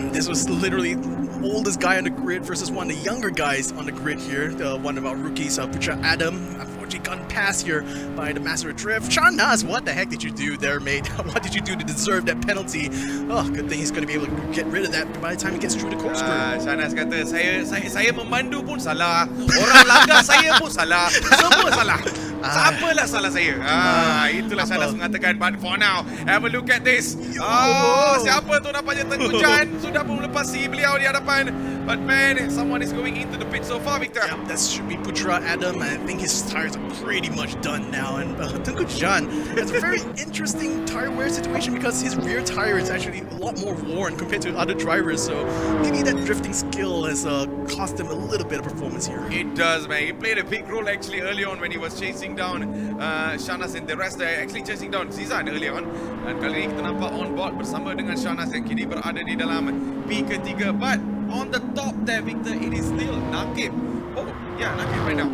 This was literally oldest guy on the grid versus one of the younger guys on the grid here. One of our rookies, Putra Adam, unfortunately gotten passed here by the Master of Drift. Shahnaz, what the heck did you do there, mate? What did you do to deserve that penalty? Oh, good thing he's going to be able to get rid of that by the time he gets through the corkscrew. Shahnaz kata, saya memandu pun salah, orang langgar saya pun salah, semua salah. Siapalah salah saya? Itulah Shahnaz mengatakan. But for now, have a look at this. Siapa tu nampaknya Tengku Jan sudah pun melepasi beliau di hadapan. But man, someone is going into the pit so far, Victor. Yeah, that should be Putra Adam. I think his tires are pretty much done now. And Tengku Jan has a very interesting tire wear situation because his rear tire is actually a lot more worn compared to other drivers. So maybe that drifting skill has cost him a little bit of performance here. It does, man. He played a big role actually early on when he was chasing down Shahnaz and the rest. Actually chasing down Zizan early on. Dan kali ini kita nampak on board bersama dengan Shahnaz yang kini berada di dalam P ke-3. But on the top there, Victor, it is still Nakib. Oh, yeah, Nakib right now.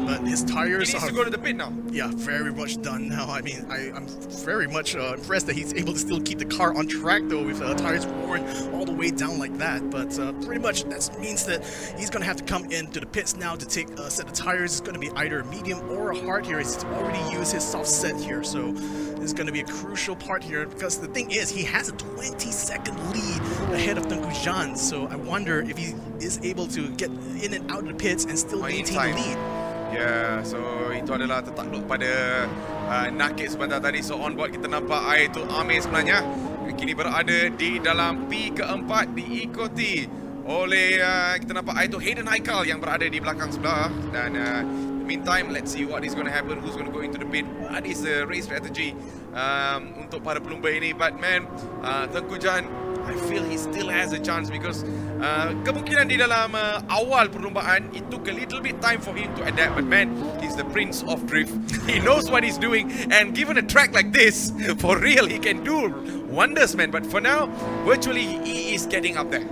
But his tires he needs to go to the pit now. Yeah, very much done now. I mean, I'm very much impressed that he's able to still keep the car on track though with tires worn all the way down like that. But pretty much that means that he's going to have to come into the pits now to take a set of tires. It's going to be either a medium or a hard here. He's already used his soft set here, so this is going to be a crucial part here because the thing is he has a 20-second lead ahead of Tengku Jan. So I wonder if he is able to get in and out of the pits and still maintain the lead. Yeah, so itu adalah tertakluk pada Nakib sebentar tadi. So on board kita nampak itu Amir sebenarnya kini berada di dalam P ke-4, diikuti oleh kita nampak itu Hayden Haikal yang berada di belakang sebelah. Dan meantime, let's see what is going to happen, who's going to go into the pit, what is the race strategy untuk para pelumba ini. But man, Tengku Jan, I feel he still has a chance because kemungkinan di dalam awal perlumbaan it took a little bit time for him to adapt, but man, he's the prince of drift. He knows what he's doing, and given a track like this, for real, he can do wonders, man. But for now, virtually he is getting up there.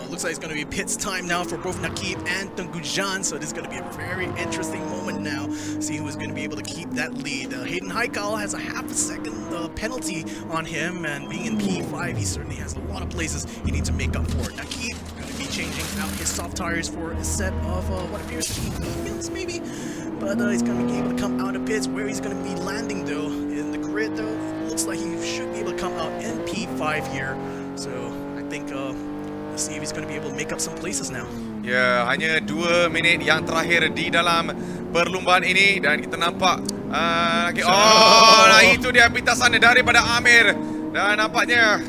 Looks like it's going to be pits time now for both Nakib and Tengku Jan, so this is going to be a very interesting moment now. See who is going to be able to keep that lead. Hayden Haikal has a half-a-second penalty on him, and being in P5, he certainly has a lot of places he needs to make up for. Nakib going to be changing out his soft tires for a set of what appears to be mediums, maybe, but he's going to be able to come out of pits. Where he's going to be landing though in the grid though, looks like he should be able to come out in P5 here. So I think see if he's going to be able to make up some places now. Ya, hanya 2 minit yang terakhir di dalam perlumbaan ini dan kita nampak itu dia pintasan daripada Amir dan nampaknya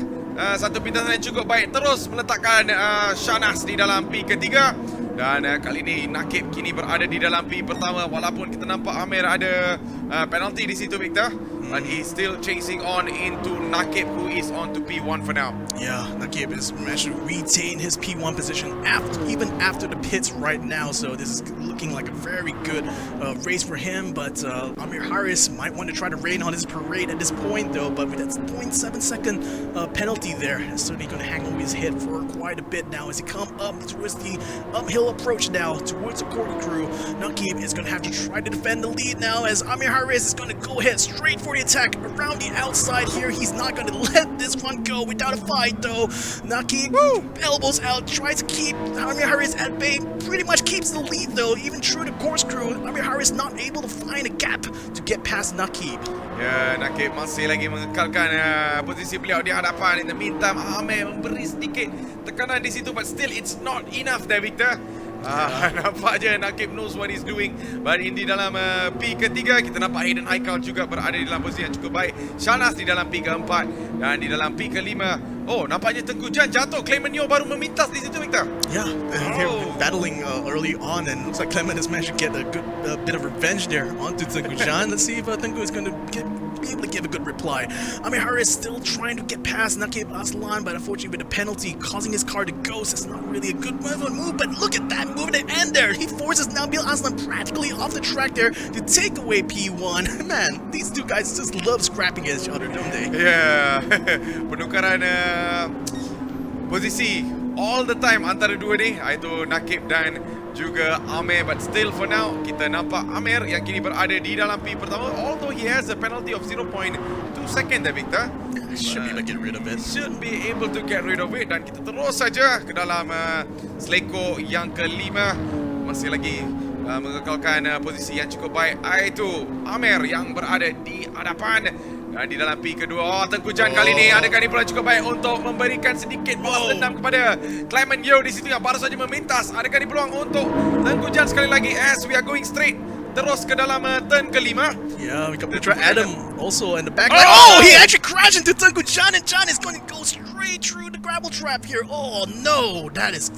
satu pintasan yang cukup baik terus meletakkan Shahnaz di dalam P ke-3 dan kali ini Nakib kini berada di dalam P pertama walaupun kita nampak Amir ada penalty di situ, Victor. But he's still chasing on into Nakib, who is on to P1 for now. Yeah, Nakib has managed to retain his P1 position even after the pits right now. So this is looking like a very good race for him. But Amir Haris might want to try to rain on his parade at this point, though. But with that 0.7-second penalty there, it's certainly going to hang over his head for quite a bit now as he comes up towards the uphill approach now towards the corkscrew. Nakib is going to have to try to defend the lead now as Amir Haris is going to go ahead straight for the flurry attack around the outside here. He's not going to let this one go without a fight though. Nakib elbows out, tries to keep Amir Haris at bay. Pretty much keeps the lead though, even through the corkscrew. Amir Haris not able to find a gap to get past Nakib. Ya, Nakib masih lagi mengekalkan posisi beliau di hadapan. In the meantime, Amir memberi sedikit tekanan di situ, but still it's not enough there, Victor. Nampak je Nakib knows what he's doing. But di dalam P ketiga, kita nampak Hayden Haikal juga berada di dalam posisi yang cukup baik. Shanas di dalam P keempat. Dan di dalam P kelima, oh, nampaknya Tengku Jan jatuh. Clement Neo baru memintas di situ, Victor. Yeah, they're battling early on, and looks like Clement has managed to get a good bit of revenge there onto Tengku Jan. Let's see if Tengku is going to be able to give a good reply. Amir Haris still trying to get past Nakib Aslan, but unfortunately with the penalty causing his car to ghost, it's not really a good move. But look at that move at the end there. He forces Nabil Aslan practically off the track there to take away P1. Man, these two guys just love scrapping at each other, don't they? Yeah, penukaran posisi all the time antara dua ni, iaitu Nakib dan juga Amir. But still for now, kita nampak Amir yang kini berada di dalam P pertama, although he has a penalty of 0.2 second there, Victor. Should be able to get rid of it. Should be able to get rid of it. Dan kita terus saja ke dalam seleko yang kelima. Masih lagi mengekalkan posisi yang cukup baik, iaitu Amir yang berada di hadapan. Dan di dalam P kedua, Tengku Jan kali ini adakah ini pula cukup baik untuk memberikan sedikit balas dendam kepada Clement Yeo di situ yang baru saja memintas. Adakah ini peluang untuk Tengku Jan sekali lagi as we are going straight terus ke dalam turn kelima. Yeah, we got Putra Adam also in the back. Oh, he actually crashed into Tengku Jan, and Jan is going to go straight through the gravel trap here. Oh no, that is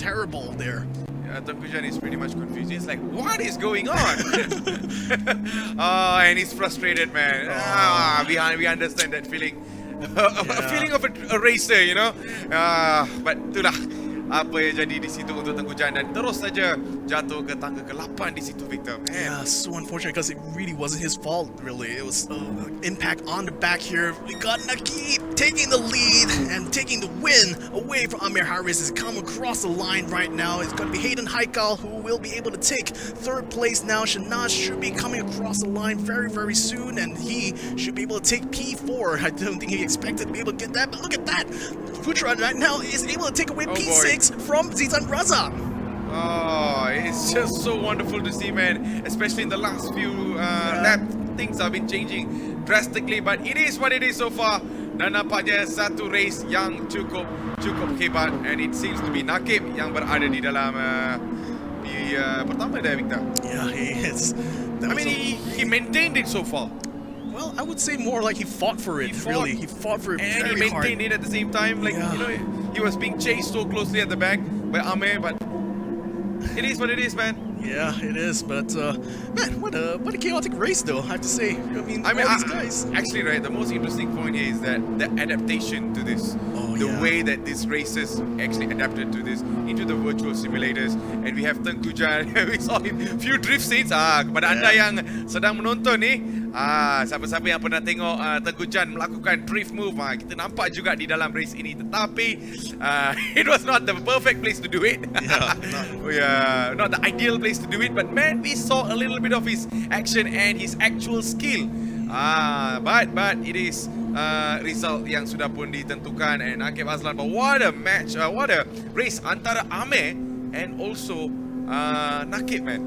terrible there. Tengku Jan is pretty much confused. He's like, what is going on? And he's frustrated, man. We understand that feeling. A feeling of a racer, you know. But itulah apa yang jadi di situ untuk Tengku Jan, dan terus saja jatuh ke tangga ke-8 di situ, Victor. Man. Yeah, so unfortunate because it really wasn't his fault, really. It was impact on the back here. We got Nakib taking the lead and taking the win away from Amir Haris. Has come across the line right now. It's going to be Hayden Haikal who will be able to take third place now. Shanaz should be coming across the line very, very soon, and he should be able to take P4. I don't think he expected to be able to get that, but look at that. Putra right now is able to take away P6 from Zizan Raza. Oh, it's just so wonderful to see, man. Especially in the last few laps, things have been changing drastically. But it is what it is so far. Dan nampaknya satu race yang cukup hebat, and it seems to be Nakib yang berada di dalam pertama dah, Victor. Yeah, he is. I mean, he maintained it so far. Well, I would say more like he fought for it. He fought for it and very he maintained hard. it at the same time. Like, you know, he was being chased so closely at the back by Amir, but it is what it is, man. Yeah, it is. But man, what a chaotic race, though. I have to say. I mean, all these guys. Actually, right, the most interesting point here is that the adaptation to this, the way that these races actually adapted to this into the virtual simulators. And we have Tengku Jan. We saw him few drift scenes. Kepada anda yang sedang menonton ni, siapa-siapa yang pernah tengok Tengku Jan melakukan drift move, kita nampak juga di dalam race ini. Tetapi it was not the perfect place to do it. Not the ideal place to do it, but man, we saw a little bit of his action and his actual skill. But it is result yang sudah pun ditentukan, and Akib Aslan. But what a match, what a race antara Amir and also Nakib, man.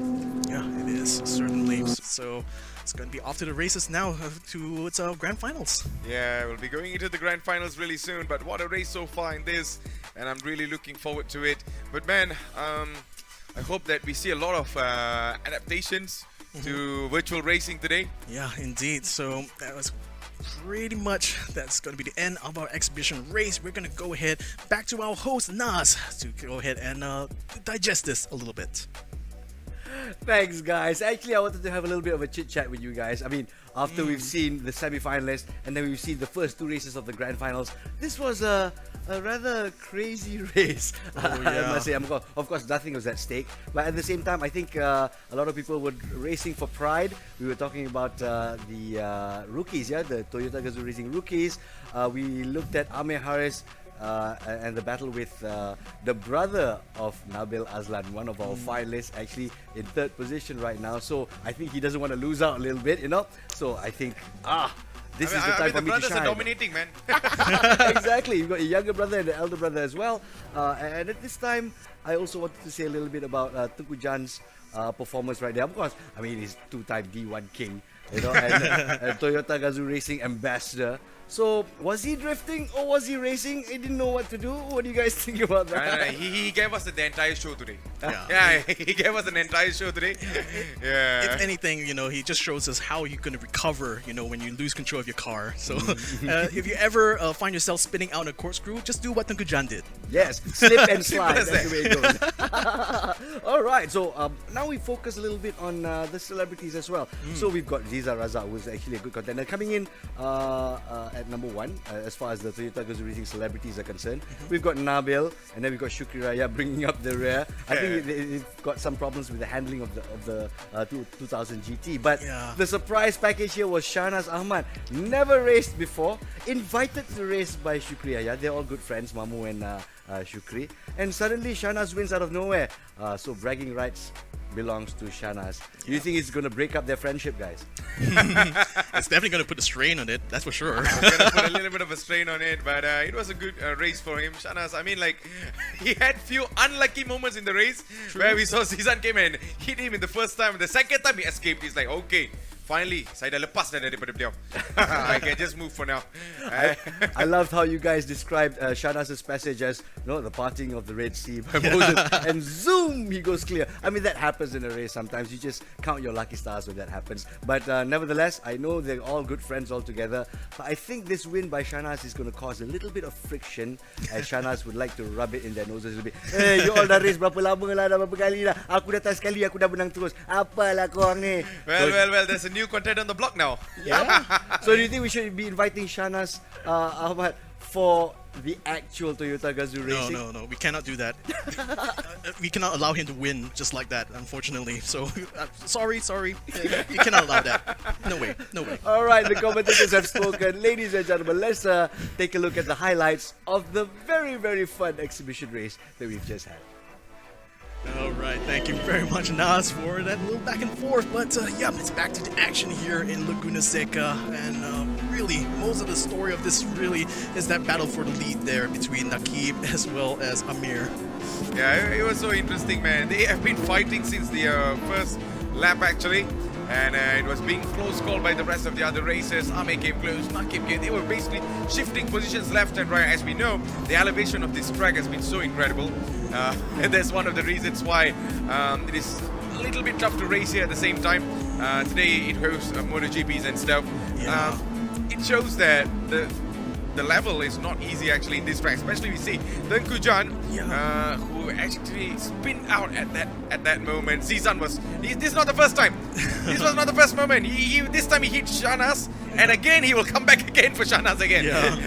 Yeah, it is certainly. So it's going to be off to the races now to its grand finals. Yeah, we'll be going into the grand finals really soon. But what a race so far in this, and I'm really looking forward to it. But man, I hope that we see a lot of adaptations to virtual racing today. Yeah, indeed. So that was pretty much, that's going to be the end of our exhibition race. We're going to go ahead back to our host Nas to go ahead and digest this a little bit. Thanks, guys. Actually, I wanted to have a little bit of a chit-chat with you guys. I mean, after we've seen the semi-finalists and then we've seen the first two races of the grand finals, this was a rather crazy race. I must say, of course, nothing was at stake. But at the same time, I think a lot of people were racing for pride. We were talking about the rookies, the Toyota Gazoo Racing Rookies. We looked at Amir Haris and the battle with the brother of Nabil Azlan, one of our finalists, actually in third position right now. So I think he doesn't want to lose out a little bit, you know. So I think this is the time for me to brothers shine. are dominating, man. Exactly. You've got a younger brother and an elder brother as well. And at this time, I also wanted to say a little bit about Tengku Jan's performance right there. Of course, I mean, he's two-time D1 king, you know, and Toyota Gazoo Racing ambassador. So, was he drifting or was he racing? He didn't know what to do. What do you guys think about that? He gave us the entire show today. Yeah. He gave us an entire show today. Yeah. If anything, you know, he just shows us how you're going to recover, you know, when you lose control of your car. So, if you ever find yourself spinning out in a corkscrew, just do what Tengku Jan did. Yes, slip and slide. That's the way it goes. All right, so now we focus a little bit on the celebrities as well. So we've got Ziza Raza, who's actually a good contender, coming in at number one as far as the Toyota Gazoo Racing celebrities are concerned. We've got Nabil, and then we've got Shukri Raya bringing up the rear. I think they've got some problems with the handling of the 2000 GT. But the surprise package here was Shahnaz Ahmad, never raced before, invited to race by Shukri Raya. They're all good friends, Mamu and Shukri. And suddenly Shahnaz wins out of nowhere. So bragging rights belongs to Shahnaz. Do you think it's going to break up their friendship, guys? It's definitely going to put a strain on it, that's for sure. It's going to put a little bit of a strain on it, but it was a good race for him. Shahnaz, I mean, like, he had few unlucky moments in the race where we saw Zizan came and hit him in the first time. The second time he escaped, he's like, okay, finally, saya dah lepas dah daripada beliau. I can just move for now. I loved how you guys described Shahnaz's passage as, you know, the parting of the Red Sea by Moses, and zoom, he goes clear. I mean, that happens in a race sometimes. You just count your lucky stars when that happens. But nevertheless, I know they're all good friends all together. But I think this win by Shahnaz is going to cause a little bit of friction, as Shahnaz would like to rub it in their noses a little bit. Hey, you all dah race berapa lama lah, dah berapa kali dah. Aku datang sekali, aku dah menang terus. Apalah korang ni? Well, there's a new content on the block now. Yeah. So do you think we should be inviting Shahnaz Ahmad for the actual Toyota Gazoo Racing? No, we cannot do that. We cannot allow him to win just like that, unfortunately. So, sorry. You cannot allow that. No way. All right, the commentators have spoken. Ladies and gentlemen, let's take a look at the highlights of the very, very fun exhibition race that we've just had. All right, thank you very much, Nas, for that little back and forth. But yeah, it's back to the action here in Laguna Seca, and really, most of the story of this really is that battle for the lead there between Nakib as well as Amir. Yeah, it was so interesting, man. They have been fighting since the first lap, actually. And it was being close call by the rest of the other racers. Amir came close, Nakib came. They were basically shifting positions left and right. As we know, the elevation of this track has been so incredible. And that's one of the reasons why it is a little bit tough to race here at the same time. Today it hosts MotoGPs and stuff. It shows that the level is not easy actually in this track. Especially we see Tengku Jan, who actually spin out at that moment. Zizan this is not the first time. This was not the first moment. This time he hit Shahnaz, and again he will come back again for Shahnaz again.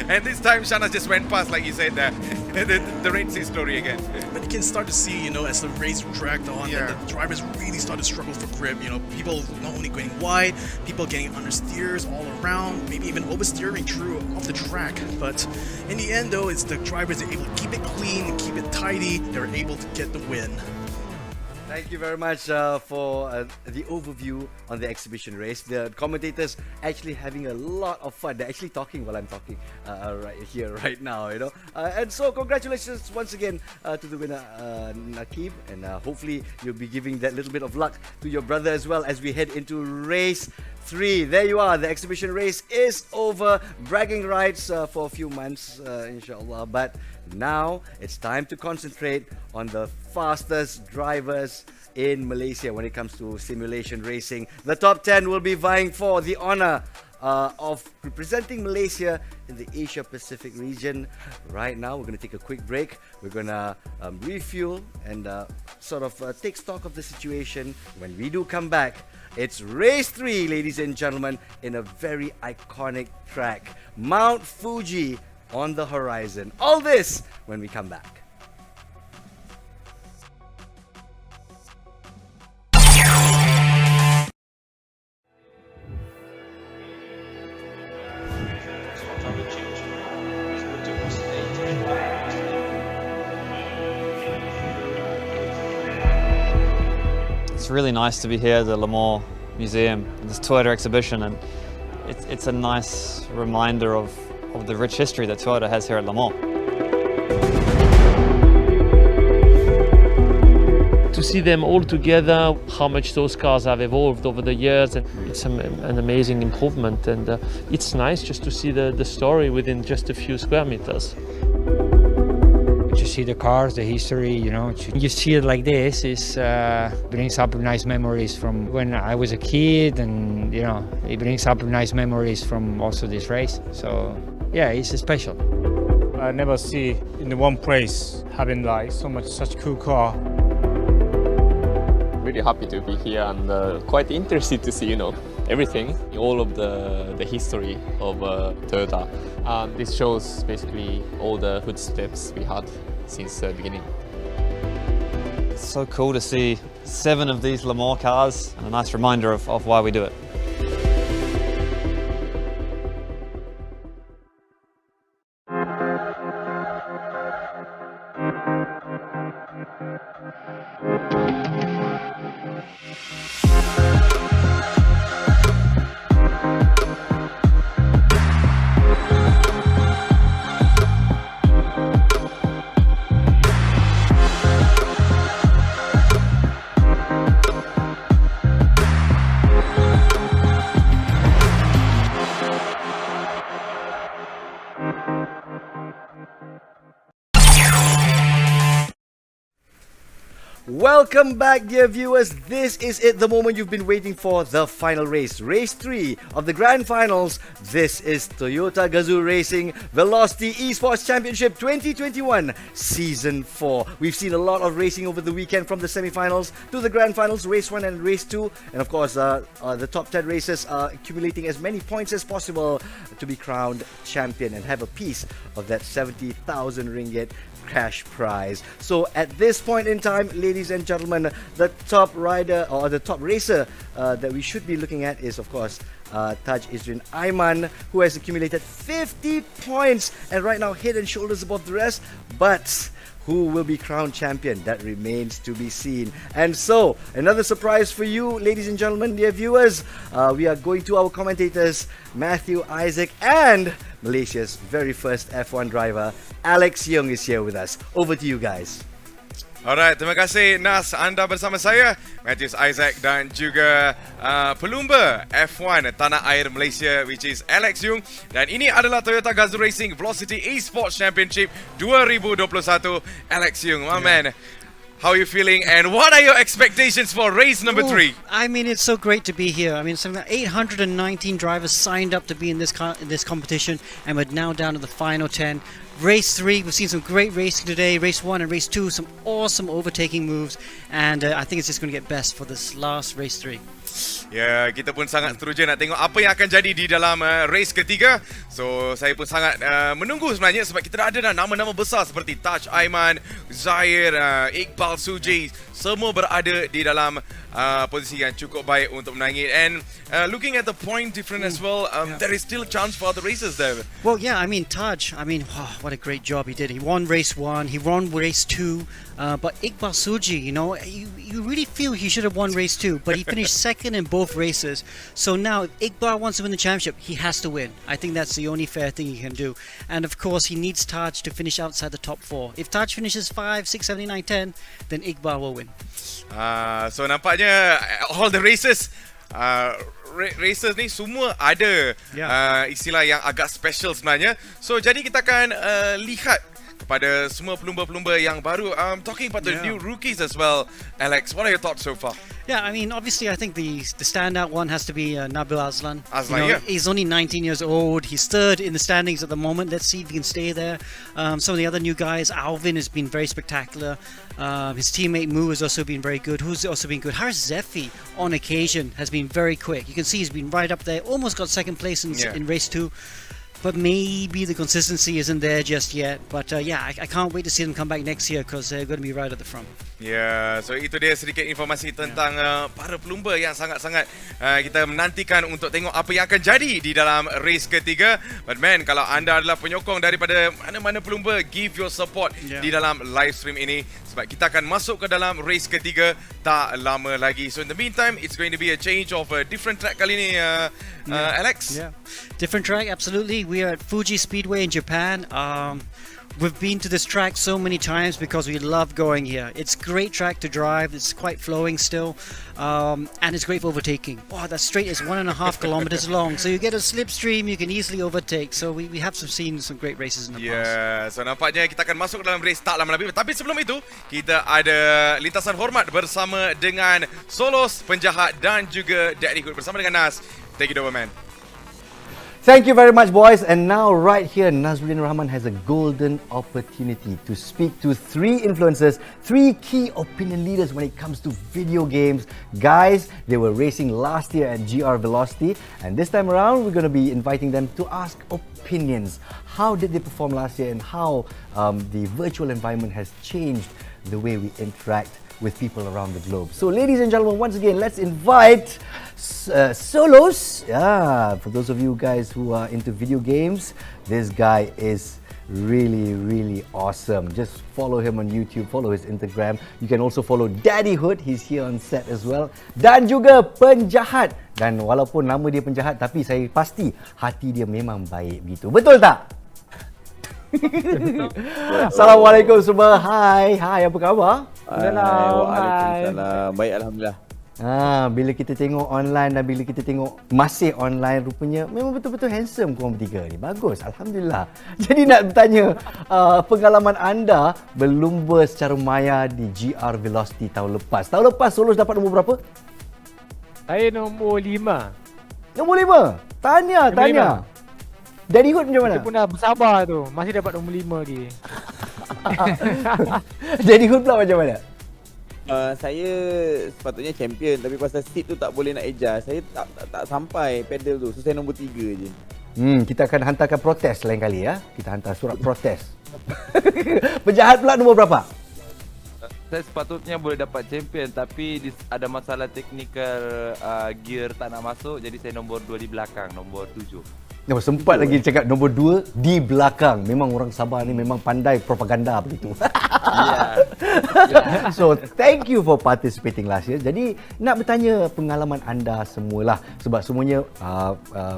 And this time Shahnaz just went past, like you said, the Red Sea story again. But you can start to see, you know, as the race dragged on, that the drivers really started to struggle for grip. You know, people not only going wide, people getting understeers all around, maybe even oversteering through off the track. But in the end, though, it's the drivers that are able to keep it clean, keep it tidy. They're able to get the win. Thank you very much for the overview on the exhibition race. The commentators actually having a lot of fun. They're actually talking while I'm talking right here, right now, you know. And so congratulations once again to the winner, Nakib. And hopefully you'll be giving that little bit of luck to your brother as well as we head into race 3. There you are. The exhibition race is over. Bragging rights for a few months, inshallah. But now it's time to concentrate on the fastest drivers in Malaysia when it comes to simulation racing. The top 10 will be vying for the honor of representing Malaysia in the Asia Pacific region. Right now, we're going to take a quick break. We're going to refuel and sort of take stock of the situation. When we do come back, it's race 3, ladies and gentlemen, in a very iconic track, Mount Fuji on the horizon. All this when we come back. It's really nice to be here at the Le Mans Museum, this Toyota exhibition, and it's a nice reminder of the rich history that Toyota has here at Le Mans. To see them all together, how much those cars have evolved over the years, and it's an amazing improvement, and it's nice just to see the story within just a few square meters. To see the cars, the history, you see it like this, brings up nice memories from when I was a kid, and it brings up nice memories from also this race. So yeah, it's special. I never see in the one place having like such cool car. Really happy to be here and quite interested to see, everything, all of the history of Toyota. This shows basically all the footsteps we had since the beginning. It's so cool to see 7 of these Le Mans cars, and a nice reminder of why we do it. Welcome back, dear viewers. This is it, the moment you've been waiting for, the final race. Race 3 of the Grand Finals. This is Toyota Gazoo Racing Velocity Esports Championship 2021 Season 4. We've seen a lot of racing over the weekend, from the semi-finals to the Grand Finals, Race 1 and Race 2. And of course, the top 10 races are accumulating as many points as possible to be crowned champion and have a piece of that 70,000 ringgit cash prize. So at this point in time, ladies and gentlemen, the top rider or the top racer that we should be looking at is, of course, Taj Izrin Aiman, who has accumulated 50 points and right now head and shoulders above the rest. But who will be crowned champion? That remains to be seen. And so, another surprise for you, ladies and gentlemen, dear viewers. We are going to our commentators, Matthew, Isaac, and Malaysia's very first F1 driver, Alex Young, is here with us. Over to you guys. Alright, terima kasih Nas. Anda bersama saya, Matthews, Isaac, dan juga pelumba F1 tanah air Malaysia, which is Alex Young. Dan ini adalah Toyota Gazoo Racing Velocity Esports Championship 2021. Alex Young, my man, how are you feeling, and what are your expectations for race number 3? I mean, it's so great to be here. I mean, something like 819 drivers signed up to be in this competition, and we're now down to the final 10. Race 3, we've seen some great racing today. Race 1 and Race 2, some awesome overtaking moves, and I think it's just going to get best for this last Race 3. Ya, kita pun sangat teruja nak tengok apa yang akan jadi di dalam race ketiga. So, saya pun sangat menunggu sebenarnya, sebab kita dah ada nama-nama besar seperti Taj Aiman, Zahir, Iqbal Suji, semua berada di dalam posisi yang cukup baik untuk menangis. And looking at the point difference as well, there is still a chance for other races there. Well, yeah, I mean, Taj, what a great job he did. He won Race 1, he won Race 2, but Iqbal Suji, you really feel he should have won Race 2, but he finished second in both races. So now, if Iqbal wants to win the championship, he has to win. I think that's the only fair thing he can do. And of course, he needs Taj to finish outside the top 4. If Taj finishes 5, 6, 7, 8, 9, 10, then Iqbal will win. So nampaknya all the races races ni semua ada istilah yang agak special sebenarnya. So jadi kita akan lihat kepada semua pelumba-pelumba yang baru. Talking about the new rookies as well, Alex, what are your thoughts so far? Yeah, I mean, obviously, I think the standout one has to be Nabil Aslan. Aslan, He's only 19 years old. He's third in the standings at the moment. Let's see if he can stay there. Some of the other new guys, Alvin has been very spectacular. His teammate Mu has also been very good. Who's also been good? Haris Zefi, on occasion, has been very quick. You can see he's been right up there. Almost got second place in race 2. but maybe the consistency isn't there just yet. But yeah, I can't wait to see them come back next year because they're going to be right at the front. Ya, so itu dia sedikit informasi tentang para pelumba yang sangat-sangat kita menantikan untuk tengok apa yang akan jadi di dalam race ketiga. But man, kalau anda adalah penyokong daripada mana-mana pelumba, give your support di dalam live stream ini sebab kita akan masuk ke dalam race ketiga tak lama lagi. So in the meantime, it's going to be a change of a different track kali ni, Alex. Yeah, different track, absolutely. We are at Fuji Speedway in Japan. We've been to this track so many times because we love going here. It's a great track to drive. It's quite flowing still, and it's great for overtaking. Wow, that straight is 1.5 kilometers long, so you get a slipstream, you can easily overtake. So we have seen some great races in the past. Yeah, so nampaknya kita akan masuk dalam race tak lama lagi. Tapi sebelum itu, kita ada lintasan hormat bersama dengan Soloz, Penjahat dan juga DaddyHood bersama dengan Nas. Take it over, man. Thank you very much, boys. And now, right here, Nazruddin Rahman has a golden opportunity to speak to 3 influencers, 3 key opinion leaders when it comes to video games. Guys, they were racing last year at GR Velocity, and this time around, we're going to be inviting them to ask opinions. How did they perform last year, and how the virtual environment has changed the way we interact with people around the globe. So, ladies and gentlemen, once again, let's invite Soloz. Yeah, for those of you guys who are into video games, this guy is really awesome. Just follow him on YouTube, follow his Instagram. You can also follow DaddyHood, he's here on set as well. Dan juga Penjahat. Dan walaupun nama dia penjahat, tapi saya pasti hati dia memang baik begitu. Betul tak? Assalamualaikum semua. Hai, apa khabar? Waalaikumsalam. Baik, alhamdulillah. Bila kita tengok online dan bila kita tengok masih online, rupanya memang betul-betul handsome korang bertiga ni. Bagus, alhamdulillah. Jadi nak bertanya pengalaman anda berlumba secara maya di GR Velocity tahun lepas. Tahun lepas Soloz dapat nombor berapa? Saya nombor 5. Nombor 5? Tahniah. DaddyHood macam mana? Kita pun dah bersabar tu. Masih dapat nombor 5 lagi. DaddyHood pula macam mana? Saya sepatutnya champion, tapi pasal seat tu tak boleh nak adjust. Saya tak sampai pedal tu. So saya nombor 3 je. Kita akan hantarkan protes lain kali ya. Kita hantar surat protes. Penjahat pula nombor berapa? Saya sepatutnya boleh dapat champion, tapi ada masalah teknikal gear tak nak masuk. Jadi saya nombor 2 di belakang, nombor 7. Sempat lagi cakap nombor 2 di belakang. Memang orang Sabah ni memang pandai propaganda begitu. So thank you for participating last year. Jadi nak bertanya pengalaman anda semualah, sebab semuanya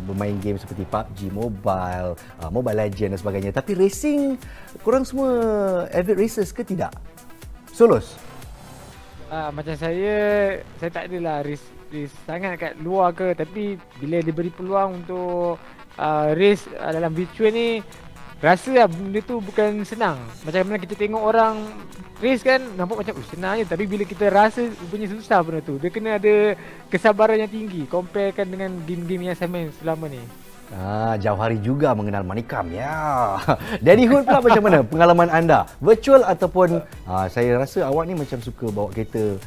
bermain game seperti PUBG Mobile, Mobile Legends dan sebagainya. Tapi racing, korang semua avid racers ke tidak? Soloz? Macam saya tak adalah race sangat kat luar ke, tapi bila diberi peluang untuk race dalam virtual ni, rasa benda tu bukan senang. Macam mana kita tengok orang race kan, nampak macam senang je, tapi bila kita rasa punya susah benda tu. Dia kena ada kesabaran yang tinggi, comparekan dengan game-game yang saya main selama ni. Jauh hari juga mengenal manikam ya. DaddyHood pula macam mana pengalaman anda? Virtual ataupun saya rasa awak ni macam suka bawa kereta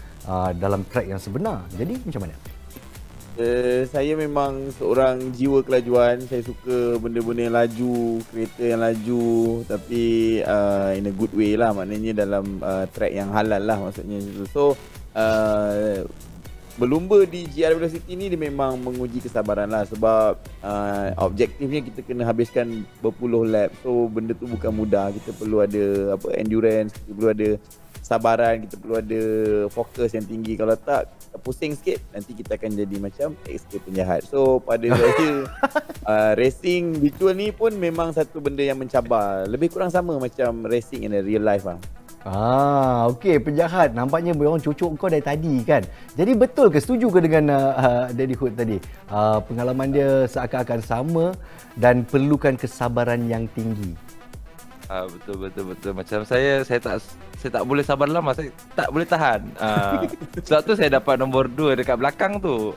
dalam track yang sebenar. Jadi macam mana? Saya memang seorang jiwa kelajuan. Saya suka benda-benda yang laju, kereta yang laju, tapi in a good way lah. Maknanya dalam track yang halal lah maksudnya. So berlumba di GR Velocity ni dia memang menguji kesabaran lah, sebab objektifnya kita kena habiskan berpuluh lap. So benda tu bukan mudah. Kita perlu ada endurance, kita perlu ada sabaran, kita perlu ada fokus yang tinggi. Kalau tak, pusing sikit, nanti kita akan jadi macam XK Penjahat. So pada saya racing virtual ni pun memang satu benda yang mencabar. Lebih kurang sama macam racing in a real life lah. Okey, Penjahat. Nampaknya orang cucuk kau dari tadi kan. Jadi betul ke, setuju ke dengan DaddyHood tadi? Pengalaman dia seakan-akan sama dan perlukan kesabaran yang tinggi. Betul. Macam saya tak boleh sabar lama, saya tak boleh tahan. Sebab tu saya dapat nombor 2 dekat belakang tu.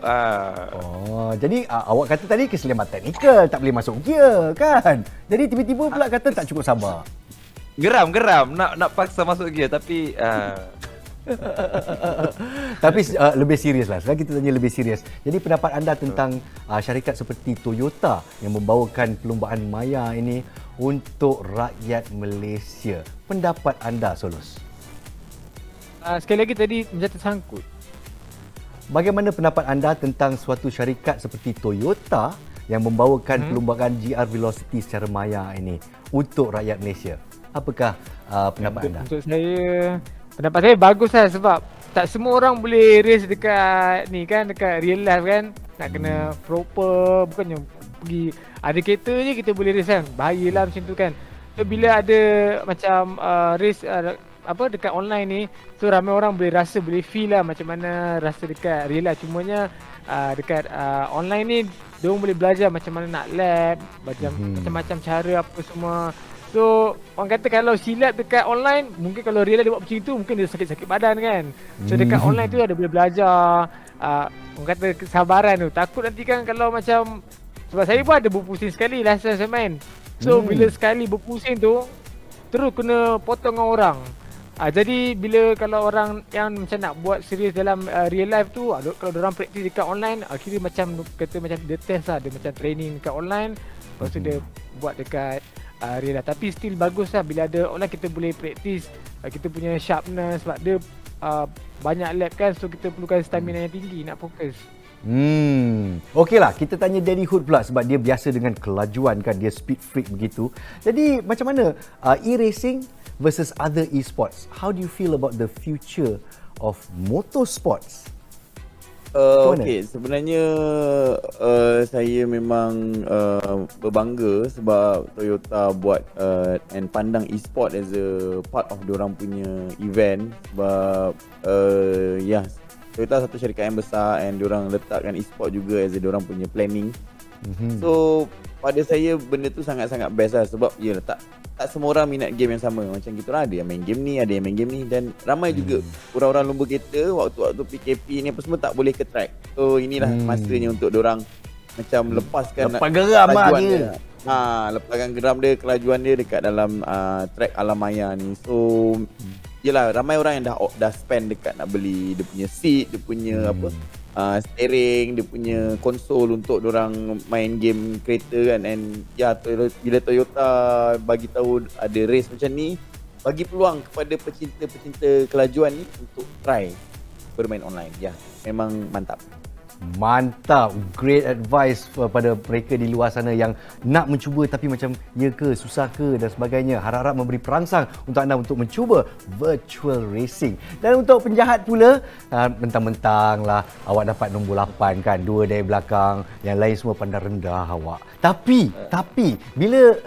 Jadi awak kata tadi kesiliman teknikal, tak boleh masuk gear kan. Jadi tiba-tiba pula kata tak cukup sabar. Geram nak paksa masuk gear, tapi Tapi lebih serius lah. Sekarang kita tanya lebih serius. Jadi pendapat anda tentang syarikat seperti Toyota yang membawakan perlombaan maya ini untuk rakyat Malaysia. Pendapat anda, Soloz? Sekali lagi tadi macam tersangkut. Bagaimana pendapat anda tentang suatu syarikat seperti Toyota yang membawakan perlombaan GR Velocity secara maya ini untuk rakyat Malaysia? Apakah pendapat anda? Untuk saya, pendapat saya bagus lah sebab tak semua orang boleh race dekat ni kan, dekat real life kan. Nak kena proper, bukannya pergi ada kereta je kita boleh race kan. Bahayalah macam tu kan. So bila ada macam race dekat online ni, so ramai orang boleh rasa, boleh feel lah macam mana rasa dekat real life. Cumanya dekat online ni diorang boleh belajar macam mana nak lap, macam-macam cara apa semua. So orang kata kalau silap dekat online, mungkin kalau real life dia buat macam tu, mungkin dia sakit-sakit badan kan. So dekat online tu ada boleh belajar orang kata kesabaran tu. Takut nanti kan kalau macam, sebab saya pun ada berpusing sekali last time saya main. So bila sekali berpusing tu terus kena potong dengan orang. Jadi bila kalau orang yang macam nak buat serius dalam real life tu, kalau orang praktis dekat online, akhirnya macam kata macam dia test lah, dia macam training dekat online, lepas tu dia buat dekat real life. Tapi still bagus lah bila ada online, kita boleh praktis, kita punya sharpness sebab dia banyak lap kan, so kita perlukan stamina yang tinggi nak fokus. Okeylah, kita tanya DaddyHood pula sebab dia biasa dengan kelajuan kan, dia speed freak begitu. Jadi macam mana e-racing versus other e-sports? How do you feel about the future of motorsports? Okey, sebenarnya saya memang berbangga sebab Toyota buat and pandang e-sport as a part of diorang punya event sebab Toyota satu syarikat yang besar and diorang letakkan e-sport juga as a diorang punya planning. So pada saya benda tu sangat-sangat best lah sebab tak semua orang minat game yang sama. Macam kita orang ada yang main game ni, ada yang main game ni, dan ramai juga orang-orang lumba kereta waktu-waktu PKP ni apa semua tak boleh ke track. So inilah masanya untuk diorang macam lepaskan lepas geram dia. Lepaskan geram dia, kelajuan dia dekat dalam track alam maya ni. So yelah, ramai orang yang dah spend dekat nak beli dia punya seat, dia punya steering, dia punya konsol untuk diorang main game kereta kan. And bila Toyota bagi tahu ada race macam ni, bagi peluang kepada pecinta-pecinta kelajuan ni untuk try bermain online. Memang mantap. Mantap, great advice kepada mereka di luar sana yang nak mencuba tapi macam ya ke, susah ke dan sebagainya. Harap-harap memberi perangsang untuk anda untuk mencuba virtual racing. Dan untuk penjahat pula, mentang-mentang lah awak dapat nombor 8 kan, 2 dari belakang, yang lain semua pandang rendah awak. Tapi bila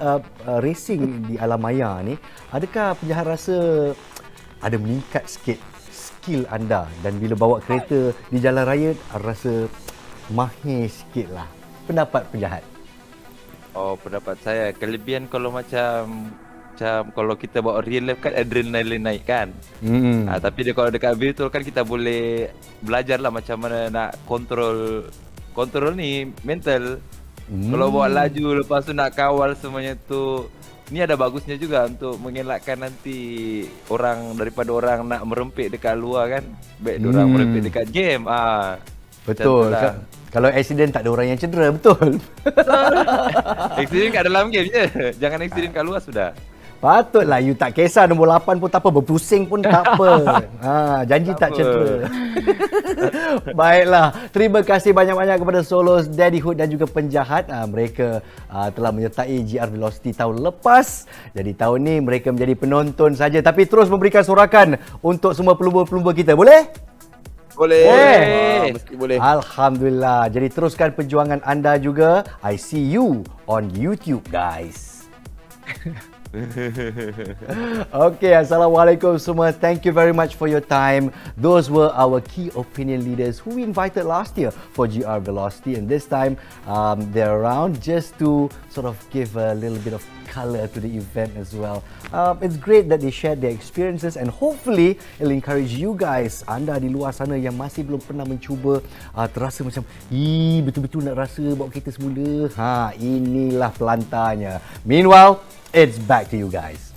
racing di alam maya ni, adakah penjahat rasa ada meningkat sikit skill anda, dan bila bawa kereta di jalan raya rasa mahir sikit lah? Pendapat penjahat? Pendapat saya, kelebihan kalau macam kalau kita bawa real life kan adrenaline naik kan. Tapi kalau dekat virtual kan kita boleh belajar lah macam mana nak kontrol ni mental. Kalau bawa laju lepas tu nak kawal semuanya tu, ni ada bagusnya juga untuk mengelakkan nanti daripada orang nak merempit dekat luar kan. Baik orang merempit dekat game. Betul. Kalau accident tak ada orang yang cedera, betul. Accident kat dalam game je. Jangan accident kat luar sudah. Patutlah you tak kisah nombor 8 pun tak apa, berpusing pun tak apa. Janji tak cedera. Baiklah, terima kasih banyak-banyak kepada Soloz, DaddyHood dan juga Penjahat. Mereka telah menyertai GR Velocity tahun lepas. Jadi tahun ni mereka menjadi penonton saja tapi terus memberikan sorakan untuk semua pelumba-pelumba kita. Boleh? Boleh. Mesti boleh. Alhamdulillah. Jadi teruskan perjuangan anda juga. I see you on YouTube, guys. Okay, Assalamualaikum semua. Thank you very much for your time. Those were our key opinion leaders who we invited last year for GR Velocity, and this time they're around just to sort of give a little bit of color to the event as well. It's great that they shared their experiences, and hopefully it'll encourage you guys, anda di luar sana yang masih belum pernah mencuba, terasa macam betul-betul nak rasa bawa kereta semula. Inilah pelantanya. Meanwhile, it's back to you guys.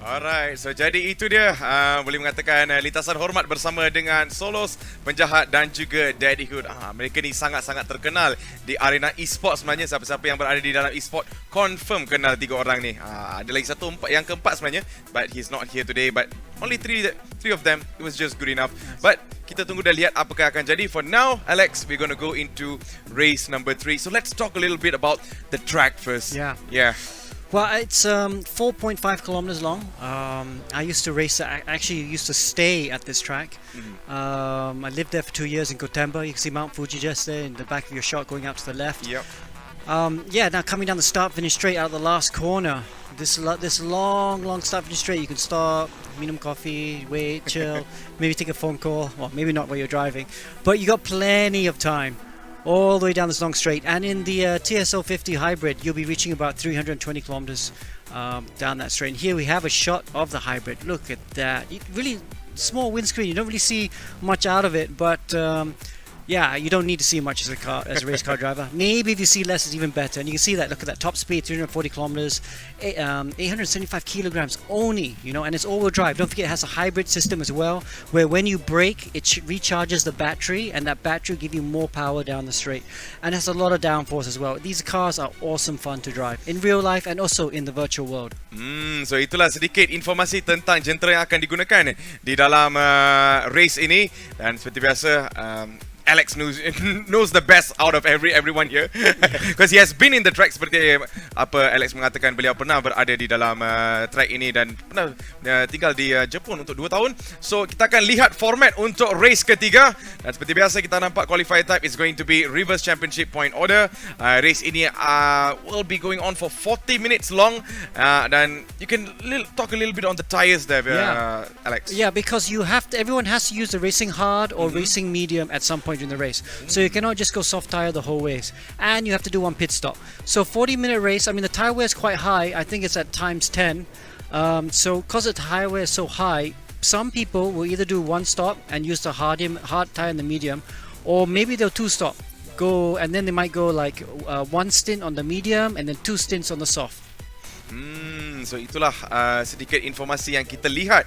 Alright, so jadi itu dia boleh mengatakan lintasan hormat bersama dengan Soloz, Penjahat dan juga DaddyHood. Mereka ni sangat-sangat terkenal di arena e-sport sebenarnya. Siapa-siapa yang berada di dalam e-sport confirm kenal tiga orang ni. Ada lagi satu yang keempat sebenarnya, but he's not here today. But only three of them, it was just good enough. But kita tunggu dan lihat apakah akan jadi. For now, Alex, we're going to go into race number 3. So let's talk a little bit about the track first. Yeah. Well, it's 4.5 kilometers long. I used to race. I actually used to stay at this track. I lived there for 2 years in Gotemba. You can see Mount Fuji just there in the back of your shot, going out to the left. Yep. Now coming down the start finish straight out of the last corner. This long start finish straight. You can stop, minum coffee, wait, chill, maybe take a phone call. Well, maybe not while you're driving, but you got plenty of time. All the way down this long straight, and in the TSO 50 hybrid you'll be reaching about 320 kilometers down that straight. And here we have a shot of the hybrid. Look at that, really small windscreen, you don't really see much out of it, but yeah, you don't need to see much as a race car driver. Maybe if you see less, it's even better. And you can see that. Look at that top speed, 340 kilometers, 875 kilograms only. And it's all-wheel drive. Don't forget, it has a hybrid system as well, where when you brake, it recharges the battery, and that battery will give you more power down the straight. And it has a lot of downforce as well. These cars are awesome fun to drive in real life and also in the virtual world. So itulah sedikit informasi tentang jentera yang akan digunakan di dalam race ini. Dan seperti biasa, Alex knows the best out of everyone here because he has been in the track. Seperti apa Alex mengatakan, beliau pernah berada di dalam track ini dan pernah tinggal di Jepun untuk 2 tahun. So kita akan lihat format untuk race ketiga, dan seperti biasa kita nampak qualifier type is going to be reverse championship point order. Race ini will be going on for 40 minutes long, dan you can talk a little bit on the tires there, Alex. Yeah, because everyone has to use the racing hard or racing medium at some point in the race. So you cannot just go soft tire the whole race, and you have to do one pit stop. So 40-minute race, I mean the tire wear is quite high. I think it's at times 10. So because the tire wear is so high, some people will either do one stop and use the hard tire and the medium, or maybe they'll 2 stop, and then they might go like 1 stint on the medium and then 2 stints on the soft. So itulah sedikit informasi yang kita lihat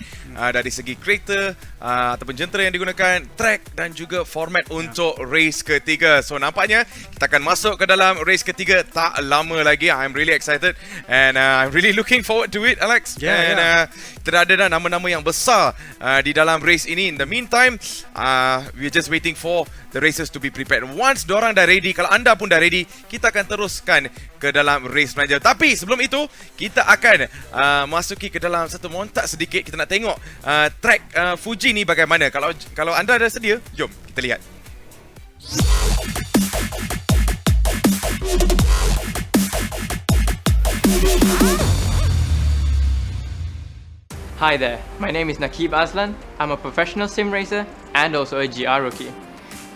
dari segi kereta ataupun jentera yang digunakan, track dan juga format untuk race ketiga. So nampaknya kita akan masuk ke dalam race ketiga tak lama lagi. I'm really excited and I'm really looking forward to it, Alex. Kita ada dah nama-nama yang besar di dalam race ini. In the meantime, we're just waiting for the racers to be prepared. Once diorang dah ready, kalau anda pun dah ready, kita akan teruskan ke dalam race selanjutnya. Tapi sebelum itu, kita akan masuki ke dalam satu montaj sedikit. Kita nak tengok track Fuji ni bagaimana. Kalau anda dah sedia, jom kita lihat. Hi there, my name is Nakib Aslan. I'm a professional sim racer and also a GR rookie.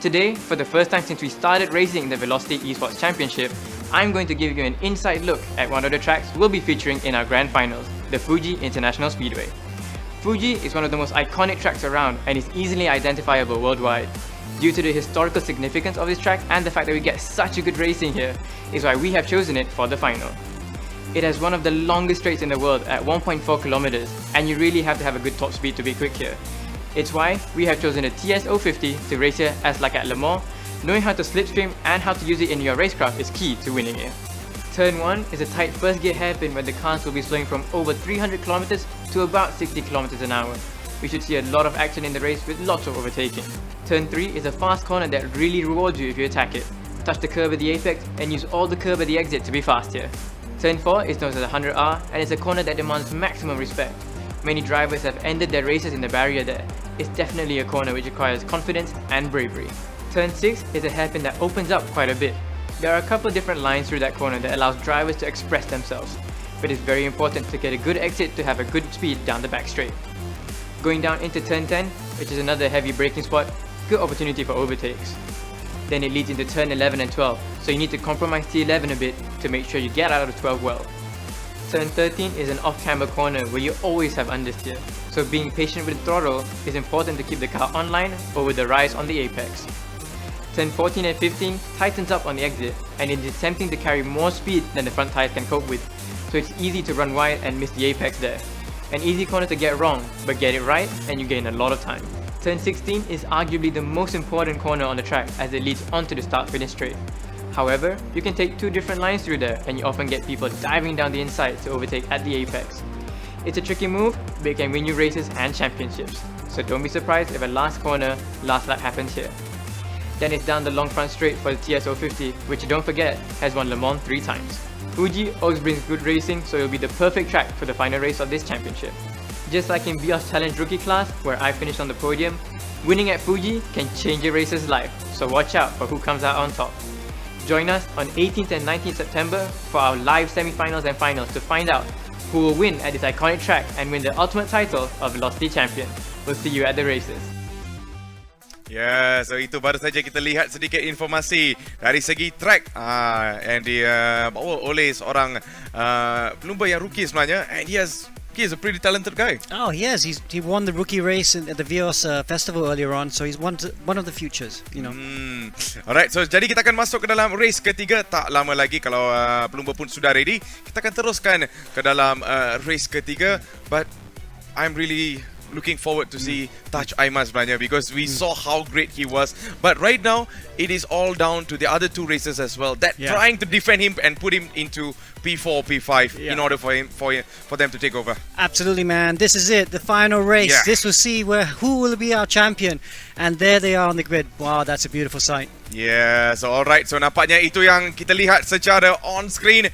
Today, for the first time since we started racing in the Velocity Esports Championship, I'm going to give you an inside look at one of the tracks we'll be featuring in our grand finals, the Fuji International Speedway. Fuji is one of the most iconic tracks around and is easily identifiable worldwide. Due to the historical significance of this track and the fact that we get such a good racing here, is why we have chosen it for the final. It has one of the longest straights in the world at 1.4 kilometers, and you really have to have a good top speed to be quick here. It's why we have chosen a TSO 50 to race here, as like at Le Mans, knowing how to slipstream and how to use it in your racecraft is key to winning here. Turn 1 is a tight first gear hairpin where the cars will be slowing from over 300 kilometers to about 60 kilometers an hour. We should see a lot of action in the race with lots of overtaking. Turn 3 is a fast corner that really rewards you if you attack it. Touch the curb at the apex and use all the curb at the exit to be fast here. Turn 4 is known as the 100R and is a corner that demands maximum respect. Many drivers have ended their races in the barrier there. It's definitely a corner which requires confidence and bravery. Turn 6 is a hairpin that opens up quite a bit. There are a couple different lines through that corner that allows drivers to express themselves, but it's very important to get a good exit to have a good speed down the back straight. Going down into turn 10, which is another heavy braking spot, good opportunity for overtakes. Then it leads into turn 11 and 12, so you need to compromise T11 a bit to make sure you get out of 12 well. Turn 13 is an off-camber corner where you always have understeer, so being patient with the throttle is important to keep the car online or with the rise on the apex. Turn 14 and 15 tightens up on the exit, and it is tempting to carry more speed than the front tires can cope with, so it's easy to run wide and miss the apex there. An easy corner to get wrong, but get it right and you gain a lot of time. Turn 16 is arguably the most important corner on the track as it leads onto the start-finish straight. However, you can take two different lines through there and you often get people diving down the inside to overtake at the apex. It's a tricky move, but it can win you races and championships. So don't be surprised if a last corner, last lap happens here. Then it's down the long front straight for the TS050, which don't forget, has won Le Mans 3 times. Fuji always brings good racing, so it'll be the perfect track for the final race of this championship. Just like in Vios Challenge Rookie class, where I finished on the podium, winning at Fuji can change your racer's life, so watch out for who comes out on top. Join us on 18th and 19th September for our live semi-finals and finals to find out who will win at this iconic track and win the ultimate title of Velocity Champion. We'll see you at the races. Ya, so itu baru saja kita lihat sedikit informasi dari segi track yang dibawa oleh seorang pelumba yang rookie sebenarnya, and he is a pretty talented guy. Oh, yes, he won the rookie race at the Vios festival earlier on, so he's one of the futures, you know. Alright, so jadi kita akan masuk ke dalam race ketiga tak lama lagi. Kalau pelumba pun sudah ready, kita akan teruskan ke dalam race ketiga, but I'm really looking forward to see Taj Aiman sebenarnya, because we saw how great he was, but right now it is all down to the other two races as well that trying to defend him and put him into P4, P5 in order for them to take over. Absolutely, man. This is it, the final race. This will see who will be our champion, and there they are on the grid. Wow, that's a beautiful sight. Yeah, so alright, so nampaknya itu yang kita lihat secara on screen.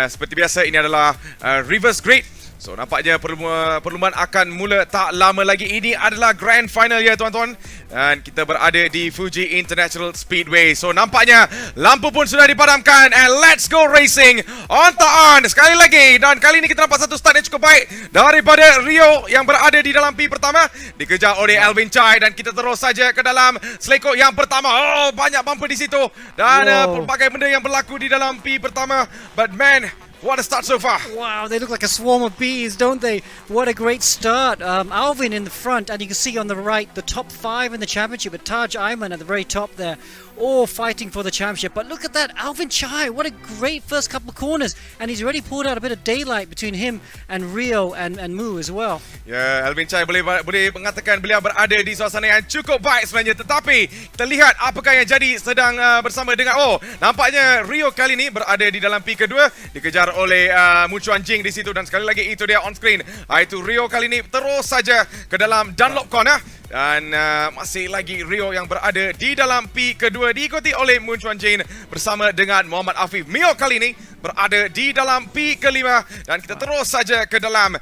Seperti biasa, ini adalah reverse grid. So nampaknya perlumbaan akan mula tak lama lagi. Ini adalah grand final ya tuan-tuan. Dan kita berada di Fuji International Speedway. So nampaknya lampu pun sudah dipadamkan. And let's go racing on on. Sekali lagi. Dan kali ini kita nampak satu start yang cukup baik daripada Rio yang berada di dalam P pertama. Dikejar oleh Alvin Chai. Dan kita terus saja ke dalam selekok yang pertama. Oh, banyak bumper di situ. Dan pelbagai benda yang berlaku di dalam P pertama. But man, what a start so far. Wow, they look like a swarm of bees, don't they? What a great start. Alvin in the front, and you can see on the right the top 5 in the championship, but Taj Aiman at the very top there, all fighting for the championship. But look at that, Alvin Chai, what a great first couple of corners, and he's already pulled out a bit of daylight between him and Rio and Mu as well. Ya, Alvin Chai boleh mengatakan beliau berada di suasana yang cukup baik sebenarnya, tetapi kita lihat apakah yang jadi sedang bersama dengan nampaknya Rio kali ini berada di dalam P kedua, dikejar oleh Mu Chuan Jing di situ, dan sekali lagi itu dia on screen. Itu Rio kali ini terus saja ke dalam Dunlop corner, dan masih lagi Rio yang berada di dalam P kedua, diikuti oleh Mu Chuan Jing bersama dengan Muhammad Afif. Mio kali ini berada di dalam P kelima, dan kita terus saja ke dalam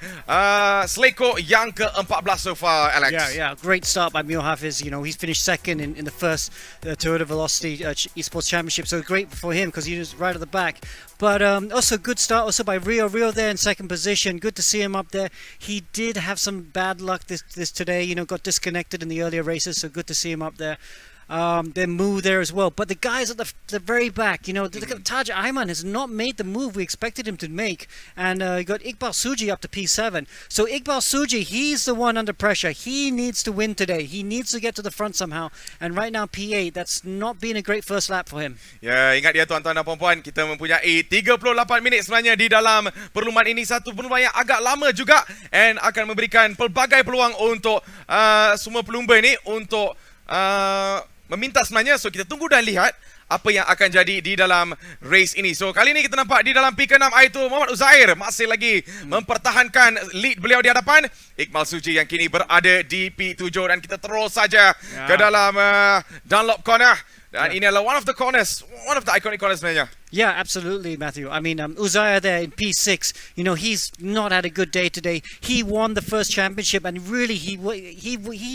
selekok yang ke-14 so far, Alex. Yeah, great start by Mio Hafiz. You know, he's finished second in the first Toyota Velocity Esports Championship, so great for him because he was right at the back. But also good start also by Rio there in second position. Good to see him up there. He did have some bad luck this today, you know, got disconnected in the earlier races, so good to see him up there. Then Mu there as well. But the guys at the very back, you know, look at Taj Aiman has not made the move we expected him to make. And you got Iqbal Suji up to P7. So Iqbal Suji, he's the one under pressure. He needs to win today. He needs to get to the front somehow. And right now P8, that's not been a great first lap for him. Ya, ingat dia tuan-tuan dan puan-puan, kita mempunyai 38 minit sebenarnya di dalam perlumbaan ini. Satu perlumbaan yang agak lama juga, and akan memberikan pelbagai peluang untuk semua pelumba ini untuk meminta sebenarnya. So kita tunggu dan lihat apa yang akan jadi di dalam race ini. So kali ini kita nampak di dalam P6 itu Muhammad Uzair masih lagi mempertahankan lead beliau di hadapan Iqbal Suji yang kini berada di P7, dan kita terus saja ke dalam Dunlop corner. Dan ini adalah one of the iconic corners sebenarnya. Yeah, absolutely, Matthew. I mean, Uzair there in P6, you know, he's not had a good day today. He won the first championship, and really, he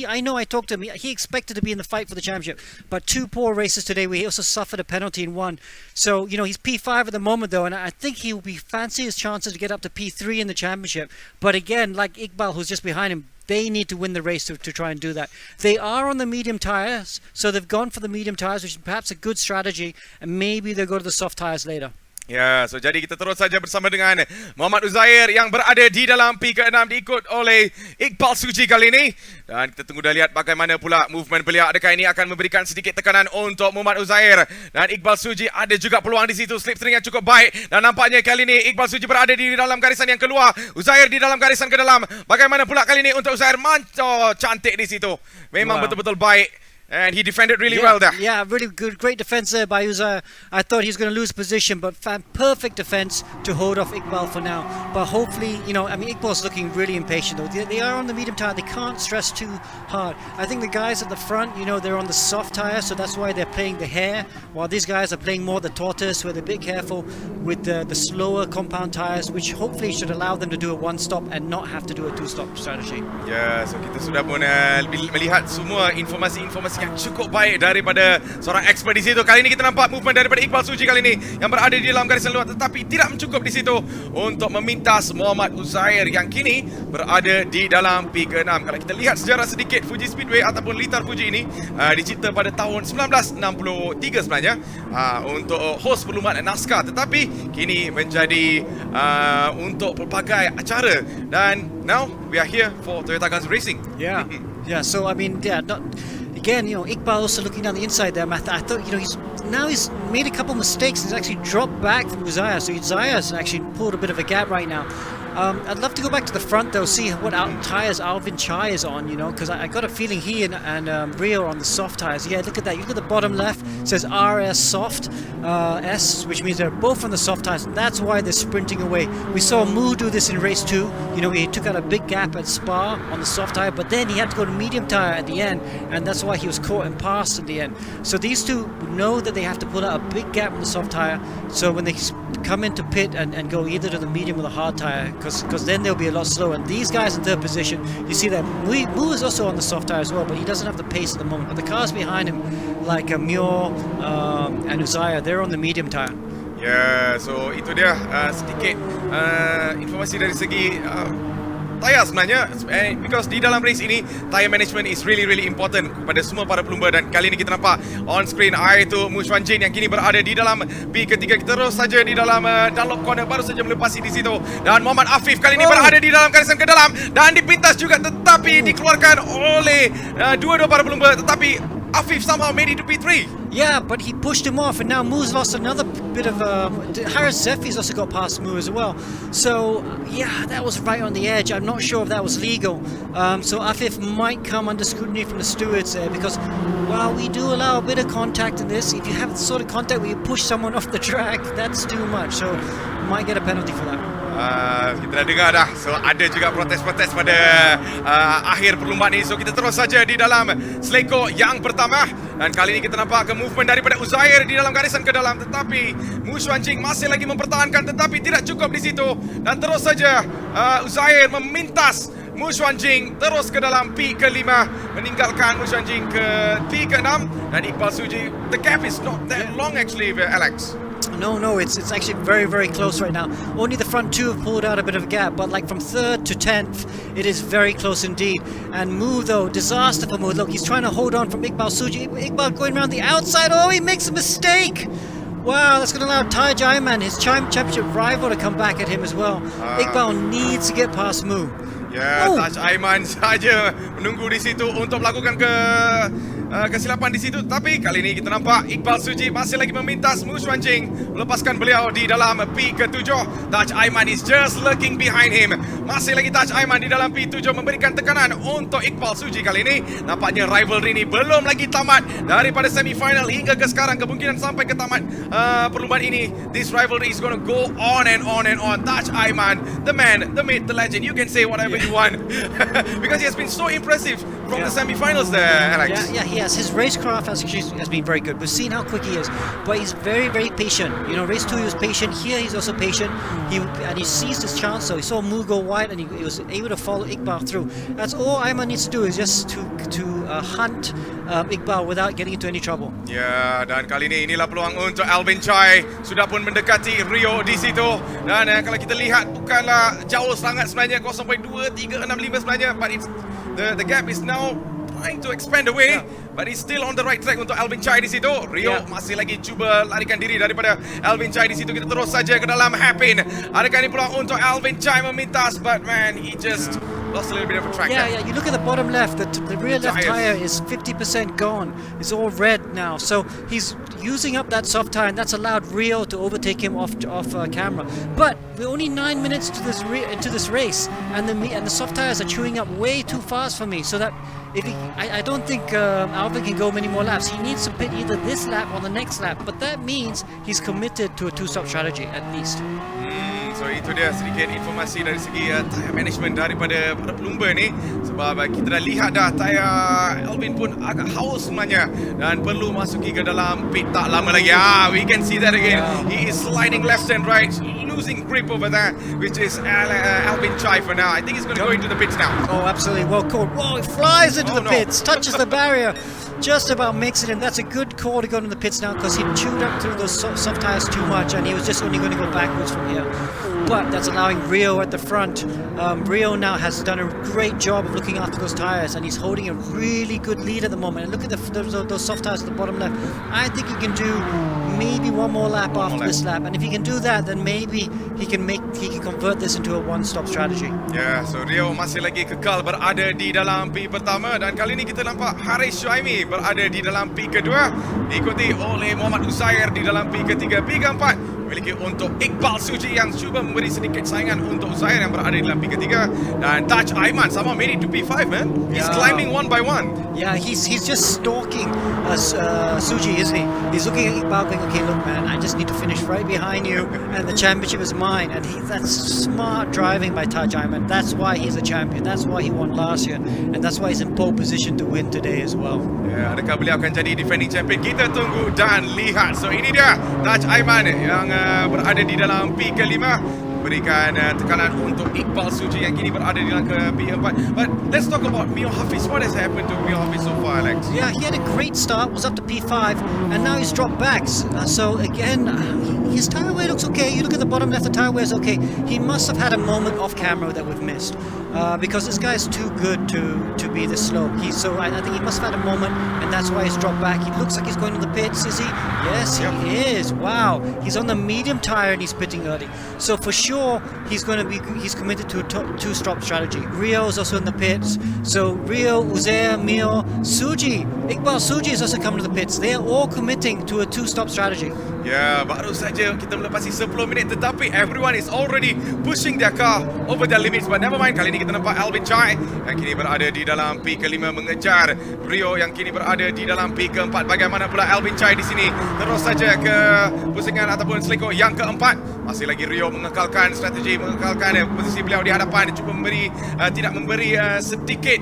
I know I talked to him, he expected to be in the fight for the championship, but 2 poor races today. We also suffered a penalty in 1. So, you know, he's P5 at the moment, though, and I think he will be fancy his chances to get up to P3 in the championship. But again, like Iqbal, who's just behind him, they need to win the race to try and do that. They are on the medium tires, so they've gone for the medium tires, which is perhaps a good strategy, and maybe they'll go to the soft tires later. Ya, so jadi kita terus saja bersama dengan Muhammad Uzair yang berada di dalam P ke-6 diikut oleh Iqbal Suji kali ini. Dan kita tunggu dah lihat bagaimana pula movement beliau. Adakah ini akan memberikan sedikit tekanan untuk Muhammad Uzair. Dan Iqbal Suji ada juga peluang di situ. Slipstream yang cukup baik. Dan nampaknya kali ini Iqbal Suji berada di dalam garisan yang keluar. Uzair di dalam garisan ke dalam. Bagaimana pula kali ini untuk Uzair? Cantik di situ. Memang betul-betul baik. And he defended really well there. Yeah, really good. Great defense there by Uzair. I thought he was going to lose position, but perfect defense to hold off Iqbal for now. But hopefully, Iqbal's looking really impatient though. They are on the medium tire. They can't stress too hard. I think the guys at the front, they're on the soft tire, so that's why they're playing the hare, while these guys are playing more the tortoise, where they're a bit careful with the slower compound tires, which hopefully should allow them to do a one-stop and not have to do a two-stop strategy. Ya, so kita sudah pun melihat semua informasi yang cukup baik daripada seorang expert di situ. Kali ini kita nampak movement daripada Iqbal Suji kali ini yang berada di dalam garisan luar, tetapi tidak mencukup di situ untuk memintas Muhammad Uzair yang kini berada di dalam P ke-6. Kalau kita lihat sejarah sedikit Fuji Speedway ataupun litar Fuji ini dicipta pada tahun 1963 sebenarnya untuk host perlumbaan NASCAR, tetapi kini menjadi untuk pelbagai acara. Dan now we are here for Toyota Gazoo Racing. Yeah. Yeah, so Again, Iqbal also looking down the inside there. I thought, he's made a couple mistakes. He's actually dropped back from Uzair. So Uzair's actually pulled a bit of a gap right now. I'd love to go back to the front though, see what tires Alvin Chai is on, because I got a feeling he and Rio are on the soft tires. Yeah, look at that. You look at the bottom left, it says RS Soft S, which means they're both on the soft tires. And that's why they're sprinting away. We saw Mu do this in race 2. He took out a big gap at Spa on the soft tire, but then he had to go to medium tire at the end, and that's why he was caught and passed at the end. So these two know that they have to pull out a big gap on the soft tire, so when they come into pit and go either to the medium or the hard tire, because then they'll be a lot slower. And these guys in third position, you see that Mu is also on the soft tire as well, but he doesn't have the pace at the moment. But the cars behind him, like Muir and Uzair, they're on the medium tire. Ya, so itu dia sedikit informasi dari segi tayar sebenarnya, because di dalam race ini tire management is really important kepada semua para pelumba. Dan kali ini kita nampak on screen iaitu Mu Xuanjin yang kini berada di dalam P ketiga. Kita terus saja di dalam Dunlop corner, baru saja melepasi di situ. Dan Muhammad Afif kali ini berada di dalam garisan ke dalam dan dipintas juga, tetapi dikeluarkan oleh dua-dua para pelumba, tetapi Afif somehow made it to P3. Yeah, but he pushed him off, and now Mu's lost another bit of... Harris Zephy's also got past Mu as well. So, yeah, that was right on the edge. I'm not sure if that was legal. So Afif might come under scrutiny from the stewards there, because while we do allow a bit of contact in this, if you have the sort of contact where you push someone off the track, that's too much. So, might get a penalty for that. Kita dah dengar dah. So ada juga protes-protes pada akhir perlumbaan ini. So kita terus saja di dalam seleko yang pertama. Dan kali ini kita nampak ke movement daripada Uzair di dalam garisan ke dalam, tetapi Mu Xuanjing masih lagi mempertahankan, tetapi tidak cukup di situ. Dan terus saja Uzair memintas Mu Xuanjing terus ke dalam P ke-5, meninggalkan Mu Xuanjing ke P ke-6. Dan Iqbal Suji, the gap is not that long actually, Alex. No, it's actually very close right now. Only the front two have pulled out a bit of a gap, but like from 3rd to 10th, it is very close indeed. And Mu though, disaster for Mu. Look, he's trying to hold on from Iqbal Suji. Iqbal going around the outside. Oh, he makes a mistake. Wow, that's going to allow Tai Jaiman, his championship rival, to come back at him as well. Iqbal needs to get past Mu. Ya, Taj Aiman saja menunggu di situ untuk melakukan kesilapan di situ. Tapi kali ini kita nampak Iqbal Suji masih lagi memintas Mu Xuanjing, melepaskan beliau di dalam P ke-7. Taj Aiman is just lurking behind him. Masih lagi Taj Aiman di dalam P7 memberikan tekanan untuk Iqbal Suji kali ini. Nampaknya rivalry ini belum lagi tamat daripada semifinal hingga ke sekarang. Kemungkinan sampai ke tamat perlumbaan ini, this rivalry is going to go on and on and on. Taj Aiman, the man, the myth, the legend. You can say whatever you want because he has been so impressive from the semi-finals there, Alex. Yeah, he has. His racecraft has been very good. We've seen how quick he is, but he's very patient. Race 2 he was patient. Here he's also patient. He seized his chance. So he saw Mu go wide, and he was able to follow Iqbal through. That's all Aiman needs to do, is just to hunt Iqbal without getting into any trouble. Ya, dan kali ini inilah peluang untuk Alvin Chai. Sudah pun mendekati Rio di situ. Dan kalau kita lihat, bukanlah jauh sangat sebenarnya, 0.2365 sebenarnya, but the gap is now trying to expand away, but he's still on the right track untuk Alvin Chai di situ. Rio masih lagi cuba larikan diri daripada Alvin Chai di situ. Kita terus saja ke dalam hairpin. Adakah ini peluang untuk Alvin Chai memintas, but man, he just lost a little bit of a track. Yeah, you look at the bottom left, the rear left tire is 50% gone. It's all red now. So he's using up that soft tire, and that's allowed Rio to overtake him off camera. But we're only 9 minutes into this race, and the soft tires are chewing up way too fast for me. So that I don't think Alvin can go many more laps. He needs to pit either this lap or the next lap. But that means he's committed to a two-stop strategy at least. So itu dia sedikit informasi dari segi tire management daripada para pelumba ni. Sebab kita dah lihat dah tire Alvin pun agak haus sebenarnya dan perlu masuki ke dalam pit tak lama lagi. We can see that again. He is sliding left and right, losing grip over there, which is Alvin Chai for now. I think he's going to go into the pits now. Oh, absolutely. Well called. Whoa, he flies into the pits, touches the barrier, just about makes it in. That's a good call to go into the pits now because he chewed up through those soft tires too much and he was just only going to go backwards from here. But that's allowing Rio at the front. Rio now has done a great job of looking after those tires and he's holding a really good lead at the moment. And look at those soft tires at the bottom left. I think he can do maybe one more lap after this lap, and if he can do that, then maybe he can convert this into a one-stop strategy. Yeah, so Rio masih lagi kekal berada di dalam P pertama dan kali ini kita nampak Haris Shuaimi berada di dalam P kedua, diikuti oleh Muhammad Uzair di dalam P ketiga. P keempat memiliki untuk Iqbal Suji yang cuba memberi sedikit saingan untuk Uzair yang berada di dalam P ketiga, dan Taj Aiman sama made it to P5, man. He's climbing one by one. Yeah, he's just stalking Suji, isn't he? He's looking at Iqbal going, okay, look, man, I just need to finish right behind you, and the championship is mine. And that's smart driving by Taj Aiman. That's why he's a champion. That's why he won last year, and that's why he's in pole position to win today as well. Yeah, adakah beliau akan jadi defending champion? Kita tunggu dan lihat. So ini dia Taj Aiman yang berada di dalam P kelima, berikan tekanan untuk Iqbal Suji yang kini berada di dalam P4. But let's talk about Mio Hafiz. What has happened to Mio Hafiz so far, Alex? Yeah, he had a great start, was up to P5, and now he's dropped back. So again, his tyre wear looks okay. You look at the bottom left, the tyre wear is okay. He must have had a moment off camera that we've missed, because this guy is too good to be this slow. I think he must have had a moment, and that's why he's dropped back. He looks like he's going to the pits, is he? Yes, he is. Wow, he's on the medium tyre and he's pitting early. So for sure, he's committed to a two-stop strategy. Rio is also in the pits. So Rio, Uzair, Mio, Suji, Iqbal Suji is also coming to the pits. They are all committing to a two-stop strategy. Ya, baru saja kita melepasi 10 minit tetapi everyone is already pushing their car over their limits. But never mind, kali ini kita nampak Alvin Chai yang kini berada di dalam P kelima mengejar Rio yang kini berada di dalam P keempat. Bagaimana pula Alvin Chai di sini? Terus saja ke pusingan ataupun seleko yang keempat. Masih lagi Rio mengekalkan strategi, mengekalkan posisi beliau di hadapan. Dia cuba tidak memberi sedikit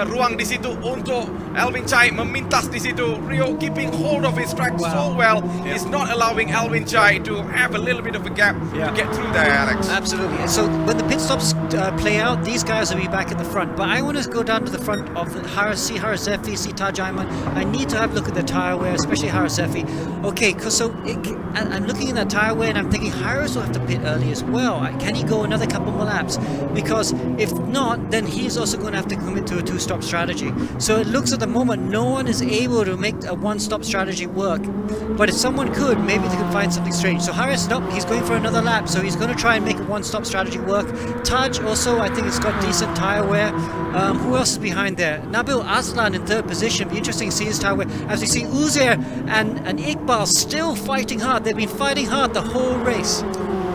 ruang di situ untuk Alvin Chai memintas di situ. Rio keeping hold of his track so well. He's not allowing Alvin Chai to have a little bit of a gap to get through there, Alex. Absolutely. So when the pit stops play out, these guys will be back at the front. But I want to go down to the front of the see Harazefi, see Taj Aiman. I need to have a look at the tyre wear, especially Harazefi. Okay, I'm looking at that tyre wear and I'm thinking Haris will have to pit early as well. Can he go another couple more laps? Because if not, then he's also going to have to commit to a two-stop strategy. So it looks at the moment no one is able to make a one-stop strategy work. But if someone could, maybe they could find something strange. So Haris, nope, he's going for another lap. So he's going to try and make a one-stop strategy work. Taj also, I think, has got decent tyre wear. Who else is behind there? Nabil Aslan in third position. Be interesting to see his tyre wear. As we see Uzair and Iqbal still fighting hard. They've been fighting hard the whole race.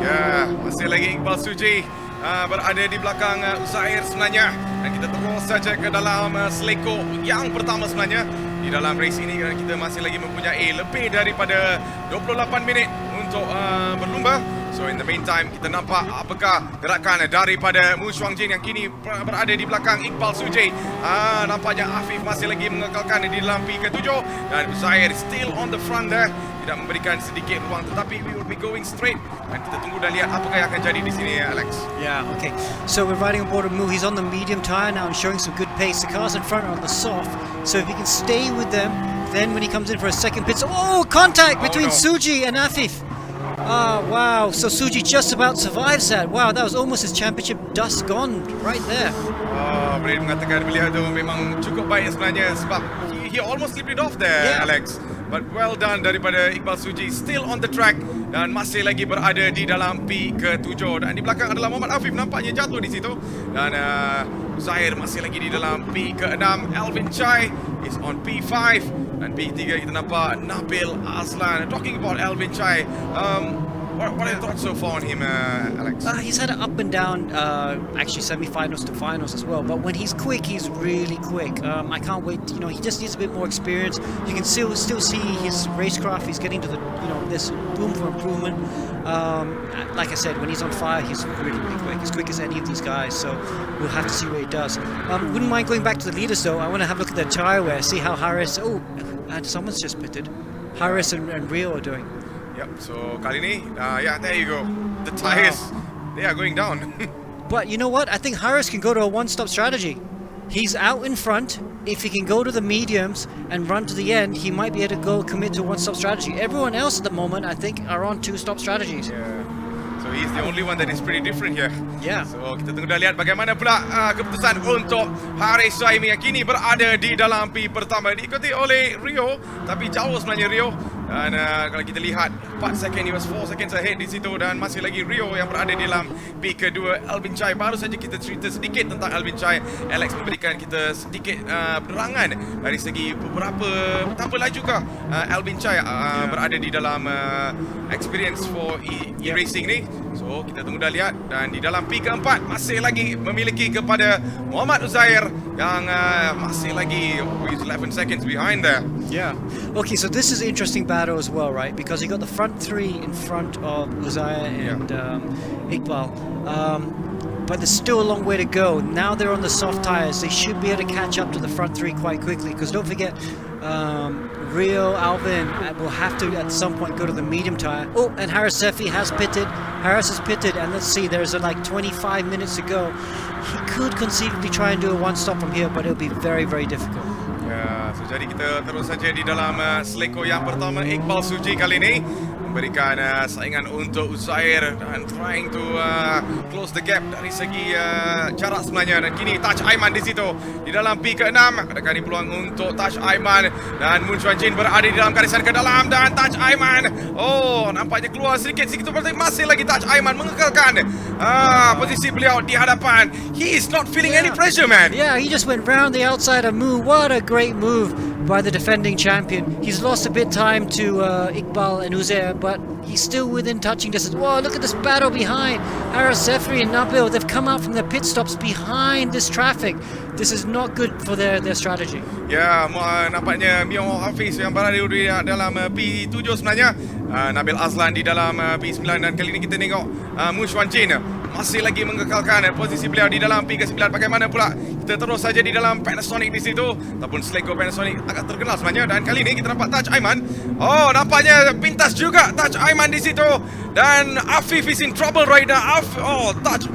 Ya, masih lagi Iqbal Suji berada di belakang Uzair sebenarnya. Dan kita terus saja ke dalam seleko yang pertama sebenarnya di dalam race ini, kerana kita masih lagi mempunyai lebih daripada 28 minit untuk berlumba. So in the meantime, kita nampak apakah gerakan daripada Mu Shuangjin yang kini berada di belakang Iqbal Suji. Nampaknya Afif masih lagi mengekalkan di dalam P ke-7 dan Uzair still on the front there. Tidak memberikan sedikit ruang, tetapi we will be going straight. Dan kita tunggu dan lihat apakah yang akan jadi di sini, Alex. Yeah, okay. So we're riding aboard Mu. He's on the medium tyre now and showing some good pace. The cars in front are on the soft. So if he can stay with them, then when he comes in for a second pit, contact between Suji and Afif. Wow. So Suji just about survives that. Wow, that was almost his championship dust gone right there. Oh, boleh mengatakan beliau tu memang cukup baik sebenarnya sebab he almost slipped it off there, Alex. But well done daripada Iqbal Suji, still on the track dan masih lagi berada di dalam P ke-7 dan di belakang adalah Muhammad Afif, nampaknya jatuh di situ dan Zahir masih lagi di dalam P ke-6. Alvin Chai is on P5 dan P3 kita nampak Nabil Azlan. Talking about Alvin Chai, what are your thoughts so far on him, Alex? He's had an up and down, actually semi-finals to finals as well. But when he's quick, he's really quick. I can't wait. He just needs a bit more experience. You can still see his racecraft. He's getting to the, there's room for improvement. Like I said, when he's on fire, he's really, really quick. As quick as any of these guys. So we'll have to see what he does. Wouldn't mind going back to the leaders though. I want to have a look at their tire wear, see how Harris. Oh, and someone's just pitted. Harris and Rio are doing. Yep, so kali ni, yeah, there you go. The tyres, they are going down. But you know what? I think Harris can go to a one-stop strategy. He's out in front. If he can go to the mediums and run to the end, he might be able to go commit to a one-stop strategy. Everyone else at the moment, I think, are on two-stop strategies. Yeah. So he's the only one that is pretty different here. Yeah. So kita tunggu dah lihat bagaimana pula keputusan untuk Haris Suhaimi yang kini berada di dalam P pertama, diikuti oleh Rio, tapi jauh sebenarnya Rio. Dan kalau kita lihat 4 second, he was 4 seconds ahead di situ dan masih lagi Rio yang berada di dalam P kedua. Alvin Chai, baru saja kita cerita sedikit tentang Alvin Chai. Alex memberikan kita sedikit penerangan dari segi beberapa betapa laju juga Alvin Chai berada di dalam experience for e-racing ni. So kita tunggu dah lihat dan di dalam P keempat masih lagi memiliki kepada Muhammad Uzair yang masih lagi 11 seconds behind there. Yeah. Okay, so this is an interesting battle as well, right? Because you got the front three in front of Uzair and Iqbal. But there's still a long way to go. Now they're on the soft tires. They should be able to catch up to the front three quite quickly. Because don't forget, Rio, Alvin will have to at some point go to the medium tire. Oh, and Harris Sefi has pitted. Harris has pitted, and let's see, there's like 25 minutes to go. He could conceivably try and do a one-stop from here, but it'll be very, very difficult. Ya, so jadi kita terus saja di dalam seleko yang pertama. Iqbal Suji kali ini memberikan saingan untuk Uzair dan trying to close the gap dari segi jarak sebenarnya. Dan kini Taj Aiman di situ di dalam P ke-6. Adakah ini peluang untuk Taj Aiman dan Mun Chuan Jin berada di dalam garisan ke dalam dan Taj Aiman, oh, nampaknya keluar sedikit tapi masih lagi Taj Aiman mengekalkan posisi beliau di hadapan. He is not feeling any pressure, man. Yeah, he just went round the outside of Mu. What a great move by the defending champion. He's lost a bit time to Iqbal and Uzair, but he's still within touching distance. Whoa, look at this battle behind. Haris Sefri and Nabil, they've come out from their pit stops behind this traffic. This is not good for their strategy. Ya, nampaknya Mio Hafiz yang berada di dalam P7 sebenarnya. Nabil Azlan di dalam P9 dan kali ini kita tengok Mun Chuan Jin masih lagi mengekalkan posisi beliau di dalam P ke-9. Bagaimana pula kita terus saja di dalam Panasonic di situ ataupun Seleko Panasonic agak terkenal sebenarnya dan kali ini kita nampak Taj Aiman. Oh, nampaknya pintas juga Taj Aiman di situ dan Afif is in trouble right now. Taj.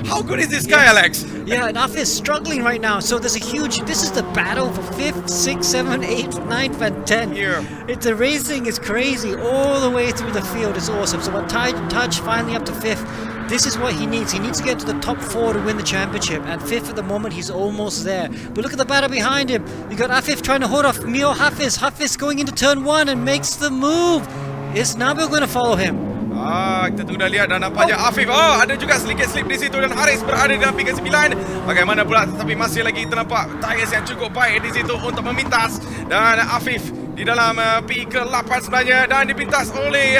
How good is this guy, Alex? Yeah, and Afif is struggling right now. So there's a huge. This is the battle for 5th, 6th, 7th, 8th, 9th, and 10th. Yeah. The racing is crazy all the way through the field. It's awesome. So Taj finally up to 5th. This is what he needs. He needs to get to the top 4 to win the championship. At 5th at the moment, he's almost there. But look at the battle behind him. You got Afif trying to hold off Mio Hafiz. Hafiz going into turn 1 and makes the move. Is Nabil going to follow him? Kita tunggu dah lihat dan nampaknya Afif. Ada juga sedikit slip di situ dan Haris berada di dalam P9. Bagaimana pula tetapi masih lagi terdapat tires yang cukup baik di situ untuk memintas dan Afif di dalam P ke-8 sebenarnya dan dipintas oleh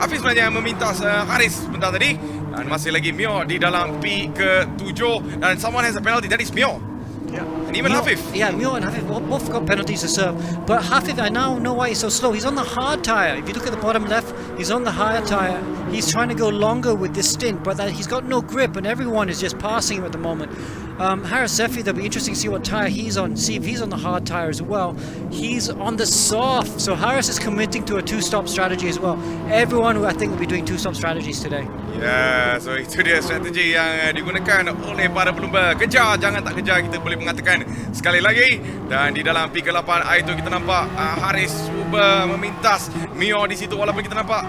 Afif sebenarnya memintas Haris sebentar tadi dan masih lagi Mio di dalam P ke-7 dan someone has a penalty, that is Mio. Yeah. And even Hafif. Yeah, Mio and Hafif both got penalties to serve. But Hafif, I now know why he's so slow. He's on the hard tire. If you look at the bottom left, he's on the higher tire. He's trying to go longer with this stint, but he's got no grip, and everyone is just passing him at the moment. Harris Sefi, that'll be interesting to see what tyre he's on. See if he's on the hard tyre as well. He's on the soft. So Harris is committing to a 2-stop strategy as well. Everyone, I think, will be doing 2-stop strategies today. Ya, so itu dia strategi yang digunakan oleh para pelumba. Kejar, jangan tak kejar, kita boleh mengatakan sekali lagi. Dan di dalam P ke-8 itu kita nampak Haris cuba memintas Mio di situ, walaupun kita nampak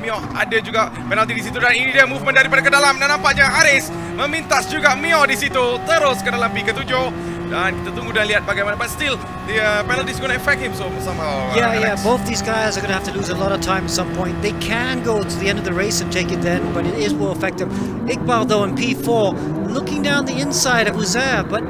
Mio ada juga penalti di situ, dan ini dia movement daripada ke dalam, dan nampaknya Haris memintas juga Mio di situ terus ke dalam P ke-7. Dan kita tunggu dan lihat bagaimana. But still, the penalty is going to affect him somehow. Yeah. Both these guys are going to have to lose a lot of time at some point. They can go to the end of the race and take it then, but it will affect them. Iqbal, though, in P4, looking down the inside of Uzair, but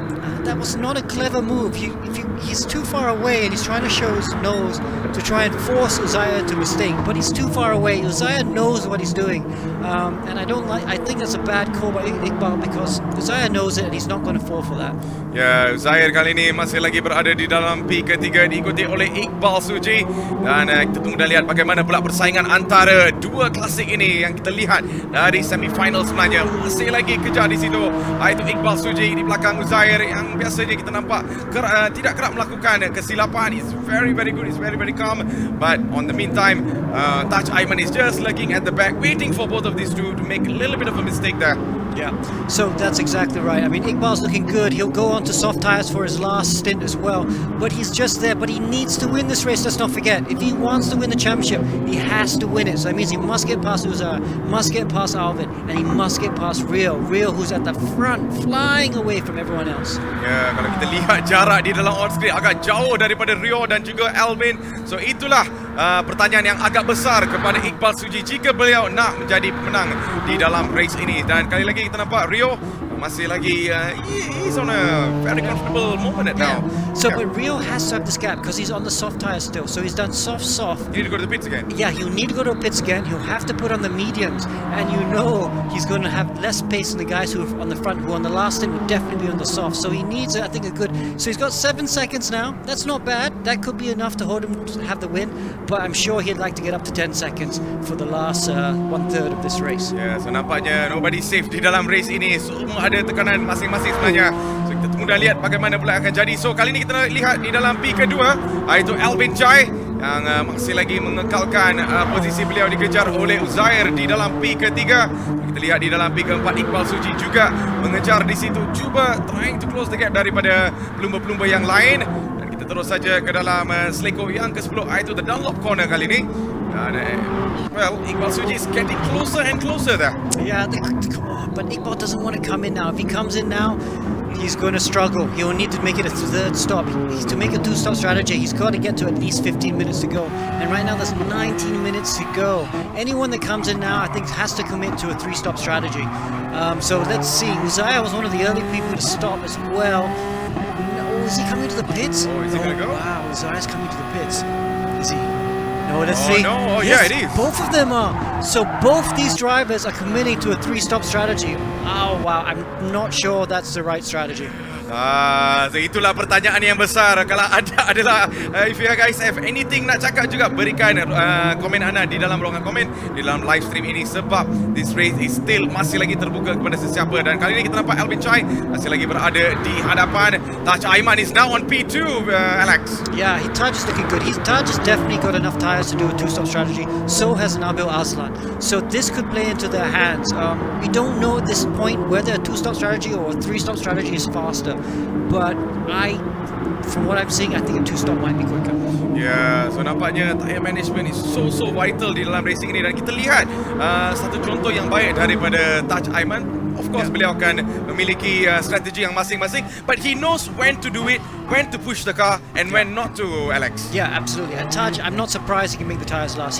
that was not a clever move. He's too far away, and he's trying to show his nose to try and force Uzair to mistake, but he's too far away. Uzair knows what he's doing, and I think that's a bad call by Iqbal, because Uzair knows it, and he's not going to fall for that. Ya, Zahir kali ini masih lagi berada di dalam P ke-3, diikuti oleh Iqbal Suji. Dan kita tunggu dan lihat bagaimana pula persaingan antara dua klasik ini yang kita lihat dari semifinal sebenarnya. Masih lagi kejar di situ. Itu Iqbal Suji di belakang Zahir yang biasanya kita nampak tidak kerap melakukan kesilapan. It's very good, it's very calm. But on the meantime, Taj Aiman is just looking at the back, waiting for both of these two to make a little bit of a mistake there. Yeah, so that's exactly right. I mean, Iqbal's looking good. He'll go on to soft tyres for his last stint as well. But he's just there. But he needs to win this race. Let's not forget. If he wants to win the championship, he has to win it. So that means he must get past Uzair, must get past Alvin, and he must get past Rio. Rio, who's at the front, flying away from everyone else. Ya, kalau kita lihat jarak di dalam on screen agak jauh daripada Rio dan juga Alvin. So itulah pertanyaan yang agak besar kepada Iqbal Suji jika beliau nak menjadi pemenang di dalam race ini. Dan kali lagi kita nampak Rio masih lagi he's on a very comfortable moment now. So but Rio has to have this gap because he's on the soft tyre still. So he's done soft. You need to go to the pits again. Yeah, he'll need to go to the pits again. He'll have to put on the mediums, and he's going to have less pace than the guys who are on the front, who on the last stint would definitely be on the soft. So he needs, I think, a good. So he's got 7 seconds now. That's not bad. That could be enough to hold him to have the win. But I'm sure he'd like to get up to 10 seconds for the last 1/3 of this race. Yeah, so nampaknya nobody safe di dalam race ini. Semua ada tekanan masing-masing sebenarnya. So kita tunggu dan lihat bagaimana pula akan jadi. So kali ini kita lihat di dalam P kedua, itu Alvin Chai yang masih lagi mengekalkan posisi beliau, dikejar oleh Uzair di dalam P ketiga. Kita lihat di dalam P keempat, Iqbal Suji juga mengejar di situ, cuba trying to close the gap daripada pelumba-pelumba yang lain. Dan kita terus saja ke dalam seleko yang ke-10, itu the Dunlop corner kali ini. Dan Iqbal Suji is getting closer and closer there. Yeah, come on, but Iqbal doesn't want to come in now. If he comes in now, he's going to struggle. He'll need to make it a third stop. To make a 2-stop strategy, he's got to get to at least 15 minutes to go. And right now, there's 19 minutes to go. Anyone that comes in now, I think, has to commit to a 3-stop strategy. So let's see. Uzair was one of the early people to stop as well. Is he coming to the pits? Oh, is he going to go? Wow, Uzair's coming to the pits. Is he? No, let's see. No. Yes, Yeah, it is. Both of them are. So both these drivers are committing to a 3-stop strategy. Oh, wow. I'm not sure that's the right strategy. So itulah pertanyaan yang besar. Kalau adalah if you guys have anything nak cakap juga, berikan komen anda di dalam ruangan komen di dalam live stream ini, sebab this race is still masih lagi terbuka kepada sesiapa. Dan kali ini kita nampak Alvin Chai masih lagi berada di hadapan. Taj Aiman is now on P2, Alex. Yeah, Taj is looking good. Taj has definitely got enough tyres to do a 2-stop strategy. So has Nabil Aslan. So this could play into their hands. We don't know at this point whether a 2-stop strategy or a 3-stop strategy is faster. But from what I'm seeing, I think a 2-stop might be quicker. Ya, so nampaknya tyre management is so vital di dalam racing ini. Dan kita lihat satu contoh yang baik daripada Taj Aiman. Of course, beliau akan memiliki strategi yang masing-masing, but he knows when to do it, when to push the car, and when not to, Alex. Yeah, absolutely. And Taj, I'm not surprised he can make the tyres last.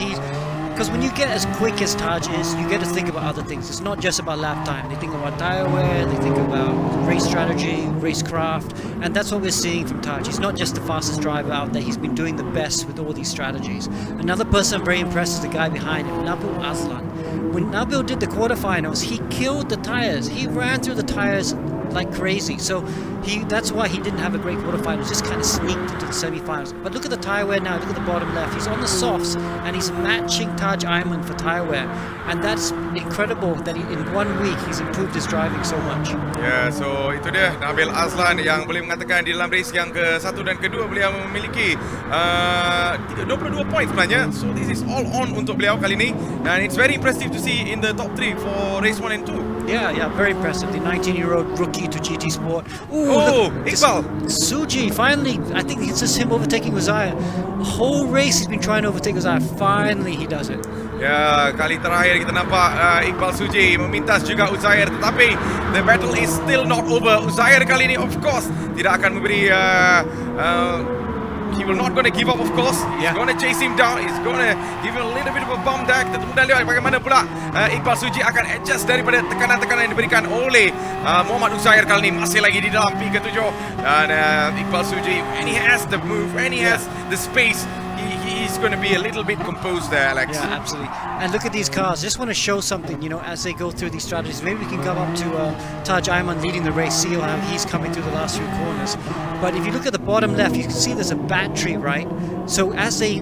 Because when you get as quick as Taj is, you get to think about other things. It's not just about lap time. They think about tyre wear, they think about race strategy, racecraft, and that's what we're seeing from Taj. He's not just the fastest driver out there, he's been doing the best with all these strategies. Another person I'm very impressed is the guy behind him, Nabil Aslan. When Nabil did the quarterfinals, he killed the tyres. He ran through the tyres like crazy. So that's why he didn't have a great quarterfinals, just kind of sneaked into the semi-finals. But look at the tire wear now, look at the bottom left. He's on the softs and he's matching Taj Ayman for tire wear. And that's incredible that in 1 week he's improved his driving so much. Ya, so itu dia Nabil Azlan yang boleh mengatakan di dalam race yang ke-1 dan kedua beliau memiliki 22 poin sebenarnya. So this is all on untuk beliau kali ini, dan it's very impressive to see in the top 3 for race 1 and 2. Yeah, very impressive. The 19-year-old rookie to GT Sport. Iqbal Suji, finally, I think it's just him overtaking Uzziah. The whole race he's been trying to overtake Uzziah. Finally, he does it. Ya, kali terakhir kita nampak Iqbal Suji memintas juga Uzziah, tetapi the battle is still not over. Uzziah kali ini of course tidak akan memberi he will not going to give up, of course. He's going to chase him down. He's going to give him a little bit of a bump deck. Kita kemudian lihat bagaimana pula Iqbal Suji akan adjust daripada tekanan-tekanan yang diberikan oleh Muhammad Uzziah kali ini. Masih lagi di dalam P7 dan Iqbal Suji, when he has the move, when he has the space, he's going to be a little bit composed there, Alex. Yeah, absolutely. And look at these cars. Just want to show something, as they go through these strategies. Maybe we can come up to Taj Ayman leading the race, see how he's coming through the last few corners. But if you look at the bottom left, you can see there's a battery, right? So as they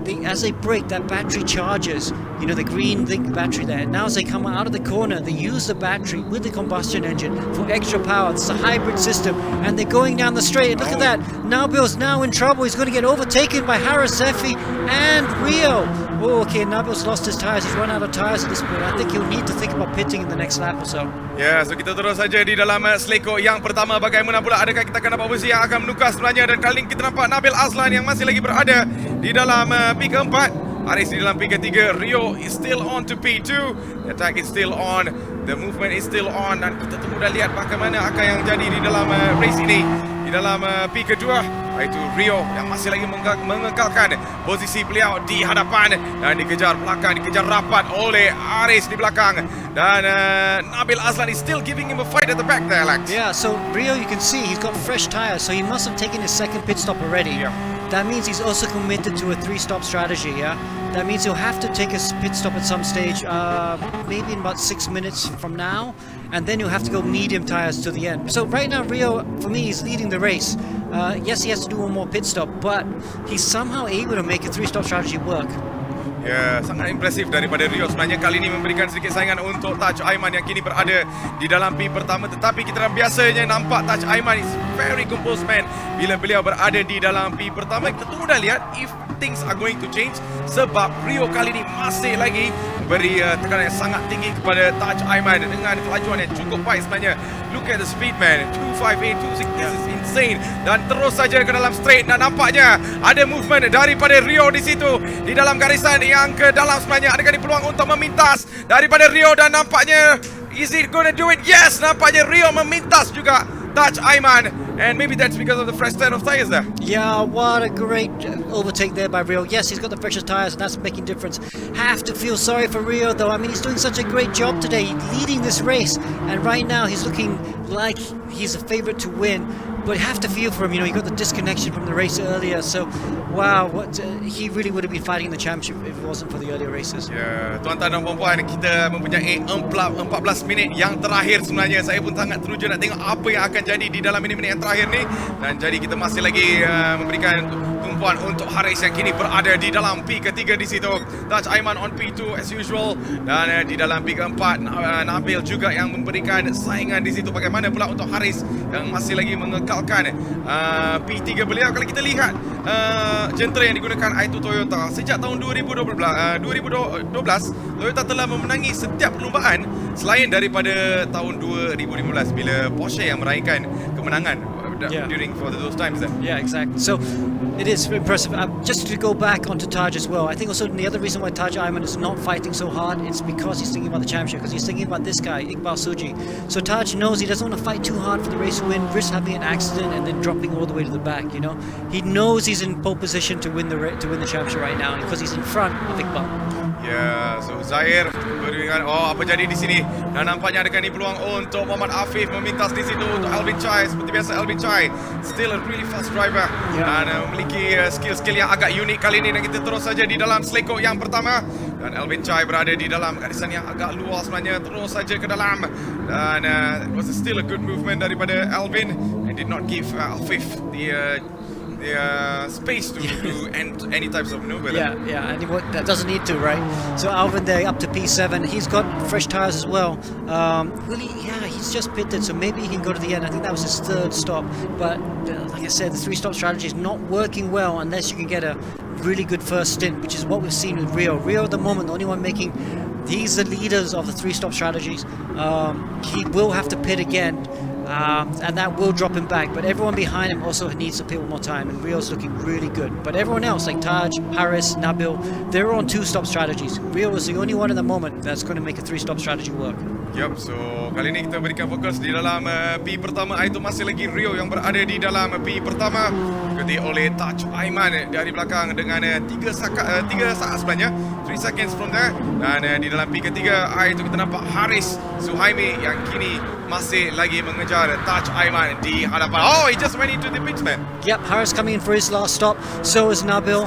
brake, that battery charges. The green link battery there. Now as they come out of the corner, they use the battery with the combustion engine for extra power. It's a hybrid system, and they're going down the straight. And look at that. Nabil's now in trouble. He's going to get overtaken by Haris Zefi and Rio. Oh, okay, Nabil's lost his tyres. He's run out of tyres at this point. I think he'll need to think about pitting in the next lap or so. Ya, so kita terus saja di dalam seleko yang pertama. Bagaimana pula, adakah kita akan dapat besi yang akan menukar sebenarnya? Dan kali ini kita nampak Nabil Azlan yang masih lagi berada di dalam P keempat. Haris di dalam P ketiga. Rio is still on to P2. The attack is still on. The movement is still on. Dan kita tunggu dan lihat bagaimana akan yang jadi di dalam race ini. Di dalam P kedua, iaitu Rio yang masih lagi mengekalkan posisi beliau di hadapan dan dikejar belakang, dikejar rapat oleh Haris di belakang. Dan Nabil Azlan is still giving him a fight at the back there, Alex. Yeah, so Rio, you can see he's got fresh tyres, so he must have taken his second pit stop already. Yeah. That means he's also committed to a 3-stop strategy, yeah? That means he'll have to take a pit stop at some stage, maybe in about 6 minutes from now, and then he'll have to go medium tyres to the end. So right now, Rio, for me, is leading the race. Yes, he has to do one more pit stop, but he's somehow able to make a 3-stop strategy work. Ya, sangat impresif daripada Rio sebenarnya kali ini memberikan sedikit saingan untuk Taj Ayman yang kini berada di dalam P pertama. Tetapi kita biasanya nampak Taj Ayman is very composed man bila beliau berada di dalam P pertama. Kita tunggu dan lihat if things are going to change, sebab Rio kali ini masih lagi beri tekanan yang sangat tinggi kepada Taj Ayman dengan kelajuan yang cukup baik sebenarnya. Look at the speed, man. 258, 26, this is insane. Dan terus saja ke dalam straight, dan nampaknya ada movement daripada Rio di situ di dalam garisan yang ke dalam sebenarnya. Adakah dia peluang untuk memintas daripada Rio, dan nampaknya is it gonna do it? Yes, nampaknya Rio memintas juga Taj Ayman, and maybe that's because of the fresh set of tires there. Yeah, what a great overtake there by Rio. Yes, he's got the fresher tires, and that's making difference. Have to feel sorry for Rio, though. I mean, he's doing such a great job today, leading this race, and right now he's looking like he's a favorite to win. But have to feel for him, he got the disconnection from the race earlier. So, wow, he really would have been fighting the championship if it wasn't for the earlier races. Ya, tuan-tuan dan puan-puan, kita mempunyai 14 minit yang terakhir sebenarnya. Saya pun sangat teruja nak tengok apa yang akan jadi di dalam minit-minit yang terakhir ni. Dan jadi kita masih lagi memberikan tumpuan untuk Haris yang kini berada di dalam P ketiga di situ. Taj Ayman on P2 as usual. Dan di dalam P keempat, Nabil juga yang memberikan saingan di situ. Bagaimana pula untuk Haris yang masih lagi mengekalkan P3 beliau. Kalau kita lihat jentera yang digunakan iaitu Toyota sejak tahun 2012, Toyota telah memenangi setiap perlumbaan selain daripada tahun 2015 bila Porsche yang meraihkan kemenangan during for those times. Yeah, exactly. So it is impressive. Just to go back onto Taj as well, I think also the other reason why Taj Ayman is not fighting so hard is because he's thinking about the championship, because he's thinking about this guy, Iqbal Suji. So Taj knows he doesn't want to fight too hard for the race win, risk having an accident and then dropping all the way to the back. He knows he's in pole position to win the championship right now because he's in front of Iqbal. Ya, so Zair beringat apa jadi di sini, dan nampaknya ada ni peluang untuk Muhammad Afif memintas di situ untuk Alvin Chai. Seperti biasa Alvin Chai still a really fast driver dan memiliki skill-skill yang agak unik kali ini, dan kita terus saja di dalam selekok yang pertama, dan Alvin Chai berada di dalam garisan yang agak luas sebenarnya, terus saja ke dalam, dan it was still a good movement daripada Alvin and did not give Afif the space to do any types of maneuver. Yeah, and that doesn't need to, right? So Alvin there up to P7, he's got fresh tyres as well. He's just pitted, so maybe he can go to the end. I think that was his third stop, but like I said, the 3-stop strategy is not working well unless you can get a really good first stint, which is what we've seen with Rio. Rio at the moment, the only one making, he's the leaders of the 3-stop strategies. He will have to pit again. And that will drop him back, but everyone behind him also needs to pit one more time, and Rio's looking really good. But everyone else, like Taj, Harris, Nabil, they're on 2-stop strategies. Rio is the only one at the moment that's going to make a 3-stop strategy work. Yup, so kali ini kita berikan fokus di dalam P pertama, itu masih lagi Rio yang berada di dalam P pertama, diikuti oleh Taj Aiman dari belakang dengan 3 saat sebenarnya, 3 seconds from there, dan di dalam P ketiga itu kita nampak Haris Suhaimi yang kini masih lagi mengejar Taj Aiman di hadapan. Oh, he just went into the pits, man. Yep, Harris coming in for his last stop. So is Nabil.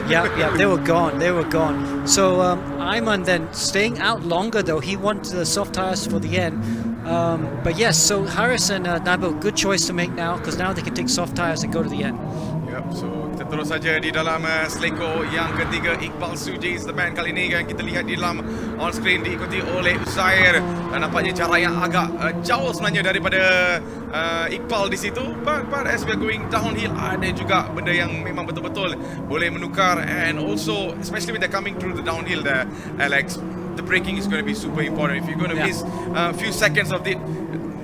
Yeah, they were gone. So Ayman then staying out longer though. He wanted the soft tires for the end. But yes, so Harris and Nabil, good choice to make now, because now they can take soft tires and go to the end. Yep, so kita terus saja di dalam seleko yang ketiga. Iqbal Suji is the man kali ini yang kita lihat di dalam on screen, diikuti oleh Uzair, dan nampaknya jarak yang agak jauh sebenarnya daripada Iqbal di situ. But as we are going downhill, ada juga benda yang memang betul-betul boleh menukar, and also especially when they're coming through the downhill there, Alex, the braking is going to be super important. If you're going to miss a few seconds of it,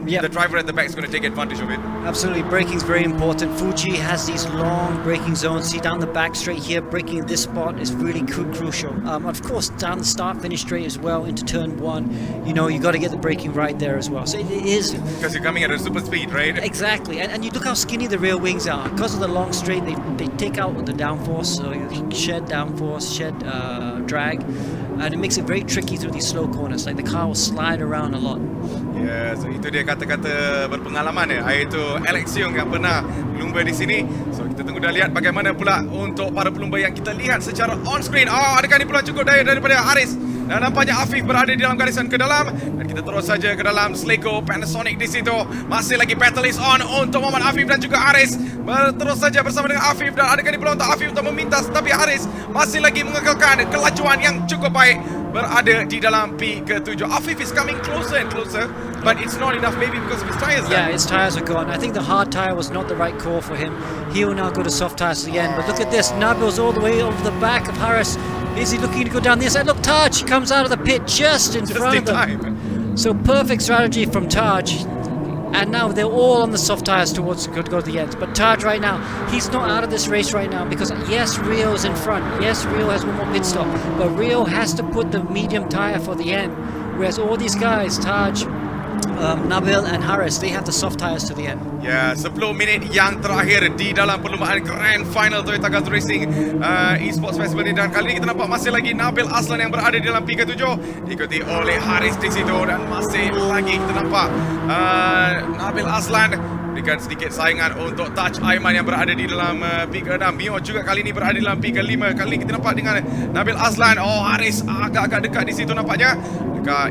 the driver at the back is going to take advantage of it. Absolutely, braking is very important. Fuji has these long braking zones. See down the back straight here, braking in this spot is really crucial. Of course, down the start finish straight as well into turn 1. You know, you got to get the braking right there as well. So it is, because you're coming at a super speed, right? Exactly, and you look how skinny the rear wings are. Because of the long straight, they take out the downforce, so you shed downforce, shed drag, and it makes it very tricky through these slow corners. Like the car will slide around a lot. Ya, so itu dia kata-kata berpengalaman iaitu Alex Yung yang pernah berlumba di sini. So kita tunggu dah lihat bagaimana pula untuk para pelumba yang kita lihat secara on screen. Adakah ni pula cukup daya daripada Haris? Dan nampaknya Afif berada di dalam garisan ke dalam, dan kita terus saja ke dalam seleko Panasonic di situ. Masih lagi battle is on untuk Muhammad Afif dan juga Haris. Terus saja bersama dengan Afif, dan adakah ni pula untuk Afif untuk memintas, tapi Haris masih lagi mengekalkan kelajuan yang cukup baik, berada di dalam P ke-7. Afif is coming closer and closer, but it's not enough maybe because of his tyres. Yeah, his tyres are gone. I think the hard tyre was not the right call for him. He will now go to soft tyres at the end. But look at this, Nabil's all the way over the back of Harris. Is he looking to go down the inside? Look, Taj comes out of the pit just in front of them. So perfect strategy from Taj. And now they're all on the soft tyres towards go to the end. But Taj right now, he's not out of this race right now, because yes, Rio's in front. Yes, Rio has one more pit stop. But Rio has to put the medium tyre for the end. Whereas all these guys, Taj, Nabil and Harris, they have the soft tyres to the end. Ya, 10 minit yang terakhir di dalam perlumbaan Grand Final Toyota Gazoo Racing Esports Festival ini, dan kali ini kita nampak masih lagi Nabil Aslan yang berada di dalam P7, diikuti oleh Haris di situ, dan masih lagi kita nampak Nabil Aslan berikan sedikit saingan untuk Taj Aiman yang berada di dalam P6. Mio juga kali ini berada di dalam P5. Kali ini kita nampak dengan Nabil Aslan. Haris agak-agak dekat di situ nampaknya.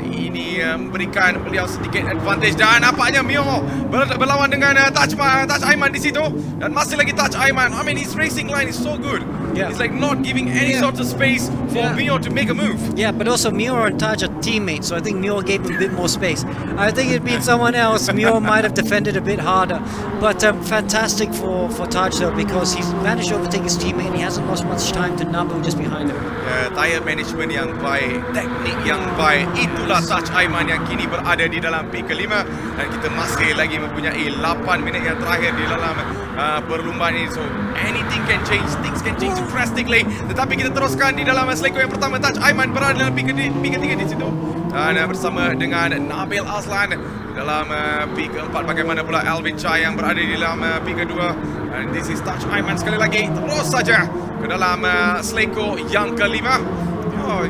Ini memberikan beliau sedikit advantage, dan nampaknya Mio berlawan dengan Taj Aiman di situ, dan masih lagi Taj Aiman. I mean, his racing line is so good. He's like not giving any sort of space for Mio to make a move. Yeah, but also Mio and Taj are teammates, so I think Mio gave him a bit more space. I think it'd been someone else, Mio might have defended a bit harder. But fantastic for Taj though, because he's managed to overtake his teammate and he hasn't lost much time to Nabil just behind him. Tyre management yang baik, teknik yang baik, itulah Taj Aiman yang kini berada di dalam P5, dan kita masih lagi mempunyai 8 minit yang terakhir di dalam perlumbaan ini. So anything can change, things can change drastically. Tetapi kita teruskan di dalam seleko yang pertama. Taj Aiman berada dalam P3 di situ, dan bersama dengan Nabil Aslan dalam P keempat. Bagaimana pula Alvin Chai yang berada di dalam P kedua, and this is Taj Aiman sekali lagi terus saja ke dalam seleko yang kelima. oh,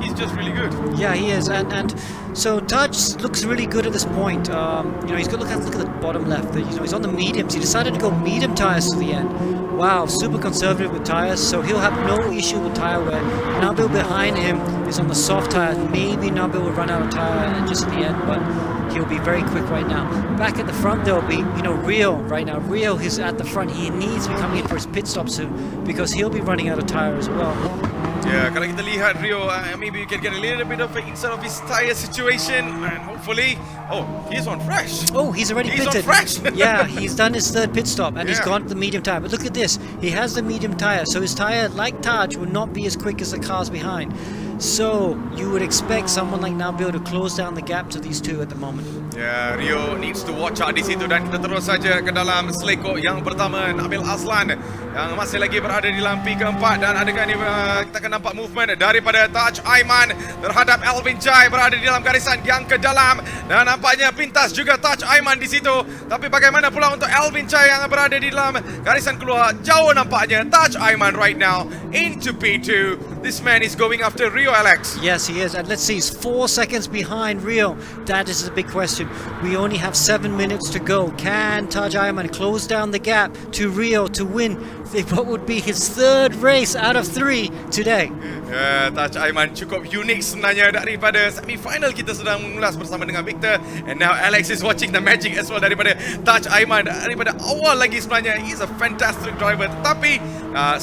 he's just really good. Yeah, he is, and so Taj looks really good at this point. He's got look at the bottom left. He's on the mediums. He decided to go medium tires to the end. Wow, super conservative with tires, so he'll have no issue with tire wear. Nabil behind him is on the soft tires. Maybe Nabil will run out of tire just at the end, but he'll be very quick right now. Back at the front, there'll be, Rio right now. Rio is at the front. He needs to be coming in for his pit stop soon because he'll be running out of tire as well. Yeah, kalau kita lihat Rio, maybe you can get a little bit of an insight of his tire situation, and hopefully, he's on fresh. Oh, he's already pitted. On fresh. Yeah, he's done his third pit stop and he's gone to the medium tire. But look at this, he has the medium tire, so his tire, like Taj, will not be as quick as the cars behind. So you would expect someone like Nabil to close down the gap to these two at the moment. Ya, Rio needs to watch out di situ dan kita terus saja ke dalam selekok yang pertama, Nabil Aslan yang masih lagi berada di dalam P keempat, dan adakah ni kita akan nampak movement daripada Taj Aiman terhadap Alvin Chai berada di dalam garisan yang ke dalam, dan nampaknya pintas juga Taj Aiman di situ. Tapi bagaimana pula untuk Alvin Chai yang berada di dalam garisan keluar? Jauh nampaknya Taj Aiman right now into P2. This man is going after Rio, Alex. Yes, he is. And let's see, he's 4 seconds behind Rio. That is a big question. We only have 7 minutes to go. Can Taj Aiman close down the gap to Rio to win what would be his third race out of 3 today? Ya, Taj Aiman cukup unik sebenarnya daripada semi-final kita sedang mengulas bersama dengan Victor, and now Alex is watching the magic as well daripada Taj Aiman daripada awal lagi. Sebenarnya he's a fantastic driver, tetapi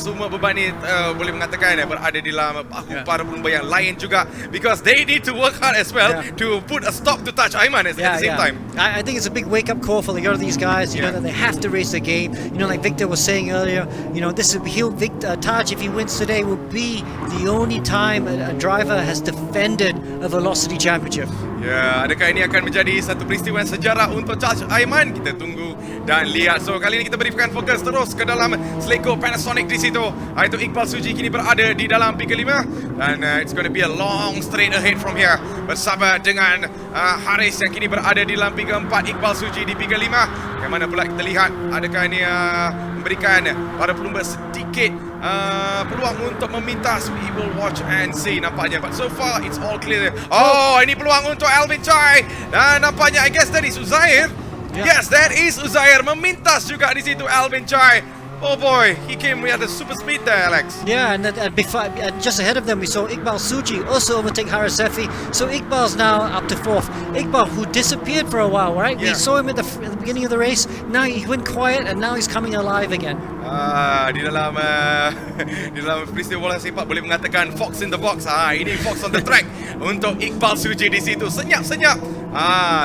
semua beban ni boleh mengatakan berada di dalam bahu para pelumba yang lain juga, because they need to work hard as well to put a stop to Taj Aiman at the same time. I think it's a big wake-up call for the other these guys. You know that they have to race the game. Like Victor was saying earlier, Taj, if he wins today, will be the only time a driver has defended a Velocity Championship. Ya, adakah ini akan menjadi satu peristiwa sejarah untuk Taj Aiman? Kita tunggu dan lihat. So, kali ini kita berikan fokus terus ke dalam seleko Panasonic di situ. Itu Iqbal Suji kini berada di dalam P5, dan it's going to be a long straight ahead from here bersama dengan Haris yang kini berada di dalam P4, Iqbal Suji di P5. Bagaimana pula kita lihat, adakah ini memberikan para pelumba sedikit peluang untuk memintas? We will watch and see nampaknya, but so far it's all clear. Ini peluang untuk Alvin Chai, dan nampaknya I guess that is Uzair. Yes, that is Uzair, memintas juga di situ Alvin Chai. Oh boy, he came with a super speed there, Alex. Yeah, and just ahead of them we saw Iqbal Suji also overtake Haris Sefi. So Iqbal's now up to 4th. Iqbal, who disappeared for a while, right? We saw him at the beginning of the race. Now he went quiet and now he's coming alive again. Di dalam peristiwa bola sepak boleh mengatakan Fox in the box. Ini Fox on the track untuk Iqbal Suji di situ. Senyap-senyap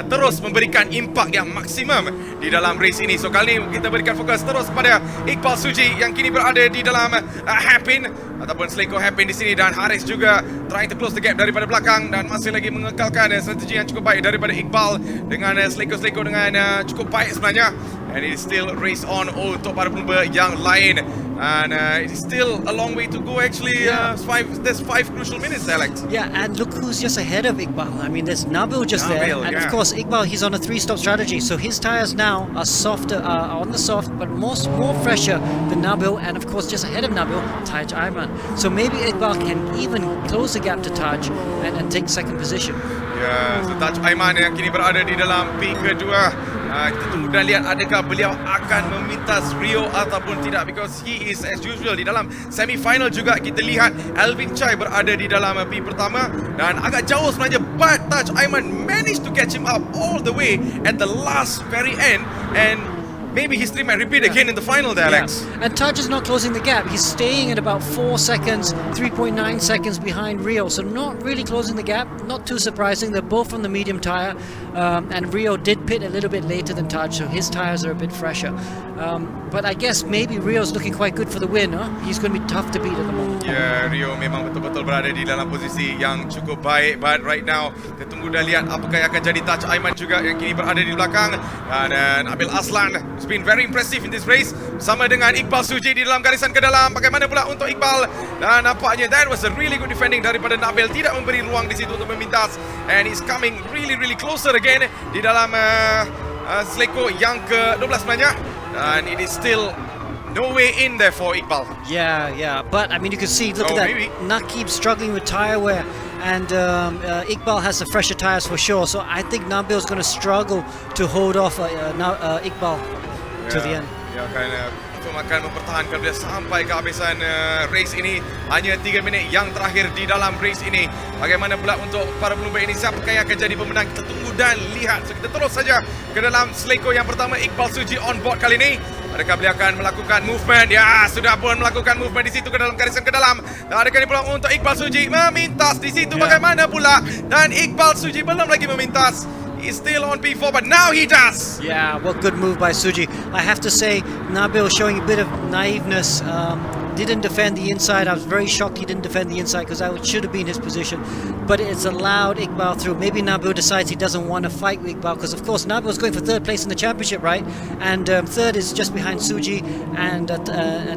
terus memberikan impak yang maksimum di dalam race ini. So kali ini kita berikan fokus terus pada Iqbal Suji yang kini berada di dalam hairpin ataupun seleko hairpin di sini, dan Haris juga trying to close the gap daripada belakang dan masih lagi mengekalkan strategi yang cukup baik daripada Iqbal dengan seleko-seleko dengan cukup baik sebenarnya. And it is still race on untuk para pelumba yang lain, and it is still a long way to go actually. There's 5 crucial minutes, Alex. Yeah, and look who's just ahead of Iqbal. I mean, there's Nabil just there, and of course Iqbal, he's on a 3-stop strategy, so his tires now are softer, on the soft, but more fresher than Nabil, and of course just ahead of Nabil, Taj Aiman. So maybe Iqbal can even close the gap to Taj and take second position. Ya, so Taj Aiman yang kini berada di dalam P kedua. Kita tunggu dan lihat adakah beliau akan memintas Rio ataupun tidak, because he is as usual di dalam semi-final juga. Kita lihat Alvin Chai berada di dalam P pertama dan agak jauh sebenarnya, but Taj Aiman managed to catch him up all the way at the last very end, and maybe history might repeat again in the final there, Alex. And Taj is not closing the gap. He's staying at about 4 seconds, 3.9 seconds behind Rio. So not really closing the gap. Not too surprising. They're both on the medium tire. And Rio did pit a little bit later than Taj, so his tires are a bit fresher. But I guess maybe Rio's looking quite good for the win. He's going to be tough to beat at the moment. Ya, Rio memang betul-betul berada di dalam posisi yang cukup baik. But right now, kita tunggu dan lihat apakah yang akan jadi Taj Aiman juga yang kini berada di belakang. Dan Nabil Aslan has been very impressive in this race bersama dengan Iqbal Suji di dalam garisan ke dalam. Bagaimana pula untuk Iqbal? Dan nampaknya that was a really good defending daripada Nabil, tidak memberi ruang di situ untuk memintas, and he's coming really closer again di dalam seleko yang ke-12 sebenarnya, dan it is still no way in there for Iqbal. Yeah. But I mean, you can see, look at that. Maybe. Nakib struggling with tire wear, and Iqbal has the fresher tires for sure. So I think Nabil's going to struggle to hold off Iqbal to the end. Ya, kerana akan mempertahankan dia sampai kehabisan race ini. Hanya 3 minit yang terakhir di dalam race ini. Bagaimana pula untuk para pelumba ini, siapakah yang akan jadi pemenang? Kita tunggu dan lihat. So kita terus saja ke dalam seleko yang pertama. Iqbal Suji on board kali ini. Adakah beliau akan melakukan movement? Ya, sudah pun melakukan movement di situ ke dalam garisan ke dalam. Dan adakah ini peluang untuk Iqbal Suji memintas di situ? Bagaimana pula? Dan Iqbal Suji belum lagi memintas. He's still on P4, but now he does. Yeah, well, good move by Suji. I have to say, Nabil showing a bit of naiveness. Didn't defend the inside. I was very shocked he didn't defend the inside because that should have been his position. But it's allowed Iqbal through. Maybe Nabil decides he doesn't want to fight with Iqbal because, of course, Nabil's going for third place in the championship, right? And third is just behind Suji and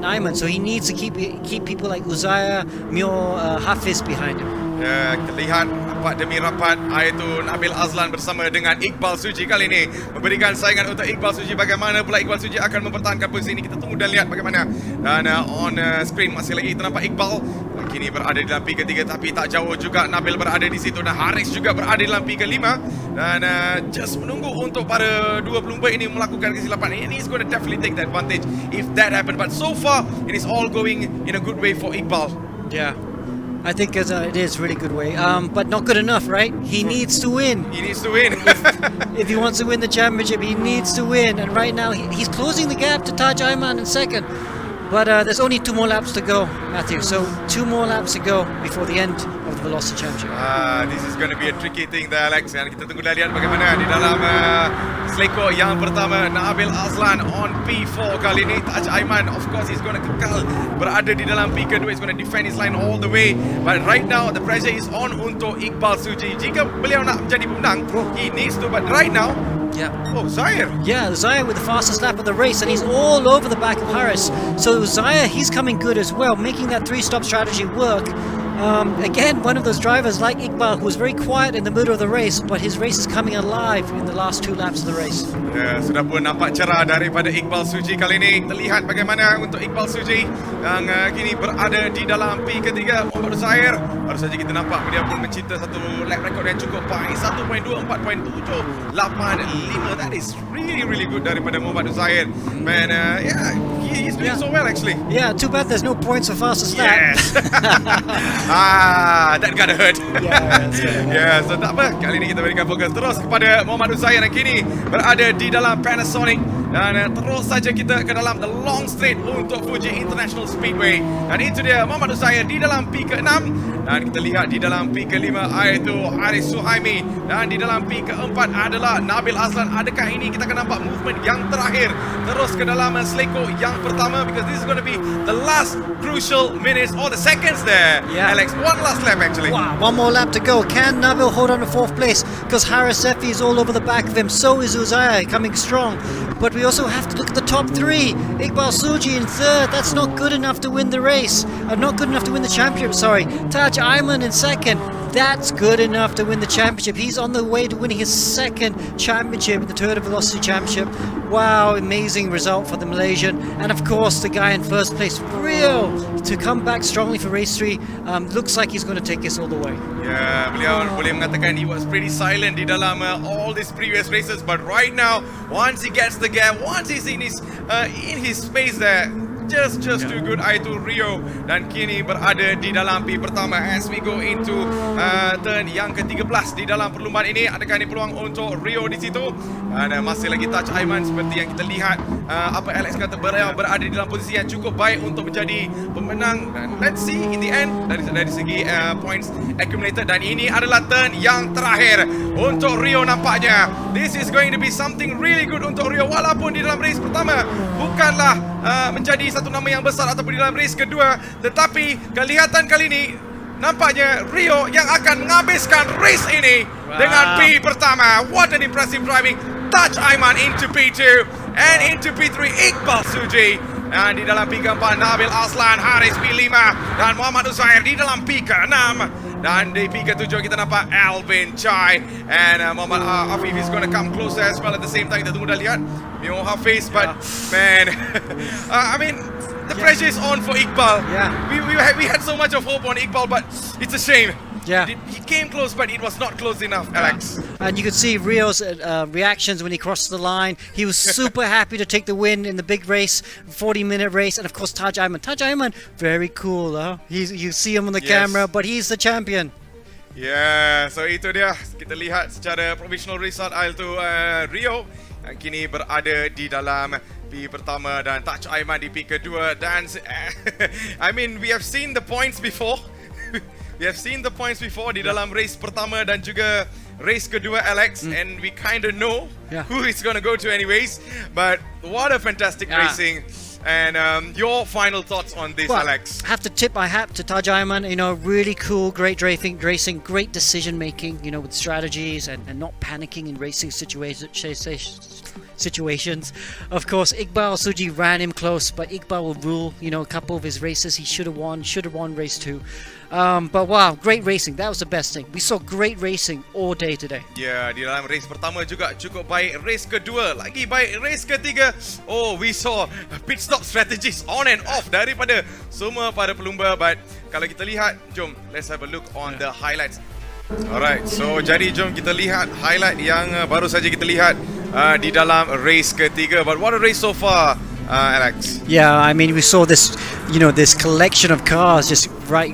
Ayman. So he needs to keep people like Uzaya, Mio, Hafiz behind him. Ya, kita lihat rapat demi rapat, iaitu Nabil Azlan bersama dengan Iqbal Suji kali ini memberikan saingan untuk Iqbal Suji. Bagaimana pula Iqbal Suji akan mempertahankan posisi ini? Kita tunggu dan lihat bagaimana. Dan on screen masih lagi kita nampak Iqbal kini berada di dalam P ketiga, tapi tak jauh juga Nabil berada di situ dan Haris juga berada di dalam P kelima. Dan just menunggu untuk para dua pelumba ini melakukan kesilapan. And he's going to definitely take the advantage if that happen. But so far it is all going in a good way for Iqbal. Yeah. I think it is really good way, but not good enough, right? He needs to win. He needs to win. If he wants to win the championship, he needs to win. And right now, he's closing the gap to Taj Ayman in second. But there's only 2 more laps to go, Matthew. So 2 more laps to go before the end of the Velocity Championship. This is going to be a tricky thing there, Alex. Dan kita tunggu dan lihat bagaimana di dalam seleko yang pertama. Nabil Azlan on P4 kali ini. Taj Ayman, of course, he's going to kekal berada di dalam P kedua. He's going to defend his line all the way. But right now, the pressure is on untuk Iqbal Suji. Jika beliau nak menjadi pemenang, he needs to. But right now, yeah. Oh, Zaire. Yeah, Zaire with the fastest lap of the race, and he's all over the back of Harris. So Zaire, he's coming good as well, making that 3-stop strategy work. Again, one of those drivers like Iqbal, who was very quiet in the middle of the race, but his race is coming alive in the last 2 laps of the race. Ya, sudah pun nampak cerah daripada Iqbal Suji kali ini. Terlihat bagaimana untuk Iqbal Suji yang kini berada di dalam P ketiga. Muhammad Zaire, baru saja kita nampak dia pun mencipta satu lap record yang cukup baik. 1.2, 4.7, 8.5. That is really good daripada Muhammad Zaire. Man, yeah, he's doing so well actually. Yeah, too bad there's no points for fastest lap. Yes. That gotta hurt. Yeah, so tak apa. Kali ini kita berikan fokus terus kepada Muhammad Uzair yang kini berada di dalam Panasonic. Dan terus saja kita ke dalam the long straight untuk Fuji International Speedway. Dan itu dia Muhammad Uzair di dalam P ke-6. Dan kita lihat di dalam P ke-5 iaitu Haris Suhaimi. Dan di dalam P ke-4 adalah Nabil Azlan. Adakah ini kita akan nampak movement yang terakhir terus ke dalam seleko yang pertama? Because this is going to be the last crucial minutes or the seconds there. Yeah. Alex, one last lap actually. Wow, 1 more lap to go. Can Nabil hold on to 4th place? Because Haris Sefi is all over the back of him. So is Uzair coming strong. But we also have to look at the top 3. Iqbal Suji in 3rd. That's not good enough to win the race. Not good enough to win the championship, sorry. Taj Ayman in 2nd. That's good enough to win the championship. He's on the way to winning his 2nd championship in the Toyota Velocity Championship. Wow, amazing result for the Malaysian. And of course, the guy in 1st place, Rio, to come back strongly for race 3. Looks like he's going to take us all the way. Ya, beliau boleh mengatakan he was pretty silent di dalam all these previous races, but right now, once he gets the gap, once he's in his space there, just too good. Itu Rio dan kini berada di dalam P pertama as we go into turn yang ke-13 di dalam perlumbaan ini. Adakah ini peluang untuk Rio di situ? Dan masih lagi Taj Ayman seperti yang kita lihat apa Alex kata berada di dalam posisi yang cukup baik untuk menjadi pemenang. Dan let's see in the end dari segi points accumulated. Dan ini adalah turn yang terakhir untuk Rio nampaknya. This is going to be something really good untuk Rio, walaupun di dalam race pertama bukanlah menjadi satu nama yang besar ataupun di dalam race kedua, tetapi kelihatan kali ini nampaknya Rio yang akan menghabiskan race ini dengan P pertama. What an impressive driving. Taj Ayman into P2 and into P3 Iqbal Suji. Dan di dalam P4 Nabil Aslan, Haris P5 dan Muhammad Uzair di dalam P6. Dan di P7 kita nampak Alvin Chai and Muhammad Afif is going to come closer as well at the same time. Kita tunggu dah lihat Mio Hafiz, but man, I mean, the pressure is on for Iqbal. We had so much of hope on Iqbal, but it's a shame. He came close, but it was not close enough, Alex. And you could see Rio's reactions when he crossed the line. He was super happy to take the win in the big race, 40-minute race. And of course, Taj Ayman. Taj Ayman, very cool. You see him on the camera, but he's the champion. Yeah, so itu dia. Kita lihat secara provisional result itu Rio yang kini berada di dalam P pertama dan Taj Ayman di P kedua. Dan I mean, we have seen the points before. We have seen the points before di dalam race pertama dan juga race kedua, Alex, and we kind of know who it's going to go to anyways. But what a fantastic racing. And your final thoughts on this, Alex? I have to tip my hat to Taj Ayman. You know, really cool, great racing, great decision making. You know, with strategies and not panicking in racing situations. Of course, Iqbal Suji ran him close, but Iqbal will rule. You know, a couple of his races he should have won race 2. But wow, great racing. That was the best thing. We saw great racing all day today. Yeah, di dalam race pertama juga cukup baik. Race kedua lagi baik. Race ketiga, oh, we saw pit stop strategies on and off daripada semua para pelumba. But kalau kita lihat, jom let's have a look on the highlights. Alright, so jadi jom kita lihat highlight yang baru saja kita lihat di dalam race ketiga. But what a race so far, Alex. Yeah, I mean, we saw this, you know, this collection of cars just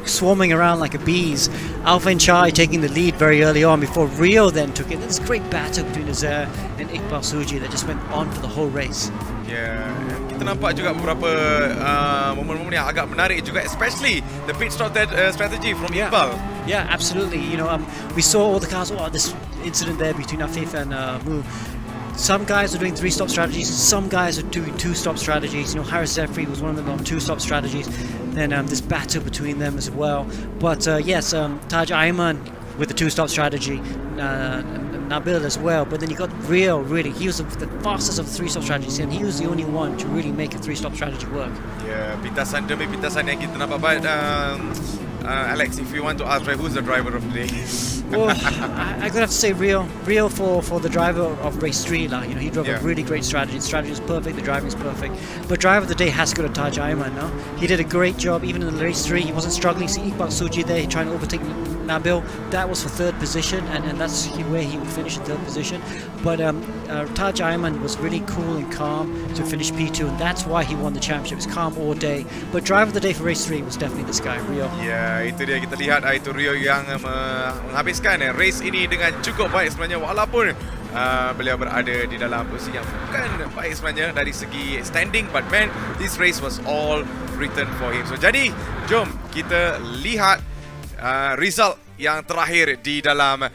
swarming around like a bees. Alvin Chai taking the lead very early on before Rio then took it. There's a great battle between Azhar and Iqbal Suji that just went on for the whole race. Yeah, kita nampak juga beberapa momen-momen yang agak menarik juga, especially the pit stop strategy from Iqbal. Yeah, absolutely. You know, we saw all the cars. Oh, this incident there between Afif and Mu. Some guys are doing 3-stop strategies, some guys are doing 2-stop strategies. You know, Haris Zefri was one of them on 2-stop strategies. Then this battle between them as well. But yes, Taj Ayman with the 2-stop strategy, Nabil as well. But then you got Rio, really. He was the fastest of the 3-stop strategies, and he was the only one to really make a 3-stop strategy work. Yeah, pintasan demi pintasan yang kita nampak. But Alex, if you want to ask, who's the driver of the day? Well, I gotta have to say Rio for the driver of race 3. You know, he drove a really great strategy. The strategy is perfect, the driving is perfect. But driver of the day has to go to Taj Ayman. No, he did a great job even in the race 3. He wasn't struggling. See Iqbal Suji there, trying to overtake Nabil. That was for 3rd position, and that's where he would finish in 3rd position. But Taj Ayman was really cool and calm to finish P2, and that's why he won the championship. It was calm all day. But driver of the day for race 3 was definitely this guy, Rio. Yeah, itu dia, kita lihat itu Rio yang menghabiskan race ini dengan cukup baik sebenarnya, walaupun beliau berada di dalam posisi yang bukan baik sebenarnya dari segi standing, but man, this race was all written for him. So jadi jom kita lihat result yang terakhir di dalam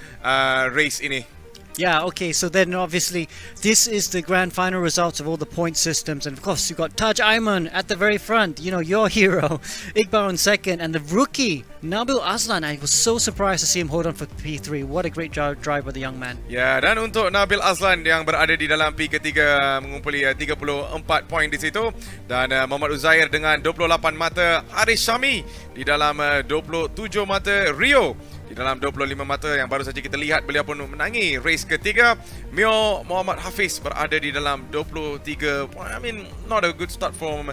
race ini. Yeah, okay, so then obviously this is the grand final results of all the point systems, and of course you've got Taj Ayman at the very front, you know, your hero, Iqbal in second, and the rookie, Nabil Aslan. I was so surprised to see him hold on for P3. What a great drive by the young man. Ya, dan untuk Nabil Aslan yang berada di dalam P ketiga mengumpuli 34 poin di situ, dan Muhammad Uzair dengan 28 mata, Haris Syami di dalam 27 mata, Rio di dalam 25 mata yang baru saja kita lihat beliau pun menangi race ketiga. Mio Muhammad Hafiz berada di dalam 23. I mean, not a good start from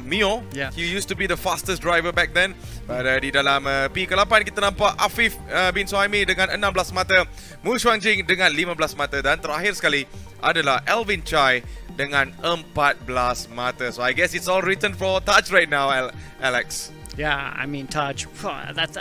Mio. He used to be the fastest driver back then. But di dalam P ke-8 kita nampak Afif bin Suhaimi dengan 16 mata, Mu Shuangjing dengan 15 mata, dan terakhir sekali adalah Alvin Chai dengan 14 mata. So I guess it's all written for Taj right now, Alex. Yeah, I mean, Taj, that's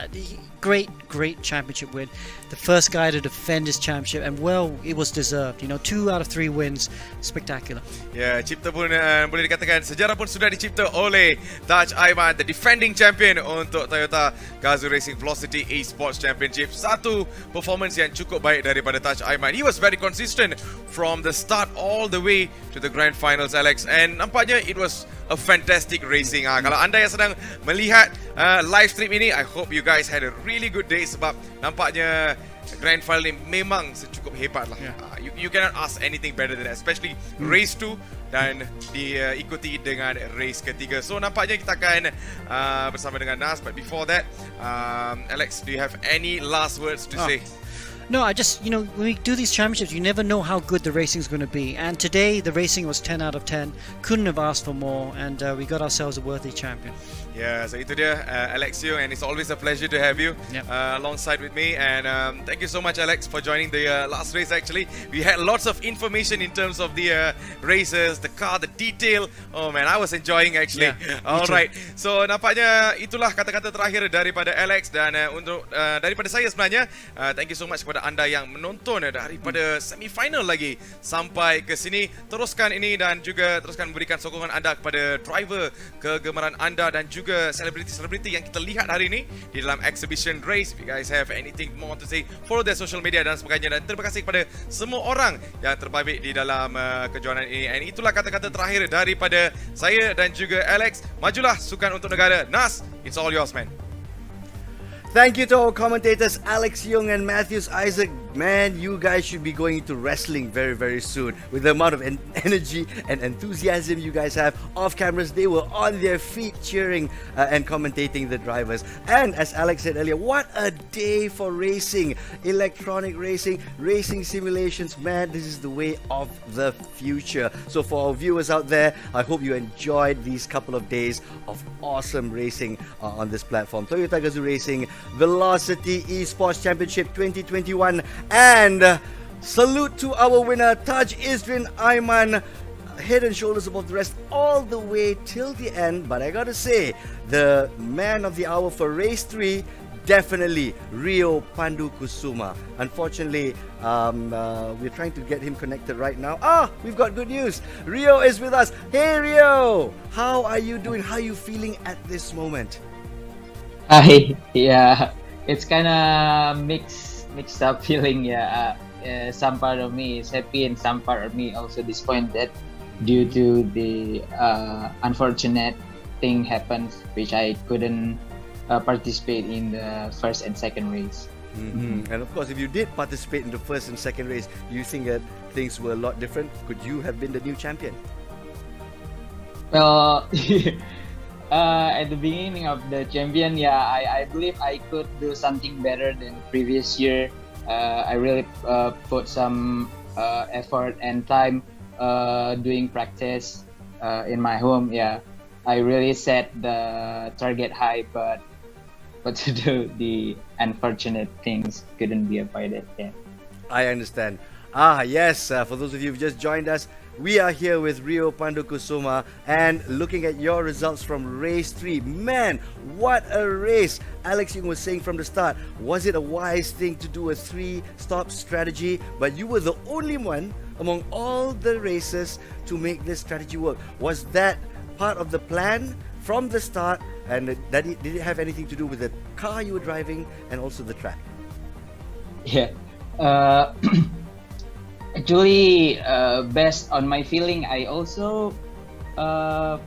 great championship win. The first guy to defend his championship, and well, it was deserved. You know, 2 out of 3 wins, spectacular. Ya, cipta pun boleh dikatakan sejarah pun sudah dicipta oleh Taj Ayman, the defending champion untuk Toyota Gazoo Racing Velocity Esports Championship. Satu performance yang cukup baik daripada Taj Ayman. He was very consistent from the start all the way to the grand finals, Alex. And nampaknya it was a fantastic racing. Kalau anda yang sedang melihat live stream ini, I hope you guys had a really good day sebab nampaknya Grand Final ni memang secukup hebat lah. You cannot ask anything better than that, especially race 2 dan diikuti dengan race ketiga. So nampaknya kita akan bersama dengan Nas, but before that, Alex, do you have any last words to say? No, I just, when we do these championships, you never know how good the racing is going to be. And today, the racing was 10 out of 10. Couldn't have asked for more, and we got ourselves a worthy champion. Yeah, so itu dia Alex Yeo, and it's always a pleasure to have you alongside with me. And thank you so much, Alex, for joining the last race. Actually, we had lots of information in terms of the races, the car, the detail. Oh man, I was enjoying actually. Alright, so nampaknya itulah kata-kata terakhir daripada Alex, dan untuk daripada saya sebenarnya, thank you so much kepada anda yang menonton daripada semi-final lagi sampai ke sini. Teruskan ini dan juga teruskan memberikan sokongan anda kepada driver kegemaran anda dan juga selebriti-selebriti yang kita lihat hari ini di dalam exhibition race. If you guys have anything more to say, follow their social media dan sebagainya. Dan terima kasih kepada semua orang yang terbaik di dalam kejuaraan ini. And itulah kata-kata terakhir daripada saya dan juga Alex. Majulah sukan untuk negara. Nas, it's all yours, man. Thank you to our commentators Alex Young and Matthews Isaac. Man, you guys should be going into wrestling very, very soon. With the amount of energy and enthusiasm you guys have off cameras, they were on their feet cheering and commentating the drivers. And as Alex said earlier, what a day for racing. Electronic racing, racing simulations. Man, this is the way of the future. So for our viewers out there, I hope you enjoyed these couple of days of awesome racing on this platform. Toyota Gazoo Racing Velocity Esports Championship 2021, and salute to our winner Taj Isrin Aiman, head and shoulders above the rest all the way till the end. But I gotta say, the man of the hour for race 3, definitely Rio Pandu Kusuma. Unfortunately, we're trying to get him connected right now. We've got good news. Rio is with us. Hey Rio, how are you doing? How are you feeling at this moment? Hi, yeah, it's kind of mixed up feeling. Some part of me is happy and some part of me also disappointed due to the unfortunate thing happens, which I couldn't participate in the first and second race. And of course, if you did participate in the first and second race, you think that things were a lot different? Could you have been the new champion? Well, at the beginning of the champion, I believe I could do something better than previous year. I really put some effort and time doing practice in my home. I really set the target high, but to do the unfortunate things couldn't be avoided. I understand. Yes, for those of you who've just joined us, we are here with Rio Pandu Kusuma and looking at your results from race 3. Man, what a race! Alex Young was saying from the start, was it a wise thing to do a 3-stop strategy? But you were the only one among all the racers to make this strategy work. Was that part of the plan from the start? And did it have anything to do with the car you were driving and also the track? Actually, based on my feeling, I also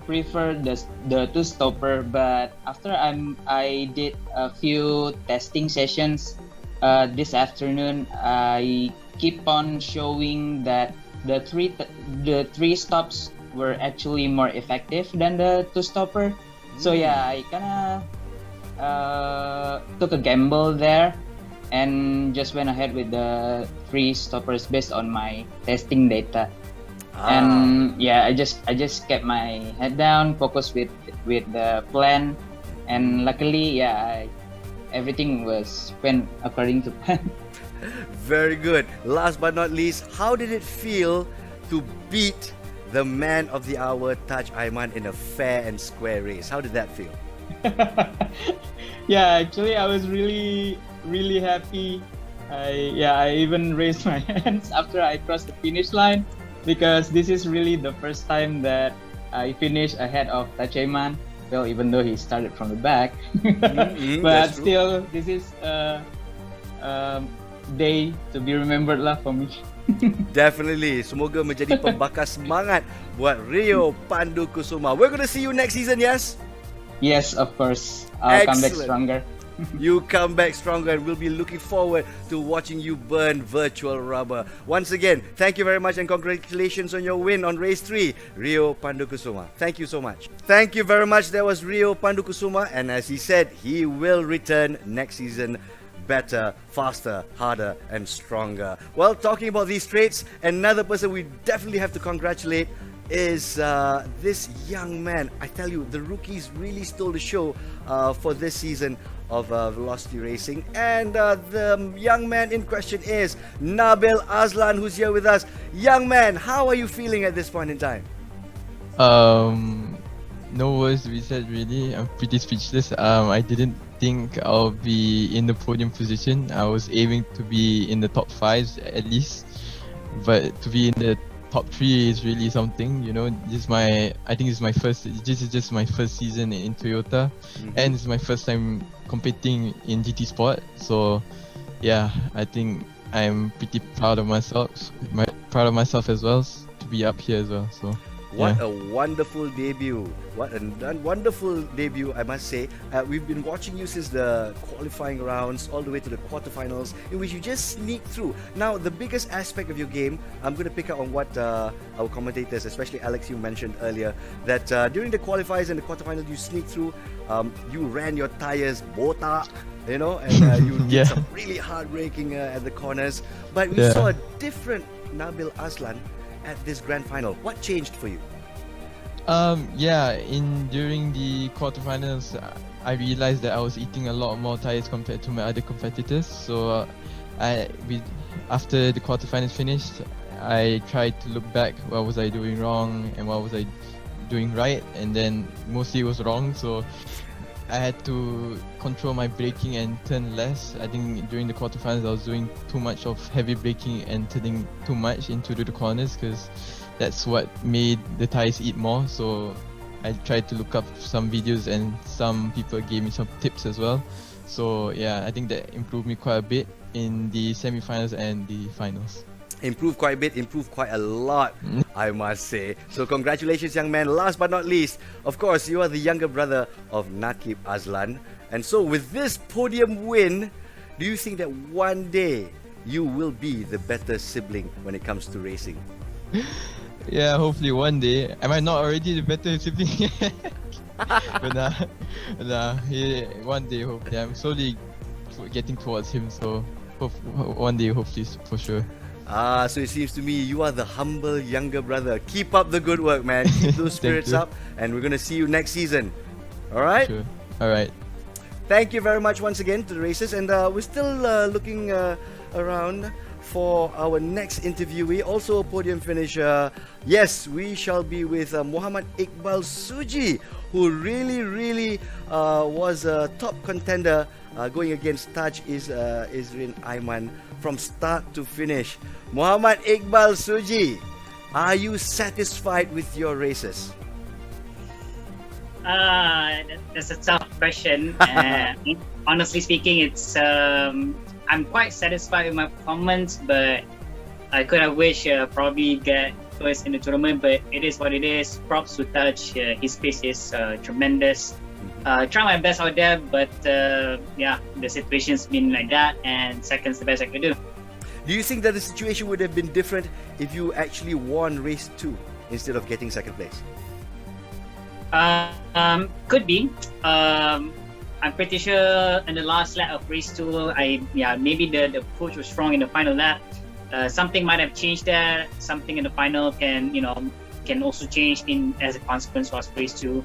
prefer the two-stopper. But after I did a few testing sessions this afternoon, I keep on showing that the three stops were actually more effective than the two-stopper. So I kind of took a gamble there and just went ahead with the 3 stoppers based on my testing data. And I just kept my head down, focused with the plan, and luckily everything went according to plan. Very good. Last but not least, how did it feel to beat the man of the hour, Taj Aiman, in a fair and square race? How did that feel? Actually, I was really happy. I even raised my hands after I crossed the finish line, because this is really the first time that I finished ahead of Taj Aiman. Well, even though he started from the back, but still, this is a day to be remembered lah for me. Definitely. Semoga menjadi pembakar semangat buat Rio Pandu Kusuma. We're going to see you next season, yes? Yes, of course. I'll come back stronger. You come back stronger, and we'll be looking forward to watching you burn virtual rubber. Once again, thank you very much and congratulations on your win on race 3, Rio Pandukusuma. Thank you so much. Thank you very much. That was Rio Pandukusuma, and as he said, he will return next season better, faster, harder and stronger. Well, talking about these traits, another person we definitely have to congratulate is this young man. I tell you, the rookies really stole the show for this season of Velocity Racing, and the young man in question is Nabil Azlan, who's here with us. Young man, how are you feeling at this point in time? No words to be said really. I'm pretty speechless. I didn't think I'll be in the podium position. I was aiming to be in the top 5 at least, but to be in the top 3 is really something, you know. I think this is just my first season in Toyota, and it's my first time competing in GT Sport. So yeah, I think I'm pretty proud of myself. Proud of myself as well to be up here as well. So what yeah. a wonderful debut. What a wonderful debut, I must say. We've been watching you since the qualifying rounds all the way to the quarterfinals, in which you just sneak through. Now, the biggest aspect of your game, I'm going to pick up on what our commentators, especially Alex, you mentioned earlier, that during the qualifiers and the quarterfinals, you sneak through, you ran your tires botak, you know, and you did some really hard braking at the corners. But we saw a different Nabil Azlan at this grand final. What changed for you? During the quarterfinals, I realized that I was eating a lot more tires compared to my other competitors. So after the quarterfinals finished, I tried to look back. What was I doing wrong and what was I doing right? And then mostly it was wrong. So I had to control my braking and turn less. I think during the quarterfinals I was doing too much of heavy braking and turning too much into the corners, because that's what made the tires eat more. So I tried to look up some videos and some people gave me some tips as well. So yeah, I think that improved me quite a bit in the semi-finals and the finals. Improved quite a bit, improved quite a lot, I must say. So congratulations, young man. Last but not least, of course, you are the younger brother of Nakib Azlan. And so with this podium win, do you think that one day you will be the better sibling when it comes to racing? Yeah, hopefully one day. Am I not already the better sibling? But one day, hopefully. I'm slowly getting towards him, so one day, hopefully, for sure. So it seems to me you are the humble younger brother. Keep up the good work, man. Keep those spirits up, and we're going to see you next season. All right? Sure. All right. Thank you very much once again to the races, and we're still looking around for our next interviewee, also a podium finisher. Yes, we shall be with Muhammad Iqbal Suji, who really was a top contender going against Taj Izrin Aiman from start to finish. Muhammad Iqbal Suji, are you satisfied with your races? That's a tough question. Honestly speaking, it's I'm quite satisfied with my performance, but I could have wished probably get first in the tournament, but it is what it is. Props to Taj, his pace is tremendous. Try my best out there, but the situation's been like that, and second's the best I could do. Do you think that the situation would have been different if you actually won race 2 instead of getting second place? Could be. I'm pretty sure in the last lap of race 2, maybe the approach was strong in the final lap. Something might have changed there. Something in the final can also change as a consequence of race 2.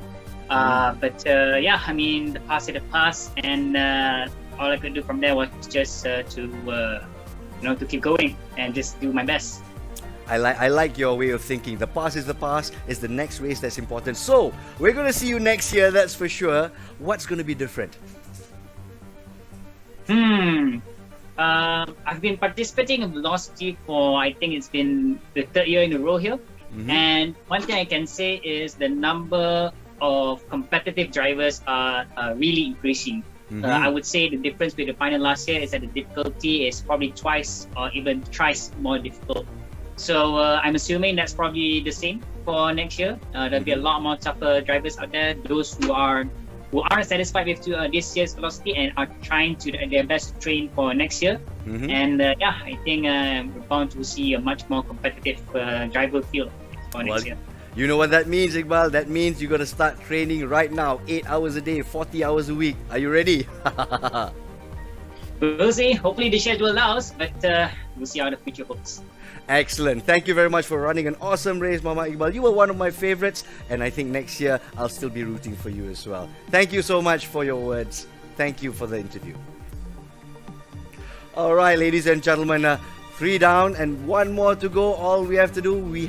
But I mean, the past is the past, and all I could do from there was just to keep going and just do my best. I like your way of thinking. The past is the past. It's the next race that's important. So we're going to see you next year, that's for sure. What's going to be different? I've been participating in Velocity for, I think it's been the 3rd year in a row here. And one thing I can say is the number of competitive drivers are really increasing. I would say the difference with the final last year is that the difficulty is probably twice or even thrice more difficult. So I'm assuming that's probably the same for next year. There'll be a lot more tougher drivers out there. Those who are who aren't satisfied with this year's velocity and are trying to their best to train for next year. And I think we're bound to see a much more competitive driver field for next year. You know what that means, Iqbal? That means you got to start training right now, 8 hours a day, 40 hours a week. Are you ready? We'll see. Hopefully the schedule allows, but we'll see how the future holds. Excellent. Thank you very much for running an awesome race, Mama Iqbal. You were one of my favorites, and I think next year I'll still be rooting for you as well. Thank you so much for your words. Thank you for the interview. All right, ladies and gentlemen, 3 down and 1 more to go. All we have to do, we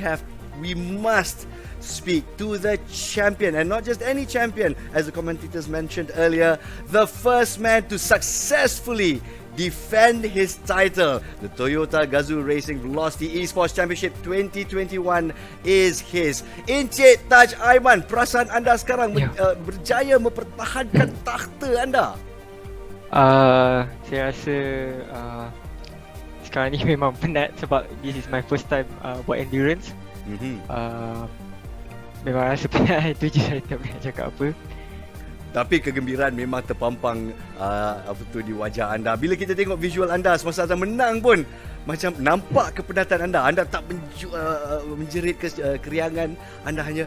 must speak to the champion, and not just any champion, as the commentators mentioned earlier, the first man to successfully defend his title. The Toyota Gazoo Racing Velocity Esports Championship 2021 is his. Encik Taj Aiman, perasaan anda sekarang berjaya mempertahankan takhta anda? Saya rasa sekarang ni memang penat sebab this is my first time buat endurance. Memang rasa penat, itu je, saya tak boleh cakap apa. Tapi kegembiraan memang terpampang di wajah anda. Bila kita tengok visual anda semasa anda menang pun, macam nampak kepenatan anda. Anda tak menjerit keriangan. Anda hanya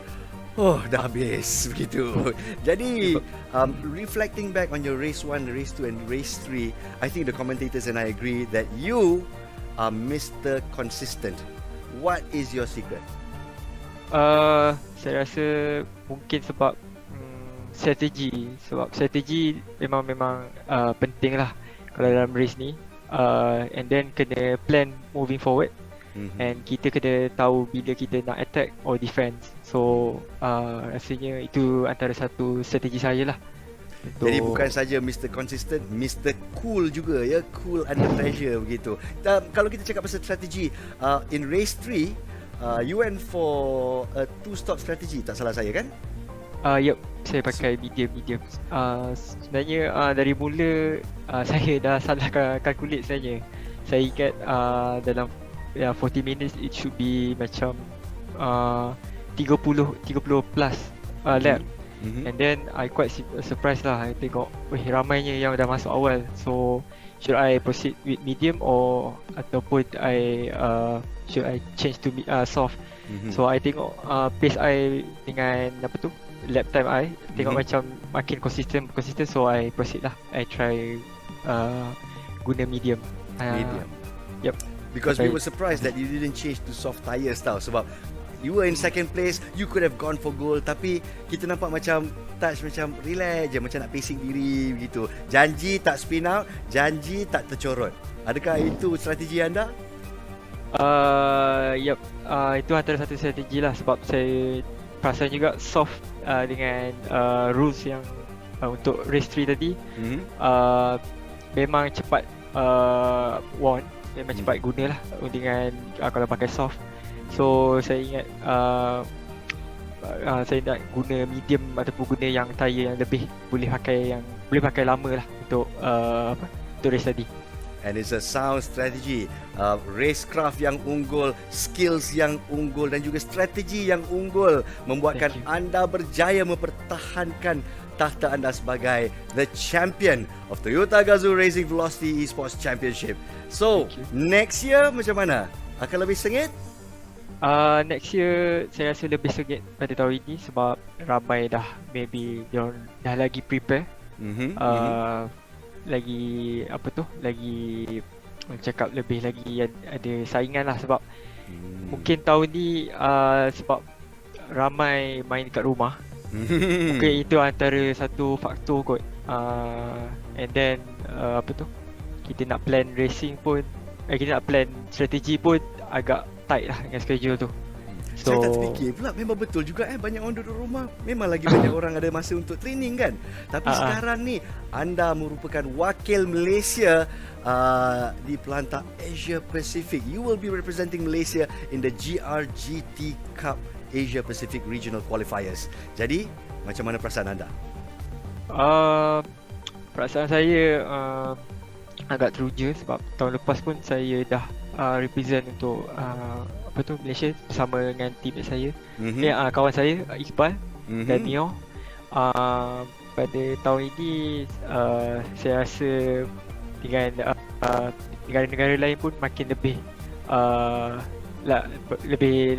dah habis begitu. Jadi reflecting back on your race 1, race 2 and race 3, I think the commentators and I agree that you are Mr. Consistent. What is your secret? Saya rasa mungkin sebab strategi. Sebab strategi memang penting lah kalau dalam race ni. And then kena plan moving forward. And kita kena tahu bila kita nak attack or defense. So rasanya itu antara satu strategi saya lah. Jadi bukan saja Mr. Consistent, Mr. Cool juga ya. Cool under pressure begitu. Kalau kita cakap pasal strategi, in race 3 you went for a 2-stop strategy, tak salah saya kan? Yup, saya pakai medium. Sebenarnya dari mula saya dah salah calculate sebenarnya. Saya ingat dalam 40 minutes it should be macam 30 plus lap. And then I quite surprised lah. I tengok ramainya yang dah masuk awal. So should I proceed with medium or ataupun should I change to soft? So I tengok pace I dengan lap time I tengok macam makin consistent, so I proceed lah. I try guna medium. Yep. Because we were surprised that you didn't change to soft tires tau. Sebab you were in second place, you could have gone for goal, tapi kita nampak macam touch macam relax je, macam nak pacing diri begitu. Janji tak spin out, janji tak tercorot. Adakah itu strategi anda? Yep. Itu antara satu strategi lah, sebab saya perasan juga soft dengan rules yang untuk race 3 tadi memang cepat won, memang cepat guna lah dengan kalau pakai soft. So saya ingat saya nak guna medium ataupun guna yang tayar yang lebih boleh pakai lama lah untuk untuk race tadi. And it's a sound strategy. Racecraft yang unggul, skills yang unggul dan juga strategi yang unggul membuatkan anda berjaya mempertahankan takhta anda sebagai the champion of Toyota Gazoo Racing Velocity Esports Championship. So, next year macam mana? Akan lebih sengit? Next year saya rasa lebih sengit pada tahun ini sebab ramai dah maybe dah lagi prepare. Lagi lagi cakap lebih lagi ada saingan lah sebab mungkin tahun ni sebab ramai main kat rumah. Mungkin itu antara satu faktor kot. And then kita nak plan racing pun, kita nak plan strategi pun agak tight lah dengan schedule tu. Saya tak terfikir pula, memang betul juga banyak orang duduk rumah. Memang lagi banyak orang ada masa untuk training kan. Tapi sekarang ni anda merupakan wakil Malaysia di pelantar Asia Pacific. You will be representing Malaysia in the GRGT Cup Asia Pacific Regional Qualifiers. Jadi macam mana perasaan anda? Perasaan saya agak teruja sebab tahun lepas pun saya dah represent untuk Malaysia bersama dengan teammate saya, kawan saya Iqbal dan Mio. pada tahun ini saya rasa dengan negara-negara lain pun makin lebih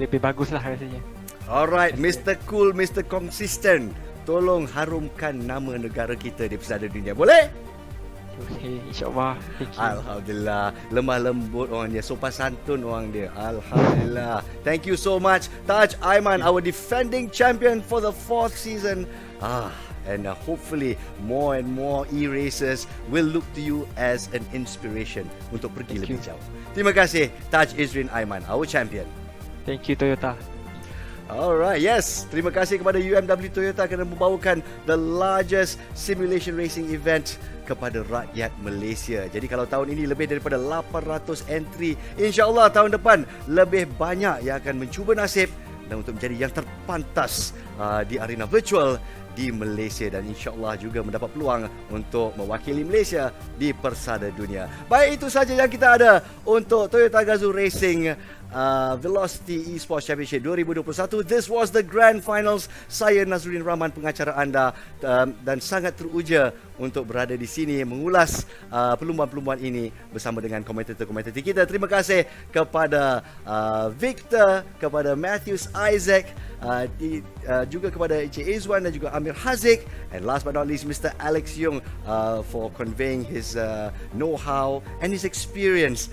lebih bagus lah rasanya. Alright, Mr. Cool, Mr. Consistent, tolong harumkan nama negara kita di pesada dunia. Boleh? Okay, insyaAllah. Alhamdulillah. Lemah lembut orang dia, sopan santun orang dia. Alhamdulillah. Thank you so much, Taj Aiman, our defending champion for the 4th season. And hopefully more and more e-racers will look to you as an inspiration untuk pergi lebih jauh. Terima kasih, Taj Izrin Aiman, our champion. Thank you, Toyota. Alright, yes. Terima kasih kepada UMW Toyota kerana membawakan the largest simulation racing event kepada rakyat Malaysia. Jadi kalau tahun ini lebih daripada 800 entry, insya-Allah tahun depan lebih banyak yang akan mencuba nasib dan untuk menjadi yang terpantas di arena virtual di Malaysia dan insya-Allah juga mendapat peluang untuk mewakili Malaysia di persada dunia. Baik, itu saja yang kita ada untuk Toyota Gazoo Racing Velocity Esports Championship 2021. This was the grand finals. Saya Nazruddin Rahman, pengacara anda, dan sangat teruja untuk berada di sini mengulas perlumbaan-perlumbaan ini bersama dengan komentator-komentator kita. Terima kasih kepada Victor, kepada Matthews Isaac, juga kepada Encik Izwan dan juga Amir Haziq, and last but not least Mr. Alex Yung for conveying his know-how and his experience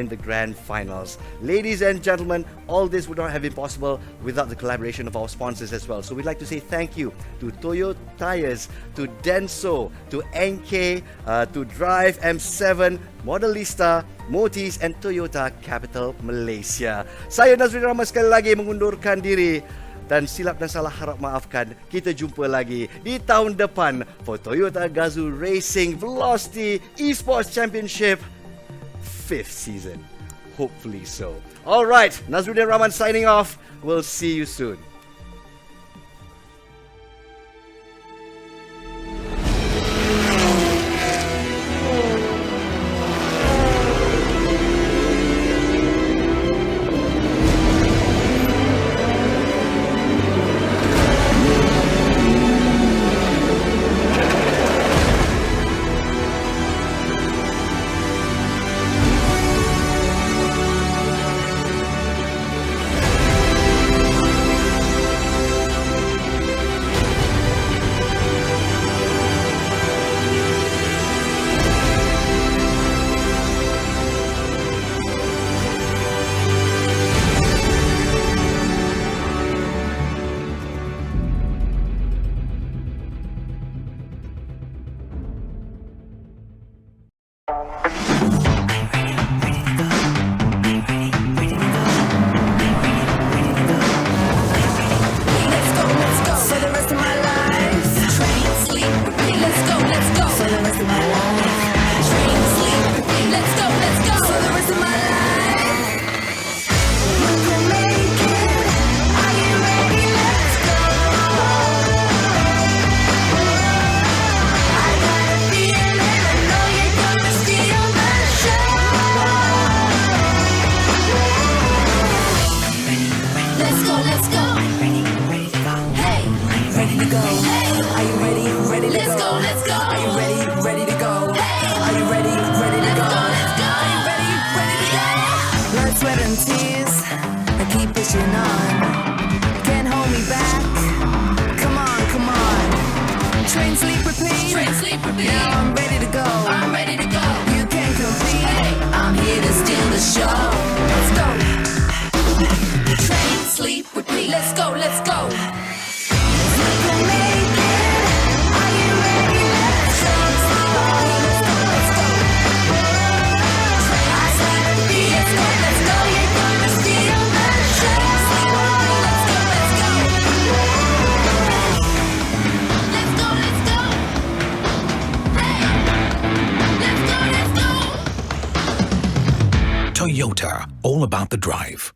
in the grand finals. Ladies and gentlemen, all this would not have been possible without the collaboration of our sponsors as well. So we'd like to say thank you to Toyo Tires, to Denso, to NK, to Drive M7, Modelista, Motis and Toyota Capital Malaysia. Saya Nazruddin Rahman sekali lagi mengundurkan diri dan silap dan salah harap maafkan. Kita jumpa lagi di tahun depan for Toyota Gazoo Racing Velocity Esports Championship 5th season. Hopefully so. Alright, Nazruddin Rahman signing off. We'll see you soon. Toyota, all about the drive.